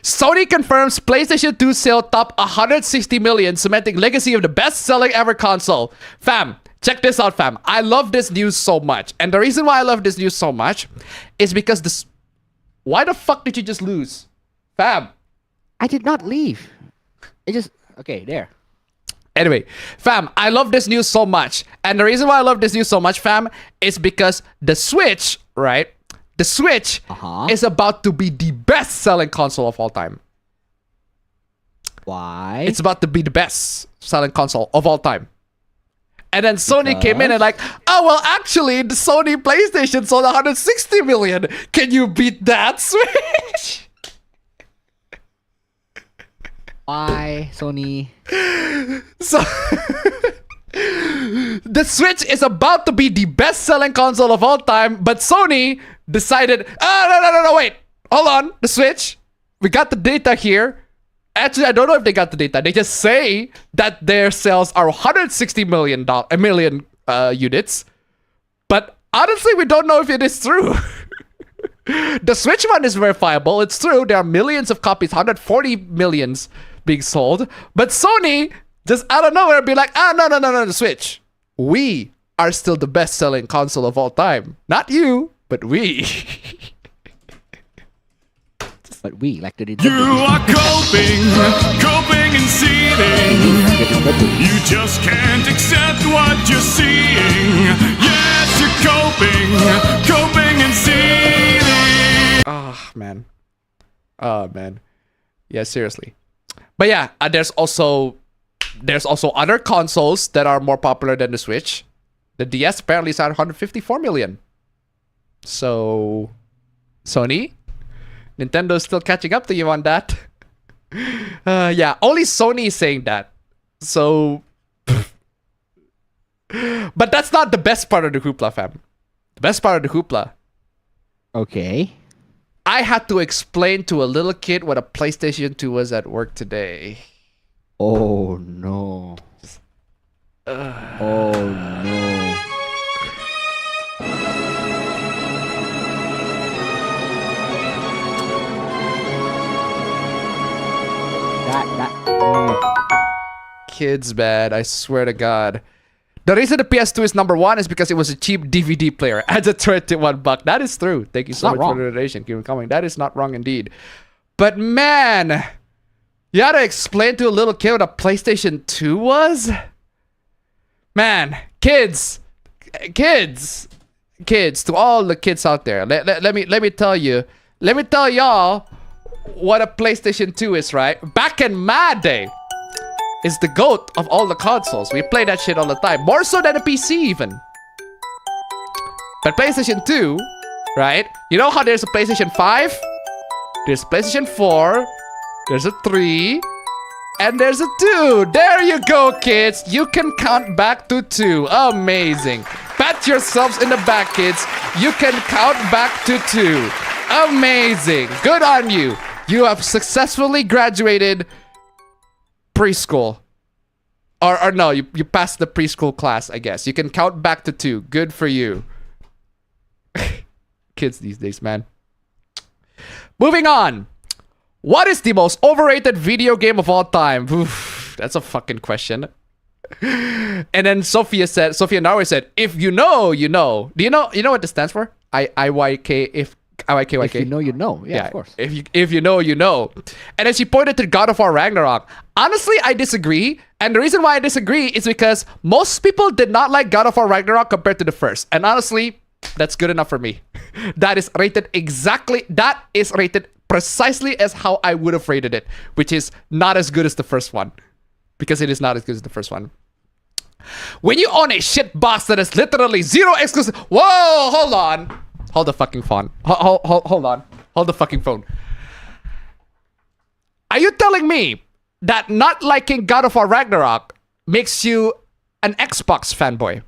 Sony confirms PlayStation 2 sale top 160 million, cementing legacy of the best-selling ever console. Fam, check this out, fam. I love this news so much. And the reason why I love this news so much is because this... Why the fuck did you just lose? Fam. I did not leave. It just... Okay, there. Anyway, fam, I love this news so much. And the reason why I love this news so much, fam, is because the Switch, right? The Switch is about to be the best-selling console of all time. Why? It's about to be the best-selling console of all time. And then Sony came in and like, oh, well, actually, the Sony PlayStation sold 160 million. Can you beat that, Switch? Why, Sony? So, the Switch is about to be the best-selling console of all time, but Sony decided, no, wait. Hold on, the Switch. We got the data here. Actually, I don't know if they got the data. They just say that their sales are 160 million units. But honestly, we don't know if it is true. The Switch one is verifiable. It's true. There are millions of copies, 140 millions being sold. But Sony just out of nowhere be like, no, the Switch. We are still the best-selling console of all time. Not you, but we. But we like to do. You are coping and seething. You just can't accept what you're seeing. Yes, you're coping and seething. Oh man. Yeah, seriously. But yeah, there's also other consoles that are more popular than the Switch. The DS apparently is at 154 million. So, Sony, Nintendo's still catching up to you on that. Yeah, only Sony is saying that. So, but that's not the best part of the hoopla, fam. The best part of the hoopla. Okay. I had to explain to a little kid what a PlayStation 2 was at work today. Oh no. Oh no. Kids, man, I swear to God. The reason the PS2 is number one is because it was a cheap DVD player. Adds a threat to $1. That is true. Thank you so much for the donation. Keep it coming. That is not wrong indeed. But man, you had to explain to a little kid what a PlayStation 2 was? Man, kids, to all the kids out there, let me tell y'all what a PlayStation 2 is, right? Back in my day, it's the GOAT of all the consoles. We play that shit all the time. More so than a PC even. But PlayStation 2, right? You know how there's a PlayStation 5? There's PlayStation 4. There's a 3. And there's a 2. There you go, kids. You can count back to 2. Amazing. Pat yourselves in the back, kids. You can count back to 2. Amazing. Good on you. You have successfully graduated preschool. Or no, you passed the preschool class, I guess. You can count back to 2. Good for you. Kids these days, man. Moving on. What is the most overrated video game of all time? Oof, that's a fucking question. And then Sophia Narwe said, if you know, you know. Do you know what this stands for? IYK, if IYKYK. If you know, you know. Yeah, of course. If you know, you know. And then she pointed to God of War Ragnarok. Honestly, I disagree. And the reason why I disagree is because most people did not like God of War Ragnarok compared to the first. And honestly, that's good enough for me. That is rated precisely as how I would have rated it, which is not as good as the first one. Because it is not as good as the first one. When you own a shit box that is literally zero exclusive... Whoa, hold on. Hold the fucking phone. Hold on. Hold the fucking phone. Are you telling me that not liking God of War Ragnarok makes you an Xbox fanboy?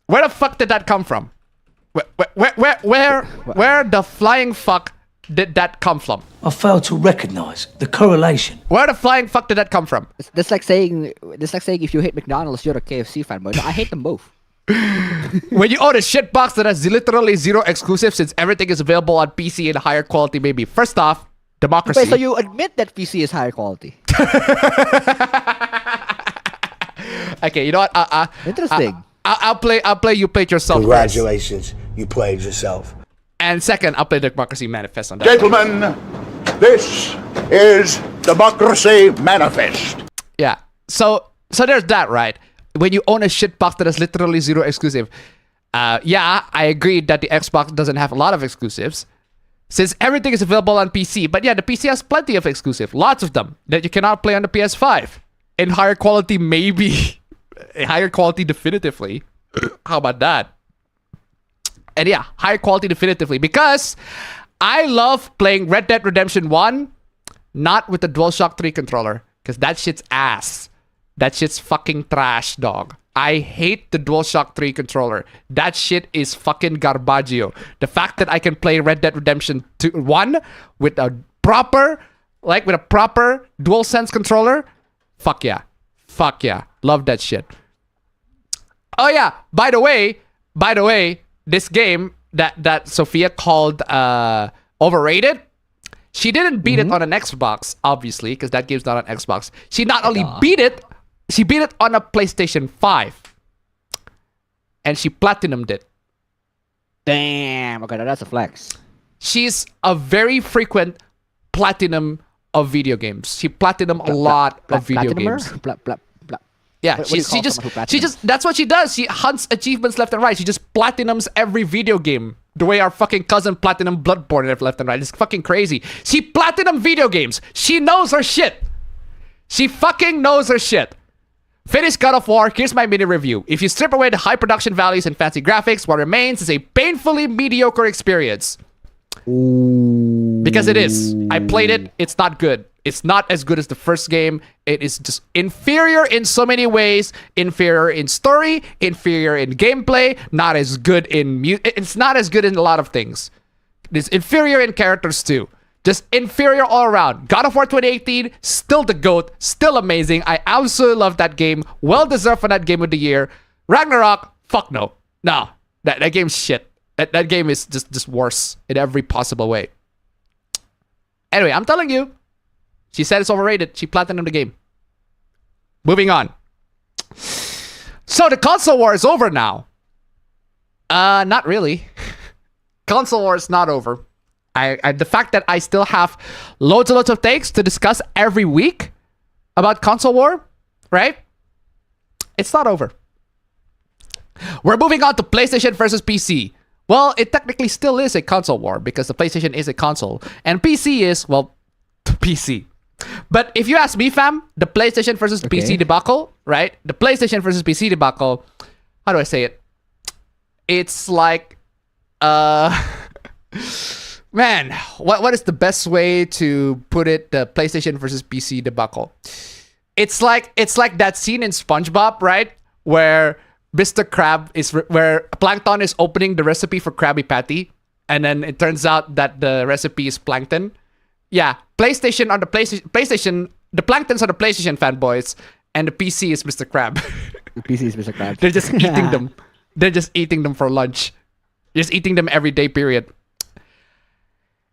Where the fuck did that come from? Where the flying fuck did that come from? I fail to recognize the correlation. Where the flying fuck did that come from? That's like saying if you hate McDonald's, you're a KFC fanboy. I hate them both. When you own a shit box that has literally zero exclusives, since everything is available on PC in higher quality, maybe. First off, democracy. Okay, so you admit that PC is higher quality. Okay, you know what? Interesting. I'll play. You played yourself. Congratulations, you played yourself. And second, I'll play Democracy Manifest on that. Gentlemen, this is Democracy Manifest. Yeah. So there's that, right? When you own a shit box that has literally zero exclusive. Yeah, I agree that the Xbox doesn't have a lot of exclusives, since everything is available on PC. But yeah, the PC has plenty of exclusive, lots of them that you cannot play on the PS5. In higher quality, maybe. Higher quality, definitively. How about that? And yeah, higher quality, definitively, because I love playing Red Dead Redemption 1, not with the DualShock 3 controller, because that shit's ass. That shit's fucking trash, dog. I hate the DualShock 3 controller. That shit is fucking garbaggio. The fact that I can play Red Dead Redemption 1 with a proper DualSense controller, fuck yeah. Fuck yeah. Love that shit. Oh yeah, by the way, this game that Sophia called overrated. She didn't beat it on an Xbox, obviously, because that game's not on Xbox. She not only beat it, she beat it on a PlayStation 5. And she platinumed it. Damn. Okay, now that's a flex. She's a very frequent platinum of video games. She platinum a lot of video games. Yeah, she just that's what she does. She hunts achievements left and right. She just platinums every video game. The way our fucking cousin platinum Bloodborne left and right. It's fucking crazy. She platinum video games. She knows her shit. She fucking knows her shit. Finish God of War. Here's my mini review. If you strip away the high production values and fancy graphics, what remains is a painfully mediocre experience. Because it is. I played it. It's not good. It's not as good as the first game. It is just inferior in so many ways. Inferior in story, inferior in gameplay, not as good in it's not as good in a lot of things. It's inferior in characters too. Just inferior all around. God of War 2018, still the GOAT, still amazing. I absolutely love that game. Well deserved for that game of the year. Ragnarok, fuck no. No, that game's shit. That game is just worse in every possible way. Anyway, I'm telling you, she said it's overrated. She platinumed the game. Moving on. So the console war is over now. Not really. Console war is not over. The fact that I still have loads and loads of takes to discuss every week about console war, right? It's not over. We're moving on to PlayStation versus PC. Well, it technically still is a console war because the PlayStation is a console and PC is, well, PC. But if you ask me, fam, the PlayStation versus PC debacle, right? The PlayStation versus PC debacle, how do I say it? It's like, man, what is the best way to put it? The PlayStation versus PC debacle. It's like that scene in SpongeBob, right? Where Mr. Crab where Plankton is opening the recipe for Krabby Patty, and then it turns out that the recipe is plankton. Yeah, PlayStation on the PlayStation, the Planktons are the PlayStation fanboys, and the PC is Mr. Crab. The PC is Mr. Crab. They're just eating them. They're just eating them for lunch. Just eating them every day, period.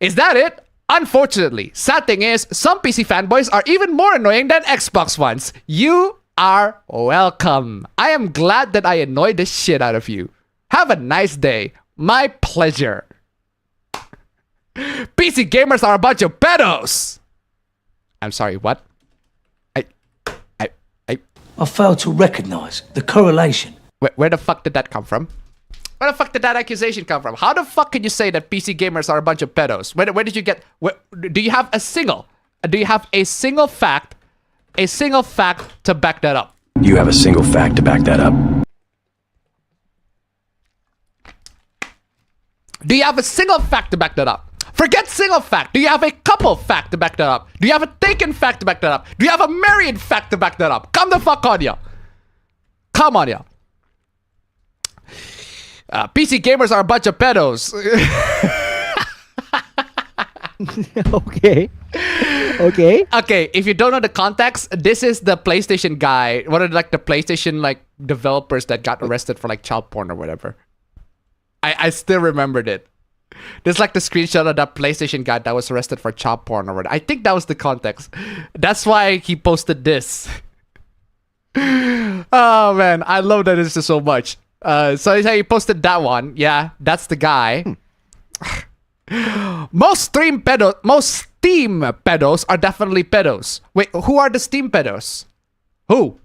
Is that it? Unfortunately, sad thing is, some PC fanboys are even more annoying than Xbox ones. You are welcome. I am glad that I annoyed the shit out of you. Have a nice day. My pleasure. PC gamers are a bunch of pedos. I'm sorry, what? I fail to recognize the correlation. Where the fuck did that come from? Where the fuck did that accusation come from? How the fuck can you say that PC gamers are a bunch of pedos? Where did you get... do you have a single fact to back that up? You have a single fact to back that up. Do you have a single fact to back that up? Forget single fact. Do you have a couple fact to back that up? Do you have a taken fact to back that up? Do you have a married fact to back that up? Come the fuck on ya. Come on ya. PC gamers are a bunch of pedos. Okay. Okay, if you don't know the context, this is the PlayStation guy, one of the PlayStation developers that got arrested for child porn or whatever. I still remembered it. There's the screenshot of that PlayStation guy that was arrested for child porn or whatever. I think that was the context. That's why he posted this. Oh man, I love that it's just so much. So he posted that one. Yeah, that's the guy. Most Steam pedos are definitely pedos. Wait, who are the Steam pedos? Who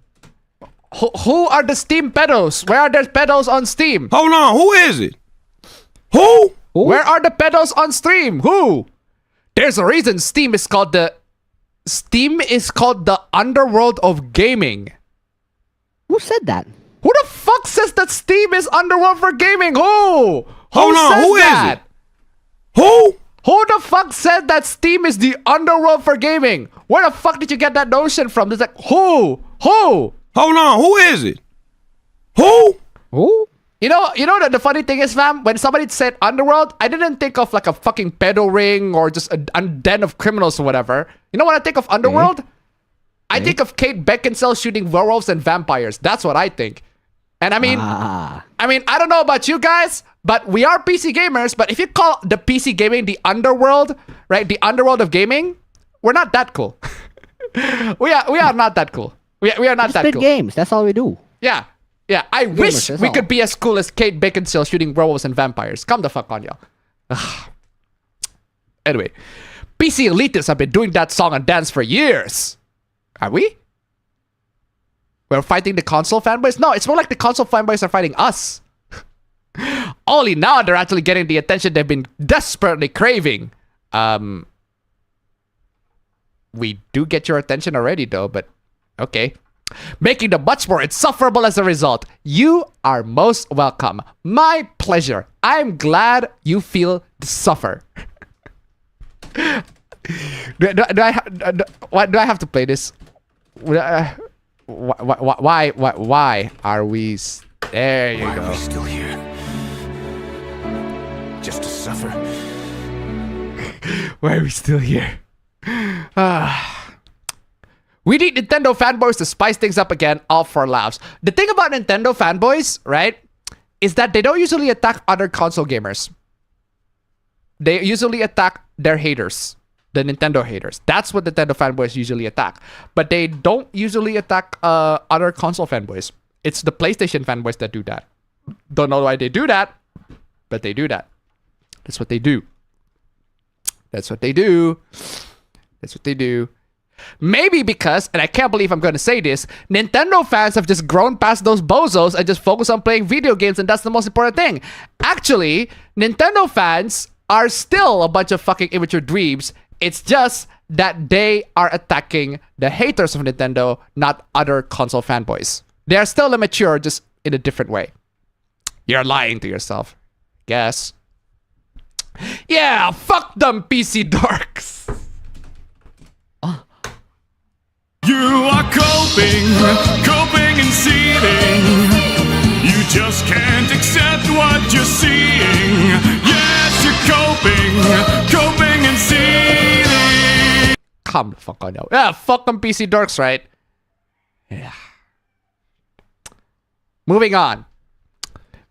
are the Steam pedos? Where are the pedos on Steam? Hold on, who is it? Who? Where are the pedos on stream? Who? There's a reason Steam is called the underworld of gaming. Who said that? Who the fuck says that Steam is underworld for gaming? Who? Hold on, who is it? Who the fuck said that Steam is the underworld for gaming? Where the fuck did you get that notion from? It's who? Hold on, who is it? Who? You know the funny thing is, fam, when somebody said underworld, I didn't think of a fucking pedo ring or just a den of criminals or whatever. You know what I think of underworld? I think of Kate Beckinsale shooting werewolves and vampires. That's what I think. And I mean, I don't know about you guys, but we are PC gamers. But if you call the PC gaming the underworld, right? The underworld of gaming, we're not that cool. we are not that cool. We are not that cool. Games. That's all we do. Yeah. Yeah. I wish we could be as cool as Kate Beckinsale shooting werewolves and vampires. Come the fuck on, y'all. Anyway, PC elitists have been doing that song and dance for years. Are we? We're fighting the console fanboys? No, it's more like the console fanboys are fighting us. Only now they're actually getting the attention they've been desperately craving. We do get your attention already though, but okay. Making them much more insufferable as a result. You are most welcome. My pleasure. I'm glad you feel the suffer. do I have to play this? Why are we? There you go. Why are we still here? Just to suffer. Why are we still here? We need Nintendo fanboys to spice things up again, all for laughs. The thing about Nintendo fanboys, right, is that they don't usually attack other console gamers. They usually attack their haters, the Nintendo haters. That's what Nintendo fanboys usually attack. But they don't usually attack other console fanboys. It's the PlayStation fanboys that do that. Don't know why they do that, but they do that. That's what they do. That's what they do. That's what they do. Maybe because, and I can't believe I'm going to say this, Nintendo fans have just grown past those bozos and just focus on playing video games, and that's the most important thing. Actually, Nintendo fans are still a bunch of fucking immature dweebs. It's just that they are attacking the haters of Nintendo, not other console fanboys. They are still immature, just in a different way. You're lying to yourself. Guess. Yeah, fuck them PC dorks. You are coping and seething. You just can't accept what you're seeing. Yes, you're coping and seething. Come the fuck on out. Yeah, fuck them PC dorks, right? Yeah. Moving on.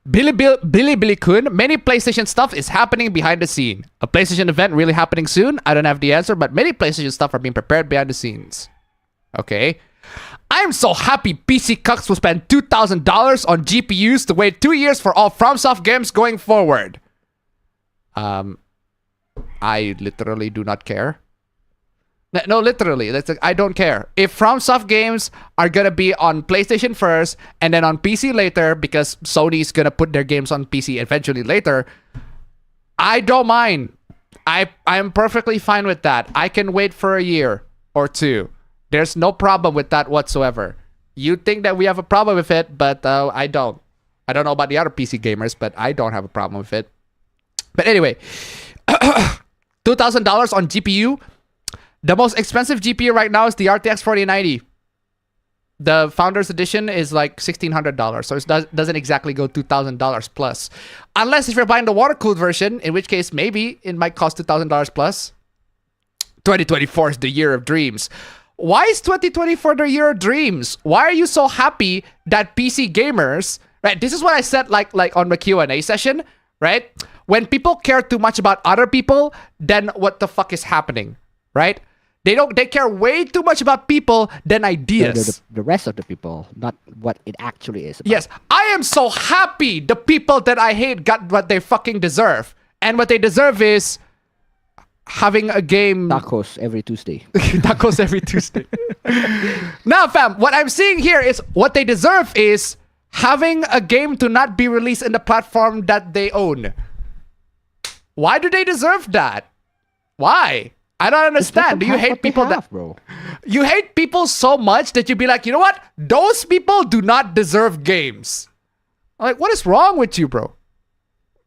Billy Kun, many PlayStation stuff is happening behind the scene. A PlayStation event really happening soon? I don't have the answer, but many PlayStation stuff are being prepared behind the scenes. Okay. I'm so happy PC cucks will spend $2,000 on GPUs to wait 2 years for all FromSoft games going forward. I literally do not care. No, literally. I don't care. If FromSoft games are going to be on PlayStation first and then on PC later because Sony's going to put their games on PC eventually later, I don't mind. I'm perfectly fine with that. I can wait for a year or two. There's no problem with that whatsoever. You think that we have a problem with it, but I don't. I don't know about the other PC gamers, but I don't have a problem with it. But anyway, $2,000 on GPU. The most expensive GPU right now is the RTX 4090. The Founders Edition is like $1,600, so it doesn't exactly go $2,000 plus. Unless if you're buying the water-cooled version, in which case maybe it might cost $2,000 plus. 2024 is the year of dreams. Why is 2024 the year of dreams? Why are you so happy that PC gamers, right? This is what I said like on the Q&A session, right? When people care too much about other people, then what the fuck is happening, right? They care way too much about people than ideas. The rest of the people, not what it actually is about. Yes, I am so happy the people that I hate got what they fucking deserve. And what they deserve is having a game. Tacos every Tuesday. Tacos every Tuesday. Now, fam, what I'm seeing here is what they deserve is having a game to not be released in the platform that they own. Why do they deserve that? Why? I don't understand. Do you hate people that, bro? You hate people so much that you'd be like, you know what? Those people do not deserve games. I'm like, what is wrong with you, bro?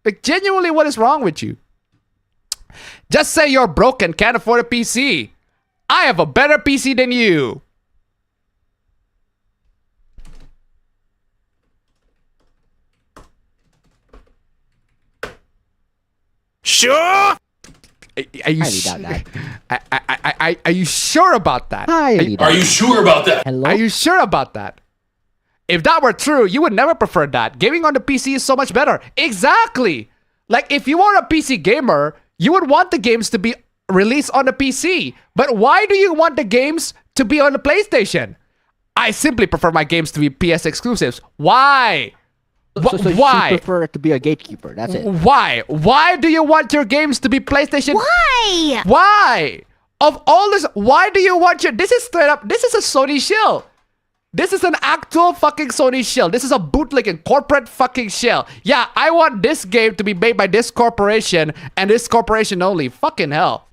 Like, genuinely, what is wrong with you? Just say you're broke and can't afford a PC. I have a better PC than you. Sure? Are you sure? Are you sure about that? Are you sure about that? Hello? Are you sure about that? If that were true, you would never prefer that. Gaming on the PC is so much better. Exactly. Like, if you are a PC gamer, you would want the games to be released on the PC. But why do you want the games to be on the PlayStation? I simply prefer my games to be PS exclusives. Why? So why? you prefer it to be a gatekeeper. That's it. Why? Why do you want your games to be PlayStation? Why? Why? Of all this, why do you want your... This is straight up... This is a Sony shill. This is an actual fucking Sony shill. This is a bootlegging corporate fucking shill. Yeah, I want this game to be made by this corporation and this corporation only. Fucking hell.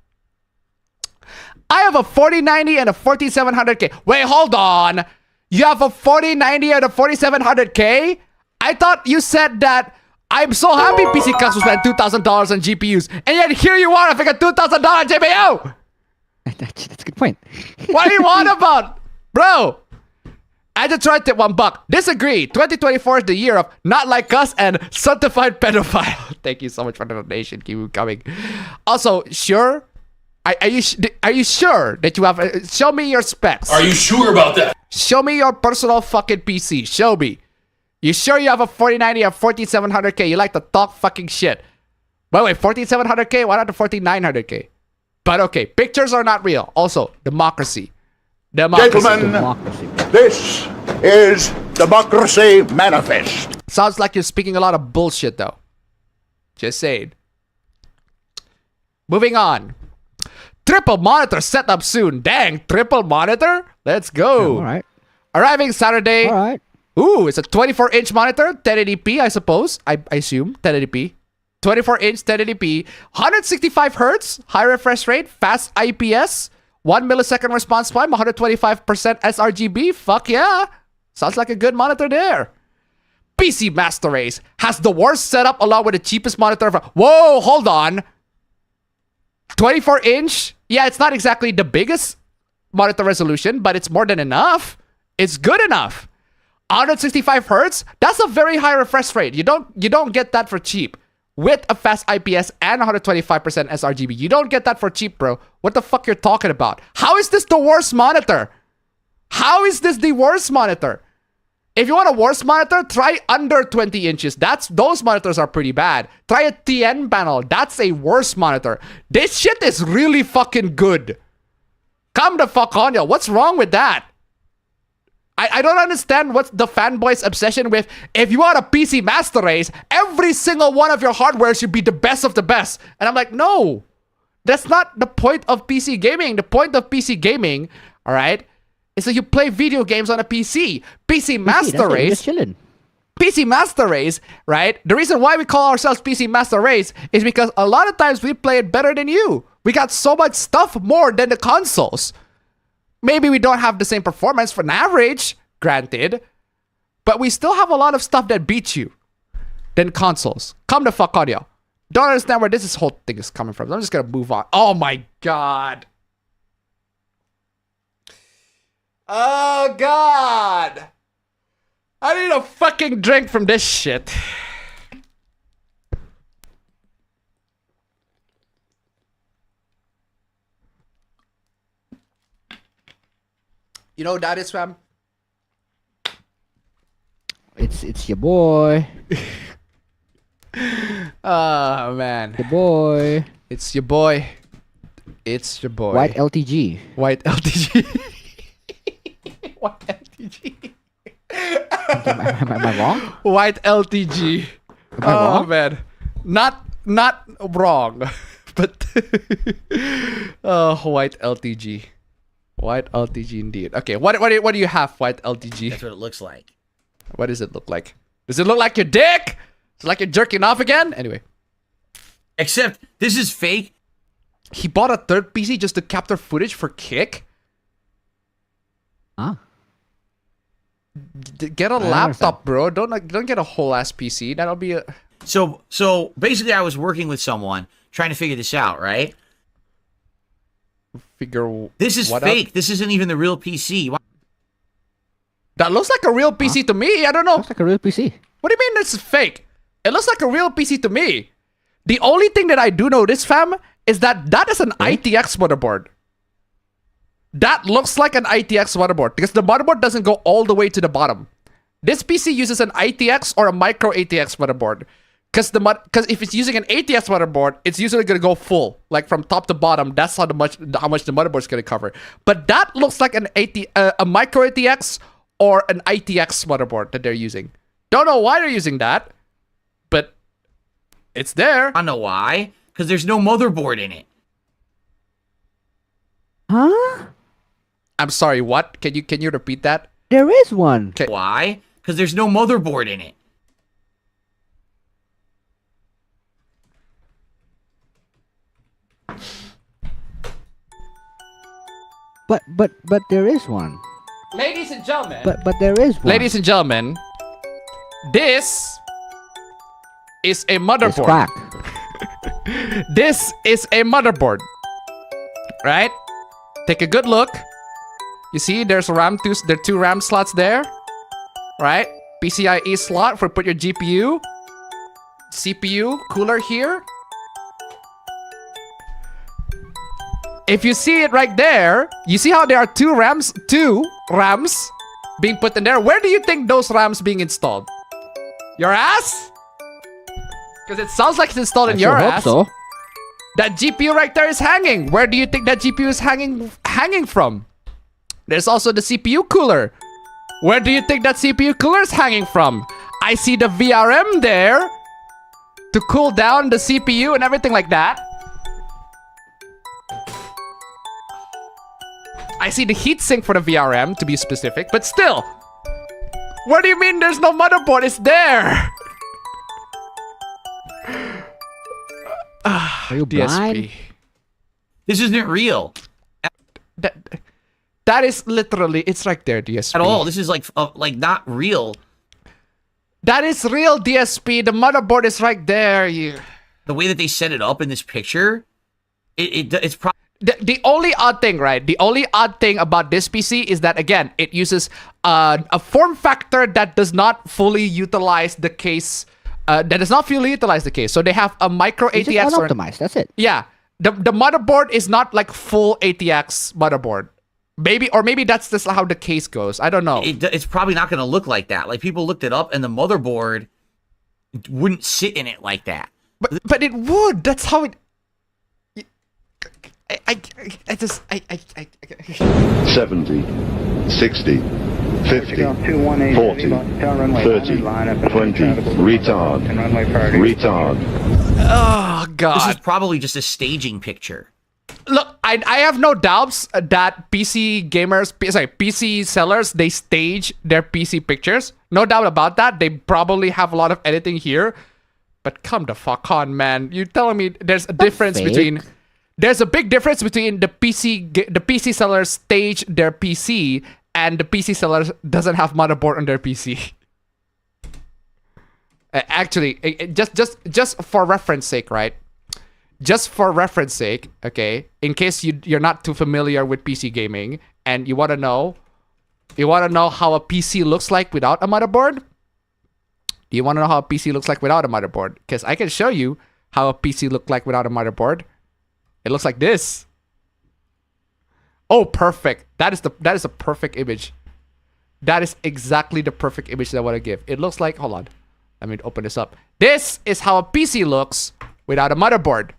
I have a 4090 and a 4700K. Wait, hold on. You have a 4090 and a 4700K? I thought you said that I'm so happy PC Cucks will spend $2,000 on GPUs, and yet here you are having a $2,000 GPU. That's a good point. What do you want about, bro? I just tried to $1. Disagree. 2024 is the year of not like us and certified pedophile. Thank you so much for the donation. Keep coming. Also, sure. Are you sure that you have? Show me your specs. Are you sure about that? Show me your personal fucking PC. Show me. You sure you have a 4090 or 4700K? You like to talk fucking shit. Wait, 4700K? Why not the 4900K? But okay, pictures are not real. Also, democracy. Gentlemen, this is Democracy Manifest. Sounds like you're speaking a lot of bullshit, though. Just saying. Moving on. Triple monitor setup soon. Dang, triple monitor? Let's go. All right. Arriving Saturday. All right. Ooh, it's a 24-inch monitor, 1080p, I suppose. I assume 1080p. 24-inch 1080p, 165 hertz, high refresh rate, fast IPS, 1 millisecond response time, 125% sRGB. Fuck yeah. Sounds like a good monitor there. PC Master Race has the worst setup along with the cheapest monitor. Whoa, hold on. 24-inch? Yeah, it's not exactly the biggest monitor resolution, but it's more than enough. It's good enough. 165 hertz? That's a very high refresh rate. You don't get that for cheap. With a fast IPS and 125% sRGB. You don't get that for cheap, bro. What the fuck you're talking about? How is this the worst monitor? How is this the worst monitor? If you want a worse monitor, try under 20 inches. Those monitors are pretty bad. Try a TN panel. That's a worse monitor. This shit is really fucking good. Come the fuck on, yo. What's wrong with that? I don't understand what's the fanboy's obsession with. If you want a PC Master Race, every single one of your hardware should be the best of the best. And I'm like, no. That's not the point of PC gaming. The point of PC gaming, all right, is that you play video games on a PC. PC Master Race. PC Master Race, right? The reason why we call ourselves PC Master Race is because a lot of times we play it better than you. We got so much stuff more than the consoles. Maybe we don't have the same performance for an average, granted, but we still have a lot of stuff that beats you than consoles. Come the fuck on, yo. Don't understand where this whole thing is coming from. I'm just gonna move on. Oh my god. Oh god. I need a fucking drink from this shit. You know what that is, fam? It's your boy. Oh man. Your boy. It's your boy. It's your boy. White LTG. White LTG. White LTG. Am I wrong? White LTG. Am I wrong? Man. Not wrong. But white LTG. White LTG indeed. Okay, what do you have, white LTG? That's what it looks like. What does it look like? Does it look like your dick? Is it like you're jerking off again? Anyway. Except, this is fake. He bought a third PC just to capture footage for Kick? Huh? Get a laptop, bro. Don't get a whole ass PC. That'll be a... So basically I was working with someone trying to figure this out, right? This is fake. This isn't even the real PC. Why? That looks like a real PC to me. I don't know. Looks like a real PC. What do you mean this is fake? It looks like a real PC to me. The only thing that I do know this, fam, is that is an ITX motherboard. That looks like an ITX motherboard because the motherboard doesn't go all the way to the bottom. This PC uses an ITX or a micro ATX motherboard. Because if it's using an ATX motherboard, it's usually gonna go full, like from top to bottom. That's how much the motherboard's gonna cover. But that looks like a micro ATX or an ITX motherboard that they're using. Don't know why they're using that, but it's there. I know why. Because there's no motherboard in it. Huh? I'm sorry. What? Can you repeat that? There is one. Okay. Why? Because there's no motherboard in it. But there is one. Ladies and gentlemen. But there is one. Ladies and gentlemen, this is a motherboard. It's crack. This is a motherboard. Right? Take a good look. You see, there are two RAM slots there. Right? PCIe slot for put your GPU. CPU cooler here. If you see it right there, you see how there are two RAMs being put in there. Where do you think those RAMs being installed? Your ass? Because it sounds like it's installed in your ass. So. That GPU right there is hanging. Where do you think that GPU is hanging from? There's also the CPU cooler. Where do you think that CPU cooler is hanging from? I see the VRM there to cool down the CPU and everything like that. I see the heatsink for the VRM, to be specific, but still. What do you mean there's no motherboard? It's there! Are you blind? This isn't real. That is literally, it's right there, DSP. At all. This is like not real. That is real, DSP. The motherboard is right there. The way that they set it up in this picture, it's probably... The only odd thing, right? The only odd thing about this PC is that, again, it uses a form factor that does not fully utilize the case. So they have a micro ATX. Just unoptimized, that's it. Yeah. The motherboard is not like full ATX motherboard. Maybe that's just how the case goes. I don't know. It's probably not going to look like that. Like, people looked it up, and the motherboard wouldn't sit in it like that. But it would. That's how it... I 70, 60, 50, 40, 30, 20, retard. Oh, God. This is probably just a staging picture. Look, I have no doubts that PC sellers, they stage their PC pictures. No doubt about that. They probably have a lot of editing here. But come the fuck on, man. You're telling me there's a difference between... There's a big difference between the PC sellers stage their PC and the PC sellers doesn't have motherboard on their PC. Actually, just for reference sake, right? Just for reference sake, okay? In case you're not too familiar with PC gaming and you want to know how a PC looks like without a motherboard? Do you want to know how a PC looks like without a motherboard? Because I can show you how a PC looks like without a motherboard. It looks like this. Oh, perfect. That is a perfect image. That is exactly the perfect image that I want to give. It looks like, hold on. Let me open this up. This is how a PC looks without a motherboard.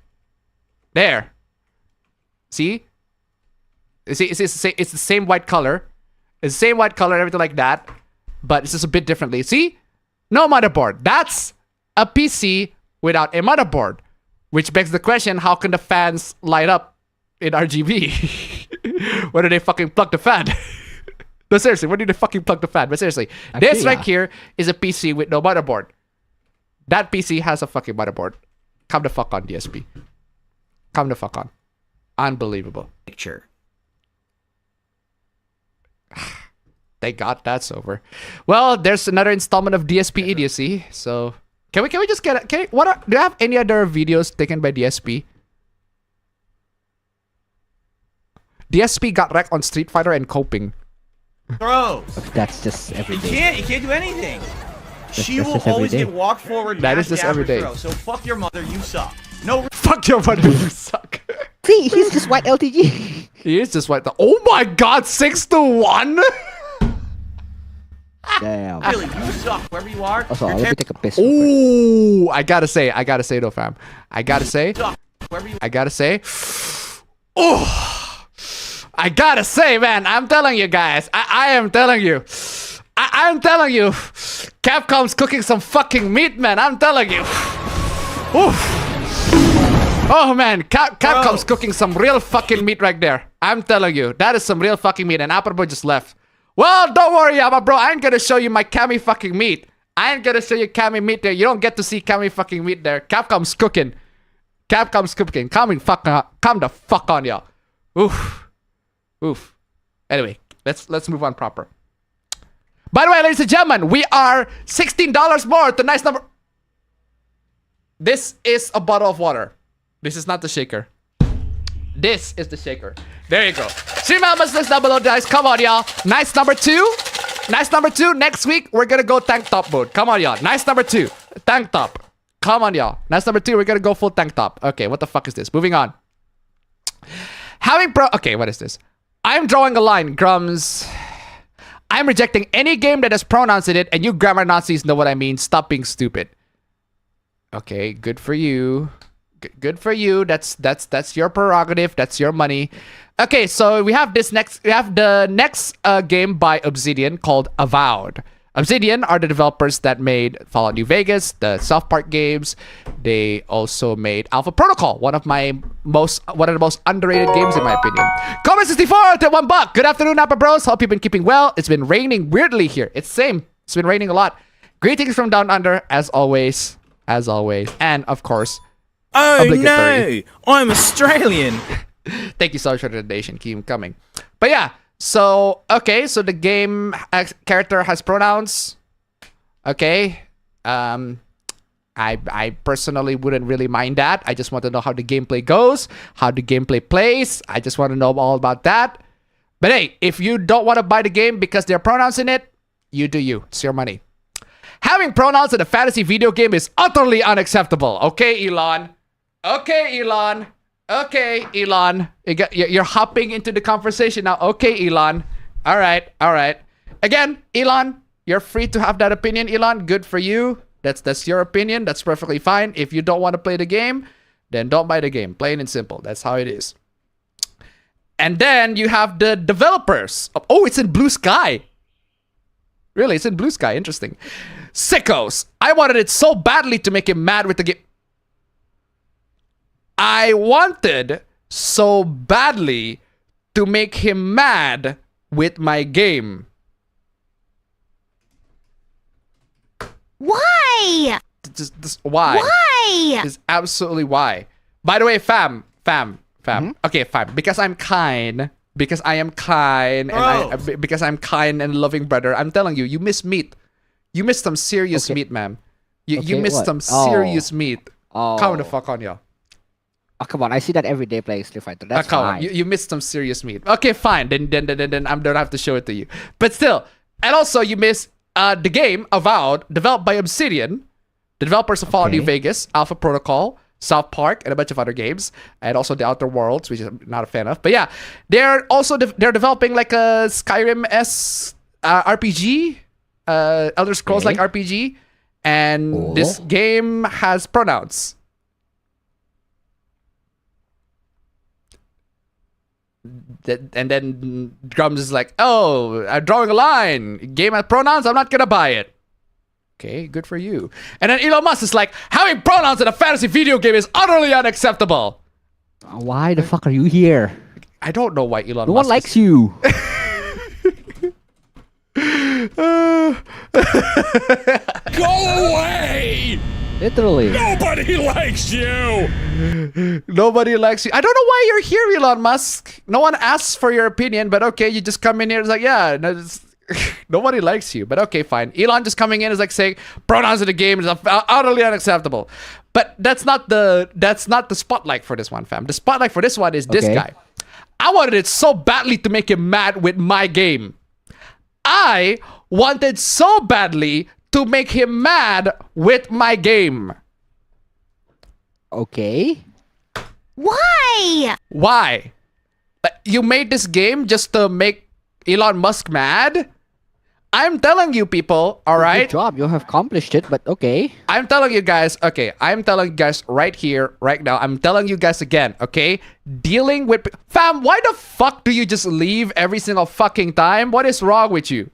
There. See? It's the same white color. It's the same white color and everything like that. But it's just a bit differently. See? No motherboard. That's a PC without a motherboard. Which begs the question, how can the fans light up in RGB? Where do they fucking plug the fan? No, seriously, where do they fucking plug the fan? But seriously, this right here is a PC with no motherboard. That PC has a fucking motherboard. Come the fuck on, DSP. Come the fuck on. Unbelievable. Picture. Thank God that's over. Well, there's another installment of DSP idiocy, so... Can we just get do you have any other videos taken by DSP? DSP got wrecked on Street Fighter and coping. Gross. That's just every day. You can't do anything. She will always get walked forward. That is just every day. So fuck your mother, you suck. No. Fuck your mother, you suck. See, he's just white LTG. He is just white. Oh my God, 6-1. Damn. Really, you suck wherever you are. Also, You're let me take a piss. Ooh, I gotta say though, fam. I gotta say. Oh, I gotta say, man. I'm telling you guys. I am telling you. I'm telling you. Capcom's cooking some fucking meat, man. I'm telling you. Oof. Oh man, Capcom's cooking some real fucking meat right there. I'm telling you, that is some real fucking meat. And APB just left. Well, don't worry, bro. I ain't gonna show you my Kami fucking meat. I ain't gonna show you Kami meat there. You don't get to see Kami fucking meat there. Capcom's cooking. Capcom's cooking. Come the fuck on, y'all. Oof. Oof. Anyway, let's move on proper. By the way, ladies and gentlemen, we are $16 more to nice number. This is a bottle of water. This is not the shaker. This is the shaker. There you go. See my list down below, guys. Come on, y'all. Nice number 2. Nice number 2. Next week, we're gonna go tank top mode. Come on, y'all. Nice number 2. Tank top. Come on, y'all. Nice number 2. We're gonna go full tank top. Okay, what the fuck is this? Moving on. Okay, what is this? I'm drawing a line, Grums. I'm rejecting any game that has pronouns in it, and you grammar Nazis know what I mean. Stop being stupid. Okay, good for you. Good for you. That's your prerogative. That's your money. Okay, so we have the next game by Obsidian called Avowed. Obsidian are the developers that made Fallout New Vegas, the South Park games. They also made Alpha Protocol, one of the most underrated games in my opinion. Comment64 to $1. Good afternoon, Appa Bros. Hope you've been keeping well. It's been raining weirdly here. It's same. It's been raining a lot. Greetings from down under, as always. And of course, oh no, I'm Australian. Thank you so much for the donation. Keep coming. But yeah, so okay, so the game character has pronouns. Okay, I personally wouldn't really mind that. I just want to know how the gameplay goes, how the gameplay plays. I just want to know all about that. But hey, if you don't want to buy the game because there are pronouns in it, you do you. It's your money. Having pronouns in a fantasy video game is utterly unacceptable. Okay, Elon. Okay, Elon. Okay, Elon. You're hopping into the conversation now. Okay, Elon. All right. Again, Elon, you're free to have that opinion, Elon. Good for you. That's your opinion. That's perfectly fine. If you don't want to play the game, then don't buy the game. Plain and simple. That's how it is. And then you have the developers. Oh, it's in Blue Sky. Really, it's in Blue Sky. Interesting. Sickos. I wanted it so badly to make him mad with the game. I wanted so badly to make him mad with my game. Why? Just why? Why? Is absolutely why. By the way, fam. Okay, fam. Because I'm kind. Because I am kind. And because I'm kind and loving brother. I'm telling you, you miss meat. You missed some serious meat, ma'am. You missed some serious meat. Come the fuck on, y'all. Oh, come on. I see that every day playing Street Fighter. That's fine. You missed some serious meat. Okay, fine. Then I don't have to show it to you. But still. And also, you missed the game, Avowed, developed by Obsidian, the developers of Fallout New Vegas, Alpha Protocol, South Park, and a bunch of other games. And also The Outer Worlds, which I'm not a fan of. But yeah, they're also they're developing like a Skyrim-esque RPG. Elder Scrolls like RPG, and this game has pronouns. And then Grums is like, oh, I'm drawing a line. Game has pronouns, I'm not gonna buy it. Okay, good for you. And then Elon Musk is like, having pronouns in a fantasy video game is utterly unacceptable. Why the fuck are you here? I don't know why Elon Musk. No one likes you. Go away! Literally. Nobody likes you! Nobody likes you. I don't know why you're here, Elon Musk. No one asks for your opinion, but okay, you just come in here. It's like, yeah, no, nobody likes you, but okay, fine. Elon just coming in is like saying pronouns in the game is utterly unacceptable. But that's not the spotlight for this one, fam. The spotlight for this one is this guy. I wanted it so badly to make him mad with my game. I wanted so badly to make him mad with my game. Okay. Why? Why? You made this game just to make Elon Musk mad? I'm telling you people, all right? Good job. You have accomplished it, but okay. I'm telling you guys, okay, I'm telling you guys right here, right now, I'm telling you guys again, okay? Dealing with... Fam, why the fuck do you just leave every single fucking time? What is wrong with you?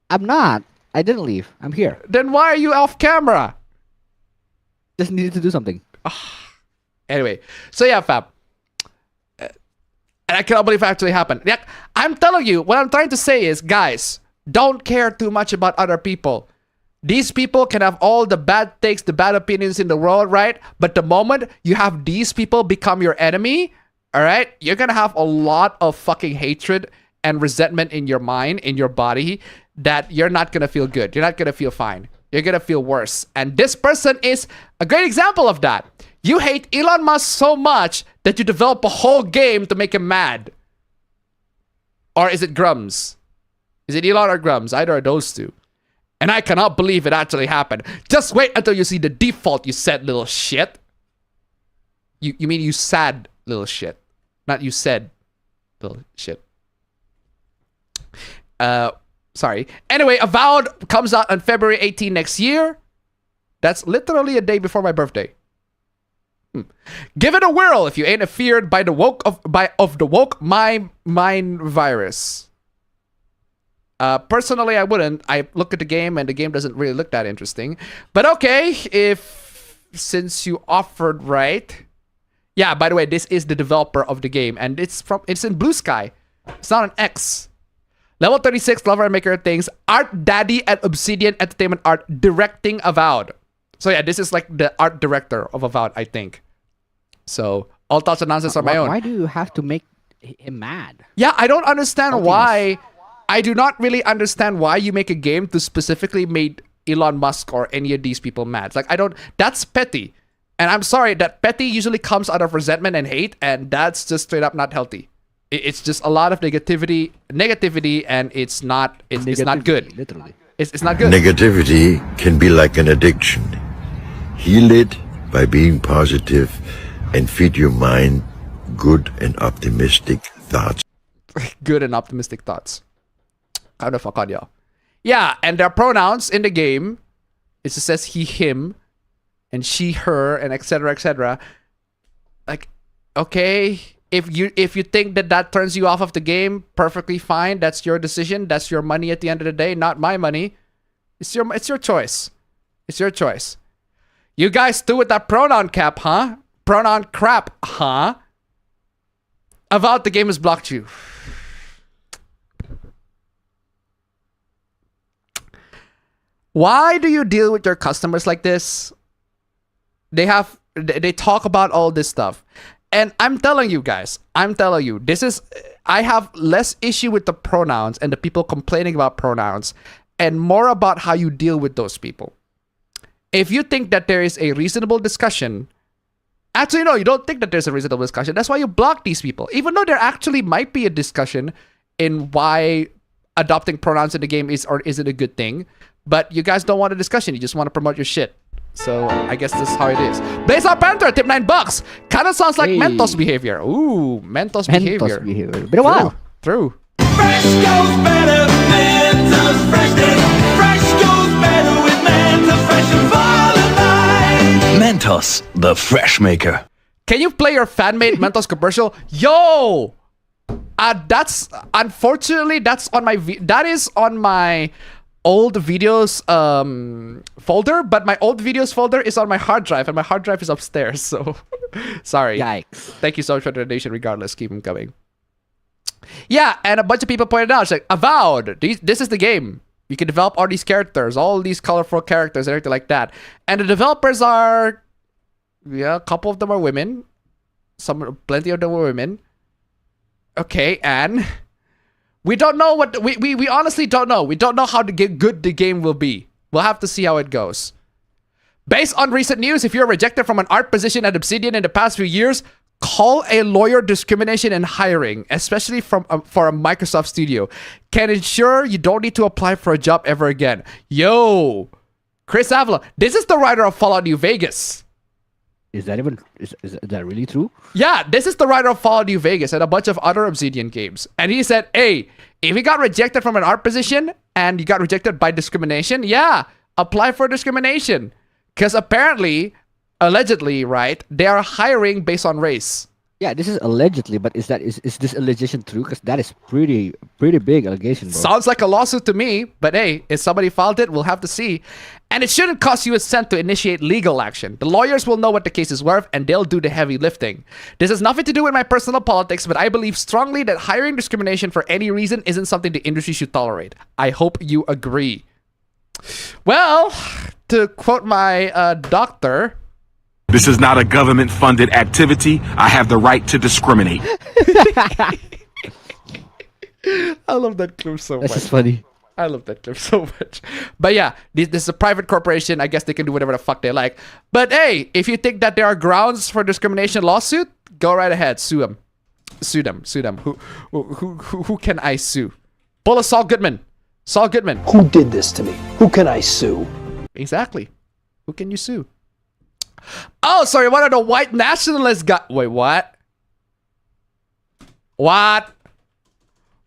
I'm not. I didn't leave. I'm here. Then why are you off camera? Just needed to do something. Anyway, so yeah, fam. And I cannot believe it actually happened. Yeah, I'm telling you, what I'm trying to say is, guys, don't care too much about other people. These people can have all the bad takes, the bad opinions in the world, right? But the moment you have these people become your enemy, all right, you're gonna have a lot of fucking hatred and resentment in your mind, in your body, that you're not gonna feel good. You're not gonna feel fine. You're gonna feel worse. And this person is a great example of that. You hate Elon Musk so much that you develop a whole game to make him mad. Or is it Grums? Is it Elon or Grums? Either of those two. And I cannot believe it actually happened. Just wait until you see the default, you sad little shit. You mean you sad little shit. Not you said little shit. Sorry. Anyway, Avowed comes out on February 18 next year. That's literally a day before my birthday. Give it a whirl if you ain't feared by the woke of the woke mind virus. Personally, I wouldn't. I look at the game and the game doesn't really look that interesting. But okay, since you offered, right? Yeah, by the way, this is the developer of the game and it's in Blue Sky. It's not an X. Level 36, Lover and Maker Things, Art Daddy at Obsidian Entertainment Art, directing Avowed. So yeah, this is like the art director of Avowed, I think. So all thoughts and nonsense are my own. Why do you have to make him mad? Yeah, I don't understand why. I do not really understand why you make a game to specifically make Elon Musk or any of these people mad. Like, I don't... That's petty. And I'm sorry, that petty usually comes out of resentment and hate, and that's just straight up not healthy. It's just a lot of negativity, and it's not not good. Literally. It's not good. Negativity can be like an addiction. Heal it by being positive and feed your mind good and optimistic thoughts. Good and optimistic thoughts. Kind of fuck on y'all. Yeah, and their pronouns in the game, it just says he, him, and she, her, and etc. etc. Like, okay, if you think that turns you off of the game, perfectly fine. That's your decision. That's your money at the end of the day, not my money. It's your choice. It's your choice. You guys do with that pronoun cap, huh? Pronoun crap, huh? Avowed, the game has blocked you. Why do you deal with your customers like this? They talk about all this stuff. And I'm telling you guys, I have less issue with the pronouns and the people complaining about pronouns and more about how you deal with those people. If you think that there is a reasonable discussion, actually, no, you don't think that there's a reasonable discussion. That's why you block these people. Even though there actually might be a discussion in why adopting pronouns in the game is or isn't a good thing. But you guys don't want a discussion. You just want to promote your shit. So I guess this is how it is. Blaze Out Panther, tip $9. Kind of sounds like Mentos behavior. Ooh, Mentos behavior. Been a while. True. Fresh goes better with Mentos Fresh Day. Fresh goes better with Mentos Fresh and volatile. Mentos, the fresh maker. Can you play your fan-made Mentos commercial? Yo! That's unfortunately that's on my that is on my old videos folder, but my old videos folder is on my hard drive, and my hard drive is upstairs. So sorry. Yikes. Thank you so much for the donation. Regardless, keep them coming. Yeah, and a bunch of people pointed out, it's like, Avowed, this is the game. You can develop all these characters, all these colorful characters, and everything like that. And the developers are, yeah, a couple of them are women. Plenty of them are women. Okay, and we don't know what we honestly don't know. We don't know how good the game will be. We'll have to see how it goes. Based on recent news, if you're rejected from an art position at Obsidian in the past few years, call a lawyer. Discrimination in hiring, especially for a Microsoft studio, can ensure you don't need to apply for a job ever again. Yo, Chris Avila, this is the writer of Fallout New Vegas. Is that really true? Yeah, this is the writer of Fallout New Vegas and a bunch of other Obsidian games. And he said, hey, if you got rejected from an art position and you got rejected by discrimination, yeah, apply for discrimination. Because apparently, allegedly, right, they are hiring based on race. Yeah, this is allegedly, but is this allegation true? Because that is pretty big allegation, bro. Sounds like a lawsuit to me, but hey, if somebody filed it, we'll have to see. And it shouldn't cost you a cent to initiate legal action. The lawyers will know what the case is worth, and they'll do the heavy lifting. This has nothing to do with my personal politics, but I believe strongly that hiring discrimination for any reason isn't something the industry should tolerate. I hope you agree. Well, to quote my doctor... This is not a government-funded activity. I have the right to discriminate. I love that clip so much. That's just funny. I love that clip so much. But yeah, this is a private corporation. I guess they can do whatever the fuck they like. But hey, if you think that there are grounds for discrimination lawsuit, go right ahead. Sue them. Sue them. Sue them. Who can I sue? Pull a Saul Goodman. Saul Goodman. Who did this to me? Who can I sue? Exactly. Who can you sue? Oh, sorry, one of the white nationalists got... Wait, what? What?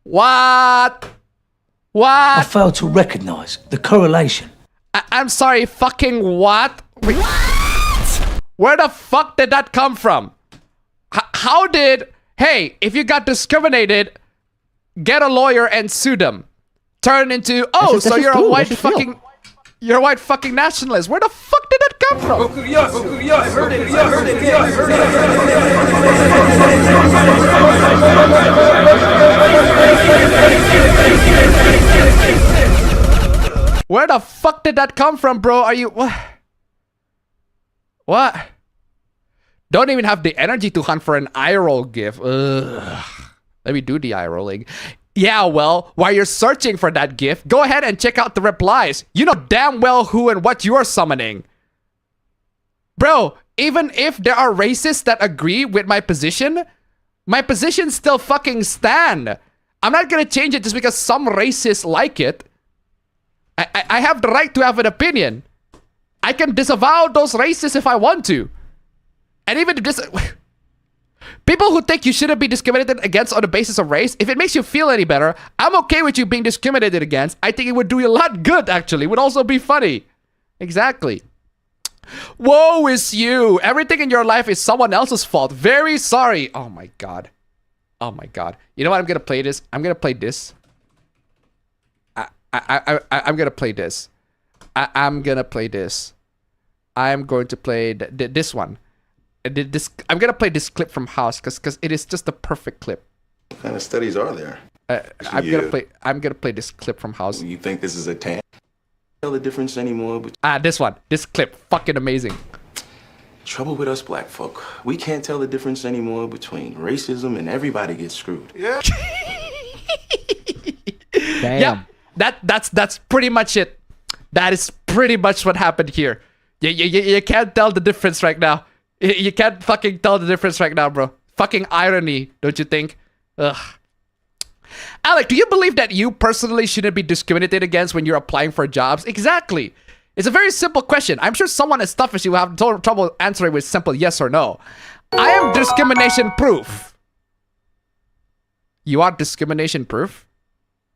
What? What? I fail to recognize the correlation. I'm sorry, fucking what? Wait, what? Where the fuck did that come from? How did... Hey, if you got discriminated, get a lawyer and sue them. Turn into... Oh, so you're a white fucking... You're a white fucking nationalist. Where the fuck did that come from? Where the fuck did that come from, bro? Are you... What? What? Don't even have the energy to hunt for an eye roll gif. Ugh. Let me do the eye rolling. Yeah, well, while you're searching for that GIF, go ahead and check out the replies. You know damn well who and what you're summoning. Bro, even if there are racists that agree with my position still fucking stand. I'm not gonna change it just because some racists like it. I have the right to have an opinion. I can disavow those racists if I want to. And even if people who think you shouldn't be discriminated against on the basis of race, if it makes you feel any better, I'm okay with you being discriminated against. I think it would do you a lot good, actually. It would also be funny. Exactly. Woe is you. Everything in your life is someone else's fault. Very sorry. Oh my god. Oh my god. You know what? I'm gonna play this. I'm gonna play this. I'm gonna play this. I'm gonna play this. I'm going to play this one. I'm gonna play this clip from House because it is just the perfect clip. What kind of studies are there? I'm gonna play this clip from House. You think this is a tan? Tell the difference anymore? This one. This clip, fucking amazing. Trouble with us black folk. We can't tell the difference anymore between racism and everybody gets screwed. Yeah. Damn. Yeah. That's pretty much it. That is pretty much what happened here. You can't tell the difference right now. You can't fucking tell the difference right now, bro. Fucking irony, don't you think? Ugh. Alec, do you believe that you personally shouldn't be discriminated against when you're applying for jobs? Exactly. It's a very simple question. I'm sure someone as tough as you will have trouble answering with simple yes or no. I am discrimination proof. You are discrimination proof?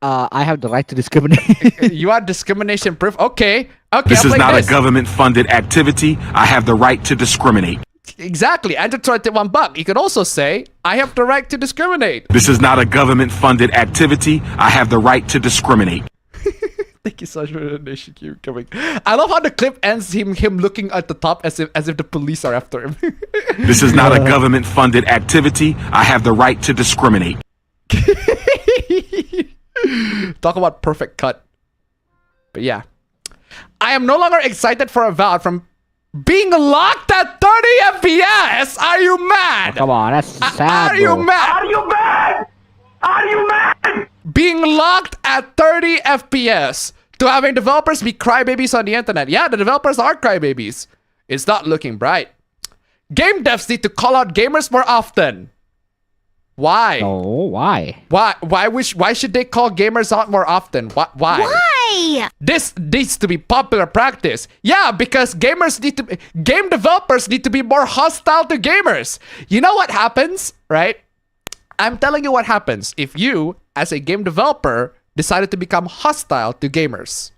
I have the right to discriminate. You are discrimination proof? Okay. This is not a government-funded activity. I have the right to discriminate. Exactly. And to try to $1. You could also say, I have the right to discriminate. This is not a government-funded activity. I have the right to discriminate. Thank you so much for the donation. Keep coming. I love how the clip ends him looking at the top as if the police are after him. This is not a government-funded activity. I have the right to discriminate. Talk about perfect cut. But yeah. I am no longer excited for Avowed from being locked at 30 FPS. Are you mad? Oh, come on, that's sad. Are you mad? Are you mad? Are you mad? Being locked at 30 FPS to having developers be crybabies on the internet. Yeah, the developers are crybabies. It's not looking bright. Game devs need to call out gamers more often. Why? Oh, why? Why should they call gamers out more often? Why? Why? Why? This needs to be popular practice. Yeah, because game developers need to be more hostile to gamers. You know what happens, right? I'm telling you what happens if you, as a game developer, decided to become hostile to gamers.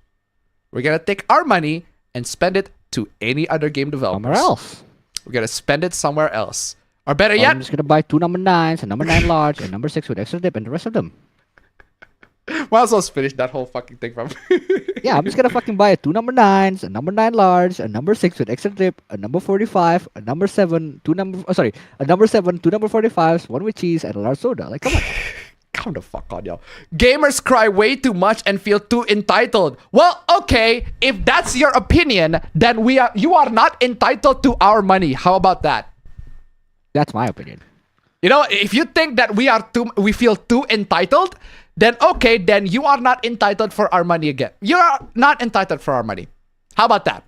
We're gonna take our money and spend it to any other game developer. Somewhere else. We're gonna spend it somewhere else. Or better yet, I'm just gonna buy 2 number 9s, a number 9 large, and number 6 with extra dip, and the rest of them. might as well finish that whole fucking thing from. Yeah, I'm just gonna fucking buy 2 number 9s, a number 9 large, a number 6 with extra dip, a number 45, a number 7, a number 7, 2 number 45s, 1 with cheese, and a large soda. Like, come on. Calm the fuck on, yo. Gamers cry way too much and feel too entitled. Well, okay, if that's your opinion, then you are not entitled to our money. How about that? That's my opinion. You know, if you think that we feel too entitled, then okay, then you are not entitled for our money again. You are not entitled for our money. How about that?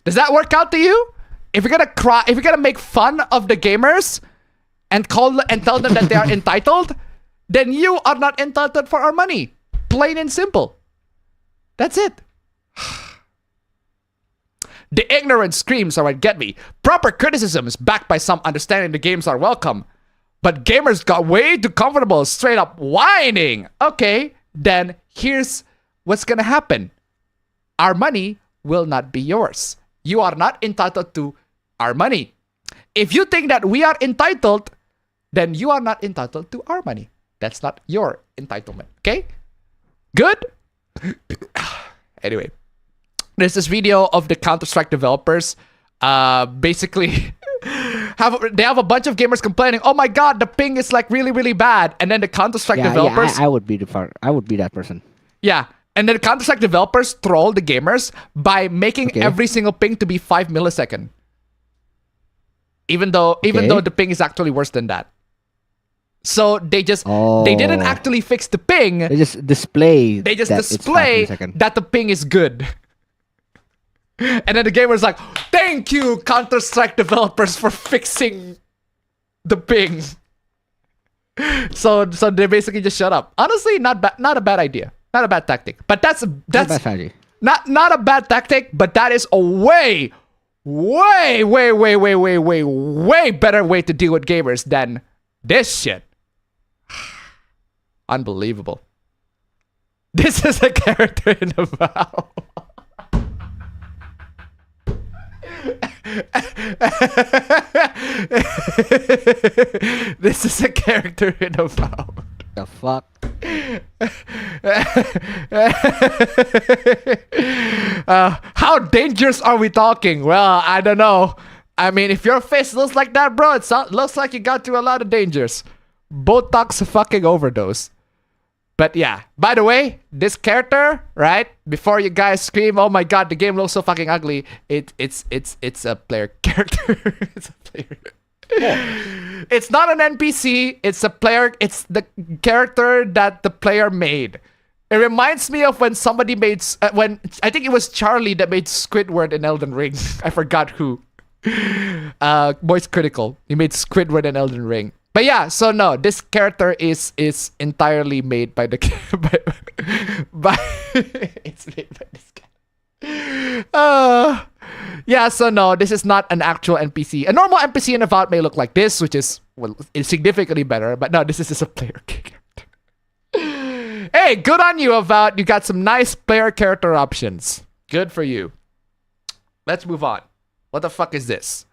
Does that work out to you? If you're gonna cry, if you're gonna make fun of the gamers and tell them that they are entitled, then you are not entitled for our money. Plain and simple. That's it. The ignorant screams are what get me. Proper criticism is backed by some understanding the games are welcome. But gamers got way too comfortable straight up whining. Okay, then here's what's gonna happen. Our money will not be yours. You are not entitled to our money. If you think that we are entitled, then you are not entitled to our money. That's not your entitlement. Okay? Good? Anyway. There's this video of the Counter-Strike developers. Basically, they have a bunch of gamers complaining, oh my god, the ping is like really, really bad. And then the Counter-Strike developers... I would be that person. Yeah. And then the Counter-Strike developers troll the gamers by making every single ping to be 5 milliseconds. Even though the ping is actually worse than that. So they just they didn't actually fix the ping. They just display that the ping is good. And then the gamer's like, thank you, Counter-Strike developers, for fixing the ping. So they basically just shut up. Honestly, not a bad idea. Not a bad tactic. But that's not a bad tactic, but that is a way better way to deal with gamers than this shit. Unbelievable. This is a character in Avowed. This is a character in Avowed. The fuck? How dangerous are we talking? Well, I don't know. I mean, if your face looks like that, bro, it looks like you got through a lot of dangers. Botox fucking overdose. But yeah, by the way, this character, right? Before you guys scream, oh my god, the game looks so fucking ugly. It's a player character. It's a player. Yeah. It's not an NPC. It's a player. It's the character that the player made. It reminds me of when somebody made when I think it was Charlie that made Squidward in Elden Ring. I forgot who. Voice Critical. He made Squidward in Elden Ring. But yeah, so no, this character is entirely made by the it's made by this guy. Yeah, so no, this is not an actual NPC. A normal NPC in Avowed may look like this, which is significantly better, but no, this is just a player character. Hey, good on you, Avowed. You got some nice player character options. Good for you. Let's move on. What the fuck is this?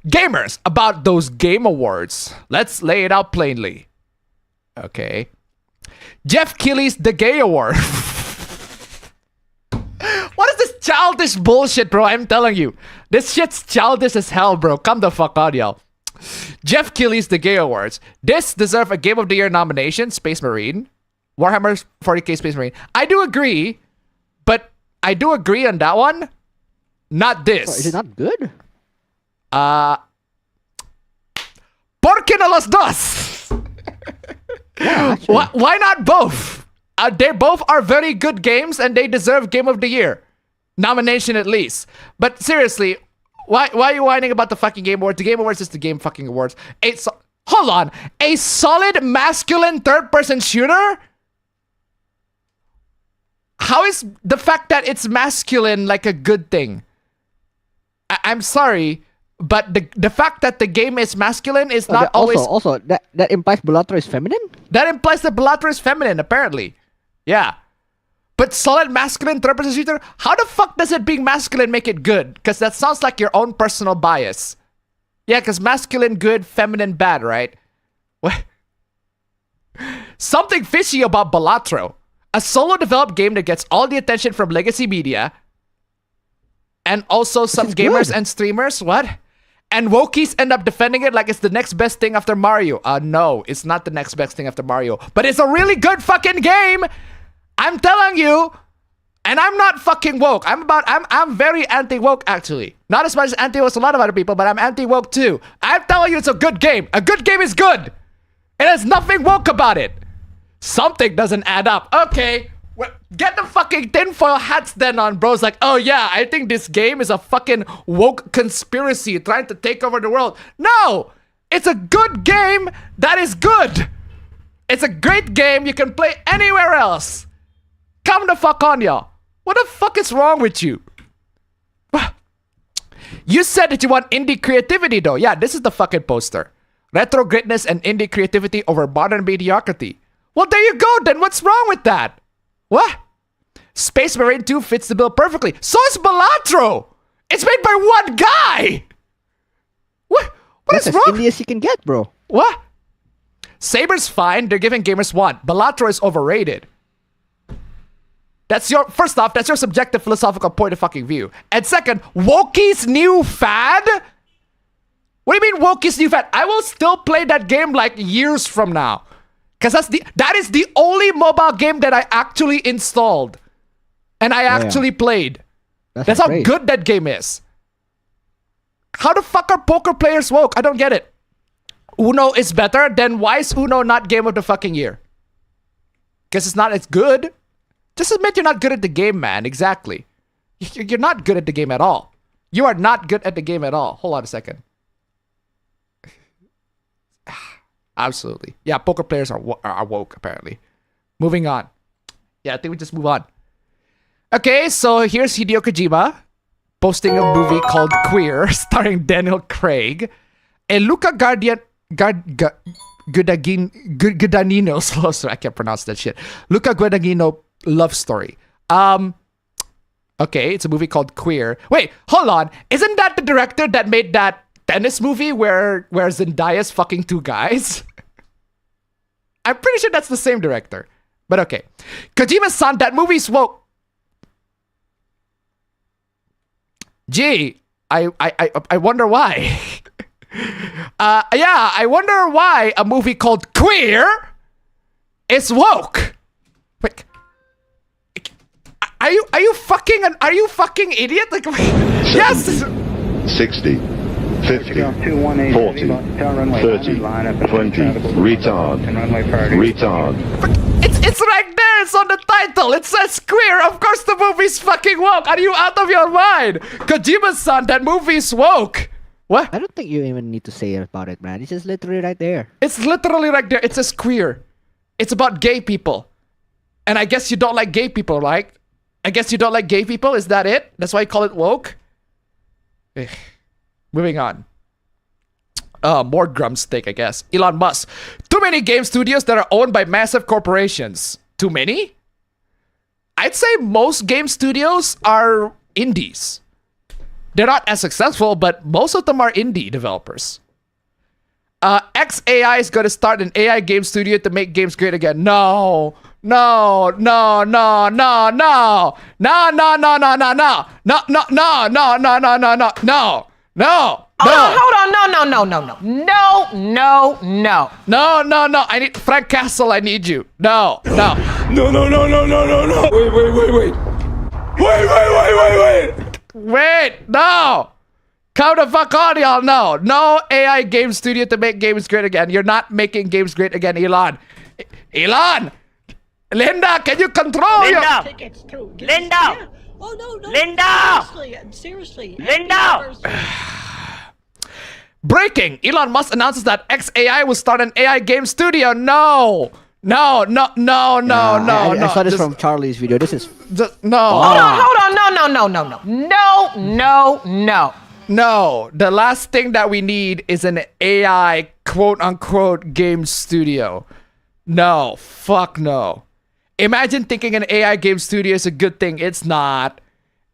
Gamers, about those game awards. Let's lay it out plainly. Okay. Jeff Keighley's The Gay Award. What is this childish bullshit, bro? I'm telling you. This shit's childish as hell, bro. Come the fuck on, y'all. Jeff Keighley's The Gay Awards. This deserves a Game of the Year nomination. Space Marine. Warhammer 40k Space Marine. I do agree, but I do agree on that one. Not this. Oh, is it not good? ¿Por qué no los dos? Yeah, why not both? They both are very good games and they deserve Game of the Year nomination at least. But seriously, why are you whining about the fucking Game Awards? The Game Awards is the Game fucking Awards. Hold on. A solid masculine third-person shooter? How is the fact that it's masculine like a good thing? I'm sorry, but the fact that the game is masculine is not always... Also, that implies Balatro is feminine? That implies that Balatro is feminine, apparently. Yeah. But solid masculine third-person shooter? How the fuck does it being masculine make it good? Because that sounds like your own personal bias. Yeah, because masculine good, feminine bad, right? What? Something fishy about Balatro. A solo-developed game that gets all the attention from legacy media. And also some gamers and streamers. What? And wokies end up defending it like it's the next best thing after Mario. No, it's not the next best thing after Mario. But it's a really good fucking game! I'm telling you! And I'm not fucking woke. I'm very anti-woke, actually. Not as much as anti-woke as a lot of other people, but I'm anti-woke too. I'm telling you it's a good game. A good game is good! It has nothing woke about it. Something doesn't add up. Okay, well, get the fucking tinfoil hats then on, bros. Like, oh yeah, I think this game is a fucking woke conspiracy trying to take over the world. No! It's a good game that is good. It's a great game you can play anywhere else. Come the fuck on, y'all. What the fuck is wrong with you? You said that you want indie creativity though. Yeah, this is the fucking poster. Retro greatness and indie creativity over modern mediocrity. Well, there you go then. What's wrong with that? What? Space Marine 2 fits the bill perfectly. So is Balatro. It's made by one guy. What is wrong? That's as indie as you can get, bro. What? Saber's fine. They're giving gamers want. Balatro is overrated. That's your... First off, that's your subjective philosophical point of fucking view. And second, Wokie's new fad? What do you mean Wokie's new fad? I will still play that game like years from now. Because that is the only mobile game that I actually installed. And I actually played. That's how good that game is. How the fuck are poker players woke? I don't get it. Uno is better, then why is Uno not game of the fucking year? Because it's not as good. Just admit you're not good at the game, man. Exactly. You're not good at the game at all. You are not good at the game at all. Hold on a second. Absolutely. Yeah, poker players are woke, apparently. Moving on. Yeah, I think we just move on. Okay, so here's Hideo Kojima posting a movie called Queer, starring Daniel Craig. And Luca Guadagnino, sorry, I can't pronounce that shit. Luca Guadagnino love story. Okay, it's a movie called Queer. Wait, hold on. Isn't that the director that made that tennis movie where Zendaya's fucking two guys? I'm pretty sure that's the same director. But okay. Kojima-san, that movie's woke. Gee, I wonder why. Yeah, I wonder why a movie called Queer is woke. Wait. Are you fucking idiot? Like, yes. 60, 50, 40, 30, 20, retard. It's right there. It's on the title. It says Queer. Of course the movie's fucking woke. Are you out of your mind? Kojima-san, that movie's woke. What? I don't think you even need to say about it, man. It's just literally right there. It's literally right there. It says Queer. It's about gay people. And I guess you don't like gay people, right? I guess you don't like gay people? Is that it? That's why you call it woke? Moving on. More Grumsteak, I guess. Elon Musk. Too many game studios that are owned by massive corporations. Too many? I'd say most game studios are indies. They're not as successful, but most of them are indie developers. XAI is going to start an AI game studio to make games great again. No. No, no, no, no, no. No, no, no, no, no, no. No, no, no, no, no, no, no, no, no. No. Hold on. No. I need Frank Castle. I need you. No. No. Wait. No. Come the fuck on, y'all. No AI game studio to make games great again. You're not making games great again, Elon. Linda, can you control your... Linda! Oh, no. Linda! Seriously. Linda! Breaking! Elon Musk announces that XAI will start an AI game studio. No! No. I saw this from Charlie's video. This is no. Hold on. No. No, the last thing that we need is an AI quote-unquote game studio. No, fuck no. Imagine thinking an AI game studio is a good thing. It's not.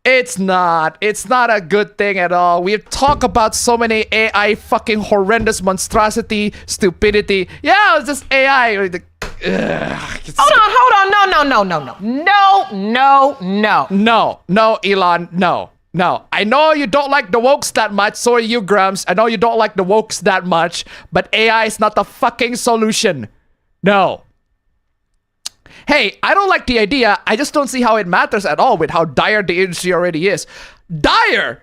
It's not a good thing at all. We talk about so many AI fucking horrendous monstrosity, stupidity. Yeah, it's just AI. Hold on. No, Elon, no. I know you don't like the wokes that much, so are you, Grumps. I know you don't like the wokes that much, but AI is not the fucking solution. No. Hey, I don't like the idea. I just don't see how it matters at all with how dire the industry already is. Dire?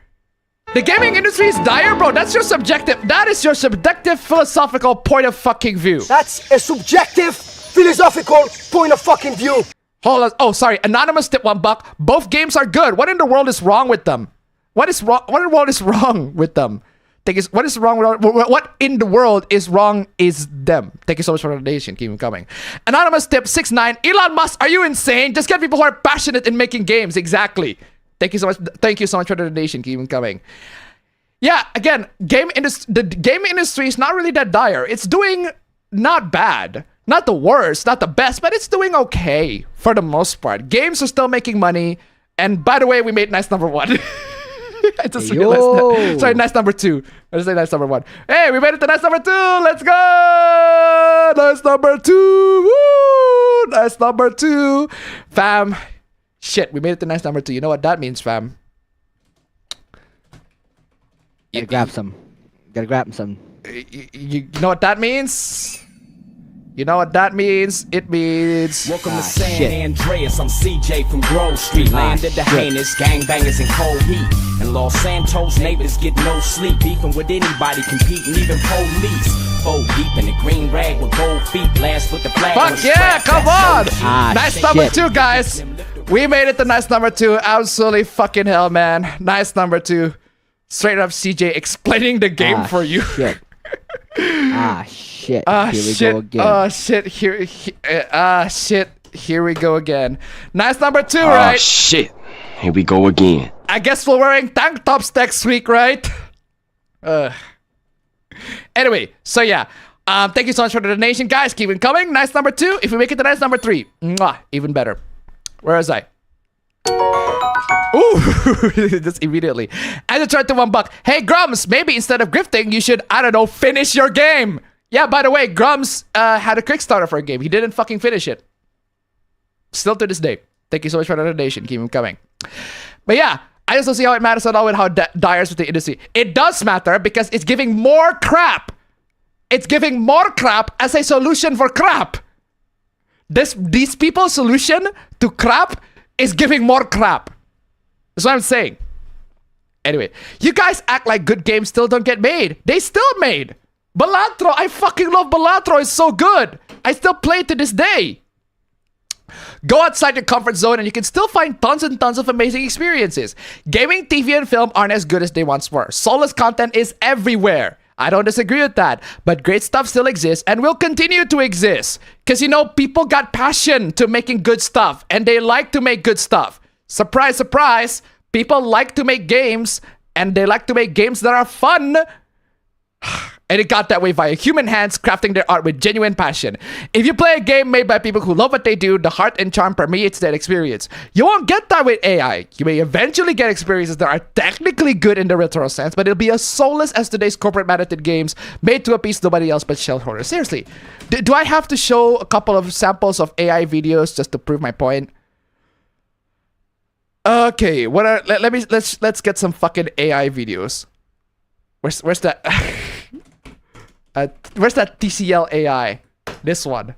The gaming industry is dire, bro. That is your subjective philosophical point of fucking view. That's a subjective philosophical point of fucking view. Hold on. Oh, sorry. Anonymous tip $1. Both games are good. What in the world is wrong with them? What in the world is wrong with them? What in the world is wrong is them. Thank you so much for the donation. Keep them coming. Anonymous tip 69. Elon Musk, are you insane? Just get people who are passionate in making games. Exactly. Thank you so much. Thank you so much for the donation. Keep them coming. Yeah, again, the game industry is not really that dire. It's doing not bad. Not the worst, not the best, but it's doing okay for the most part. Games are still making money. And by the way, we made nice number 1. I just realized that. Sorry, nice number 2. I just say nice number 1. Hey, we made it to nice number 2. Let's go. Nice number 2. Woo. Nice number 2. Fam. Shit, we made it to nice number 2. You know what that means, fam? Gotta grab some. You know what that means? You know what that means? It means... Welcome to San Andreas, I'm CJ from Grove Street. Landed the heinous gangbangers in cold heat. And Los Santos neighbors get no sleep. Beefing with anybody, competing, even police. Fold deep in the green rag with gold feet. Blast with the flag. Fuck yeah, come on! Nice number 2, guys. We made it to nice number 2. Absolutely fucking hell, man. Nice number 2. Straight up CJ explaining the game for you. Shit. Shit. Here we go again. Nice number 2, right? Shit. Here we go again. I guess we're wearing tank tops next week, right? Anyway, so yeah. Thank you so much for the donation, guys. Keep it coming. Nice number 2. If we make it to nice number 3, even better. Where was I? Ooh, just immediately. And to try to $1. Hey, Grums, maybe instead of grifting, you should, I don't know, finish your game. Yeah, by the way, Grums had a Kickstarter for a game. He didn't fucking finish it. Still to this day. Thank you so much for the donation. Keep him coming. But yeah, I just don't see how it matters at all with how dire is with the industry. It does matter because it's giving more crap. It's giving more crap as a solution for crap. These people's solution to crap is giving more crap. That's what I'm saying. Anyway, you guys act like good games still don't get made. They still made. Balatro, I fucking love Balatro. It's so good. I still play it to this day. Go outside your comfort zone and you can still find tons and tons of amazing experiences. Gaming, TV, and film aren't as good as they once were. Soulless content is everywhere. I don't disagree with that, but great stuff still exists and will continue to exist. Because, you know, people got passion to making good stuff and they like to make good stuff. Surprise, surprise, people like to make games and they like to make games that are fun. And it got that way via human hands crafting their art with genuine passion. If you play a game made by people who love what they do, the heart and charm permeates that experience. You won't get that with AI. You may eventually get experiences that are technically good in the literal sense, but it'll be as soulless as today's corporate mandated games made to appease nobody else but shareholders. Seriously, do I have to show a couple of samples of AI videos just to prove my point? Okay, let's get some fucking AI videos. Where's that? Where's that TCL AI? This one.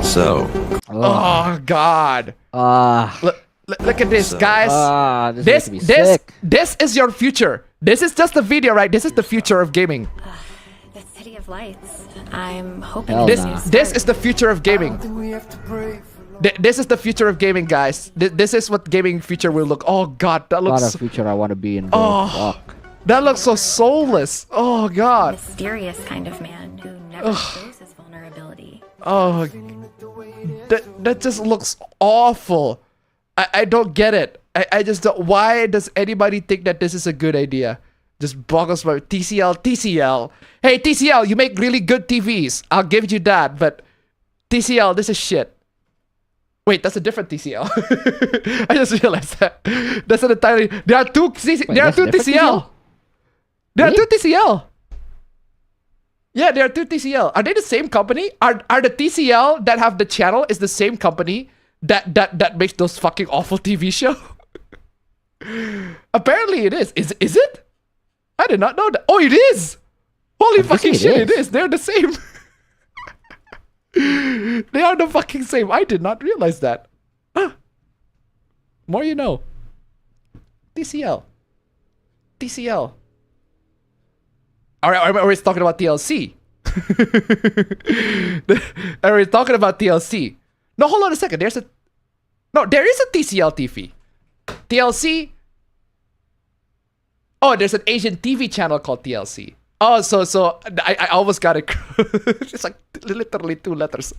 So. Oh God. Look at this, guys. This is your future. This is just a video, right? This is the future of gaming. The City of Lights. I'm hoping this is the future of gaming. This is the future of gaming, guys. This is what gaming future will look. Oh God, that looks. A lot of future I want to be in. Bro. Oh. Fuck. That looks so soulless. Oh God. Mysterious kind of man who never shows his vulnerability. Oh, that just looks awful. I don't get it. I just don't. Why does anybody think that this is a good idea? Just boggles my TCL. Hey, TCL, you make really good TVs. I'll give you that, but TCL, this is shit. Wait, that's a different TCL. I just realized that. That's an entirely. There are two TCL. There are two TCL. Yeah, there are two TCL. Are they the same company? Are the TCL that have the channel is the same company that makes those fucking awful TV show? Apparently it is. Is it? I did not know that. Oh, it is. Holy fucking shit, it is. They're the same. They are the fucking same. I did not realize that. Huh. More you know. TCL. Alright, we're talking about TLC. Are we talking about TLC? No, hold on a second. There is a TCL TV. TLC. Oh, there's an Asian TV channel called TLC. Oh, so I almost got it. It's like literally 2 letters.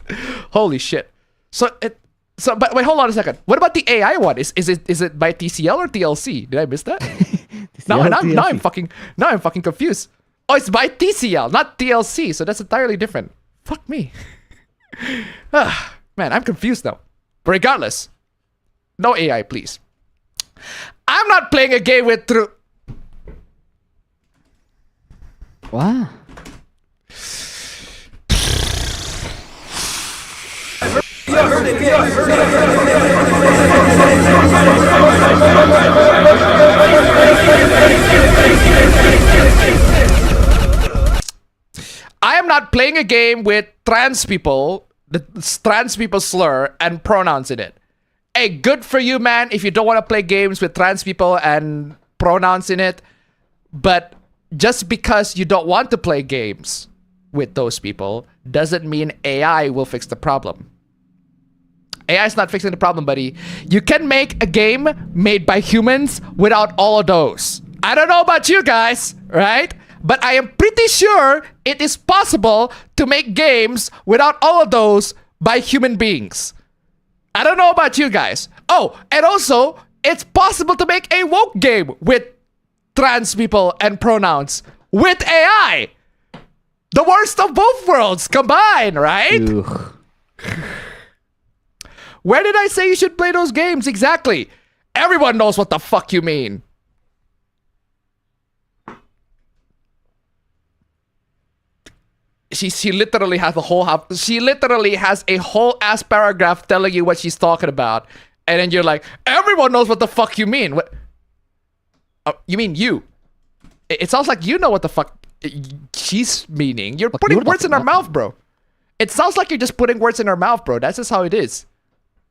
Holy shit. But wait, hold on a second. What about the AI one? Is it by TCL or TLC? Did I miss that? now I'm fucking confused. Oh, it's by TCL, not TLC. So that's entirely different. Fuck me. Man, I'm confused now. But regardless, no AI, please. I'm not playing a game with true. Wow. I am not playing a game with trans people, the trans people slur and pronouns in it. Hey, good for you, man, if you don't want to play games with trans people and pronouns in it. But just because you don't want to play games with those people doesn't mean AI will fix the problem. AI is not fixing the problem, buddy. You can make a game made by humans without all of those. I don't know about you guys, right? But I am pretty sure it is possible to make games without all of those by human beings. I don't know about you guys. Oh, and also, it's possible to make a woke game with trans people and pronouns with AI. The worst of both worlds combined, right? Where did I say you should play those games exactly? Everyone knows what the fuck you mean. She literally has a whole ass paragraph telling you what she's talking about, and then you're like, everyone knows what the fuck you mean. What? You mean you? It sounds like you know what the fuck she's meaning. You're putting words in her mouth, bro. It sounds like you're just putting words in her mouth, bro. That's just how it is.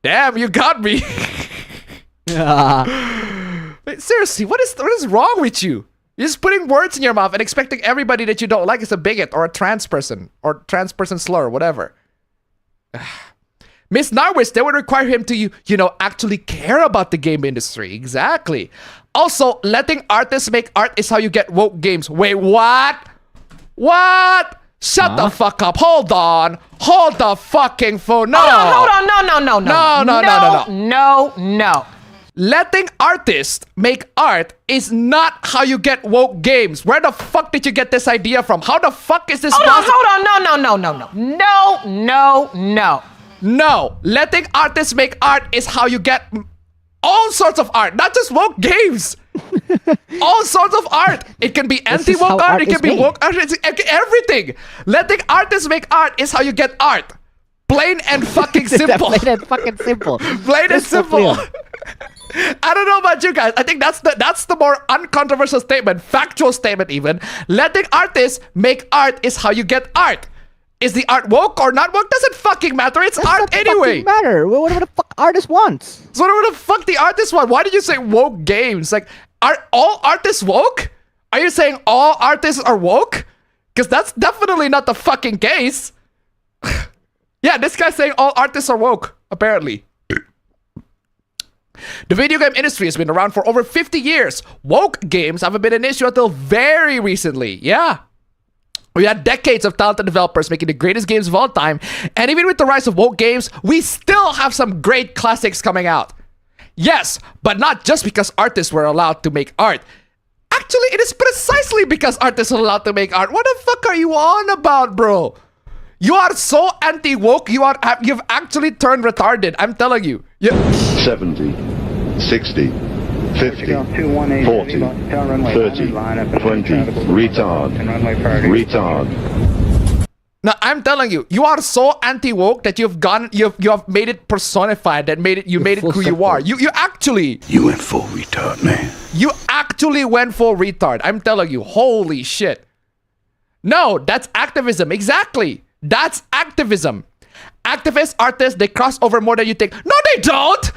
Damn, you got me. Wait, seriously, what is wrong with you? You're just putting words in your mouth and expecting everybody that you don't like is a bigot or a trans person or trans person slur or whatever. Miss Narwis, they would require him to, actually care about the game industry. Exactly. Also, letting artists make art is how you get woke games. Wait, what? What? Shut the fuck up. Hold on. Hold the fucking phone. No. Hold on. No. Letting artists make art is not how you get woke games. Where the fuck did you get this idea from? How the fuck is this possible? Hold on. No. Letting artists make art is how you get all sorts of art, not just woke games. All sorts of art. It can be anti-woke art, it can be woke art, everything. Letting artists make art is how you get art. Plain and fucking simple. Plain and fucking simple. Plain and simple. I don't know about you guys. I think that's the more uncontroversial statement, factual statement even. Letting artists make art is how you get art. Is the art woke or not woke? Doesn't fucking matter. It's art anyway. Doesn't matter. Whatever the fuck artist wants. So whatever the fuck the artist want. Why did you say woke games? Like, are all artists woke? Are you saying all artists are woke? Because that's definitely not the fucking case. Yeah, this guy's saying all artists are woke, apparently. The video game industry has been around for over 50 years. Woke games haven't been an issue until very recently. Yeah. We had decades of talented developers making the greatest games of all time, and even with the rise of woke games, we still have some great classics coming out. Yes, but not just because artists were allowed to make art. Actually, it is precisely because artists are allowed to make art. What the fuck are you on about, bro? You are so anti-woke, you've actually turned retarded. I'm telling you. 70, 60, 50, 40, 30, 20, retard. Now I'm telling you, you are so anti-woke that you have made it personified, that made it who you are. You actually went full retard, man. You actually went full retard. I'm telling you, holy shit. No, that's activism. Exactly. That's activism. Activists, artists, they cross over more than you think. No, they don't.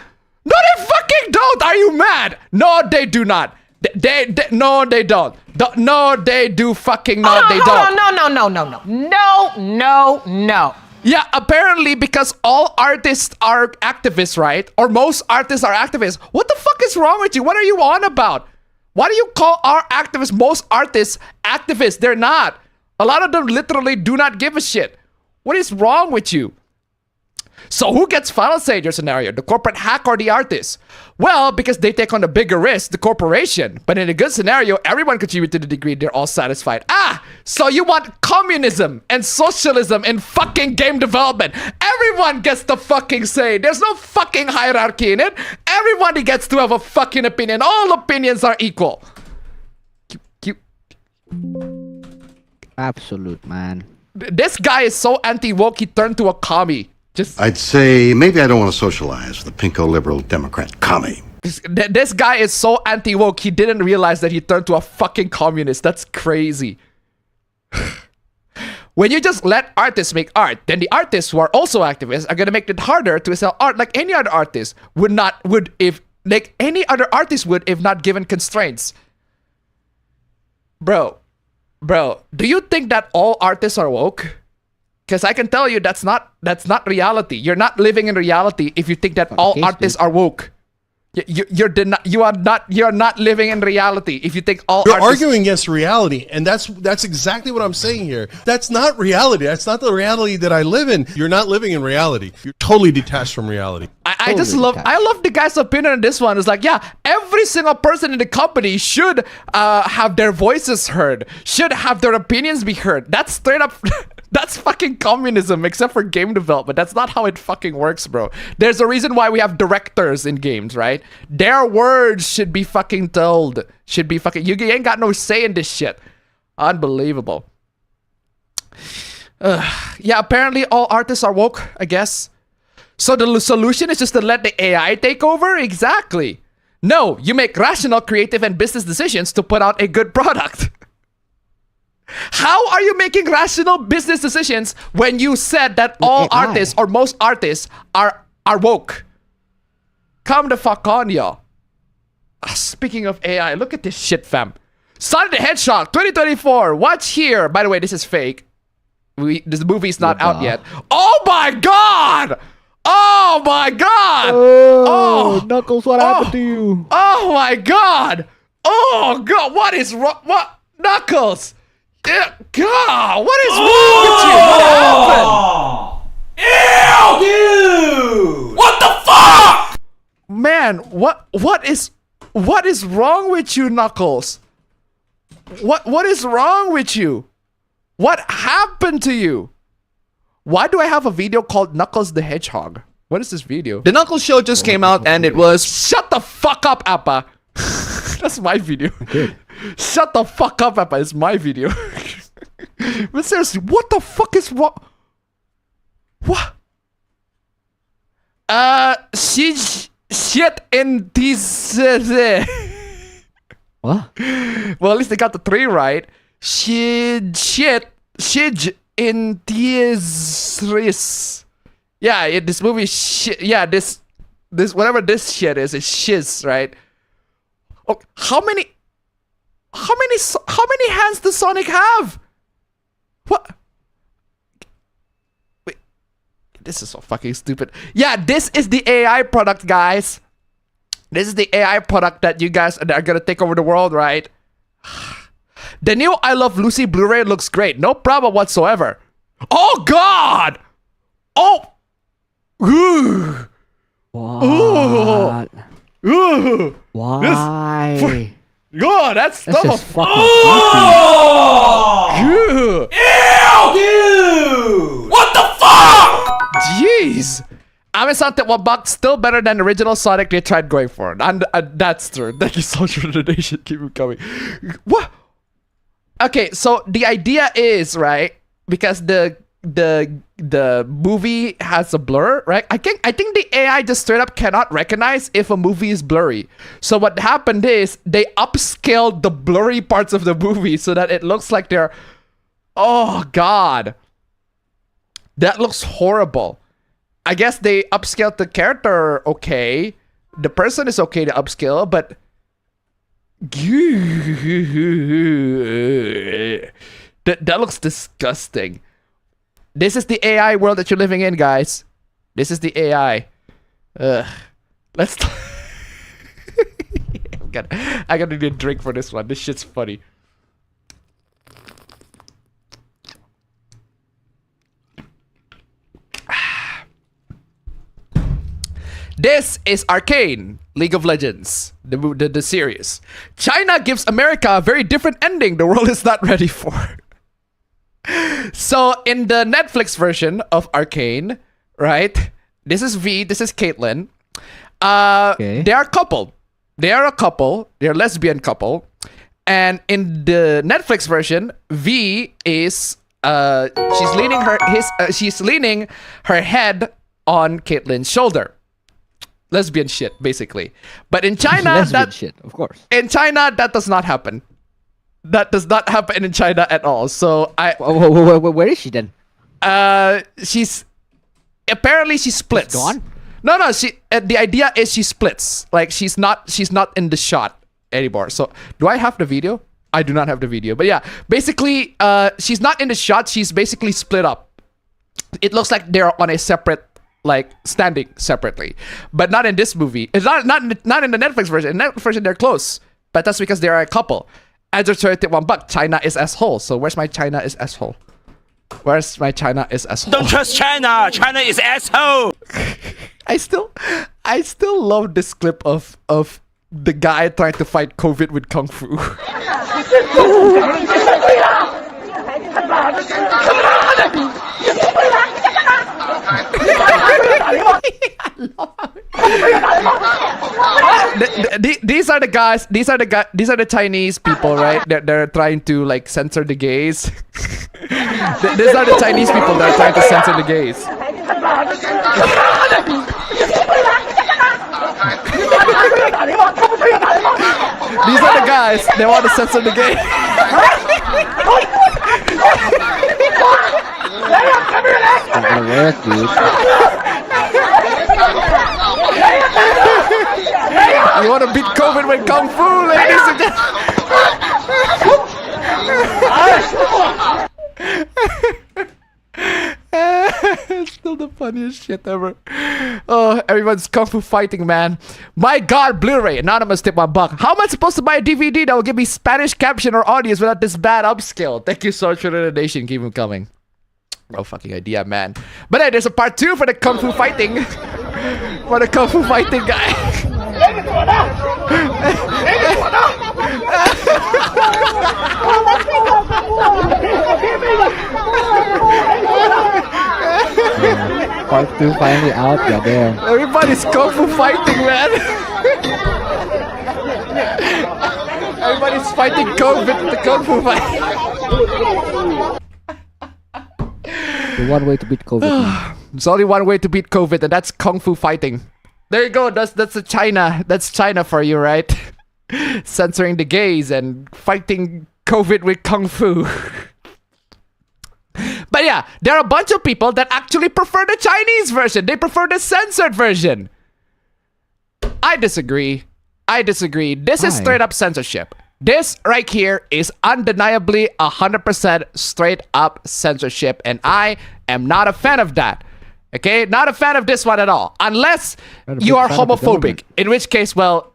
No, they fucking don't. Are you mad? No, they do not. No, they don't. No, they do fucking not. They don't. No. Yeah, apparently because all artists are activists, right? Or most artists are activists. What the fuck is wrong with you? What are you on about? Why do you call our activists, most artists, activists? They're not. A lot of them literally do not give a shit. What is wrong with you? So who gets final say in your scenario? The corporate hack or the artist? Well, because they take on the bigger risk, the corporation. But in a good scenario, everyone contributes to the degree they're all satisfied. So you want communism and socialism in fucking game development. Everyone gets the fucking say. There's no fucking hierarchy in it. Everybody gets to have a fucking opinion. All opinions are equal. Absolute, man. This guy is so anti-woke, he turned to a commie. I'd say maybe I don't want to socialize the pinko liberal Democrat commie. This guy is so anti-woke, he didn't realize that he turned to a fucking communist. That's crazy. When you just let artists make art, then the artists who are also activists are gonna make it harder to sell art like any other artist would if not given constraints. Bro, do you think that all artists are woke? Because I can tell you that's not reality. You're not living in reality if you think that all artists are woke. You are not living in reality if you think all You're artists... arguing against reality, and that's exactly what I'm saying here. That's not reality. That's not the reality that I live in. You're not living in reality. You're totally detached from reality. I love the guy's opinion on this one. It's like, yeah, every single person in the company should have their voices heard, should have their opinions be heard. That's straight up... That's fucking communism, except for game development. That's not how it fucking works, bro. There's a reason why we have directors in games, right? Their words should be fucking told. You ain't got no say in this shit. Unbelievable. Yeah, apparently all artists are woke, I guess. So the solution is just to let the AI take over? Exactly. No, you make rational, creative, and business decisions to put out a good product. How are you making rational business decisions when you said that all artists or most artists are woke? Come the fuck on, y'all. Speaking of AI, look at this shit, fam. Sonic the Hedgehog 2024. Watch here. By the way, this is fake. This movie's not out yet. Oh my god! Oh my god! Oh, Knuckles, what happened to you? Oh my god! Oh god, what is wrong? What? Knuckles! God, what is wrong with you? What happened? Ew! Dude! What the fuck? Man, what is wrong with you, Knuckles? What is wrong with you? What happened to you? Why do I have a video called Knuckles the Hedgehog? What is this video? The Knuckles show just came out and it was... Shut the fuck up, Appa! That's my video. Okay. Shut the fuck up, Appa. It's my video. But seriously, what the fuck is wrong? What? Shit in this... What? Well, at least they got the 3 right. Shit in this... Yeah, this movie shit. Yeah, this whatever this shit is shiz, right? Oh, how many hands does Sonic have? What? Wait, this is so fucking stupid. Yeah, this is the AI product, guys. This is the AI product that you guys are gonna take over the world, right? The new I Love Lucy Blu-ray looks great. No problem whatsoever. Oh God! Oh! Ooh. What? Ooh. Why? God, that's That's stuff. just fucking Ew. Dude! What the fuck? Jeez. Amazon One Buck still better than the original Sonic they tried going for. And that's true. Thank you so much for the donation. Keep it coming. What? Okay, so the idea is, right, because the movie has a blur, right? I think the AI just straight up cannot recognize if a movie is blurry. So what happened is they upscaled the blurry parts of the movie so that it looks like they're, oh God, that looks horrible. I guess they upscaled the character okay. The person is okay to upscale, but that looks disgusting. This is the AI world that you're living in, guys. This is the AI. Let's. I gotta need a drink for this one. This shit's funny. This is Arcane, League of Legends, the series. China gives America a very different ending the world is not ready for. So in the Netflix version of Arcane, right? This is V, this is Caitlyn. They are a couple. They're a lesbian couple. And in the Netflix version, V is she's leaning her head on Caitlyn's shoulder. Lesbian shit, basically. But in China, of course. In China, that does not happen. That does not happen in China at all. So where is she then? She's apparently she splits. She's gone? No. She. The idea is she splits. Like she's not in the shot anymore. So do I have the video? I do not have the video. But yeah, basically, she's not in the shot. She's basically split up. It looks like they're on a separate, like standing separately, but not in this movie. It's not in the Netflix version. In the Netflix version, they're close, but that's because they are a couple. Answer to $1 buck. China is asshole. So where's my China is asshole? Where's my China is asshole? Don't trust China. China is asshole. I still love this clip of the guy trying to fight COVID with kung fu. These are the guys. These are the Chinese people, right? They're trying to like censor the gays. These are the Chinese people that are trying to censor the gays. These are the guys. They want to censor the gays. Not gonna work, dude. You want to beat COVID with kung fu, ladies and gentlemen. It's still the funniest shit ever. Oh, everyone's kung fu fighting, man. My God, Blu-ray. Anonymous tip $1. How am I supposed to buy a DVD that will give me Spanish caption or audios without this bad upscale? Thank you so much for the donation. Keep them coming. No fucking idea, man. But hey, there's a part 2 for the kung fu fighting. For the kung fu fighting guy. Part 2 finally out, goddamn. Everybody's kung fu fighting, man. Everybody's fighting COVID with the kung fu fight. The one way to beat COVID. There's only one way to beat COVID, and that's kung fu fighting. There you go. That's a China. That's China for you, right? Censoring the gays and fighting COVID with kung fu. But yeah, there are a bunch of people that actually prefer the Chinese version. They prefer the censored version. I disagree. This is straight up censorship. This right here is undeniably 100% straight up censorship, and I am not a fan of that. Okay, not a fan of this one at all. Unless you are homophobic, in which case, well,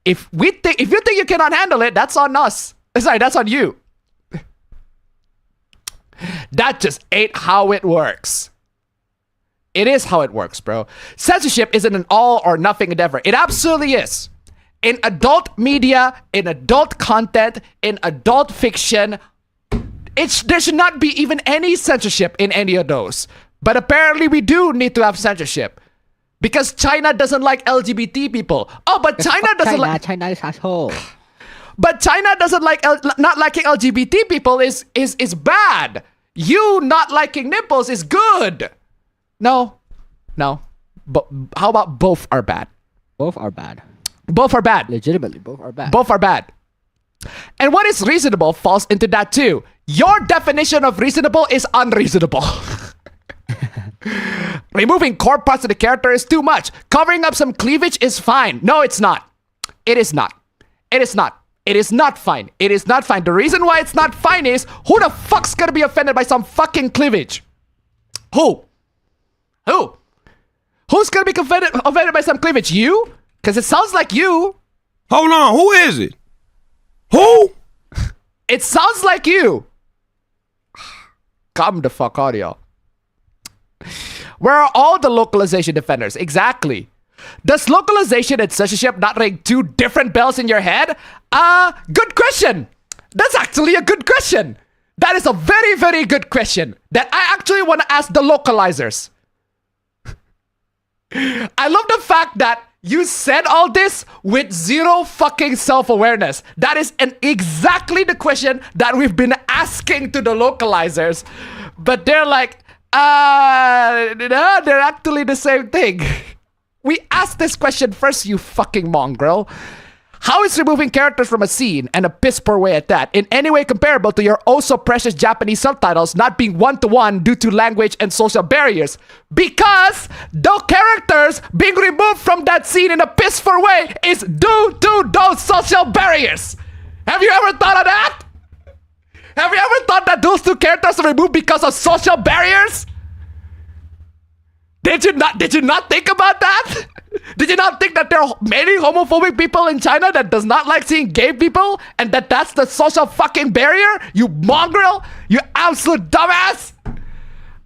If you think you cannot handle it, that's on us. Sorry, that's on you. That just ain't how it works. It is how it works, bro. Censorship isn't an all or nothing endeavor. It absolutely is. In adult media, in adult content, in adult fiction, there should not be even any censorship in any of those. But apparently we do need to have censorship. Because China doesn't like LGBT people. Oh, but China doesn't like... China is asshole. But China doesn't like... not liking LGBT people is bad. You not liking nipples is good. No. But how about both are bad? Both are bad. Both are bad. Legitimately, both are bad. Both are bad. And what is reasonable falls into that too. Your definition of reasonable is unreasonable. Removing core parts of the character is too much. Covering up some cleavage is fine. No, it's not. It is not. It is not. It is not fine. It is not fine. The reason why it's not fine is who the fuck's gonna be offended by some fucking cleavage? Who? Who's gonna be offended by some cleavage? You? Because it sounds like you. Hold on, who is it? Who? It sounds like you. Come the fuck out, y'all. Where are all the localization defenders? Exactly. Does localization and censorship not ring two different bells in your head? Good question. That's actually a good question. That is a very, very good question that I actually want to ask the localizers. I love the fact that you said all this with zero fucking self-awareness. That is exactly the question that we've been asking to the localizers. But they're like, no, they're actually the same thing. We asked this question first, you fucking mongrel. How is removing characters from a scene, and a piss poor way at that, in any way comparable to your oh-so precious Japanese subtitles not being one-to-one due to language and social barriers? Because the characters being removed from that scene in a piss poor way is due to those social barriers. Have you ever thought of that? Have you ever thought that those two characters are removed because of social barriers? Did you not think about that? Did you not think that there are many homophobic people in China that does not like seeing gay people and that's the social fucking barrier? You mongrel! You absolute dumbass!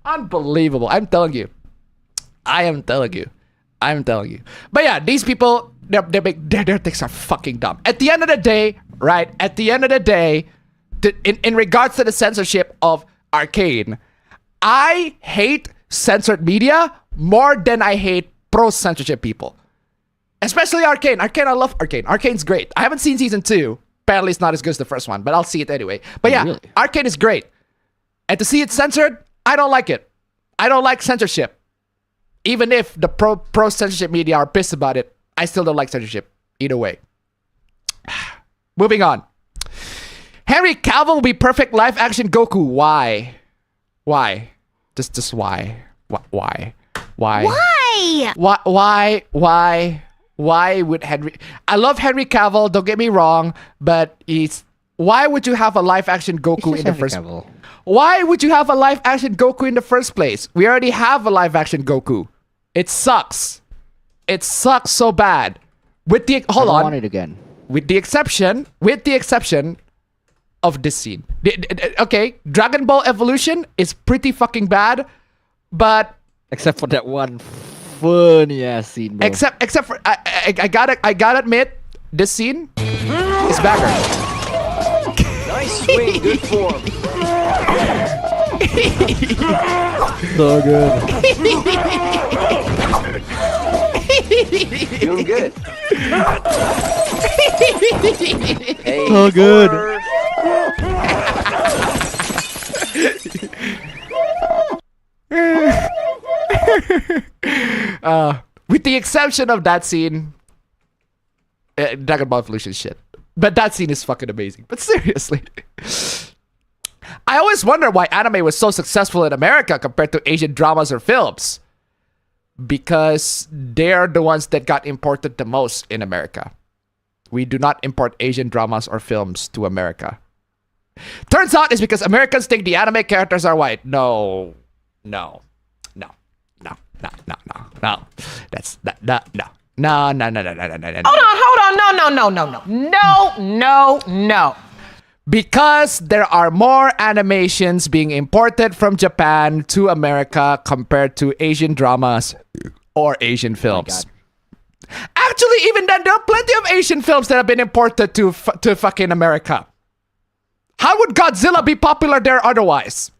Unbelievable. I'm telling you. I am telling you. But yeah, these people, their things are fucking dumb. At the end of the day, right? At the end of the day, in regards to the censorship of Arcane, I hate censored media more than I hate pro-censorship people. Especially Arcane. I love Arcane. Arcane's great. I haven't seen season 2. Apparently it's not as good as the first one, but I'll see it anyway. But yeah, really? Arcane is great. And to see it censored, I don't like it. I don't like censorship. Even if the pro-censorship media are pissed about it, I still don't like censorship. Either way. Moving on. Henry Cavill will be perfect live-action Goku. Why? Just why? Why? Why would Henry... I love Henry Cavill, don't get me wrong, but why would you have a live-action Goku in the first... Why would you have a live-action Goku in the first place? We already have a live-action Goku. It sucks. It sucks so bad. With the... Hold on. I want it again. With the exception of this scene. Okay, Dragon Ball Evolution is pretty fucking bad, but... Except for that one funny ass scene, bro. Except for I gotta admit, this scene is better. Nice swing, good form. So good. Doing good. Hey, so good. With the exception of that scene, Dragon Ball Evolution shit. But that scene is fucking amazing. But seriously, I always wonder why anime was so successful in America compared to Asian dramas or films. Because they're the ones that got imported the most in America. We do not import Asian dramas or films to America. Turns out it's because Americans think the anime characters are white. No. No. Hold on. No. Because there are more animations being imported from Japan to America compared to Asian dramas or Asian films. Actually, even then, there are plenty of Asian films that have been imported to fucking America. How would Godzilla be popular there otherwise?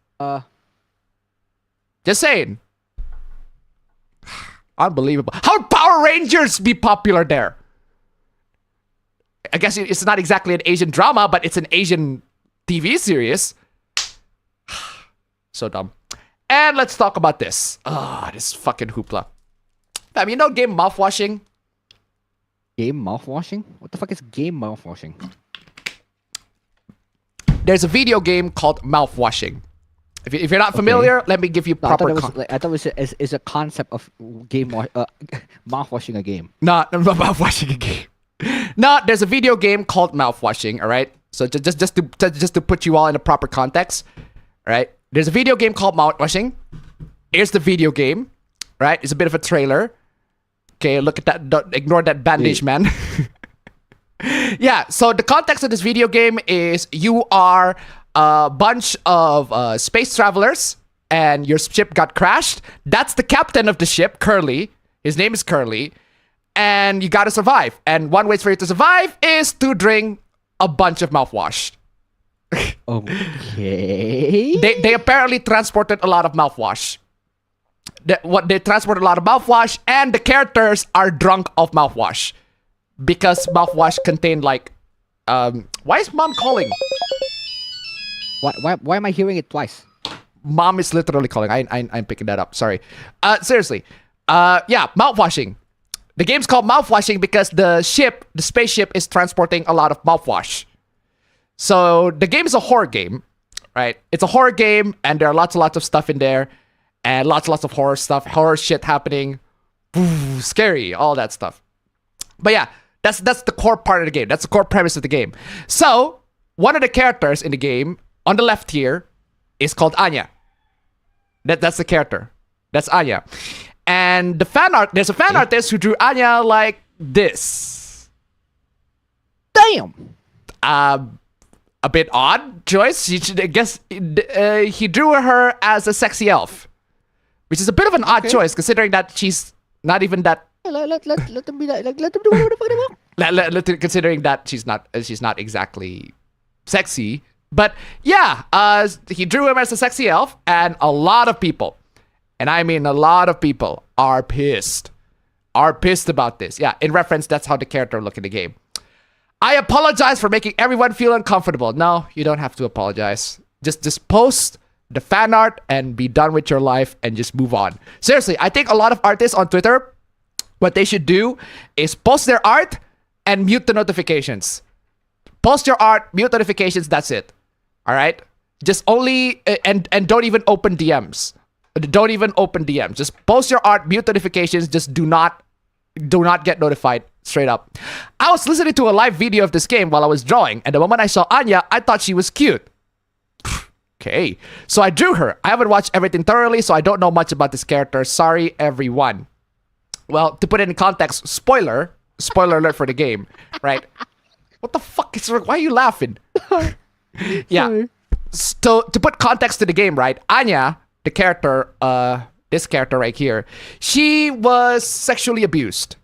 Just saying. Unbelievable. How would Power Rangers be popular there? I guess it's not exactly an Asian drama, but it's an Asian TV series. So dumb. And let's talk about this. This fucking hoopla. Fam, you know game Mouthwashing? Game Mouthwashing? What the fuck is game Mouthwashing? There's a video game called Mouthwashing. If you're not familiar, let me give you proper context. I thought it was a concept of game mouthwashing a game. Not mouthwashing a game. No, there's a video game called Mouthwashing, all right? So just to put you all in a proper context, all right? There's a video game called Mouthwashing. Here's the video game, right? It's a bit of a trailer. Okay, look at that. Don't ignore that bandage, man. Yeah, so the context of this video game is you are a bunch of space travelers and your ship got crashed. That's the captain of the ship, Curly. His name is Curly. And you gotta survive. And one way for you to survive is to drink a bunch of mouthwash. Okay. They apparently transported a lot of mouthwash. They transported a lot of mouthwash, and the characters are drunk of mouthwash. Because mouthwash contained like... why is mom calling? Why am I hearing it twice? Mom is literally calling. I'm picking that up. Sorry. Seriously. Yeah, mouthwashing. The game's called Mouthwashing because the spaceship is transporting a lot of mouthwash. So the game is a horror game, right? It's a horror game, and there are lots of stuff in there, and lots of horror stuff, horror shit happening, ooh, scary, all that stuff. But yeah, that's the core part of the game. That's the core premise of the game. So one of the characters in the game on the left here is called Anya. That's the character. That's Anya. And the fan art, there's a fan artist who drew Anya like this. Damn. A bit odd choice. I guess he drew her as a sexy elf, which is a bit of an odd choice considering that she's not even that. Let them be that. Let them do whatever the fuck they want. Considering that she's not exactly sexy, but yeah, he drew him as a sexy elf, and a lot of people. And I mean a lot of people are pissed about this. Yeah, in reference, that's how the character look in the game. I apologize for making everyone feel uncomfortable. No, you don't have to apologize. Just post the fan art and be done with your life and just move on. Seriously, I think a lot of artists on Twitter, what they should do is post their art and mute the notifications. Post your art, mute notifications, that's it. All right? Just only, and don't even open DMs. Don't even open DMs. Just post your art, mute notifications. Just do not get notified. Straight up. I was listening to a live video of this game while I was drawing, and the moment I saw Anya, I thought she was cute. Okay. So I drew her. I haven't watched everything thoroughly, so I don't know much about this character. Sorry, everyone. Well, to put it in context, spoiler alert for the game, right? What the fuck is... Why are you laughing? Yeah. Sorry. So, to put context to the game, right? Anya... the character, this character right here, she was sexually abused.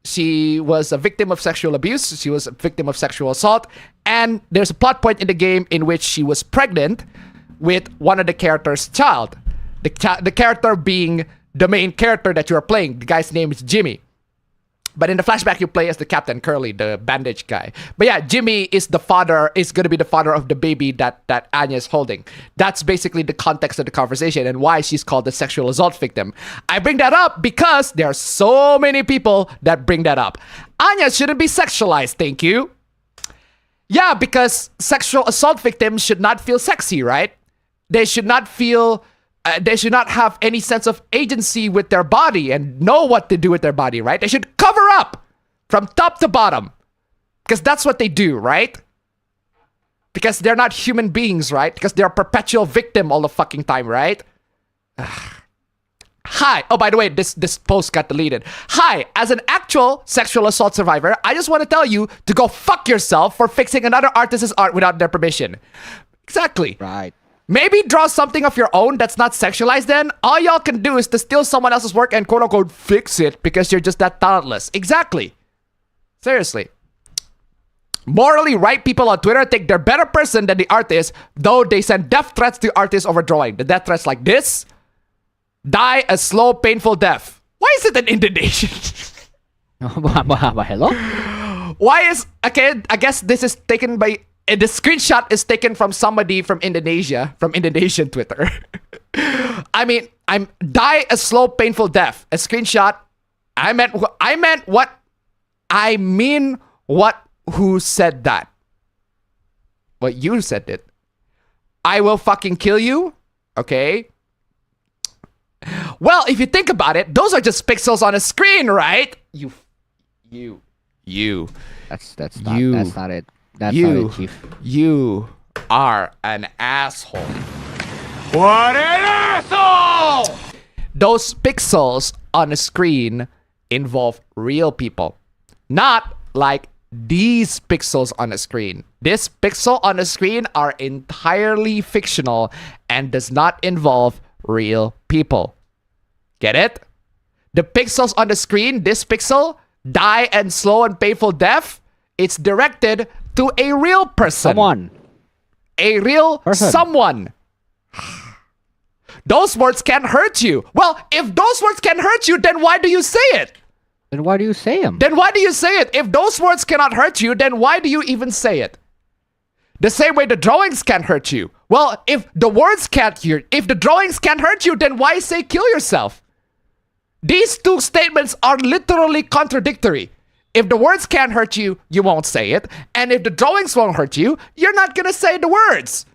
She was a victim of sexual abuse. She was a victim of sexual assault. And there's a plot point in the game in which she was pregnant with one of the character's child. The character being the main character that you are playing. The guy's name is Jimmy. But in the flashback, you play as the Captain Curly, the bandage guy. But yeah, Jimmy is going to be the father of the baby that Anya is holding. That's basically the context of the conversation and why she's called the sexual assault victim. I bring that up because there are so many people that bring that up. Anya shouldn't be sexualized, thank you. Yeah, because sexual assault victims should not feel sexy, right? They should not feel... they should not have any sense of agency with their body and know what to do with their body, right? They should cover up from top to bottom. Because that's what they do, right? Because they're not human beings, right? Because they're a perpetual victim all the fucking time, right? Hi. Oh, by the way, this post got deleted. Hi, as an actual sexual assault survivor, I just want to tell you to go fuck yourself for fixing another artist's art without their permission. Exactly. Right. Maybe draw something of your own that's not sexualized then. All y'all can do is to steal someone else's work and quote-unquote fix it because you're just that talentless. Exactly. Seriously. Morally right people on Twitter think they're better person than the artist, though they send death threats to artists over drawing. The death threats like this. Die a slow, painful death. Why is it in Indonesian? Hello? Why is... Okay, I guess this is taken by... The screenshot is taken from somebody from Indonesia, from Indonesian Twitter. I mean, I'm die a slow, painful death. A screenshot. I meant what? I mean what? Who said that? Well, you said it. I will fucking kill you. Okay. Well, if you think about it, those are just pixels on a screen, right? You. That's not it. That's you, not it, Chief. You are an asshole. What an asshole! Those pixels on a screen involve real people. Not like these pixels on a screen. This pixel on a screen are entirely fictional and does not involve real people. Get it? The pixels on the screen, this pixel, die and slow and painful death, it's directed to a real person. Someone. A real person. Someone. Those words can hurt you. Well, if those words can hurt you, then why do you say it? Then why do you say them? Then why do you say it? If those words cannot hurt you, then why do you even say it? The same way the drawings can't hurt you. Well, if the words can't hear, if the drawings can't hurt you, then why say kill yourself? These two statements are literally contradictory. If the words can't hurt you, you won't say it. And if the drawings won't hurt you, you're not gonna say the words.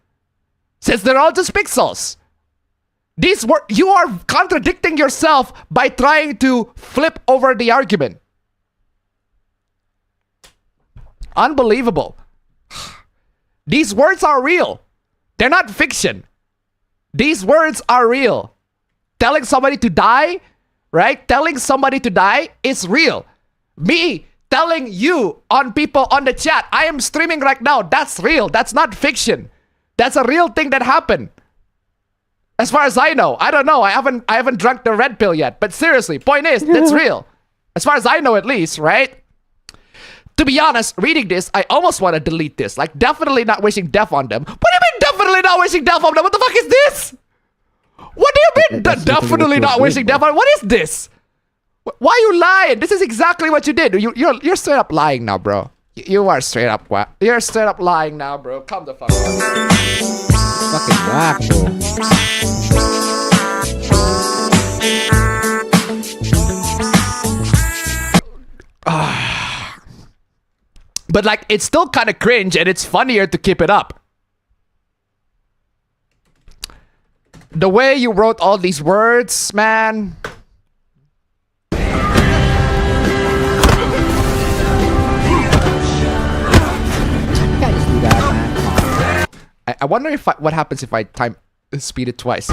Since they're all just pixels. You are contradicting yourself by trying to flip over the argument. Unbelievable. These words are real. They're not fiction. These words are real. Telling somebody to die, right? Telling somebody to die is real. Me telling you on people on the chat, I am streaming right now. That's real. That's not fiction. That's a real thing that happened. As far as I know. I don't know. I haven't drunk the red pill yet. But seriously, point is, that's real. As far as I know at least, right? To be honest, reading this, I almost want to delete this. Like, definitely not wishing death on them. What do you mean definitely not wishing death on them? What the fuck is this? What do you mean definitely not wishing death on them? What is this? Why are you lying? This is exactly what you did. You're straight up lying now, bro. You are straight up what? You're straight up lying now, bro. Come the fuck on. Fucking whack, bro. But like, it's still kind of cringe and it's funnier to keep it up. The way you wrote all these words, man. I wonder if what happens if I speed it twice.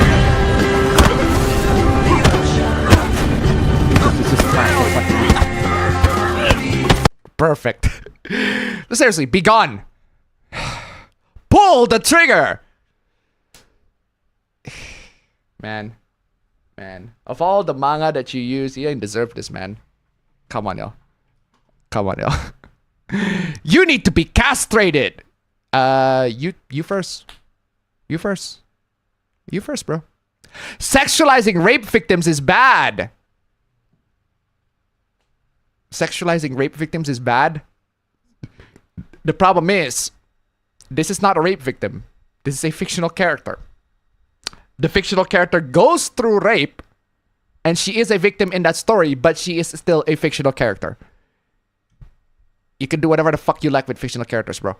Perfect. Seriously, be gone. Pull the trigger. Man. Of all the manga that you use, you didn't deserve this, man. Come on, yo. You need to be castrated. You first, bro. Sexualizing rape victims is bad. Sexualizing rape victims is bad. The problem is, this is not a rape victim. This is a fictional character. The fictional character goes through rape, and she is a victim in that story, but she is still a fictional character. You can do whatever the fuck you like with fictional characters, bro.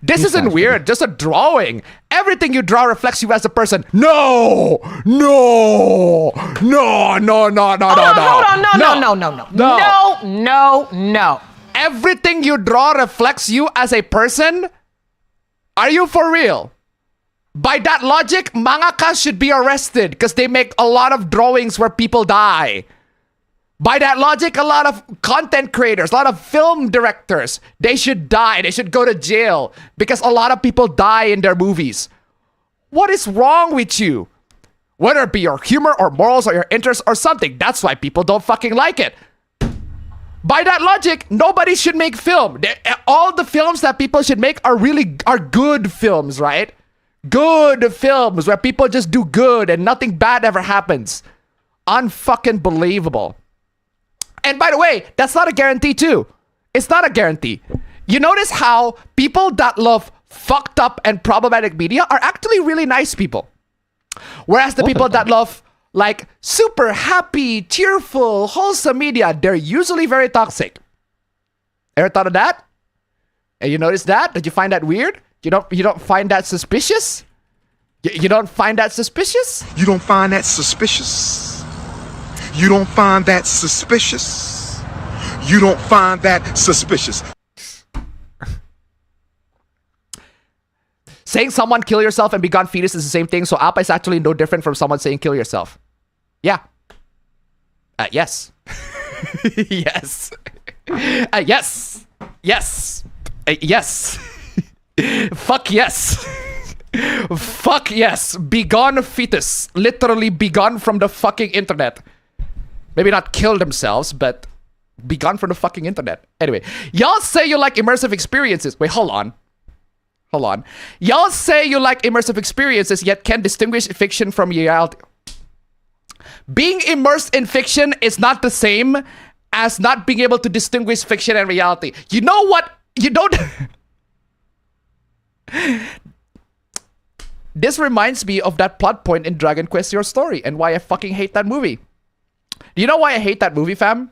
This isn't weird, just a drawing. Everything you draw reflects you as a person. No. Hold on, no. Everything you draw reflects you as a person? Are you for real? By that logic, mangakas should be arrested because they make a lot of drawings where people die. By that logic, a lot of content creators, a lot of film directors, they should die. They should go to jail because a lot of people die in their movies. What is wrong with you? Whether it be your humor or morals or your interests or something, that's why people don't fucking like it. By that logic, nobody should make film. All the films that people should make are good films, right? Good films where people just do good and nothing bad ever happens. Unfucking believable. And by the way, that's not a guarantee too. It's not a guarantee. You notice how people that love fucked up and problematic media are actually really nice people. Whereas the people that love like super happy, cheerful, wholesome media, they're usually very toxic. Ever thought of that? And you notice that? Did you find that weird? You don't find that suspicious? You don't find that suspicious? You don't find that suspicious? You don't find that suspicious? You don't find that suspicious? Saying someone kill yourself and be gone fetus is the same thing, so APA is actually no different from someone saying kill yourself. Yeah. Yes. Yes. Yes. Yes. Yes. Fuck yes. Fuck yes. Be gone fetus. Literally be gone from the fucking internet. Maybe not kill themselves, but be gone from the fucking internet. Anyway, y'all say you like immersive experiences. Wait, hold on. Hold on. Y'all say you like immersive experiences, yet can't distinguish fiction from reality. Being immersed in fiction is not the same as not being able to distinguish fiction and reality. You know what? You don't... This reminds me of that plot point in Dragon Quest Your Story and why I fucking hate that movie. Do you know why I hate that movie, fam?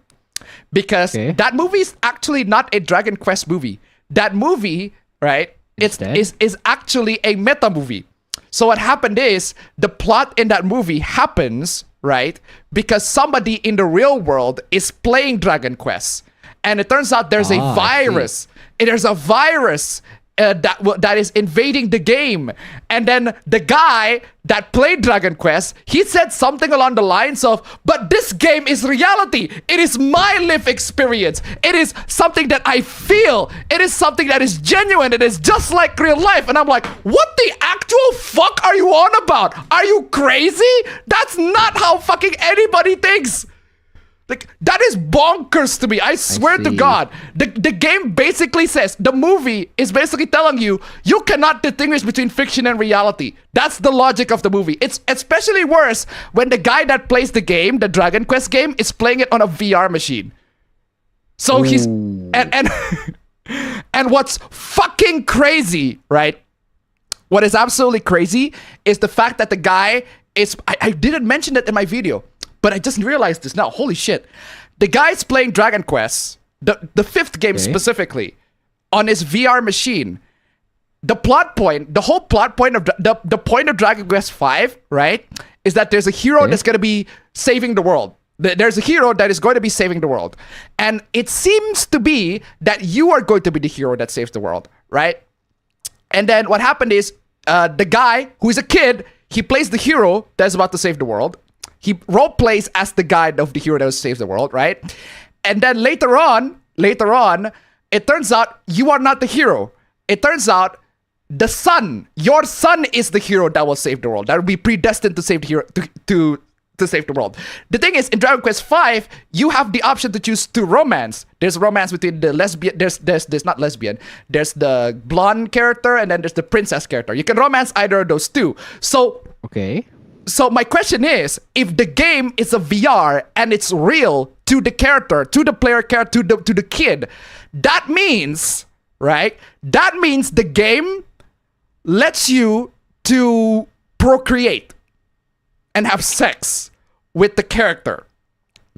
Because that movie is actually not a Dragon Quest movie. That movie, right, is actually a meta movie. So what happened is, the plot in that movie happens, right, because somebody in the real world is playing Dragon Quest. And it turns out there's a virus. There's a virus that is invading the game. And then the guy that played Dragon Quest, he said something along the lines of, but this game is reality. It is my life experience. It is something that I feel. It is something that is genuine. It is just like real life. And I'm like, what the actual fuck are you on about? Are you crazy? That's not how fucking anybody thinks. Like, that is bonkers to me. I swear to God. The game basically says, the movie is basically telling you, you cannot distinguish between fiction and reality. That's the logic of the movie. It's especially worse when the guy that plays the game, the Dragon Quest game, is playing it on a VR machine. So he's... And what's fucking crazy, right? What is absolutely crazy is the fact that the guy is... I didn't mention it in my video, but I just realized this now. Holy shit. The guy's playing Dragon Quest, the fifth game specifically, on his VR machine. The plot point, the whole plot point of the point of Dragon Quest 5, right, is that there's a hero that's going to be saving the world. There's a hero that is going to be saving the world. And it seems to be that you are going to be the hero that saves the world, right? And then what happened is, the guy, who is a kid, he plays the hero that's about to save the world. He role plays as the guy of the hero that saves the world, right? And then later on, it turns out you are not the hero. It turns out the son, your son is the hero that will save the world. That will be predestined to save the hero, to save the world. The thing is, in Dragon Quest V, you have the option to choose to romance. There's romance between the lesbian, there's not lesbian, there's the blonde character, and then there's the princess character. You can romance either of those two. So So my question is, if the game is a VR and it's real to the character, to the player character, to the kid, that means, right? That means the game lets you to procreate and have sex with the character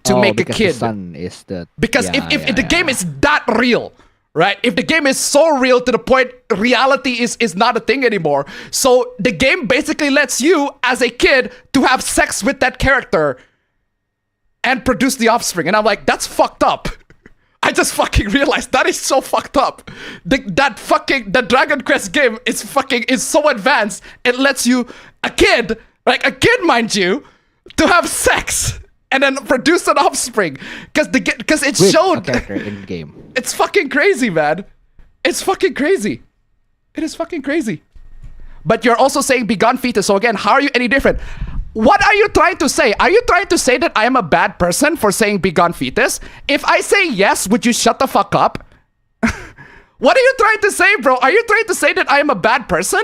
to make a kid. The son is the... Because if the game is that real, right? If the game is so real to the point reality is not a thing anymore. So the game basically lets you, as a kid, to have sex with that character and produce the offspring. And I'm like, that's fucked up. I just fucking realized that is so fucked up. The Dragon Quest game is so advanced. It lets you, a kid, mind you, to have sex and then produce an offspring. Because it showed a character in the game. It's fucking crazy, man. It's fucking crazy. It is fucking crazy. But you're also saying begone fetus. So again, how are you any different? What are you trying to say? Are you trying to say that I am a bad person for saying begone fetus? If I say yes, would you shut the fuck up? What are you trying to say, bro? Are you trying to say that I am a bad person?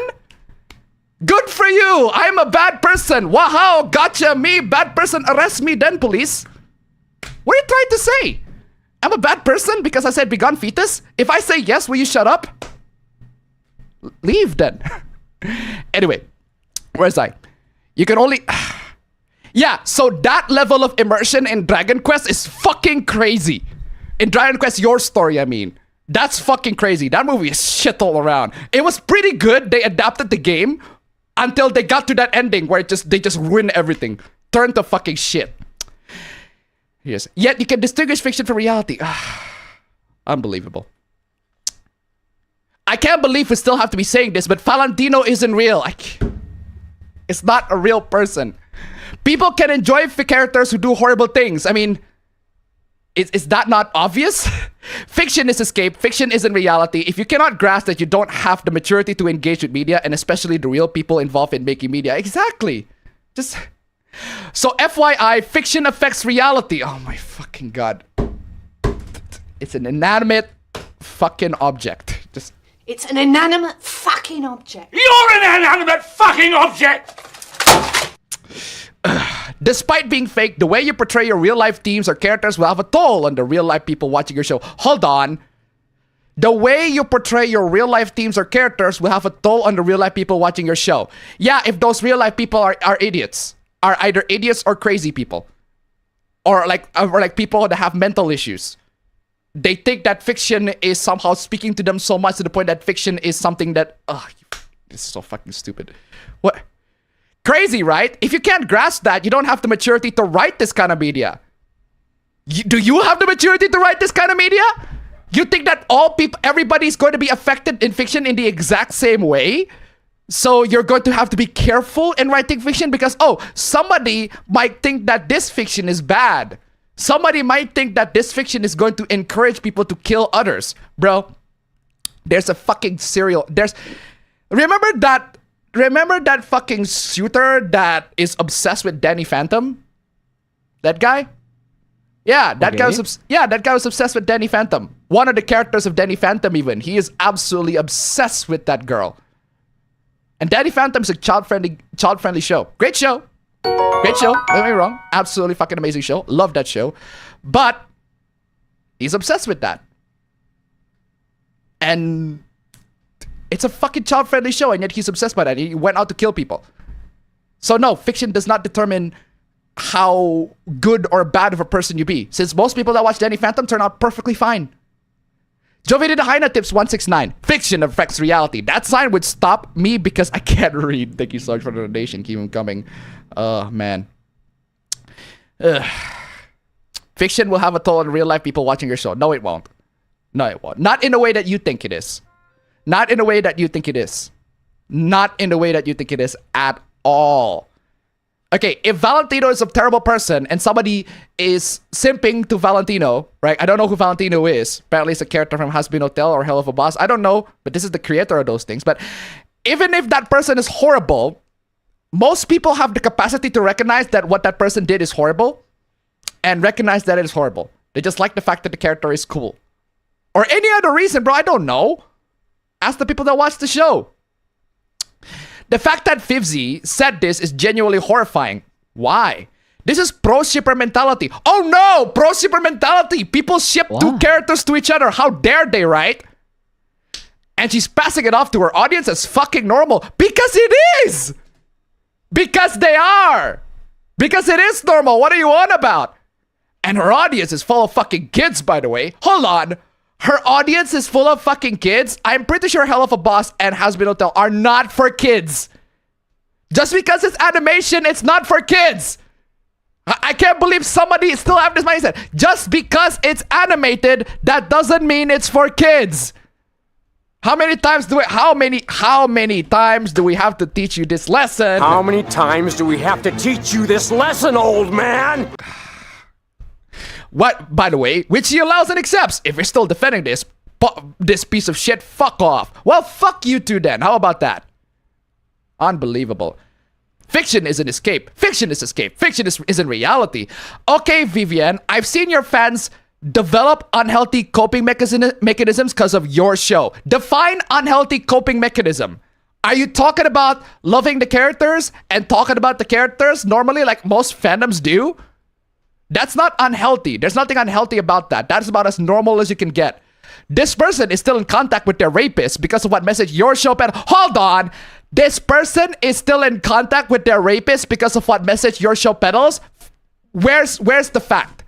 Good for you. I am a bad person. Wow, gotcha. Me, bad person. Arrest me then, police. What are you trying to say? I'm a bad person because I said begone fetus? If I say yes, will you shut up? Leave then. Anyway, where's I? You can only... Yeah, so that level of immersion in Dragon Quest is fucking crazy. In Dragon Quest, Your Story, I mean. That's fucking crazy. That movie is shit all around. It was pretty good. They adapted the game until they got to that ending where they just ruined everything. Turned to fucking shit. Yes. Yet you can distinguish fiction from reality. Unbelievable. I can't believe we still have to be saying this, but Valentino isn't real. It's not a real person. People can enjoy characters who do horrible things. I mean, is that not obvious? Fiction is escape. Fiction isn't reality. If you cannot grasp that you don't have the maturity to engage with media, and especially the real people involved in making media. Exactly. So FYI, fiction affects reality. Oh my fucking god. It's an inanimate fucking object. It's an inanimate fucking object. You're an inanimate fucking object! Despite being fake, the way you portray your real-life themes or characters will have a toll on the real-life people watching your show. Hold on. The way you portray your real-life themes or characters will have a toll on the real-life people watching your show. Yeah, if those real-life people are idiots. Are either idiots or crazy people. Or like people that have mental issues. They think that fiction is somehow speaking to them so much to the point that fiction is something that... this is so fucking stupid. What? Crazy, right? If you can't grasp that, you don't have the maturity to write this kind of media. Do you have the maturity to write this kind of media? You think that everybody's going to be affected in fiction in the exact same way? So you're going to have to be careful in writing fiction because, somebody might think that this fiction is bad. Somebody might think that this fiction is going to encourage people to kill others. Bro, there's a fucking Remember that fucking shooter that is obsessed with Danny Phantom? That guy? Yeah, that guy was obsessed with Danny Phantom. One of the characters of Danny Phantom even. He is absolutely obsessed with that girl. And Danny Phantom is a child-friendly show. Great show. Great show. Don't get me wrong. Absolutely fucking amazing show. Love that show. But he's obsessed with that. And it's a fucking child-friendly show, and yet he's obsessed by that. He went out to kill people. So no, fiction does not determine how good or bad of a person you be. Since most people that watch Danny Phantom turn out perfectly fine. Jovita Haina tips 169. Fiction affects reality. That sign would stop me because I can't read. Thank you so much for the donation. Keep them coming. Man. Fiction will have a toll on real life people watching your show. No, it won't. No, it won't. Not in the way that you think it is. Not in the way that you think it is. Not in the way that you think it is at all. Okay, if Valentino is a terrible person and somebody is simping to Valentino, right? I don't know who Valentino is. Apparently it's a character from Has-Been Hotel or Hell of a Boss. I don't know, but this is the creator of those things. But even if that person is horrible, most people have the capacity to recognize that what that person did is horrible and recognize that it is horrible. They just like the fact that the character is cool. Or any other reason, bro, I don't know. Ask the people that watch the show. The fact that Fivzy said this is genuinely horrifying. Why? This is pro-shipper mentality. Oh no! Pro-shipper mentality! People ship two characters to each other. How dare they, right? And she's passing it off to her audience as fucking normal. Because it is! Because they are! Because it is normal. What are you on about? And her audience is full of fucking kids, by the way. Hold on. Her audience is full of fucking kids. I'm pretty sure Hell of a Boss and Has-Been Hotel are not for kids. Just because it's animation, it's not for kids. I can't believe somebody still have this mindset. Just because it's animated, that doesn't mean it's for kids. How many times do we have to teach you this lesson? How many times do we have to teach you this lesson, old man? What, by the way, which he allows and accepts. If you're still defending this piece of shit, fuck off. Well, fuck you too then. How about that? Unbelievable. Fiction is an escape. Fiction is escape. Fiction isn't reality. Okay, Vivian, I've seen your fans develop unhealthy coping mechanisms because of your show. Define unhealthy coping mechanism. Are you talking about loving the characters and talking about the characters normally like most fandoms do? That's not unhealthy. There's nothing unhealthy about that. That's about as normal as you can get. This person is still in contact with their rapist because of what message your show peddles. Hold on. This person is still in contact with their rapist because of what message your show peddles? Where's the fact?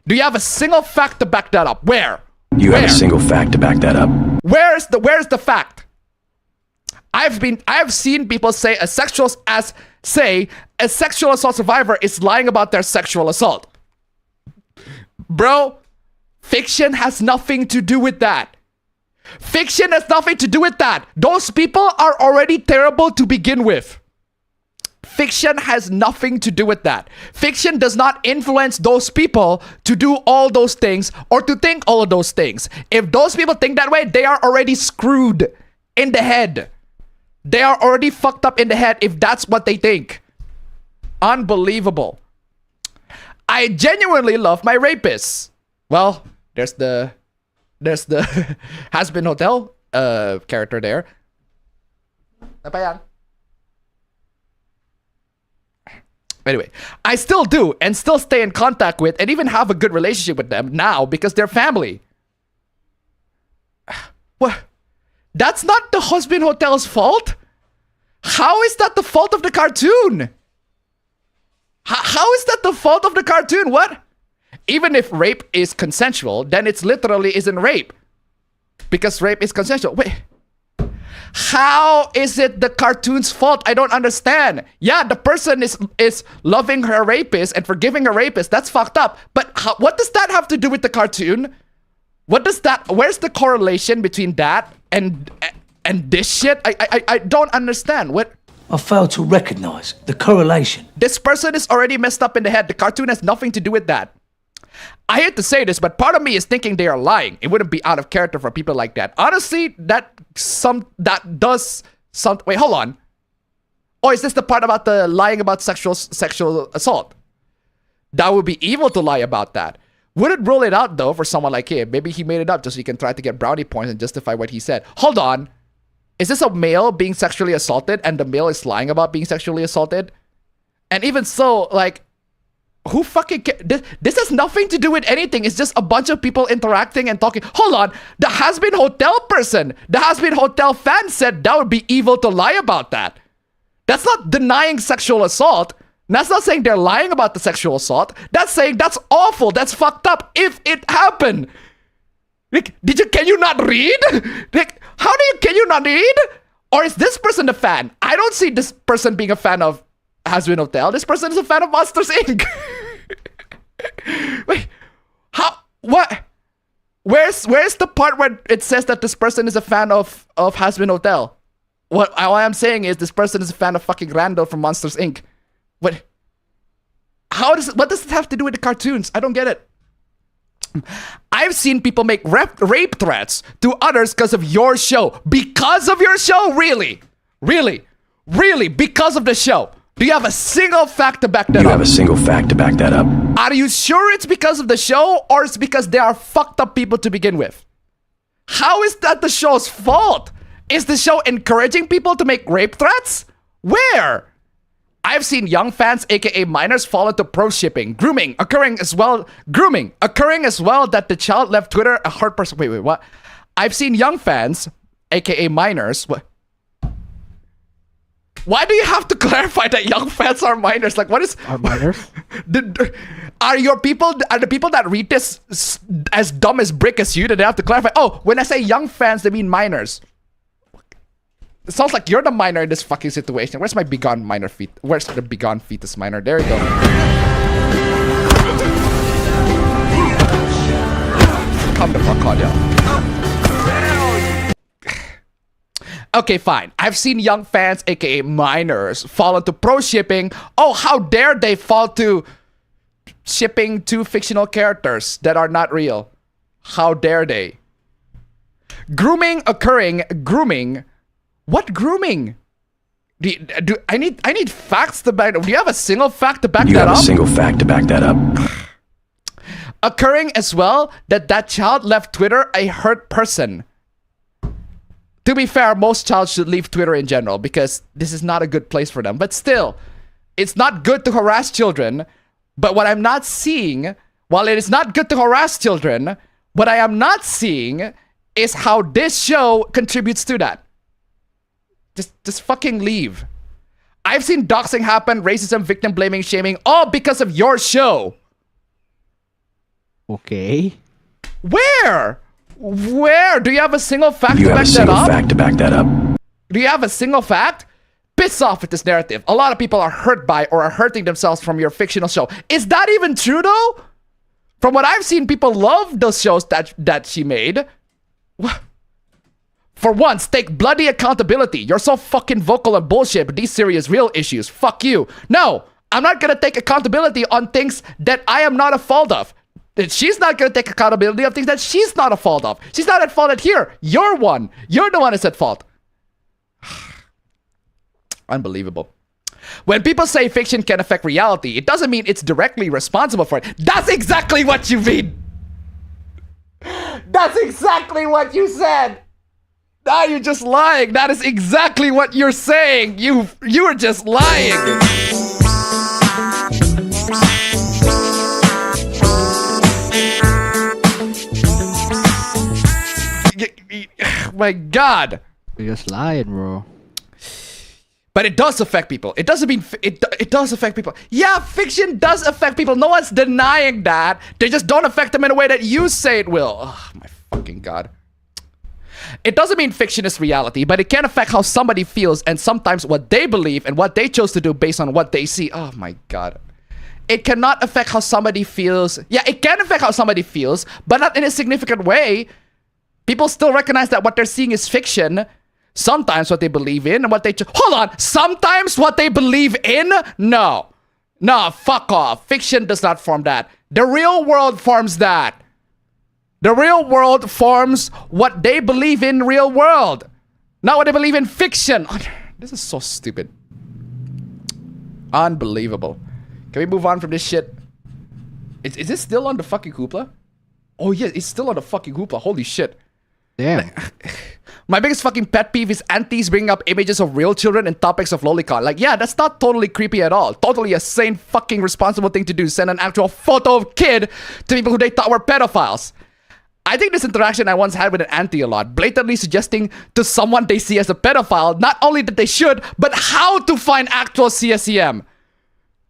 Do you have a single fact to back that up? Where? You have a single fact to back that up. Where's the fact? I've seen people say a sexual assault survivor is lying about their sexual assault. Bro, fiction has nothing to do with that. Fiction has nothing to do with that. Those people are already terrible to begin with. Fiction has nothing to do with that. Fiction does not influence those people to do all those things or to think all of those things. If those people think that way, they are already screwed in the head. They are already fucked up in the head if that's what they think. Unbelievable. I genuinely love my rapists. Well, there's the Has-Been Hotel character there. Apa yan? Anyway, I still do and still stay in contact with and even have a good relationship with them now because they're family. What? That's not the Has-Been Hotel's fault? How is that the fault of the cartoon? How is that the fault of the cartoon? What? Even if rape is consensual, then it's literally isn't rape. Because rape is consensual. Wait. How is it the cartoon's fault? I don't understand. Yeah, the person is loving her rapist and forgiving her rapist. That's fucked up. But what does that have to do with the cartoon? Where's the correlation between that and this shit? I don't understand. What? I fail to recognize the correlation. This person is already messed up in the head. The cartoon has nothing to do with that. I hate to say this, but part of me is thinking they are lying. It wouldn't be out of character for people like that. Honestly, wait, hold on. Oh, is this the part about the lying about sexual assault? That would be evil to lie about that. Wouldn't rule it out though for someone like him. Maybe he made it up just so he can try to get brownie points and justify what he said. Hold on. Is this a male being sexually assaulted and the male is lying about being sexually assaulted? And even so, like, who fucking cares? This has nothing to do with anything. It's just a bunch of people interacting and talking. Hold on. The Has-Been Hotel person, the Has-Been Hotel fan said that would be evil to lie about that. That's not denying sexual assault. That's not saying they're lying about the sexual assault. That's saying that's awful. That's fucked up if it happened. Like, can you not read? Like, can you not read? Or is this person a fan? I don't see this person being a fan of Has-Been Hotel. This person is a fan of Monsters Inc. Wait, what? Where's the part where it says that this person is a fan of Has-Been Hotel? What I'm saying is this person is a fan of fucking Randall from Monsters Inc. What? What does it have to do with the cartoons? I don't get it. I've seen people make rape threats to others because of your show. Because of your show? Really? Really? Really? Because of the show? Do you have a single fact to back that up? You have a single fact to back that up. Are you sure it's because of the show or it's because they are fucked up people to begin with? How is that the show's fault? Is the show encouraging people to make rape threats? Where? I've seen young fans, aka minors, fall into pro shipping, grooming occurring as well that the child left Twitter a hurt person. Wait, what? I've seen young fans, aka minors. What? Why do you have to clarify that young fans are minors? Like, what is are minors? Are the people that read this as dumb as brick as you that they have to clarify? Oh, when I say young fans, they mean minors. It sounds like you're the minor in this fucking situation. Where's my begone minor feet? Where's the begone fetus minor? There you go. Come the fuck on, yo. Okay, fine. I've seen young fans, aka minors, fall into pro shipping. Oh, how dare they fall to shipping two fictional characters that are not real? How dare they? Grooming occurring. Grooming. What grooming? I need facts to back. Do you have a single fact to back that up? You have a single fact to back that up. Occurring as well that child left Twitter a hurt person. To be fair, most child should leave Twitter in general because this is not a good place for them. But still, it's not good to harass children. But what I'm not seeing, while it is not good to harass children, what I am not seeing is how this show contributes to that. Just fucking leave. I've seen doxing happen, racism, victim blaming, shaming, all because of your show. Okay. Where? Where? Do you have a single fact to back that up? You have a single fact to back that up. Do you have a single fact? Piss off with this narrative. A lot of people are hurt by or are hurting themselves from your fictional show. Is that even true though? From what I've seen, people love those shows that she made. For once, take bloody accountability. You're so fucking vocal and bullshit, but these serious real issues. Fuck you. No, I'm not gonna take accountability on things that I am not a fault of. She's not gonna take accountability of things that she's not a fault of. She's not at fault at here. You're one. You're the one that's at fault. Unbelievable. When people say fiction can affect reality, it doesn't mean it's directly responsible for it. That's exactly what you mean. That's exactly what you said. Now you're just lying. That is exactly what you're saying. You are just lying. My God. You're just lying, bro. But it does affect people. It doesn't mean it does affect people. Yeah, fiction does affect people. No one's denying that. They just don't affect them in a way that you say it will. Oh, my fucking God. It doesn't mean fiction is reality, but it can affect how somebody feels and sometimes what they believe and what they chose to do based on what they see. Oh my God. It cannot affect how somebody feels. Yeah, it can affect how somebody feels, but not in a significant way. People still recognize that what they're seeing is fiction. Sometimes what they believe in and what they... Hold on. Sometimes what they believe in? No. No, fuck off. Fiction does not form that. The real world forms that. The real world forms what they believe in real world. Not what they believe in fiction. This is so stupid. Unbelievable. Can we move on from this shit? Is this still on the fucking hoopla? Oh yeah, it's still on the fucking hoopla. Holy shit. Damn. My biggest fucking pet peeve is aunties bringing up images of real children and topics of lolicon. Like, yeah, that's not totally creepy at all. Totally a sane fucking responsible thing to do. Send an actual photo of kid to people who they thought were pedophiles. I think this interaction I once had with an auntie a lot, blatantly suggesting to someone they see as a pedophile, not only that they should, but how to find actual CSEM.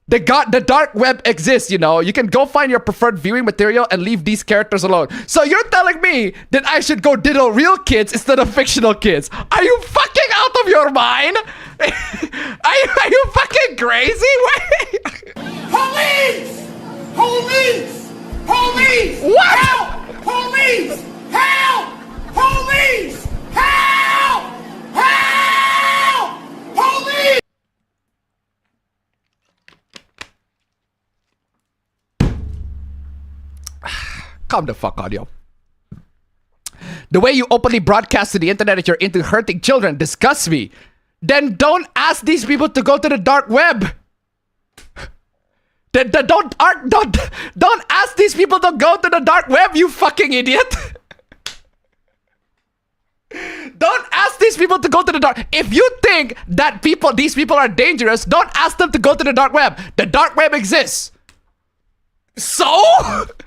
The dark web exists, you know. You can go find your preferred viewing material and leave these characters alone. So you're telling me that I should go diddle real kids instead of fictional kids? Are you fucking out of your mind? Are you fucking crazy? Police! Police! Police! What? Help! Police! Help! Police! Help! Help! Police! Calm the fuck on, yo. The way you openly broadcast to the internet that you're into hurting children disgusts me. Then don't ask these people to go to the dark web. Don't ask these people to go to the dark web, you fucking idiot. Don't ask these people to go to the dark. If you think that these people are dangerous, don't ask them to go to the dark web. The dark web exists. So?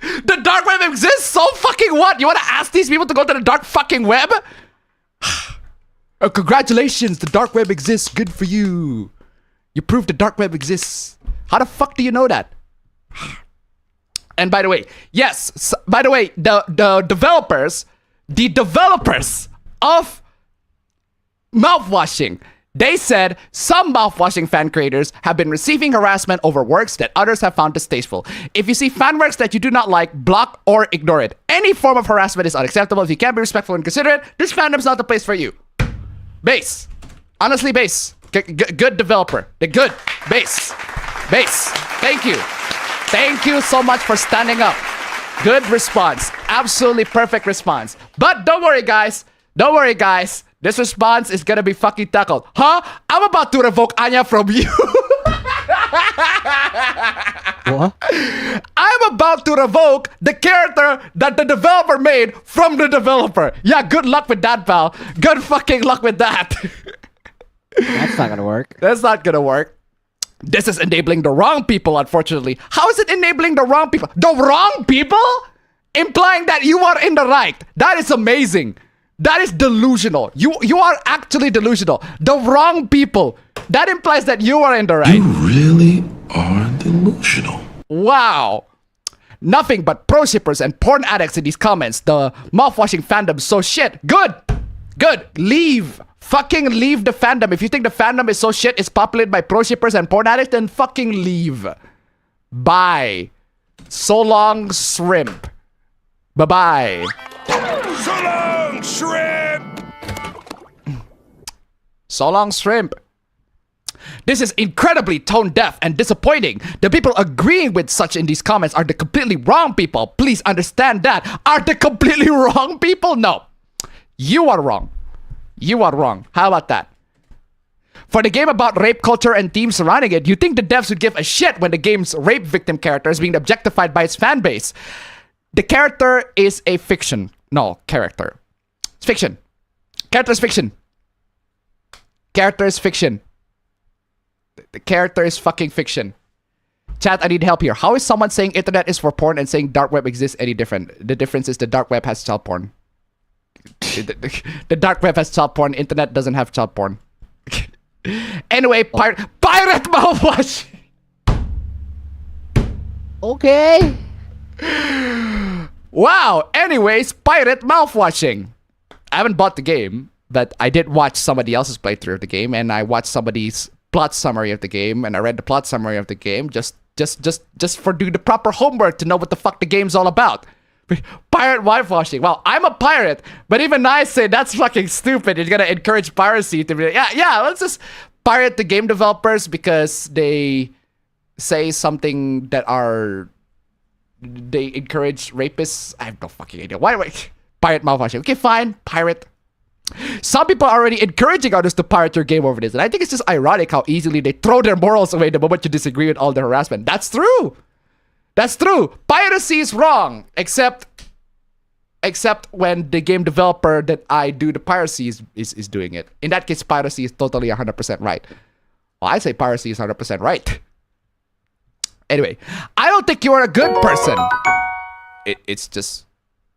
The dark web exists? So fucking what? You want to ask these people to go to the dark fucking web? Congratulations, the dark web exists. Good for you. You proved the dark web exists. How the fuck do you know that? And by the way, yes, by the way, the developers of Mouthwashing, They said some mouthwashing fan creators have been receiving harassment over works that others have found distasteful. If you see fan works that you do not like, block or ignore it. Any form of harassment is unacceptable. If you can't be respectful and considerate, this fandom's not the place for you. Base. Honestly, Base. Good developer. They're good. Base. Thank you. Thank you so much for standing up. Good response. Absolutely perfect response. But don't worry, guys. This response is gonna be fucking tackled. Huh? I'm about to revoke Anya from you. What? I'm about to revoke the character that the developer made from the developer. Yeah, good luck with that, pal. Good fucking luck with that. That's not gonna work. That's not gonna work. This is enabling the wrong people, unfortunately. How is it enabling the wrong people? The wrong people? Implying that you are in the right. That is amazing. That is delusional. You are actually delusional. The wrong people. That implies that you are in the right. You really are delusional. Wow. Nothing but pro shippers and porn addicts in these comments. The mouthwashing fandom so shit. Good. Leave. Fucking leave the fandom. If you think the fandom is so shit, it's populated by pro shippers and porn addicts, then fucking leave. Bye. So long, shrimp. Bye-bye. So long, shrimp! So long, shrimp. This is incredibly tone deaf and disappointing. The people agreeing with such in these comments are the completely wrong people. Please understand that. Are the completely wrong people? No. You are wrong. How about that? For the game about rape culture and themes surrounding it, you think the devs would give a shit when the game's rape victim character is being objectified by its fan base. The character is a fiction. No, character. It's fiction. Character is fiction. Character is fiction. The character is fucking fiction. Chat, I need help here. How is someone saying internet is for porn and saying dark web exists any different? The difference is the dark web has child porn. The dark web has child porn. Internet doesn't have child porn. Anyway, pirate mouthwash. Okay. Wow. Anyways, pirate mouthwashing. I haven't bought the game, but I did watch somebody else's playthrough of the game, and I watched somebody's plot summary of the game, and I read the plot summary of the game just for doing the proper homework to know what the fuck the game's all about. Pirate mouthwashing. Well, I'm a pirate, but even I say that's fucking stupid. You're gonna encourage piracy to be let's just pirate the game developers because they say something that they encourage rapists. I have no fucking idea. Why? Pirate mouthwashing. Okay, fine. Pirate. Some people are already encouraging others to pirate your game over this, and I think it's just ironic how easily they throw their morals away the moment you disagree with all the harassment. That's true. Piracy is wrong, except when the game developer that I do the piracy is doing it. In that case, piracy is totally 100% right. Well, I say piracy is 100% right. Anyway, I don't think you are a good person. It's just...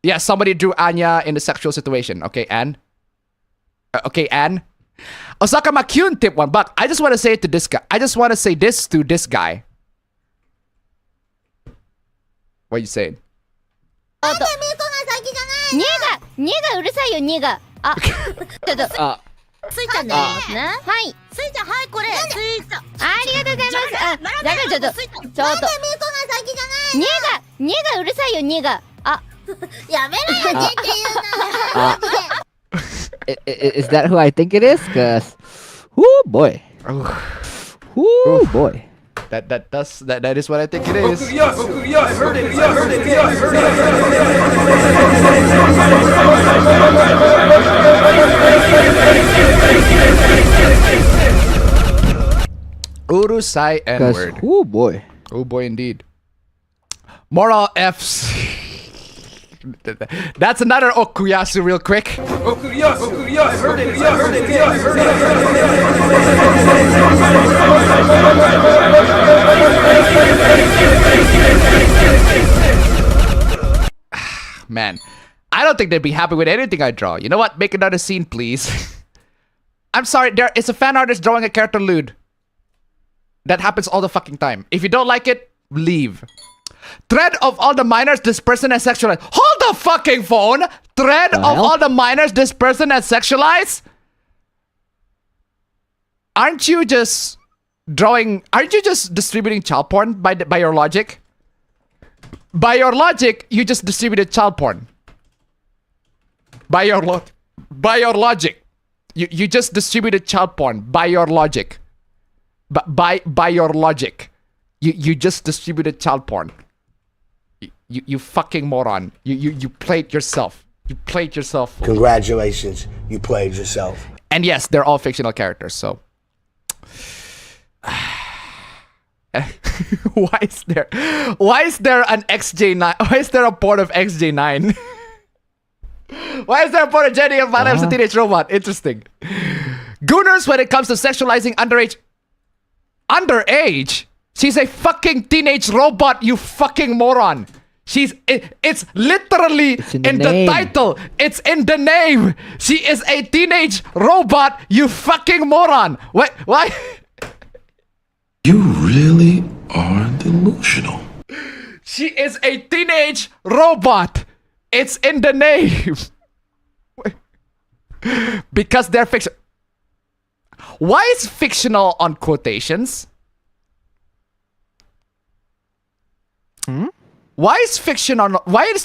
Yeah, somebody drew Anya in a sexual situation. Okay, Anne? Okay, Anne? Osaka Makyun tip $1. I just want to say it to this guy. I just want to say this to this guy. What are you saying? ニがうるさいよニがあちょっとスイちゃんねはいスイちゃんはいこれスイちゃんありがとうございますあだからちょっとニがうるさいよニがあやめろよニって言うな Is that who I think it is? Cause, whoo boy, whoo boy. That is what I think it is. I've heard it. Urusai N-word. Oh boy. Oh boy indeed. Moral F's. That's another Okuyasu real quick. Okuyasu, I've heard it. Man, I don't think they'd be happy with anything I draw. You know what? Make another scene, please. I'm sorry, it's a fan artist drawing a character lewd. That happens all the fucking time. If you don't like it, leave. Thread of all the minors this person has sexualized. Hold the fucking phone! Thread of all the minors this person has sexualized? aren't you just distributing child porn by your logic? By your logic, you just distributed child porn. By your logic, you just distributed child porn. By your logic, by your logic, you just distributed child porn. You fucking moron. You played yourself. You played yourself. Congratulations, you played yourself. And yes, they're all fictional characters. So why is there an XJ9? Why is there a port of XJ9? Why is there a port of Jenny of My Life as a Teenage Robot? Interesting. Gooners, when it comes to sexualizing underage, she's a fucking teenage robot, you fucking moron. It's literally in the title. It's in the name. She is a teenage robot, you fucking moron. Why? You really are delusional. She is a teenage robot. It's in the name. Because they're fiction. Why is fictional on quotations? Why is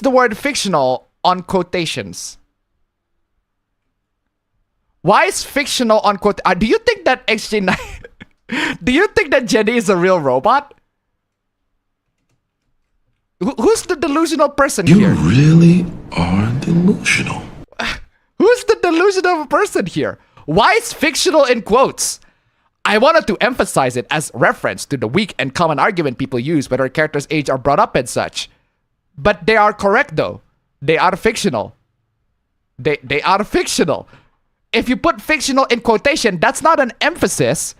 the word fictional on quotations? Why is fictional on quote? Do you think that XJ9? Do you think that Jenny is a real robot? Who's the delusional person here? You really are delusional. Who's the delusional person here? Why is fictional in quotes? I wanted to emphasize it as reference to the weak and common argument people use whether a character's age are brought up and such. But they are correct though. They are fictional. They are fictional. If you put fictional in quotation, that's not an emphasis.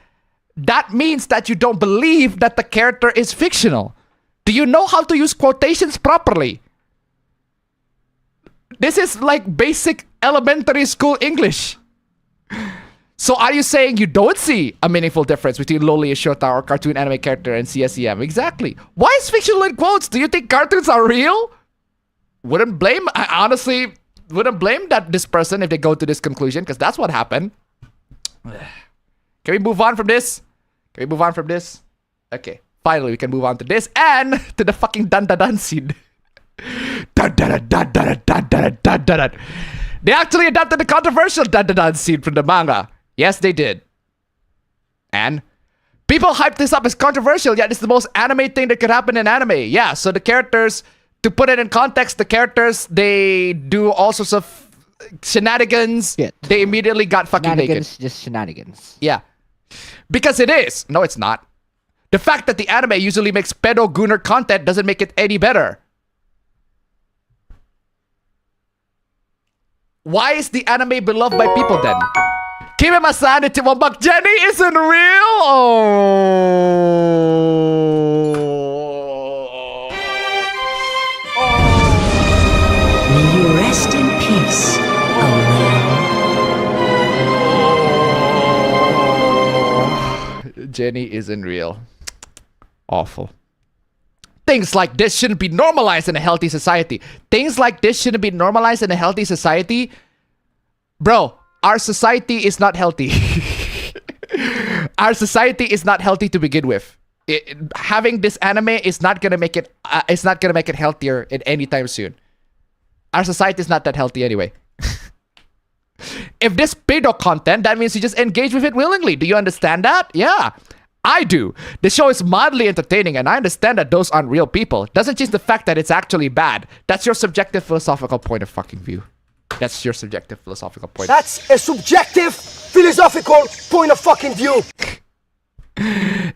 That means that you don't believe that the character is fictional. Do you know how to use quotations properly? This is like basic elementary school English. So are you saying you don't see a meaningful difference between lowly Shota or cartoon anime character and CSEM? Exactly. Why is fictional in quotes? Do you think cartoons are real? I honestly wouldn't blame this person if they go to this conclusion, because that's what happened. Can we move on from this? Okay. Finally, we can move on to this and to the fucking DanDaDan scene. They actually adapted the controversial DanDaDan scene from the manga. Yes, they did. And people hyped this up as controversial, yet it's the most anime thing that could happen in anime. Yeah, so the characters, to put it in context, they do all sorts of shenanigans. Shit. They immediately got fucking naked. Just shenanigans. Yeah. Because it is. No, it's not. The fact that the anime usually makes pedo gooner content doesn't make it any better. Why is the anime beloved by people then? Kime-masan and Timobak Jenny isn't real? May you rest in peace, Jenny isn't real. Awful. Things like this shouldn't be normalized in a healthy society. Bro, our society is not healthy. Our society is not healthy to begin with. Having this anime is not gonna make it. It's not gonna make it healthier in any time soon. Our society is not that healthy anyway. If this pedo content, that means you just engage with it willingly. Do you understand that? Yeah. I do. The show is mildly entertaining, and I understand that those aren't real people. Doesn't change the fact that it's actually bad. That's your subjective philosophical point of fucking view. That's your subjective philosophical point. That's a subjective philosophical point of fucking view.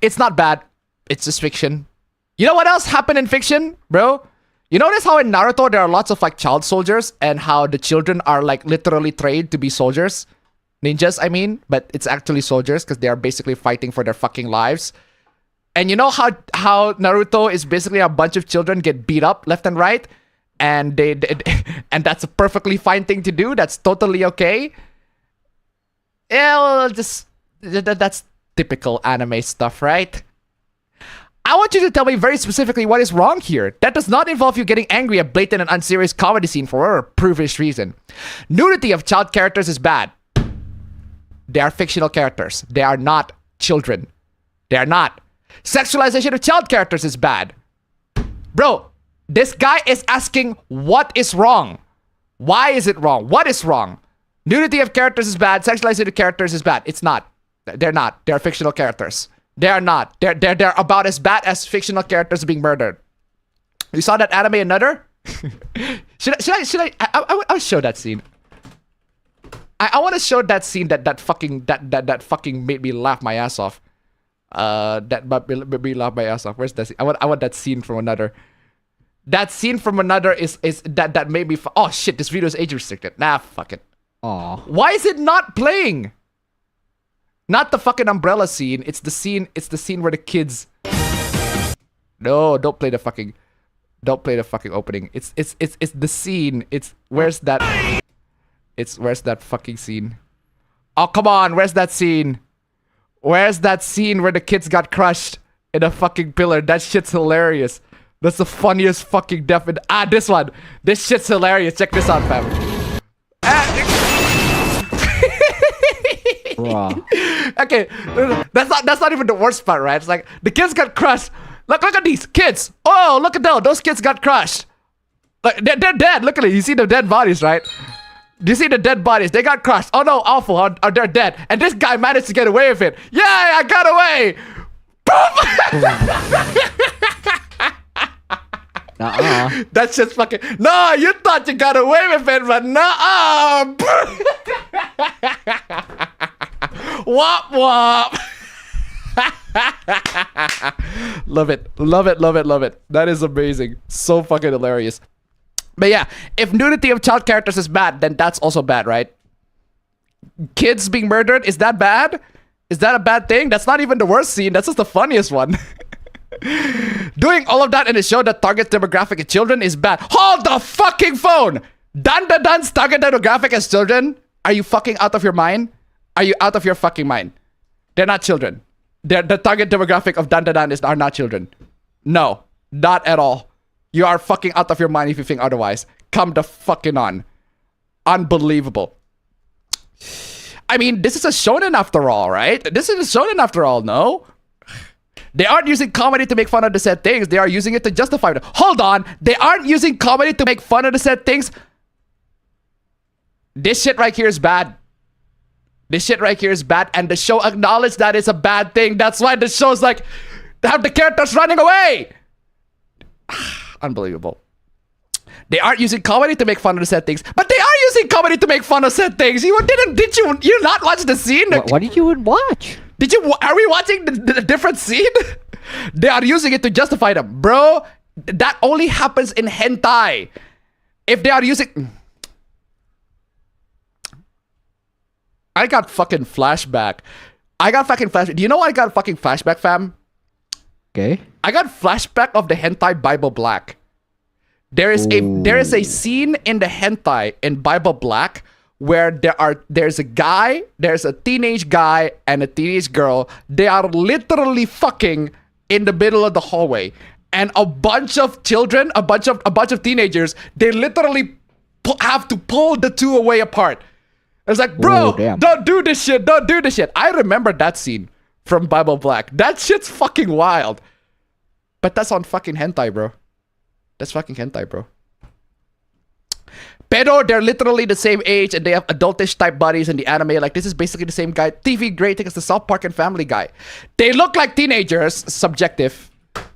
It's not bad. It's just fiction. You know what else happened in fiction, bro? You notice how in Naruto there are lots of like child soldiers, and how the children are like literally trained to be soldiers? Ninjas, I mean, but it's actually soldiers because they are basically fighting for their fucking lives. And you know how Naruto is basically a bunch of children get beat up left and right, and and that's a perfectly fine thing to do. That's totally okay. Yeah, well, that's typical anime stuff, right? I want you to tell me very specifically what is wrong here. That does not involve you getting angry at blatant and unserious comedy scene for a prudish reason. Nudity of child characters is bad. They are fictional characters. They are not children. They are not. Sexualization of child characters is bad. Bro, this guy is asking what is wrong. Why is it wrong? What is wrong? Nudity of characters is bad. Sexualization of characters is bad. It's not. They're not. They're fictional characters. They are not. They're about as bad as fictional characters being murdered. You saw that anime Another? I'll show that scene. I want to show that scene that fucking made me laugh my ass off. That made me laugh my ass off. Where's that scene? I want that scene from Another. That scene from Another is that made me. Oh shit! This video is age restricted. Nah, fuck it. Aw. Why is it not playing? Not the fucking umbrella scene. It's the scene. It's the scene where the kids. No, don't play the fucking. Don't play the fucking opening. It's the scene. It's where's that? It's where's that fucking scene? Oh come on! Where's that scene? Where's that scene where the kids got crushed in a fucking pillar? That shit's hilarious. That's the funniest fucking death in. Ah, this one. This shit's hilarious. Check this out, fam. Okay, that's not even the worst part, right? It's like the kids got crushed. Look at these kids. Oh, look at them. Those kids got crushed. Like they're dead. Look at it. You see the dead bodies, right? Do you see the dead bodies? They got crushed. Oh no, awful. Or they're dead. And this guy managed to get away with it. Yay, I got away. That's just fucking. No, you thought you got away with it, but no. Wop wop. Love it. Love it. Love it. Love it. That is amazing. So fucking hilarious. But yeah, if nudity of child characters is bad, then that's also bad, right? Kids being murdered, is that bad? Is that a bad thing? That's not even the worst scene. That's just the funniest one. Doing all of that in a show that targets demographic of children is bad. Hold the fucking phone! DanDaDan's target demographic as children? Are you fucking out of your mind? Are you out of your fucking mind? They're not children. The target demographic of DanDaDan are not children. No, not at all. You are fucking out of your mind if you think otherwise. Come the fucking on. Unbelievable. I mean, this is a shonen after all, right? This is a shonen after all, no? They aren't using comedy to make fun of the said things. They are using it to justify them. Hold on. They aren't using comedy to make fun of the said things. This shit right here is bad. This shit right here is bad. And the show acknowledged that it's a bad thing. That's why the show's like, they have the characters running away. Unbelievable. They aren't using comedy to make fun of the said things, but they are using comedy to make fun of said things. Did you not watch the scene? What did you watch? Are we watching the different scene? They are using it to justify them. Bro, that only happens in hentai. If they are using... I got fucking flashback. Do you know why I got fucking flashback, fam? Okay. I got flashback of the hentai Bible Black. There is a scene in the hentai in Bible Black where there's a teenage guy and a teenage girl. They are literally fucking in the middle of the hallway, and a bunch of children, a bunch of teenagers, they literally have to pull the two away apart. It's like, bro, don't do this shit. Don't do this shit. I remember that scene from Bible Black. That shit's fucking wild. But that's on fucking hentai, bro. That's fucking hentai, bro. Pero they're literally the same age and they have adultish type bodies in the anime. Like, this is basically the same guy. TV rating as the South Park and Family Guy. They look like teenagers. Subjective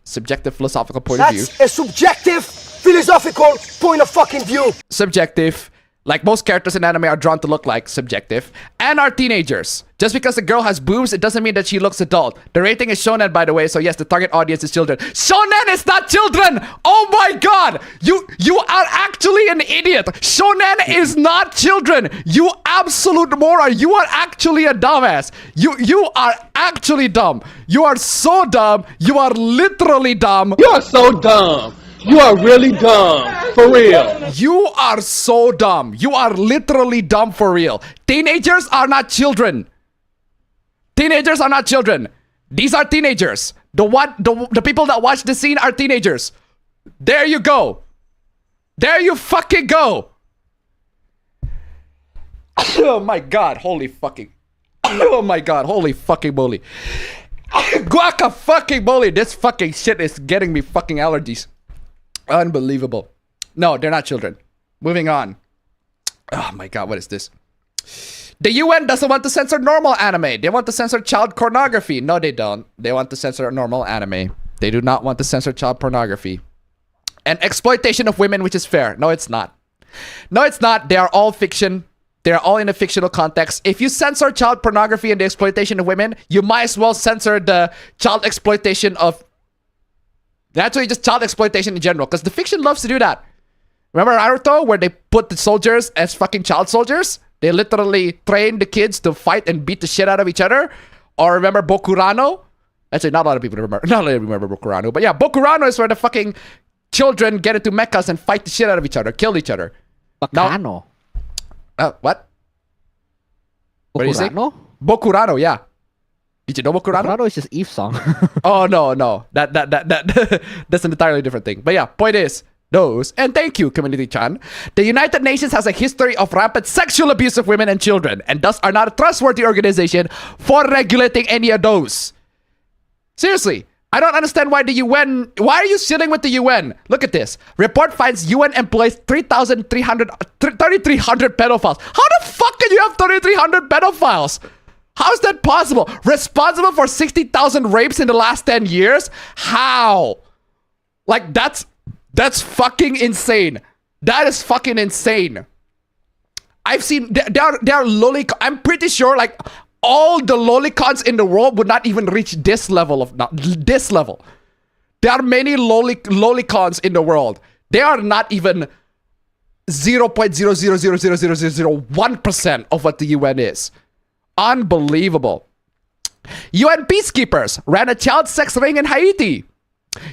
philosophical point of view. That's a subjective philosophical point of fucking view. Subjective. Like most characters in anime are drawn to look like, subjective, and are teenagers. Just because a girl has boobs, it doesn't mean that she looks adult. The rating is shonen, by the way, so yes, the target audience is children. Shonen is not children! Oh my god! You are actually an idiot! Shonen is not children! You absolute moron! You are actually a dumbass! You are actually dumb! You are so dumb! You are literally dumb! You are so dumb! You are really dumb, for real. You are so dumb. You are literally dumb for real. Teenagers are not children. Teenagers are not children. These are teenagers. The people that watch the scene are teenagers. There you go. There you fucking go. Oh my god, holy fucking. Oh my god, holy fucking moly. Guaca fucking moly. This fucking shit is getting me fucking allergies. Unbelievable. No, they're not children. Moving on. Oh my god, what is this? The UN doesn't want to censor normal anime. They want to censor child pornography. No, they don't. They want to censor normal anime. They do not want to censor child pornography. And exploitation of women, which is fair. No, it's not. No, it's not. They are all fiction. They're all in a fictional context. If you censor child pornography and the exploitation of women, you might as well censor the child exploitation of... Actually, just child exploitation in general. Because the fiction loves to do that. Remember Naruto, where they put the soldiers as fucking child soldiers? They literally train the kids to fight and beat the shit out of each other. Or remember Bokurano? Actually, not a lot of people remember. Not a lot of people remember Bokurano. But yeah, Bokurano is where the fucking children get into mechas and fight the shit out of each other. Kill each other. Bokurano? What? What do you say? Bokurano? Bokurano, yeah. Did you know Bokurano? Bokurano is just Eve song. Oh, no. That's an entirely different thing. But yeah, point is, those, and thank you, Community-chan. The United Nations has a history of rampant sexual abuse of women and children, and thus are not a trustworthy organization for regulating any of those. Seriously, I don't understand why the UN... Why are you sitting with the UN? Look at this. Report finds UN employs 3,300 pedophiles. How the fuck can you have 3,300 pedophiles? How is that possible? Responsible for 60,000 rapes in the last 10 years? How? Like, that's fucking insane. That is fucking insane. I've seen... There are lolicons. I'm pretty sure, like... all the lolicons in the world would not even reach this level of this level. There are many lolicons in the world. They are not even 0.0000001% of what the UN is. Unbelievable. UN peacekeepers ran a child sex ring in Haiti.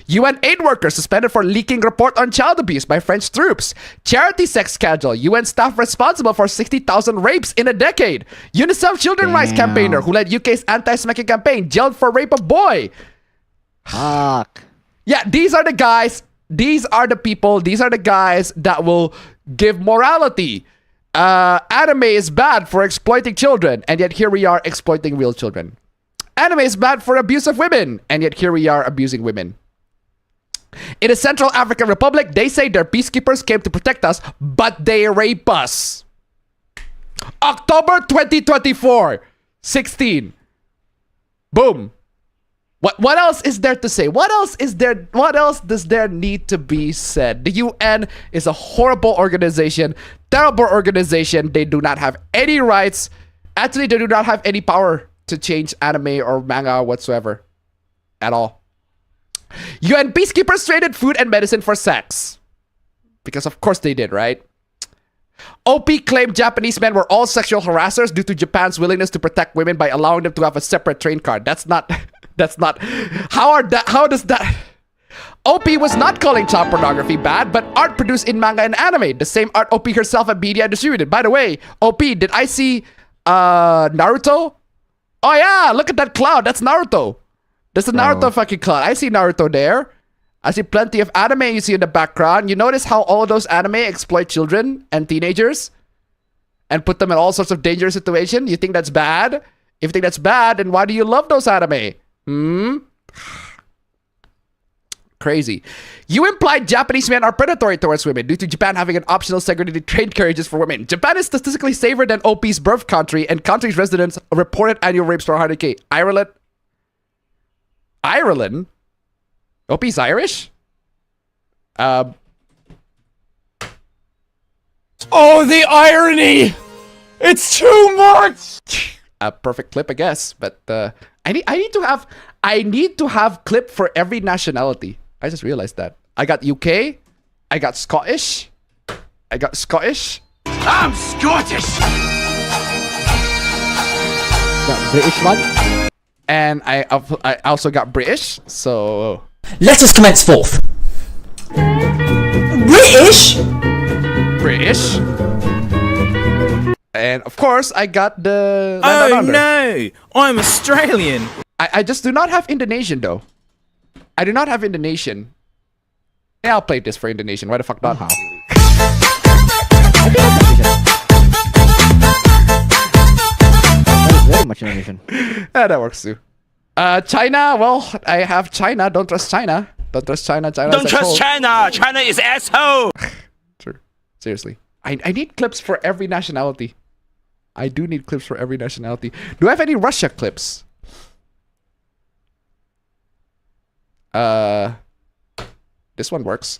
UN aid workers suspended for leaking report on child abuse by French troops. Charity sex scandal. UN staff responsible for 60,000 rapes in a decade. UNICEF children rights campaigner who led UK's anti-smacking campaign jailed for rape of boy. Fuck. Yeah, these are the guys. These are the people. These are the guys that will give morality. Anime is bad for exploiting children, and yet here we are exploiting real children. Anime is bad for abuse of women, and yet here we are abusing women. In the Central African Republic, they say their peacekeepers came to protect us, but they rape us. October 2024, 16. Boom. What else is there to say? What else does there need to be said? The UN is a horrible organization, terrible organization. They do not have any rights. Actually, they do not have any power to change anime or manga whatsoever at all. UN peacekeepers traded food and medicine for sex. Because of course they did, right? OP claimed Japanese men were all sexual harassers due to Japan's willingness to protect women by allowing them to have a separate train card. That's not... How does that... OP was not calling child pornography bad, but art produced in manga and anime. The same art OP herself and media distributed. By the way, OP, did I see Naruto? Oh yeah, look at that cloud. That's Naruto. That's a Naruto fucking cloud. I see Naruto there. I see plenty of anime you see in the background. You notice how all of those anime exploit children and teenagers and put them in all sorts of dangerous situations? You think that's bad? If you think that's bad, then why do you love those anime? Crazy. You implied Japanese men are predatory towards women due to Japan having an optional segregated train carriages for women. Japan is statistically safer than OP's birth country, and country's residents reported annual rapes for 100K. Ireland? OP's Irish? Oh, the irony! It's too much! A perfect clip, I guess. But I need to have clip for every nationality. I just realized that. I got UK. I got Scottish. I'm Scottish! Got British one? And I also got British, so... Let us commence forth. British? British. And of course, I got the... Oh no! I'm Australian! I just do not have Indonesian though. I do not have Indonesian. Yeah, I'll play this for Indonesian. Why the fuck not? much information. Yeah, that works too. China. Well, I have China. Don't trust China. Don't trust China. Don't trust China. China is asshole. True. Seriously. I need clips for every nationality. I do need clips for every nationality. Do I have any Russia clips? This one works.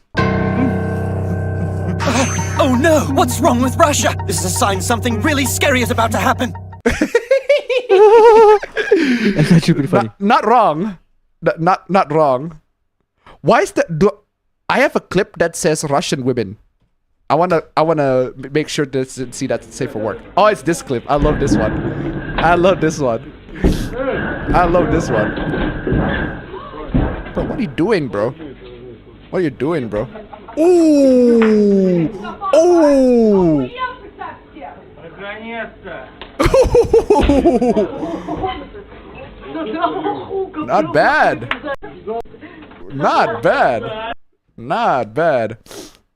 Oh no! What's wrong with Russia? This is a sign something really scary is about to happen. That's actually pretty funny. Not wrong. Not wrong. Why is that? I have a clip that says Russian women. I wanna make sure to see that safe for work. Oh, it's this clip. I love this one. I love this one. I love this one. Bro, what are you doing, bro? What are you doing, bro? Ooh! Oh! Not bad. Not bad. Not bad.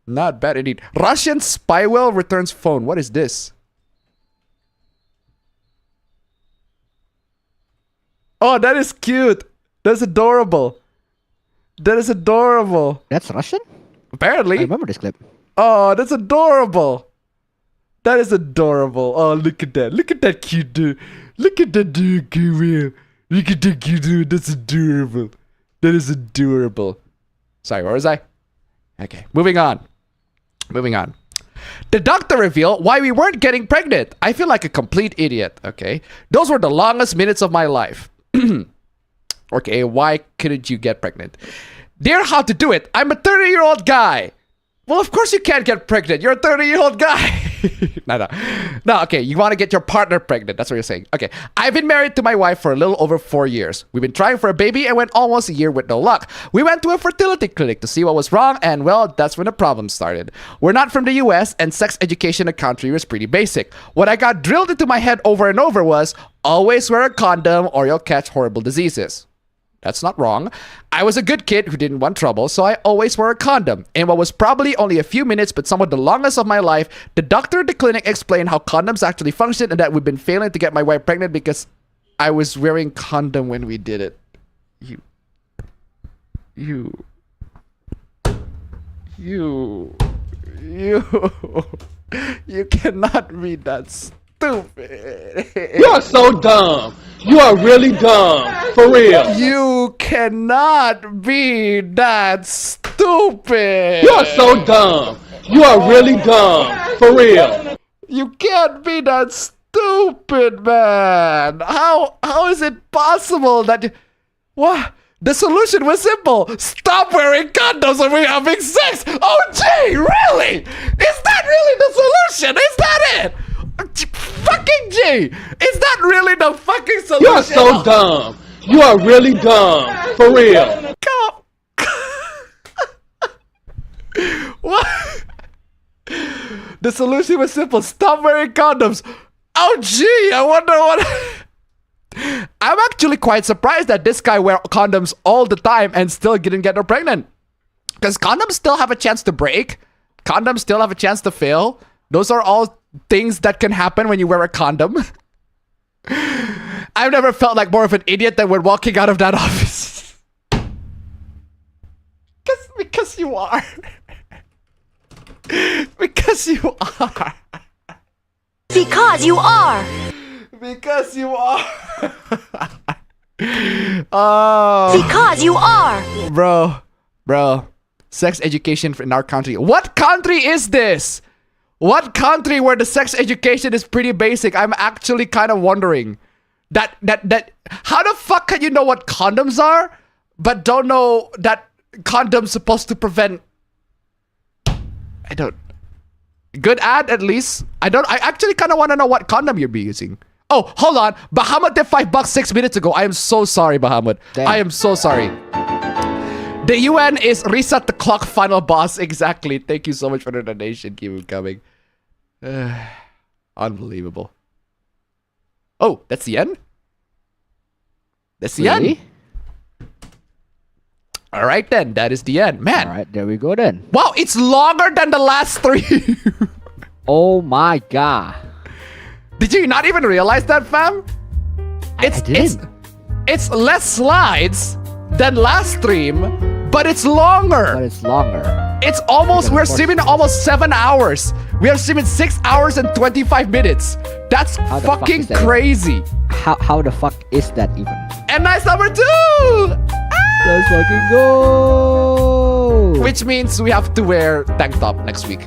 Not bad indeed. Russian spy whale returns phone. What is this? Oh, that is cute. That's adorable. That is adorable. That's Russian? Apparently. I remember this clip. Oh, that's adorable. That is adorable. Oh, look at that. Look at that cute dude. Look at that dude, whale. Look at that cute dude. That's adorable. That is adorable. Sorry, where was I? Okay, moving on. Moving on. The doctor revealed why we weren't getting pregnant. I feel like a complete idiot. Okay. Those were the longest minutes of my life. Okay, why couldn't you get pregnant? Dear, how to do it? I'm a 30-year-old guy. Well, of course you can't get pregnant. You're a 30-year-old guy. No, okay. You want to get your partner pregnant. That's what you're saying. Okay. I've been married to my wife for a little over 4 years. We've been trying for a baby and went almost a year with no luck. We went to a fertility clinic to see what was wrong, and well, that's when the problem started. We're not from the US, and sex education in the country was pretty basic. What I got drilled into my head over and over was, always wear a condom or you'll catch horrible diseases. That's not wrong. I was a good kid who didn't want trouble, so I always wore a condom. In what was probably only a few minutes, but somewhat the longest of my life, the doctor at the clinic explained how condoms actually function and that we've been failing to get my wife pregnant because I was wearing condom when we did it. You cannot be that stupid. You're so dumb. You are really dumb. For real. You cannot be that stupid. You're so dumb. You are really dumb. For real. You can't be that stupid, man. How is it possible that... What? The solution was simple. Stop wearing condoms when we're having sex. Oh, gee, really? Is that really the solution? Is that it? Fucking G! Is that really the fucking solution? You're so dumb. You are really dumb. For real. What? The solution was simple. Stop wearing condoms. Oh, gee, I wonder what... I'm actually quite surprised that this guy wear condoms all the time and still didn't get her pregnant. Because condoms still have a chance to break. Condoms still have a chance to fail. Those are all things that can happen when you wear a condom. I've never felt like more of an idiot than when walking out of that office. Because you are. Because you are. Because you are. Because you are. Oh. Because you are. Bro. Sex education in our country. What country is this? What country where the sex education is pretty basic? I'm actually kind of wondering. That how the fuck can you know what condoms are, but don't know that condoms supposed to prevent... I don't... Good ad, at least. I actually kind of want to know what condom you'll be using. Oh, hold on. Bahamut did $5 6 minutes ago. I am so sorry, Bahamut. I am so sorry. The UN is reset the clock final boss. Exactly. Thank you so much for the donation. Keep it coming. Unbelievable. Oh, that's the end? That's the end? All right, then. That is the end. Man. All right, there we go then. Wow, it's longer than the last 3. Oh my god. Did you not even realize that, fam? It's less slides than last stream, but it's longer. It's almost, we're streaming almost 7 hours. We are streaming 6 hours and 25 minutes. That's fucking crazy. How the fuck is that even? And nice number 2! Let's fucking go! Which means we have to wear tank top next week.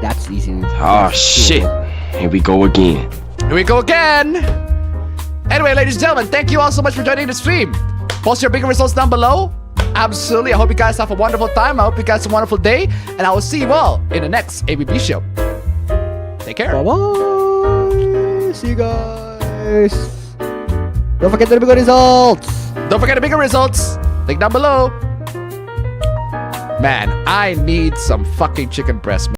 That's easy. Oh shit. Here we go again. Here we go again. Anyway, ladies and gentlemen, thank you all so much for joining the stream. Post your bigger results down below. Absolutely. I hope you guys have a wonderful time. I hope you guys have a wonderful day. And I will see you all in the next APB show. Take care. Bye-bye. See you guys. Don't forget the bigger results. Don't forget the bigger results. Link down below. Man, I need some fucking chicken breast.